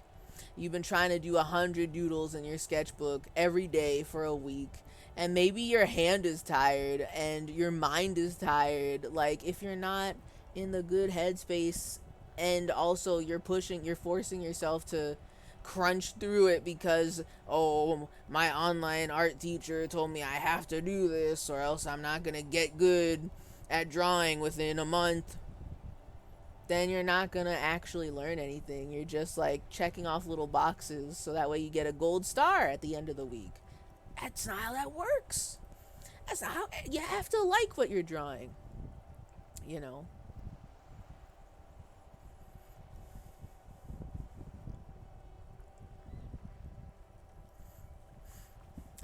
You've been trying to do 100 doodles in your sketchbook every day for a week. And maybe your hand is tired and your mind is tired. Like, if you're not in the good headspace, and also you're forcing yourself to crunch through it because, oh, my online art teacher told me I have to do this or else I'm not gonna get good at drawing within a month, then you're not gonna actually learn anything. You're just like checking off little boxes so that way you get a gold star at the end of the week. That's not how that works. That's not how, you have to like what you're drawing, you know.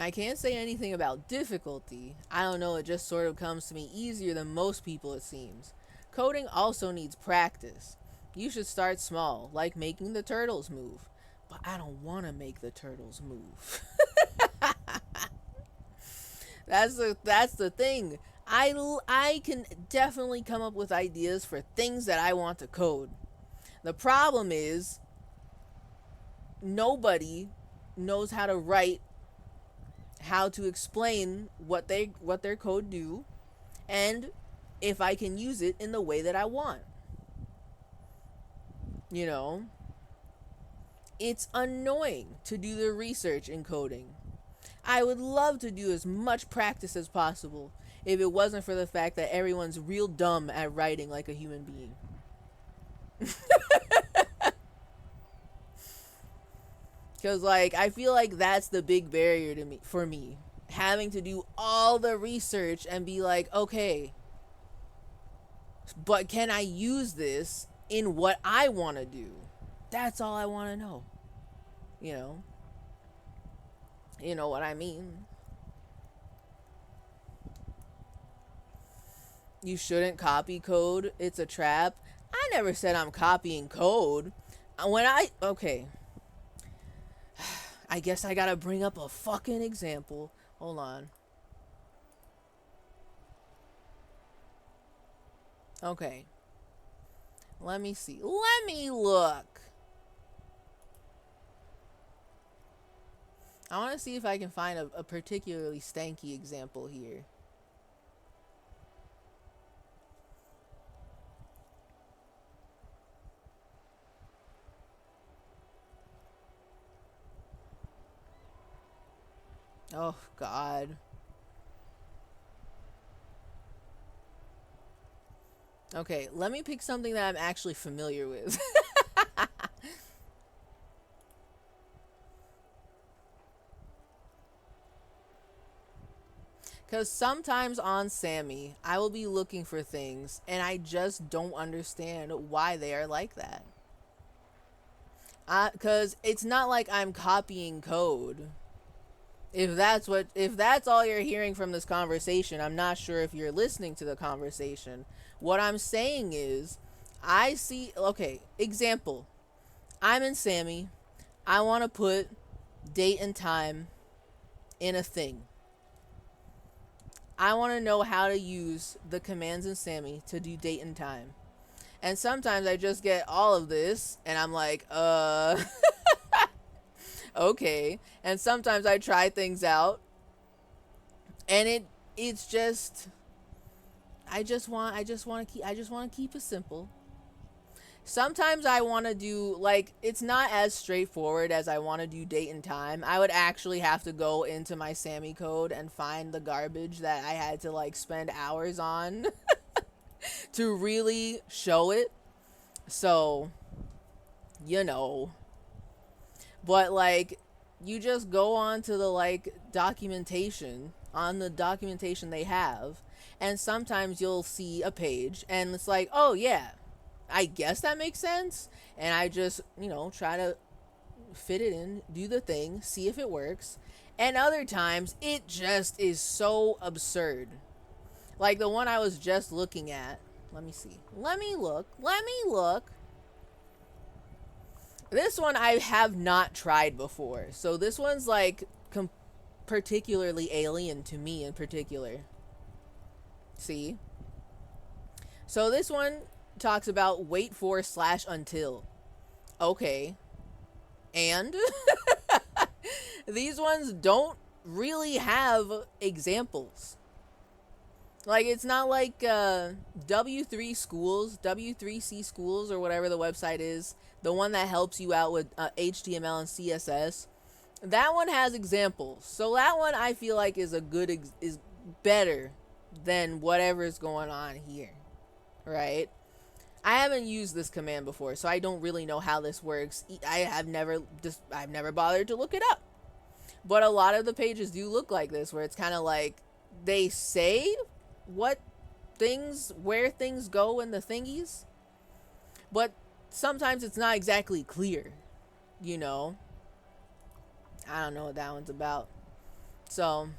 I can't say anything about difficulty. I don't know, it just sort of comes to me easier than most people, it seems. Coding also needs practice. You should start small, like making the turtles move. But I don't want to make the turtles move. That's the thing. I can definitely come up with ideas for things that I want to code. The problem is nobody knows how to write, how to explain what their code do, and if I can use it in the way that I want. You know, it's annoying to do the research in coding. I would love to do as much practice as possible if it wasn't for the fact that everyone's real dumb at writing like a human being. Because, like, I feel like that's the big barrier to me, for me. Having to do all the research and be like, okay, but can I use this in what I want to do? That's all I want to know. You know? You know what I mean? You shouldn't copy code. It's a trap. I never said I'm copying code. Okay. I guess I gotta bring up a fucking example. Hold on. Okay. Let me see. Let me look. I want to see if I can find a particularly stanky example here. Oh, God. Okay, let me pick something that I'm actually familiar with. Because sometimes on Sammy, I will be looking for things, and I just don't understand why they are like that. Because it's not like I'm copying code. If that's all you're hearing from this conversation, I'm not sure if you're listening to the conversation. What I'm saying is, okay, example. I'm in Sammy. I want to put date and time in a thing. I want to know how to use the commands in Sammy to do date and time. And sometimes I just get all of this, and I'm like, okay. And sometimes I try things out, and it's just I just want to keep it simple. Sometimes I want to do, like, it's not as straightforward as I want to do date and time. I would actually have to go into my Sammy code and find the garbage that I had to, like, spend hours on to really show it. So, you know. But, like, you just go on to the, like, documentation, on the documentation they have, and sometimes you'll see a page, and it's like, oh, yeah, I guess that makes sense. And I just, try to fit it in, do the thing, see if it works. And other times, it just is so absurd. Like the one I was just looking at. Let me see. Let me look. This one I have not tried before. So this one's like particularly alien to me in particular. See? So this one talks about wait for / until. Okay. And these ones don't really have examples. Like, it's not like W3 schools, W3C schools, or whatever the website is, the one that helps you out with HTML and CSS. That one has examples. So that one I feel like is is better than whatever is going on here. Right? I haven't used this command before, so I don't really know how this works. I've never bothered to look it up. But a lot of the pages do look like this, where it's kind of like they say where things go in the thingies, but sometimes it's not exactly clear, I don't know what that one's about. So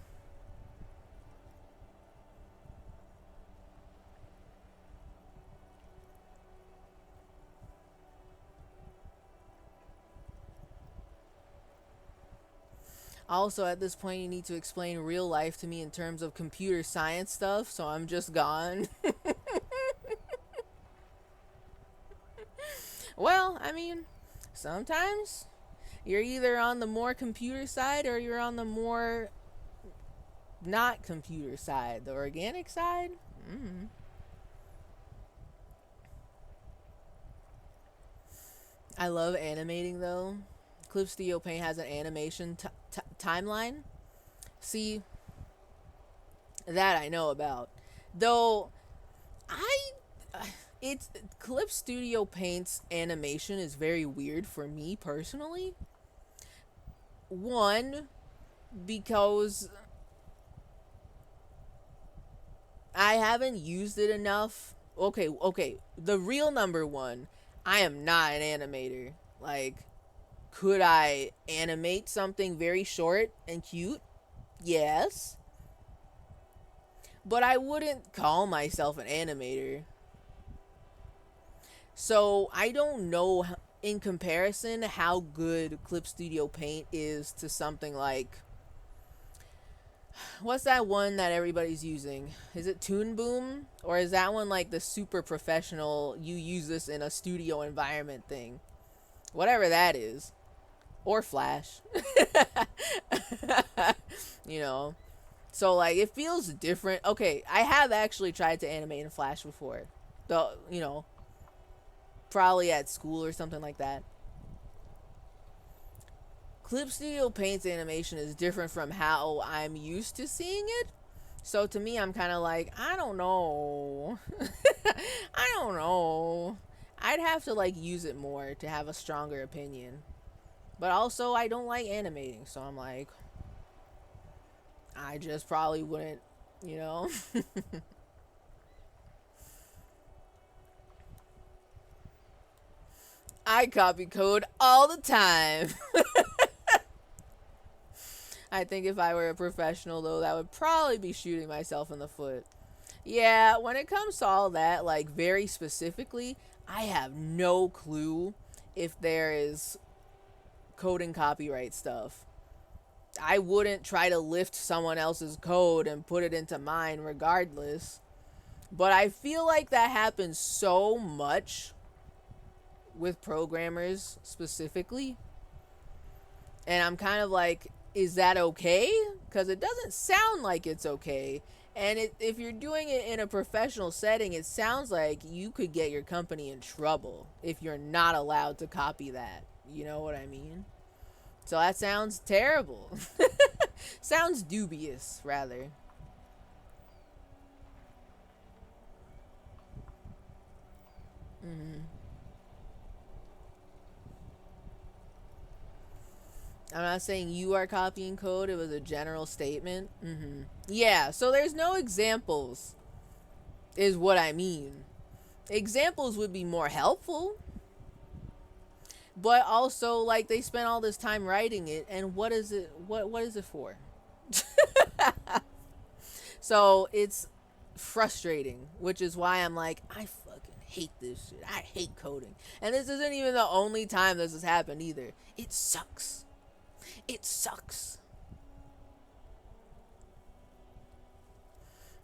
also, at this point, you need to explain real life to me in terms of computer science stuff, so I'm just gone. Well, I mean, sometimes you're either on the more computer side or you're on the more not computer side, the organic side. I love animating though. Clip Studio Paint has an animation timeline. See, that I know about. Though it's Clip Studio Paint's animation is very weird for me personally. One, because I haven't used it enough. Okay. The real number one, I am not an animator. Like, could I animate something very short and cute? Yes. But I wouldn't call myself an animator. So I don't know in comparison how good Clip Studio Paint is to something like, what's that one that everybody's using? Is it Toon Boom? Or is that one like the super professional, you use this in a studio environment thing? Whatever that is. Or Flash. You know. So like it feels different. Okay, I have actually tried to animate in Flash before. Probably at school or something like that. Clip Studio Paint's animation is different from how I'm used to seeing it. So to me, I'm kind of like, I don't know. I don't know. I'd have to like use it more to have a stronger opinion. But also, I don't like animating, so I'm like, I just probably wouldn't, you know. I copy code all the time. I think if I were a professional, though, that would probably be shooting myself in the foot. Yeah, when it comes to all that, like, very specifically, I have no clue if there is coding copyright stuff. I wouldn't try to lift someone else's code and put it into mine regardless. But I feel like that happens so much with programmers specifically. And I'm kind of like, is that okay? Because it doesn't sound like it's okay. And if you're doing it in a professional setting, it sounds like you could get your company in trouble if you're not allowed to copy that. You know what I mean? So that sounds terrible. Sounds dubious, rather. I'm not saying you are copying code. It was a general statement. Yeah, so there's no examples, is what I mean. Examples would be more helpful. But also, like, they spent all this time writing it, and what is it? What is it for? So it's frustrating, which is why I'm like, I fucking hate this shit. I hate coding. And this isn't even the only time this has happened either. It sucks. It sucks.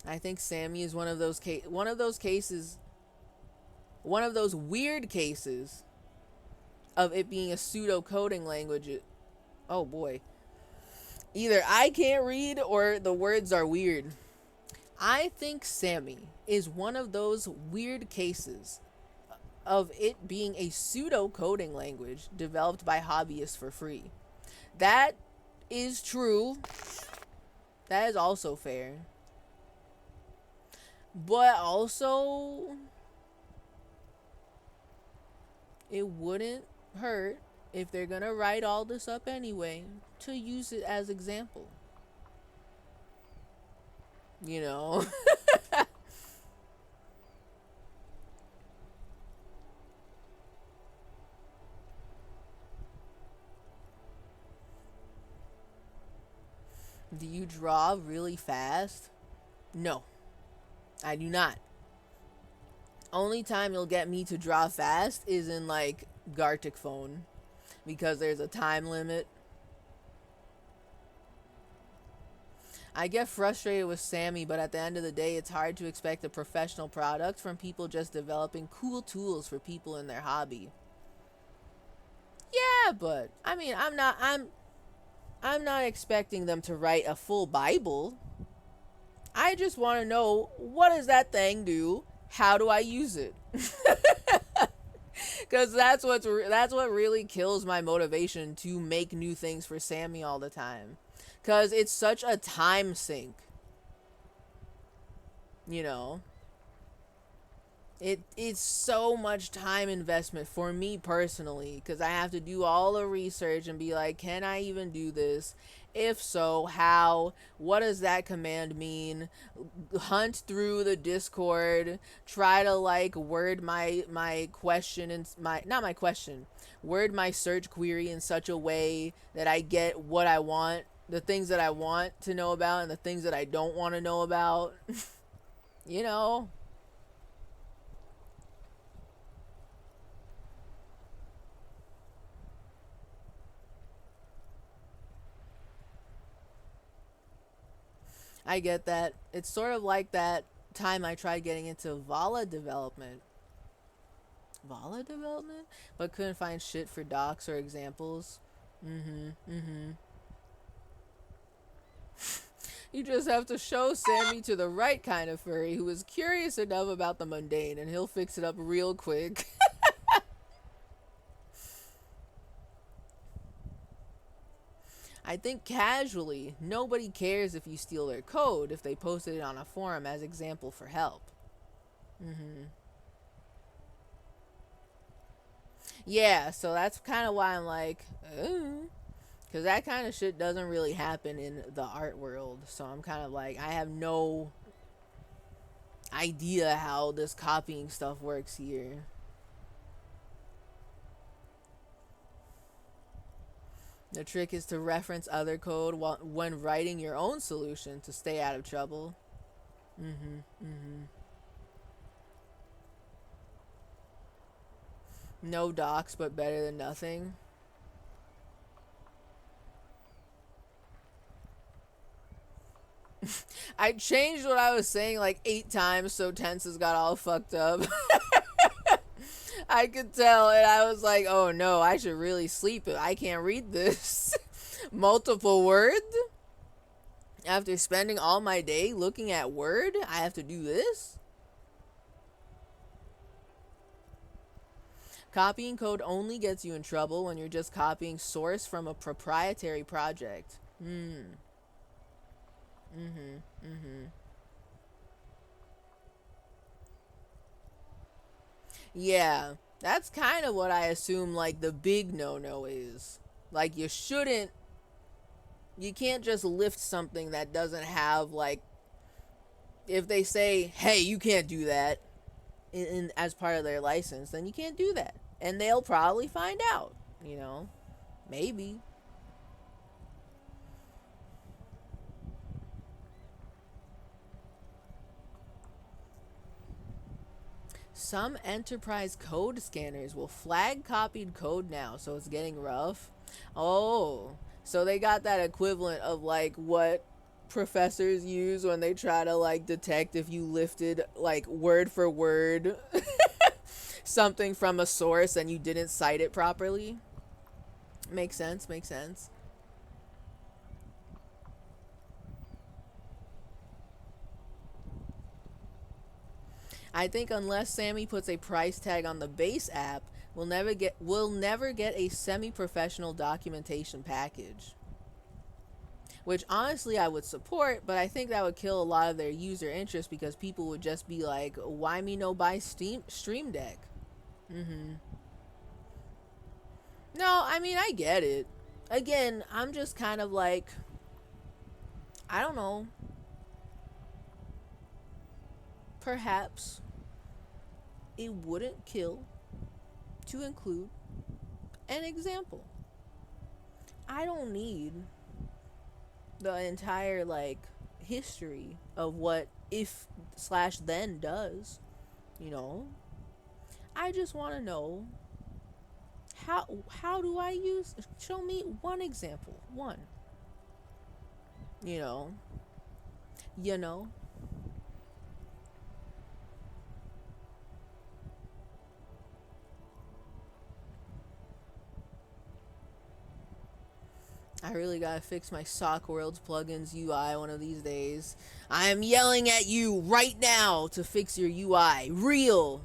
I think Sammy is one of those cases, one of those weird cases of it being a pseudo coding language. Oh boy. Either I can't read or the words are weird. I think Sammy is one of those weird cases of it being a pseudo coding language developed by hobbyists for free. That is true. That is also fair. But also, it wouldn't hurt if they're gonna write all this up anyway to use it as example. You know? Do you draw really fast? No, I do not. Only time you'll get me to draw fast is in like Gartic Phone, because there's a time limit. I get frustrated with Sammy, but at the end of the day, it's hard to expect a professional product from people just developing cool tools for people in their hobby. Yeah, but I mean, I'm not expecting them to write a full Bible. I just want to know, what does that thing do? How do I use it? Because that's what really kills my motivation to make new things for Sammy all the time. Because it's such a time sink. You know? It's so much time investment for me personally, because I have to do all the research and be like, can I even do this? If so, how? What does that command mean? Hunt through the Discord, try to like word my question and word my search query in such a way that I get what I want, the things that I want to know about and the things that I don't want to know about. You know? I get that. It's sort of like that time I tried getting into Vala development. But couldn't find shit for docs or examples. You just have to show Sammy to the right kind of furry who is curious enough about the mundane, and he'll fix it up real quick. I think casually, nobody cares if you steal their code if they posted it on a forum as example for help. Yeah, so that's kind of why I'm like, because that kind of shit doesn't really happen in the art world. So I'm kind of like, I have no idea how this copying stuff works here. The trick is to reference other code when writing your own solution to stay out of trouble. No docs, but better than nothing. I changed what I was saying like 8 times so tenses got all fucked up. I could tell, and I was like, oh no, I should really sleep. I can't read this. Multiple word? After spending all my day looking at Word, I have to do this? Copying code only gets you in trouble when you're just copying source from a proprietary project. Yeah, that's kind of what I assume like the big no-no is. Like you can't just lift something that doesn't have like, if they say, hey, you can't do that as part of their license, then you can't do that. And they'll probably find out, you know, maybe. Some enterprise code scanners will flag copied code now, so it's getting rough. Oh, so they got that equivalent of like what professors use when they try to like detect if you lifted like word for word something from a source and you didn't cite it properly. Makes sense, makes sense. I think unless Sammy puts a price tag on the base app, we'll never get a semi-professional documentation package. Which honestly I would support, but I think that would kill a lot of their user interest because people would just be like, why me no buy Stream Deck? No, I mean, I get it. Again, I'm just kind of like, I don't know. Perhaps it wouldn't kill to include an example. I don't need the entire like history of what if/then does, you know. I just want to know how do I show me one example, one, you know. I really gotta fix my Sock World's plugins UI one of these days. I am yelling at you right now to fix your UI. Real.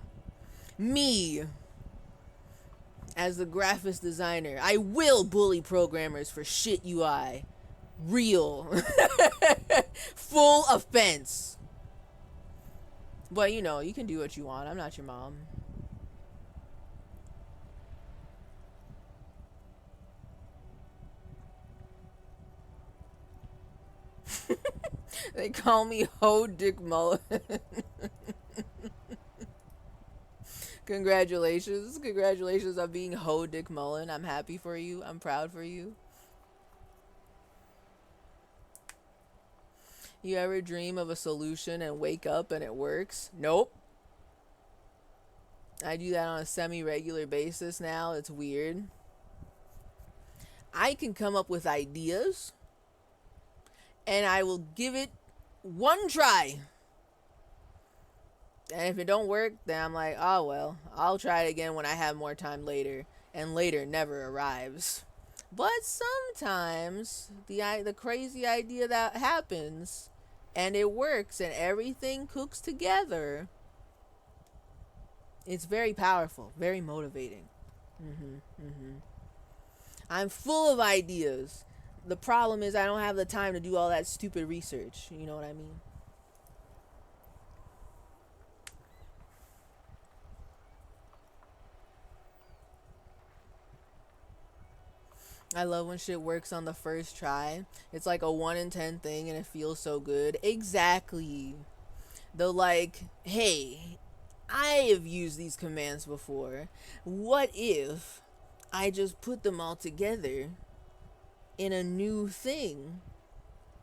Me. As the graphics designer. I will bully programmers for shit UI. Real. Full offense. But you know, you can do what you want. I'm not your mom. They call me Ho Dick Mullen. Congratulations. Congratulations on being Ho Dick Mullen. I'm happy for you. I'm proud for you. You ever dream of a solution and wake up and it works? Nope. I do that on a semi-regular basis now. It's weird. I can come up with ideas and I will give it one try. And if it don't work, then I'm like, oh well, I'll try it again when I have more time later. And later never arrives. But sometimes the crazy idea that happens and it works and everything cooks together, it's very powerful, very motivating. I'm full of ideas. The problem is I don't have the time to do all that stupid research. You know what I mean? I love when shit works on the first try. It's like a 1 in 10 thing and it feels so good. Exactly. The like, hey, I have used these commands before. What if I just put them all together in a new thing?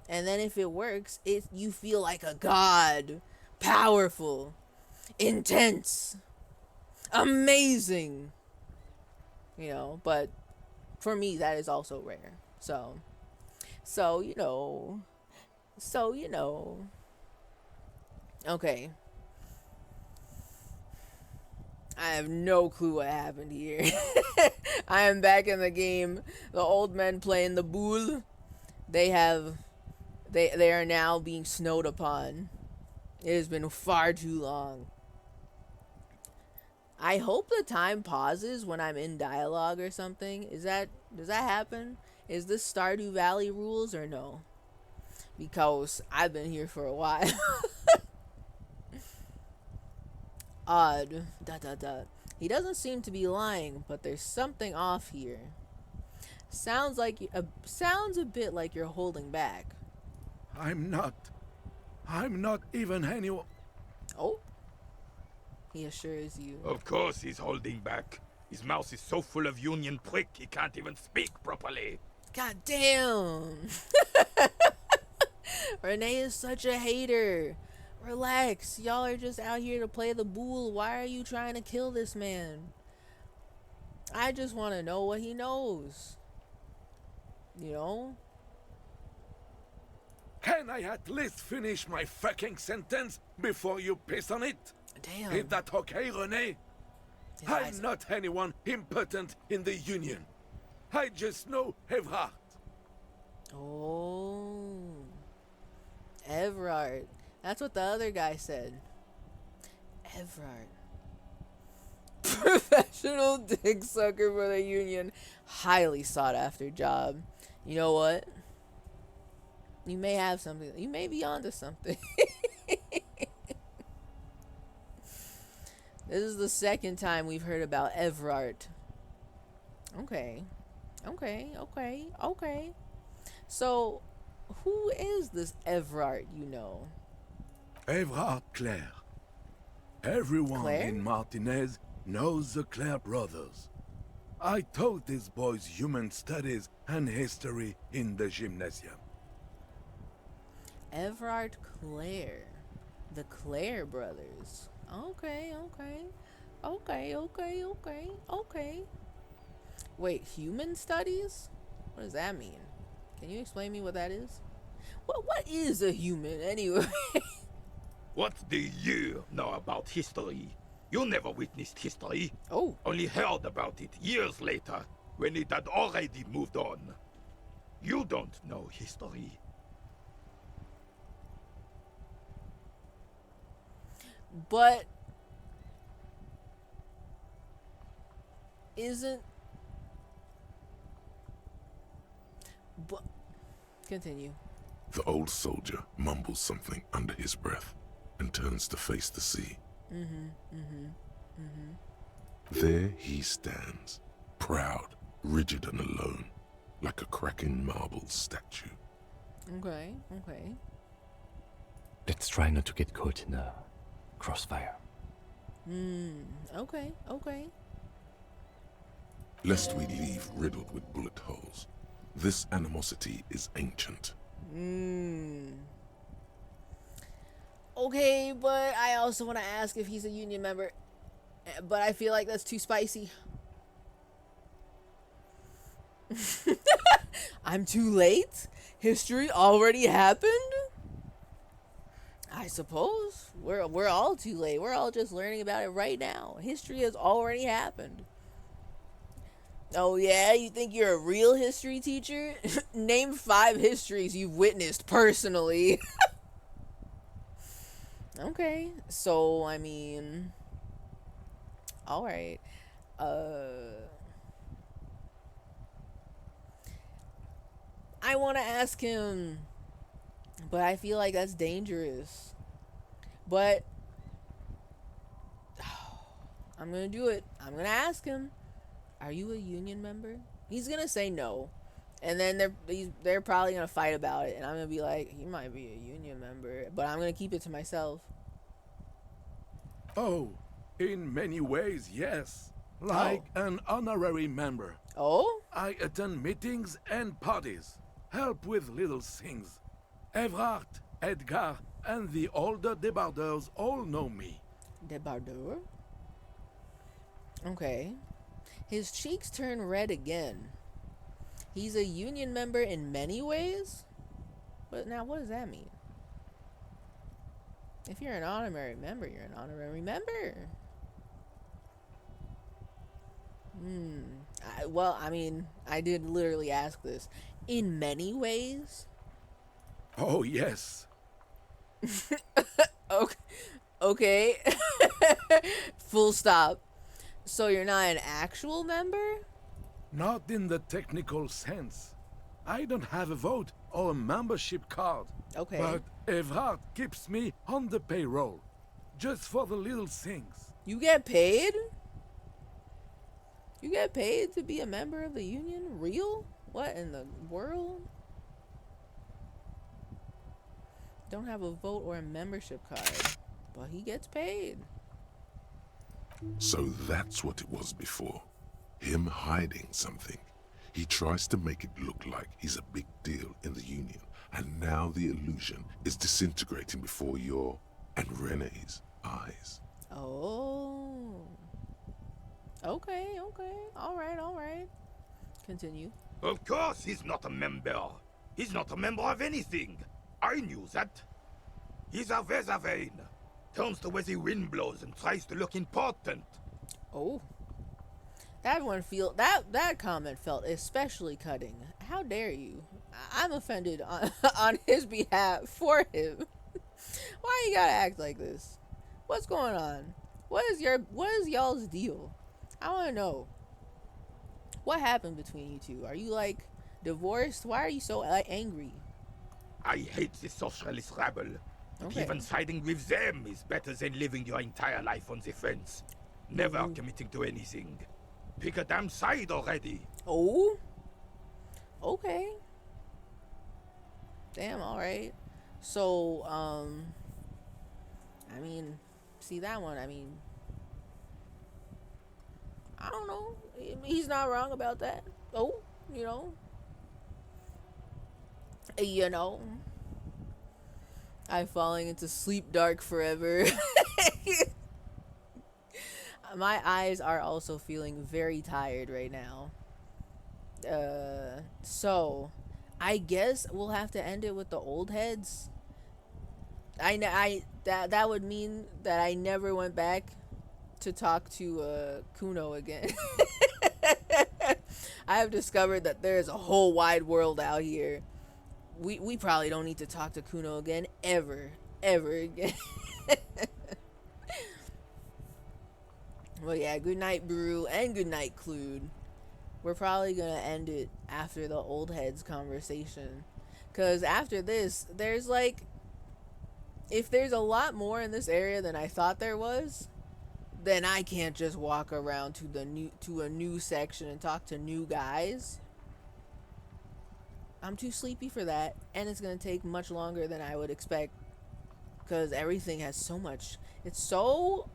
And then if it works, you feel like a god. Powerful. Intense. Amazing. You know, but for me, that is also rare. So, you know. Okay. I have no clue what happened here. I am back in the game. The old men playing the boule. They are now being snowed upon. It has been far too long. I hope the time pauses when I'm in dialogue or something. Does that happen? Is this Stardew Valley rules or no? Because I've been here for a while. Odd. ... He doesn't seem to be lying, but there's something off here. Sounds a bit like you're holding back. I'm not even anyone. Oh. He assures you. Of course he's holding back. His mouth is so full of union prick he can't even speak properly. God damn. Renee is such a hater. Relax. Y'all are just out here to play the boule. Why are you trying to kill this man? I just want to know what he knows. You know? Can I at least finish my fucking sentence before you piss on it? Damn. Is that okay, Renee? I'm not anyone important in the Union. I just know Evrard. Oh. Evrard. That's what the other guy said. Evrard. Professional dick sucker for the Union. Highly sought after job. You know what? You may have something. You may be onto something. This is the second time we've heard about Evrard. Okay. So, who is this Evrard you know? Evrard Clare. Everyone Claire? in Martinez knows the Clare brothers. I taught these boys human studies and history in the gymnasium. Evrard Clare. The Clare brothers. Okay. Wait, human studies? What does that mean? Can you explain me what that is? What is a human anyway? What do you know about history? You never witnessed history. Oh. Only heard about it years later, when it had already moved on. You don't know history. But isn't but continue. The old soldier mumbles something under his breath and turns to face the sea. There he stands, proud, rigid and alone, like a cracking marble statue. Okay, okay. Let's try not to get caught in a crossfire. Okay, okay. Lest we leave riddled with bullet holes. This animosity is ancient. Okay, but I also want to ask if he's a union member. But I feel like that's too spicy. I'm too late? History already happened? I suppose. We're all too late. We're all just learning about it right now. History has already happened. Oh yeah, you think you're a real history teacher? Name 5 histories you've witnessed personally. Okay, so I mean, all right. I want to ask him, but I feel like that's dangerous. But I'm gonna do it. I'm gonna ask him, are you a union member? He's gonna say no, and then they're probably gonna fight about it, and I'm gonna be like, he might be a union member, but I'm gonna keep it to myself. Oh, in many ways, yes. Like an honorary member. Oh? I attend meetings and parties, help with little things. Evrard, Edgar, and the older debardeurs all know me. Debardeur? Okay. His cheeks turn red again. He's a union member in many ways? But now what does that mean? If you're an honorary member, you're an honorary member. Well, I mean, I did literally ask this. In many ways? Oh, yes. Okay. Full stop. So you're not an actual member? Not in the technical sense. I don't have a vote or a membership card. Okay. But Evrard keeps me on the payroll, just for the little things. You get paid? You get paid to be a member of the union? Real? What in the world? Don't have a vote or a membership card, but he gets paid. So that's what it was before. Him hiding something. He tries to make it look like he's a big deal in the union, and now the illusion is disintegrating before your and Renee's eyes. Oh. Okay. All right. Continue. Of course he's not a member. He's not a member of anything. I knew that. He's a Vezavein. Turns the way the wind blows and tries to look important. Oh. That comment felt especially cutting. How dare you? I'm offended on his behalf for him. Why you gotta act like this? What's going on? What is y'all's deal? I wanna know. What happened between you two? Are you like divorced? Why are you so angry? I hate the socialist rabble. But Okay. even siding with them is better than living your entire life on the fence. Never committing to anything. Pick a damn side already. Oh? Okay. Damn, alright. So, I mean, see that one, I mean, I don't know. He's not wrong about that. Oh, you know. I'm falling into sleep dark forever. My eyes are also feeling very tired right now. So I guess we'll have to end it with the old heads. That would mean that I never went back to talk to Kuno again. I have discovered that there is a whole wide world out here. We probably don't need to talk to Kuno again ever again. Well, yeah, good night, Brew, and good night, Clued. We're probably gonna end it after the old heads conversation, because after this, there's like, if there's a lot more in this area than I thought there was, then I can't just walk around to a new section and talk to new guys. I'm too sleepy for that, and it's gonna take much longer than I would expect, because everything has so much. It's so.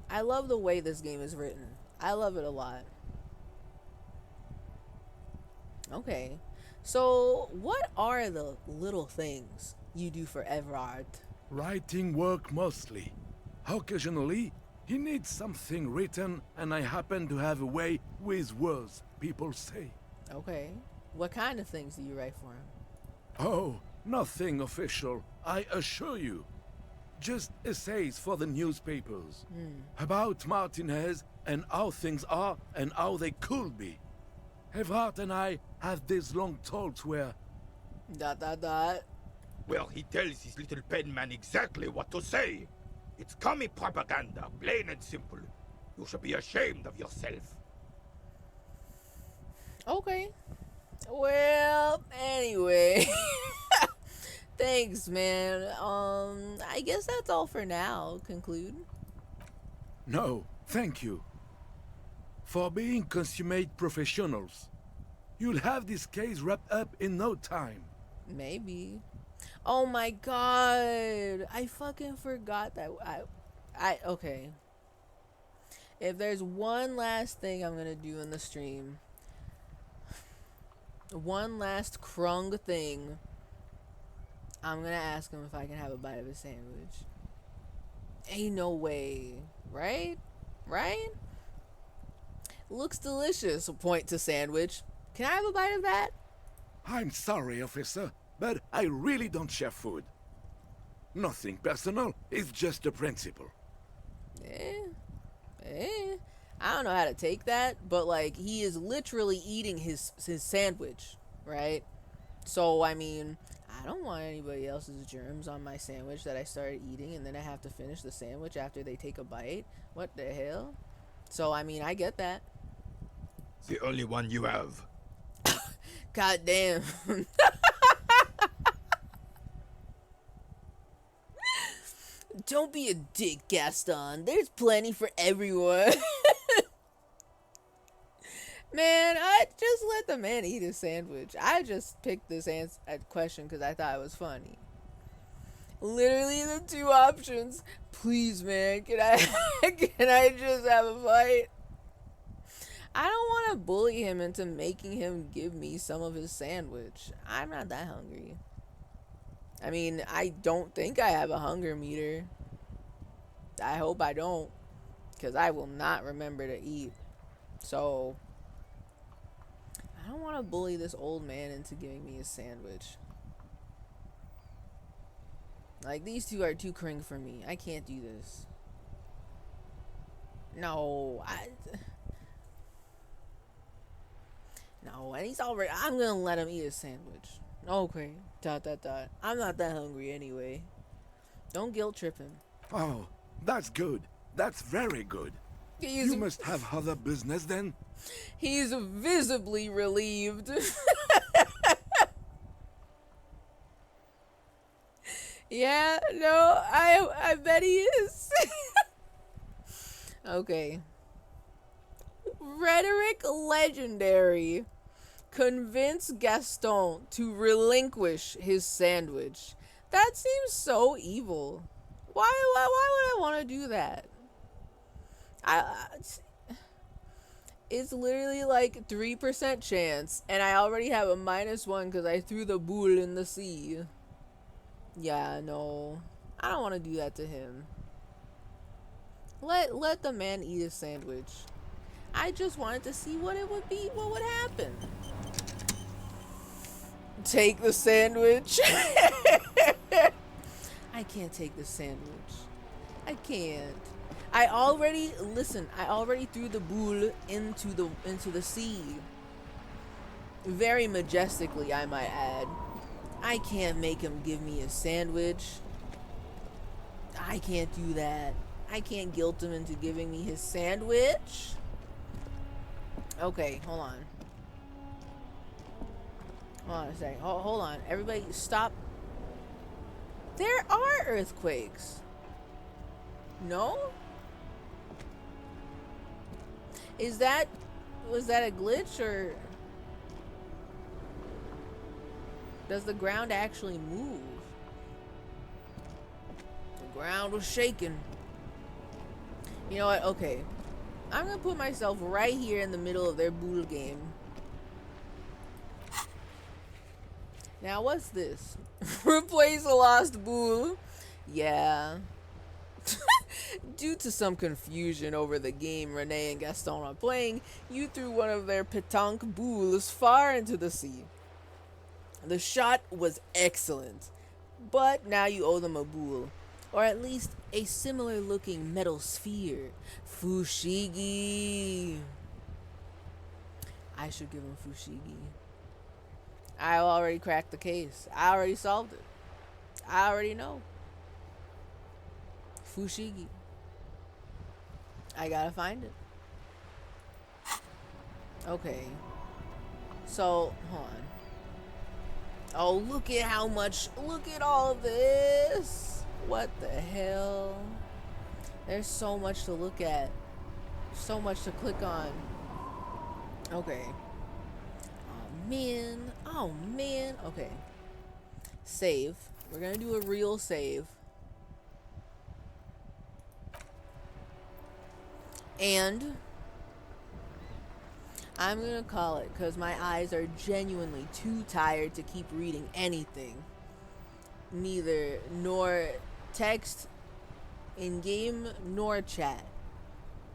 I love the way this game is written. I love it a lot. Okay, so what are the little things you do for Everard? Writing work mostly. Occasionally, he needs something written, and I happen to have a way with words, people say. Okay, what kind of things do you write for him? Oh, nothing official, I assure you. Just essays for the newspapers. About Martinez and how things are and how they could be. Everhart and I have these long talks where... ... Well, he tells his little pen man exactly what to say. It's commie propaganda, plain and simple. You should be ashamed of yourself. Okay. Well, anyway. Thanks, man. I guess that's all for now. Conclude. No, thank you. For being consummate professionals. You'll have this case wrapped up in no time. Maybe. Oh my god. I fucking forgot that okay. If there's one last thing I'm gonna do in the stream, one last Krung thing, I'm gonna ask him if I can have a bite of his sandwich. Ain't no way. Right? Right? Looks delicious. Point to sandwich. Can I have a bite of that? I'm sorry, officer, but I really don't share food. Nothing personal, it's just a principle. I don't know how to take that, but like, he is literally eating his sandwich, right? So, I mean, I don't want anybody else's germs on my sandwich that I started eating, and then I have to finish the sandwich after they take a bite. What the hell? So, I mean, I get that. The only one you have. God damn. Don't be a dick, Gaston. There's plenty for everyone. Man, I just let the man eat his sandwich. I just picked this question because I thought it was funny. Literally the two options. Please, man, can I just have a bite? I don't want to bully him into making him give me some of his sandwich. I'm not that hungry. I mean, I don't think I have a hunger meter. I hope I don't, because I will not remember to eat. So, I don't want to bully this old man into giving me a sandwich. Like, these two are too cring for me. I can't do this. No, No, and he's already... I'm gonna let him eat a sandwich. Okay. ... I'm not that hungry anyway. Don't guilt trip him. Oh, that's good. That's very good. You must have other business then? He's visibly relieved. Yeah, no, I bet he is. Okay. Rhetoric legendary. Convince Gaston to relinquish his sandwich. That seems so evil. Why would I want to do that? It's literally like 3% chance, and I already have a -1 because I threw the boule in the sea. Yeah, no. I don't want to do that to him. Let the man eat his sandwich. I just wanted to see what it would be, what would happen. Take the sandwich. I can't take the sandwich. I can't. I already threw the boule into the sea. Very majestically, I might add. I can't make him give me a sandwich. I can't do that. I can't guilt him into giving me his sandwich. Okay, hold on. Hold on a second. Hold on. Everybody stop. There are earthquakes. No? Was that a glitch, or does the ground actually move? The ground was shaking. You know what? Okay. I'm gonna put myself right here in the middle of their boodle game. Now, what's this? Replace a lost boule. Yeah. Due to some confusion over the game Renee and Gaston are playing, you threw one of their pétanque boules far into the sea. The shot was excellent, but now you owe them a boule, or at least a similar looking metal sphere. Fushigi. I should give him Fushigi. I already cracked the case. I already solved it. I already know. Fushigi. I gotta find it. Okay. So, hold on. Oh, look at how much. Look at all of this. What the hell? There's so much to look at. So much to click on. Okay. Oh, man. Oh, man. Okay. Save. We're gonna do a real save. And I'm gonna call it because my eyes are genuinely too tired to keep reading anything. Neither nor text in game nor chat.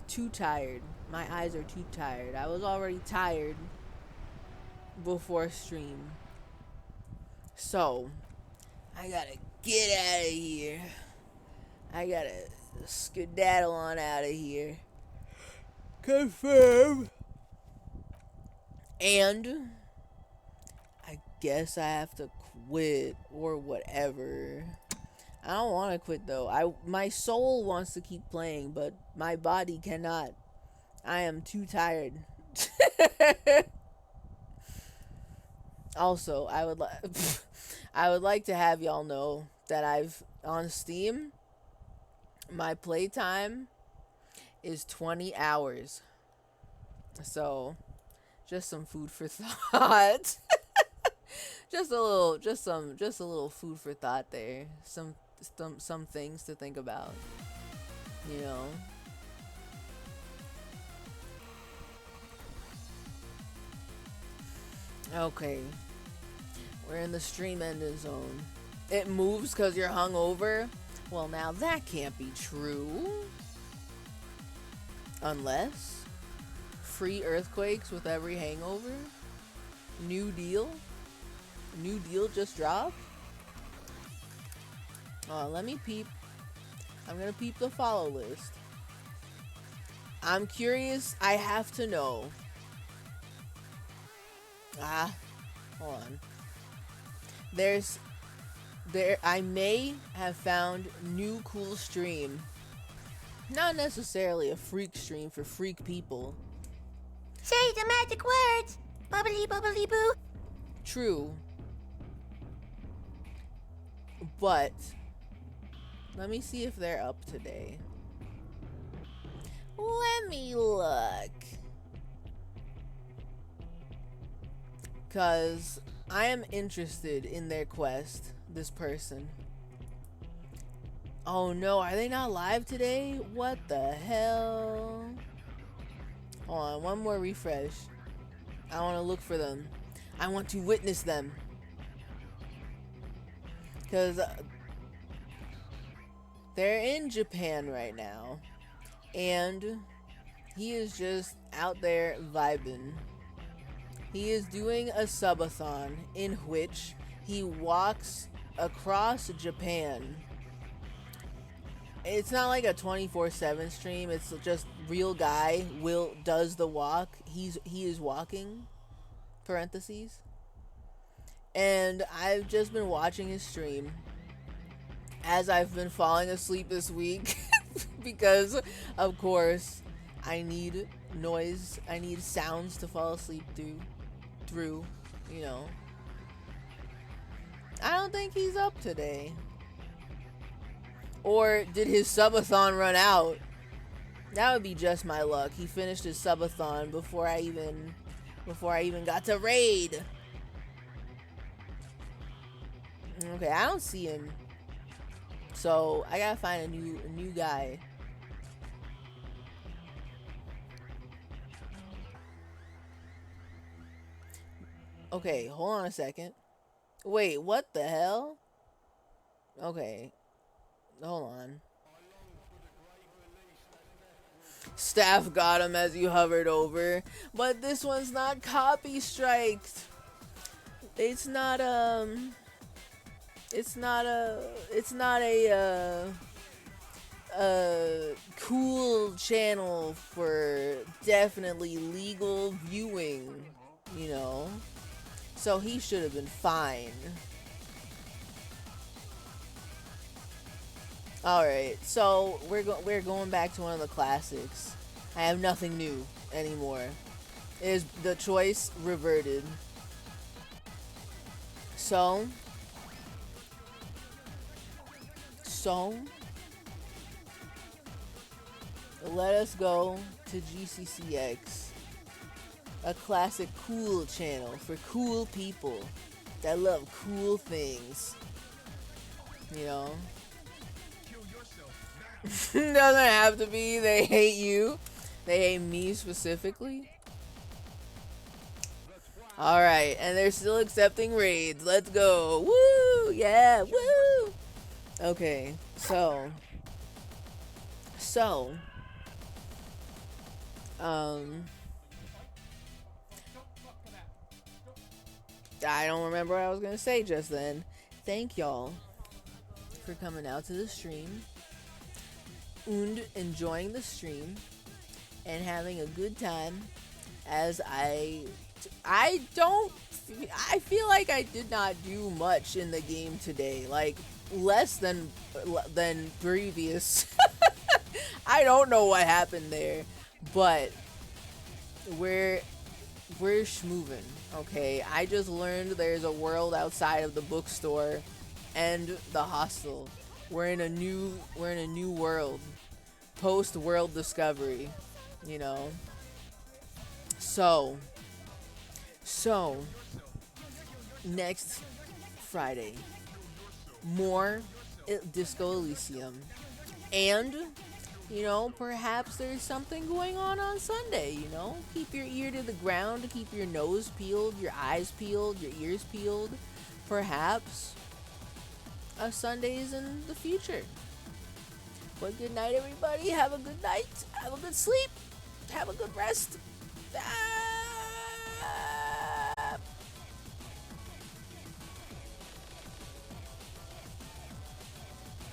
Too tired. My eyes are too tired. I was already tired before stream. So I gotta get out of here. I gotta skedaddle on out of here. Confirm. And I guess I have to quit or whatever. I don't want to quit though. My soul wants to keep playing, but my body cannot. I am too tired. Also, I would like to have y'all know that I've on Steam, my playtime is 20 hours. So, just some food for thought. just a little food for thought there. Some things to think about. You know. Okay. We're in the stream ending zone. It moves because you're hungover? Well, now that can't be true. Unless free earthquakes with every hangover? New deal? New deal just dropped? Let me peep. I'm gonna peep the follow list. I'm curious. I have to know. Hold on. I may have found new cool stream. Not necessarily a freak stream for freak people. Say the magic words! Bubbly bubbly boo! True. But let me see if they're up today. Let me look. Cause I am interested in their quest, this person. Oh no, are they not live today? What the hell? Hold on, one more refresh. I want to look for them. I want to witness them. Because they're in Japan right now. And he is just out there vibing. He is doing a subathon in which he walks across Japan. It's not like a 24/7 stream. It's just real guy does the walk. He is walking parentheses. And I've just been watching his stream as I've been falling asleep this week because, of course, I need noise, I need sounds to fall asleep through, you know. I don't think he's up today. Or did his subathon run out? That would be just my luck. He finished his subathon before I even got to raid. Okay, I don't see him. So I gotta find a new guy. Okay, hold on a second. Wait, what the hell? Okay, hold on. Staff got him as you hovered over, but this one's not copy striked. It's not a cool channel for definitely legal viewing, you know. So he should have been fine. Alright, so we're going back to one of the classics. I have nothing new anymore. Is the choice reverted. So let us go to GCCX. A classic cool channel for cool people that love cool things. You know? Doesn't have to be. They hate you. They hate me specifically. Alright, and they're still accepting raids. Let's go. Woo! Yeah, woo! Okay, so I don't remember what I was gonna say just then. Thank y'all for coming out to the stream and enjoying the stream and having a good time. As I feel like I did not do much in the game today, like less than previous. I don't know what happened there, but we're schmoovin', okay? I just learned there's a world outside of the bookstore and the hostel. We're in a new world, post world discovery, you know. So next Friday, more Disco Elysium, and you know, perhaps there's something going on Sunday, you know? Keep your ear to the ground, keep your nose peeled, your eyes peeled, your ears peeled. Perhaps a Sunday's in the future. But good night, everybody. Have a good night. Have a good sleep. Have a good rest. Ah!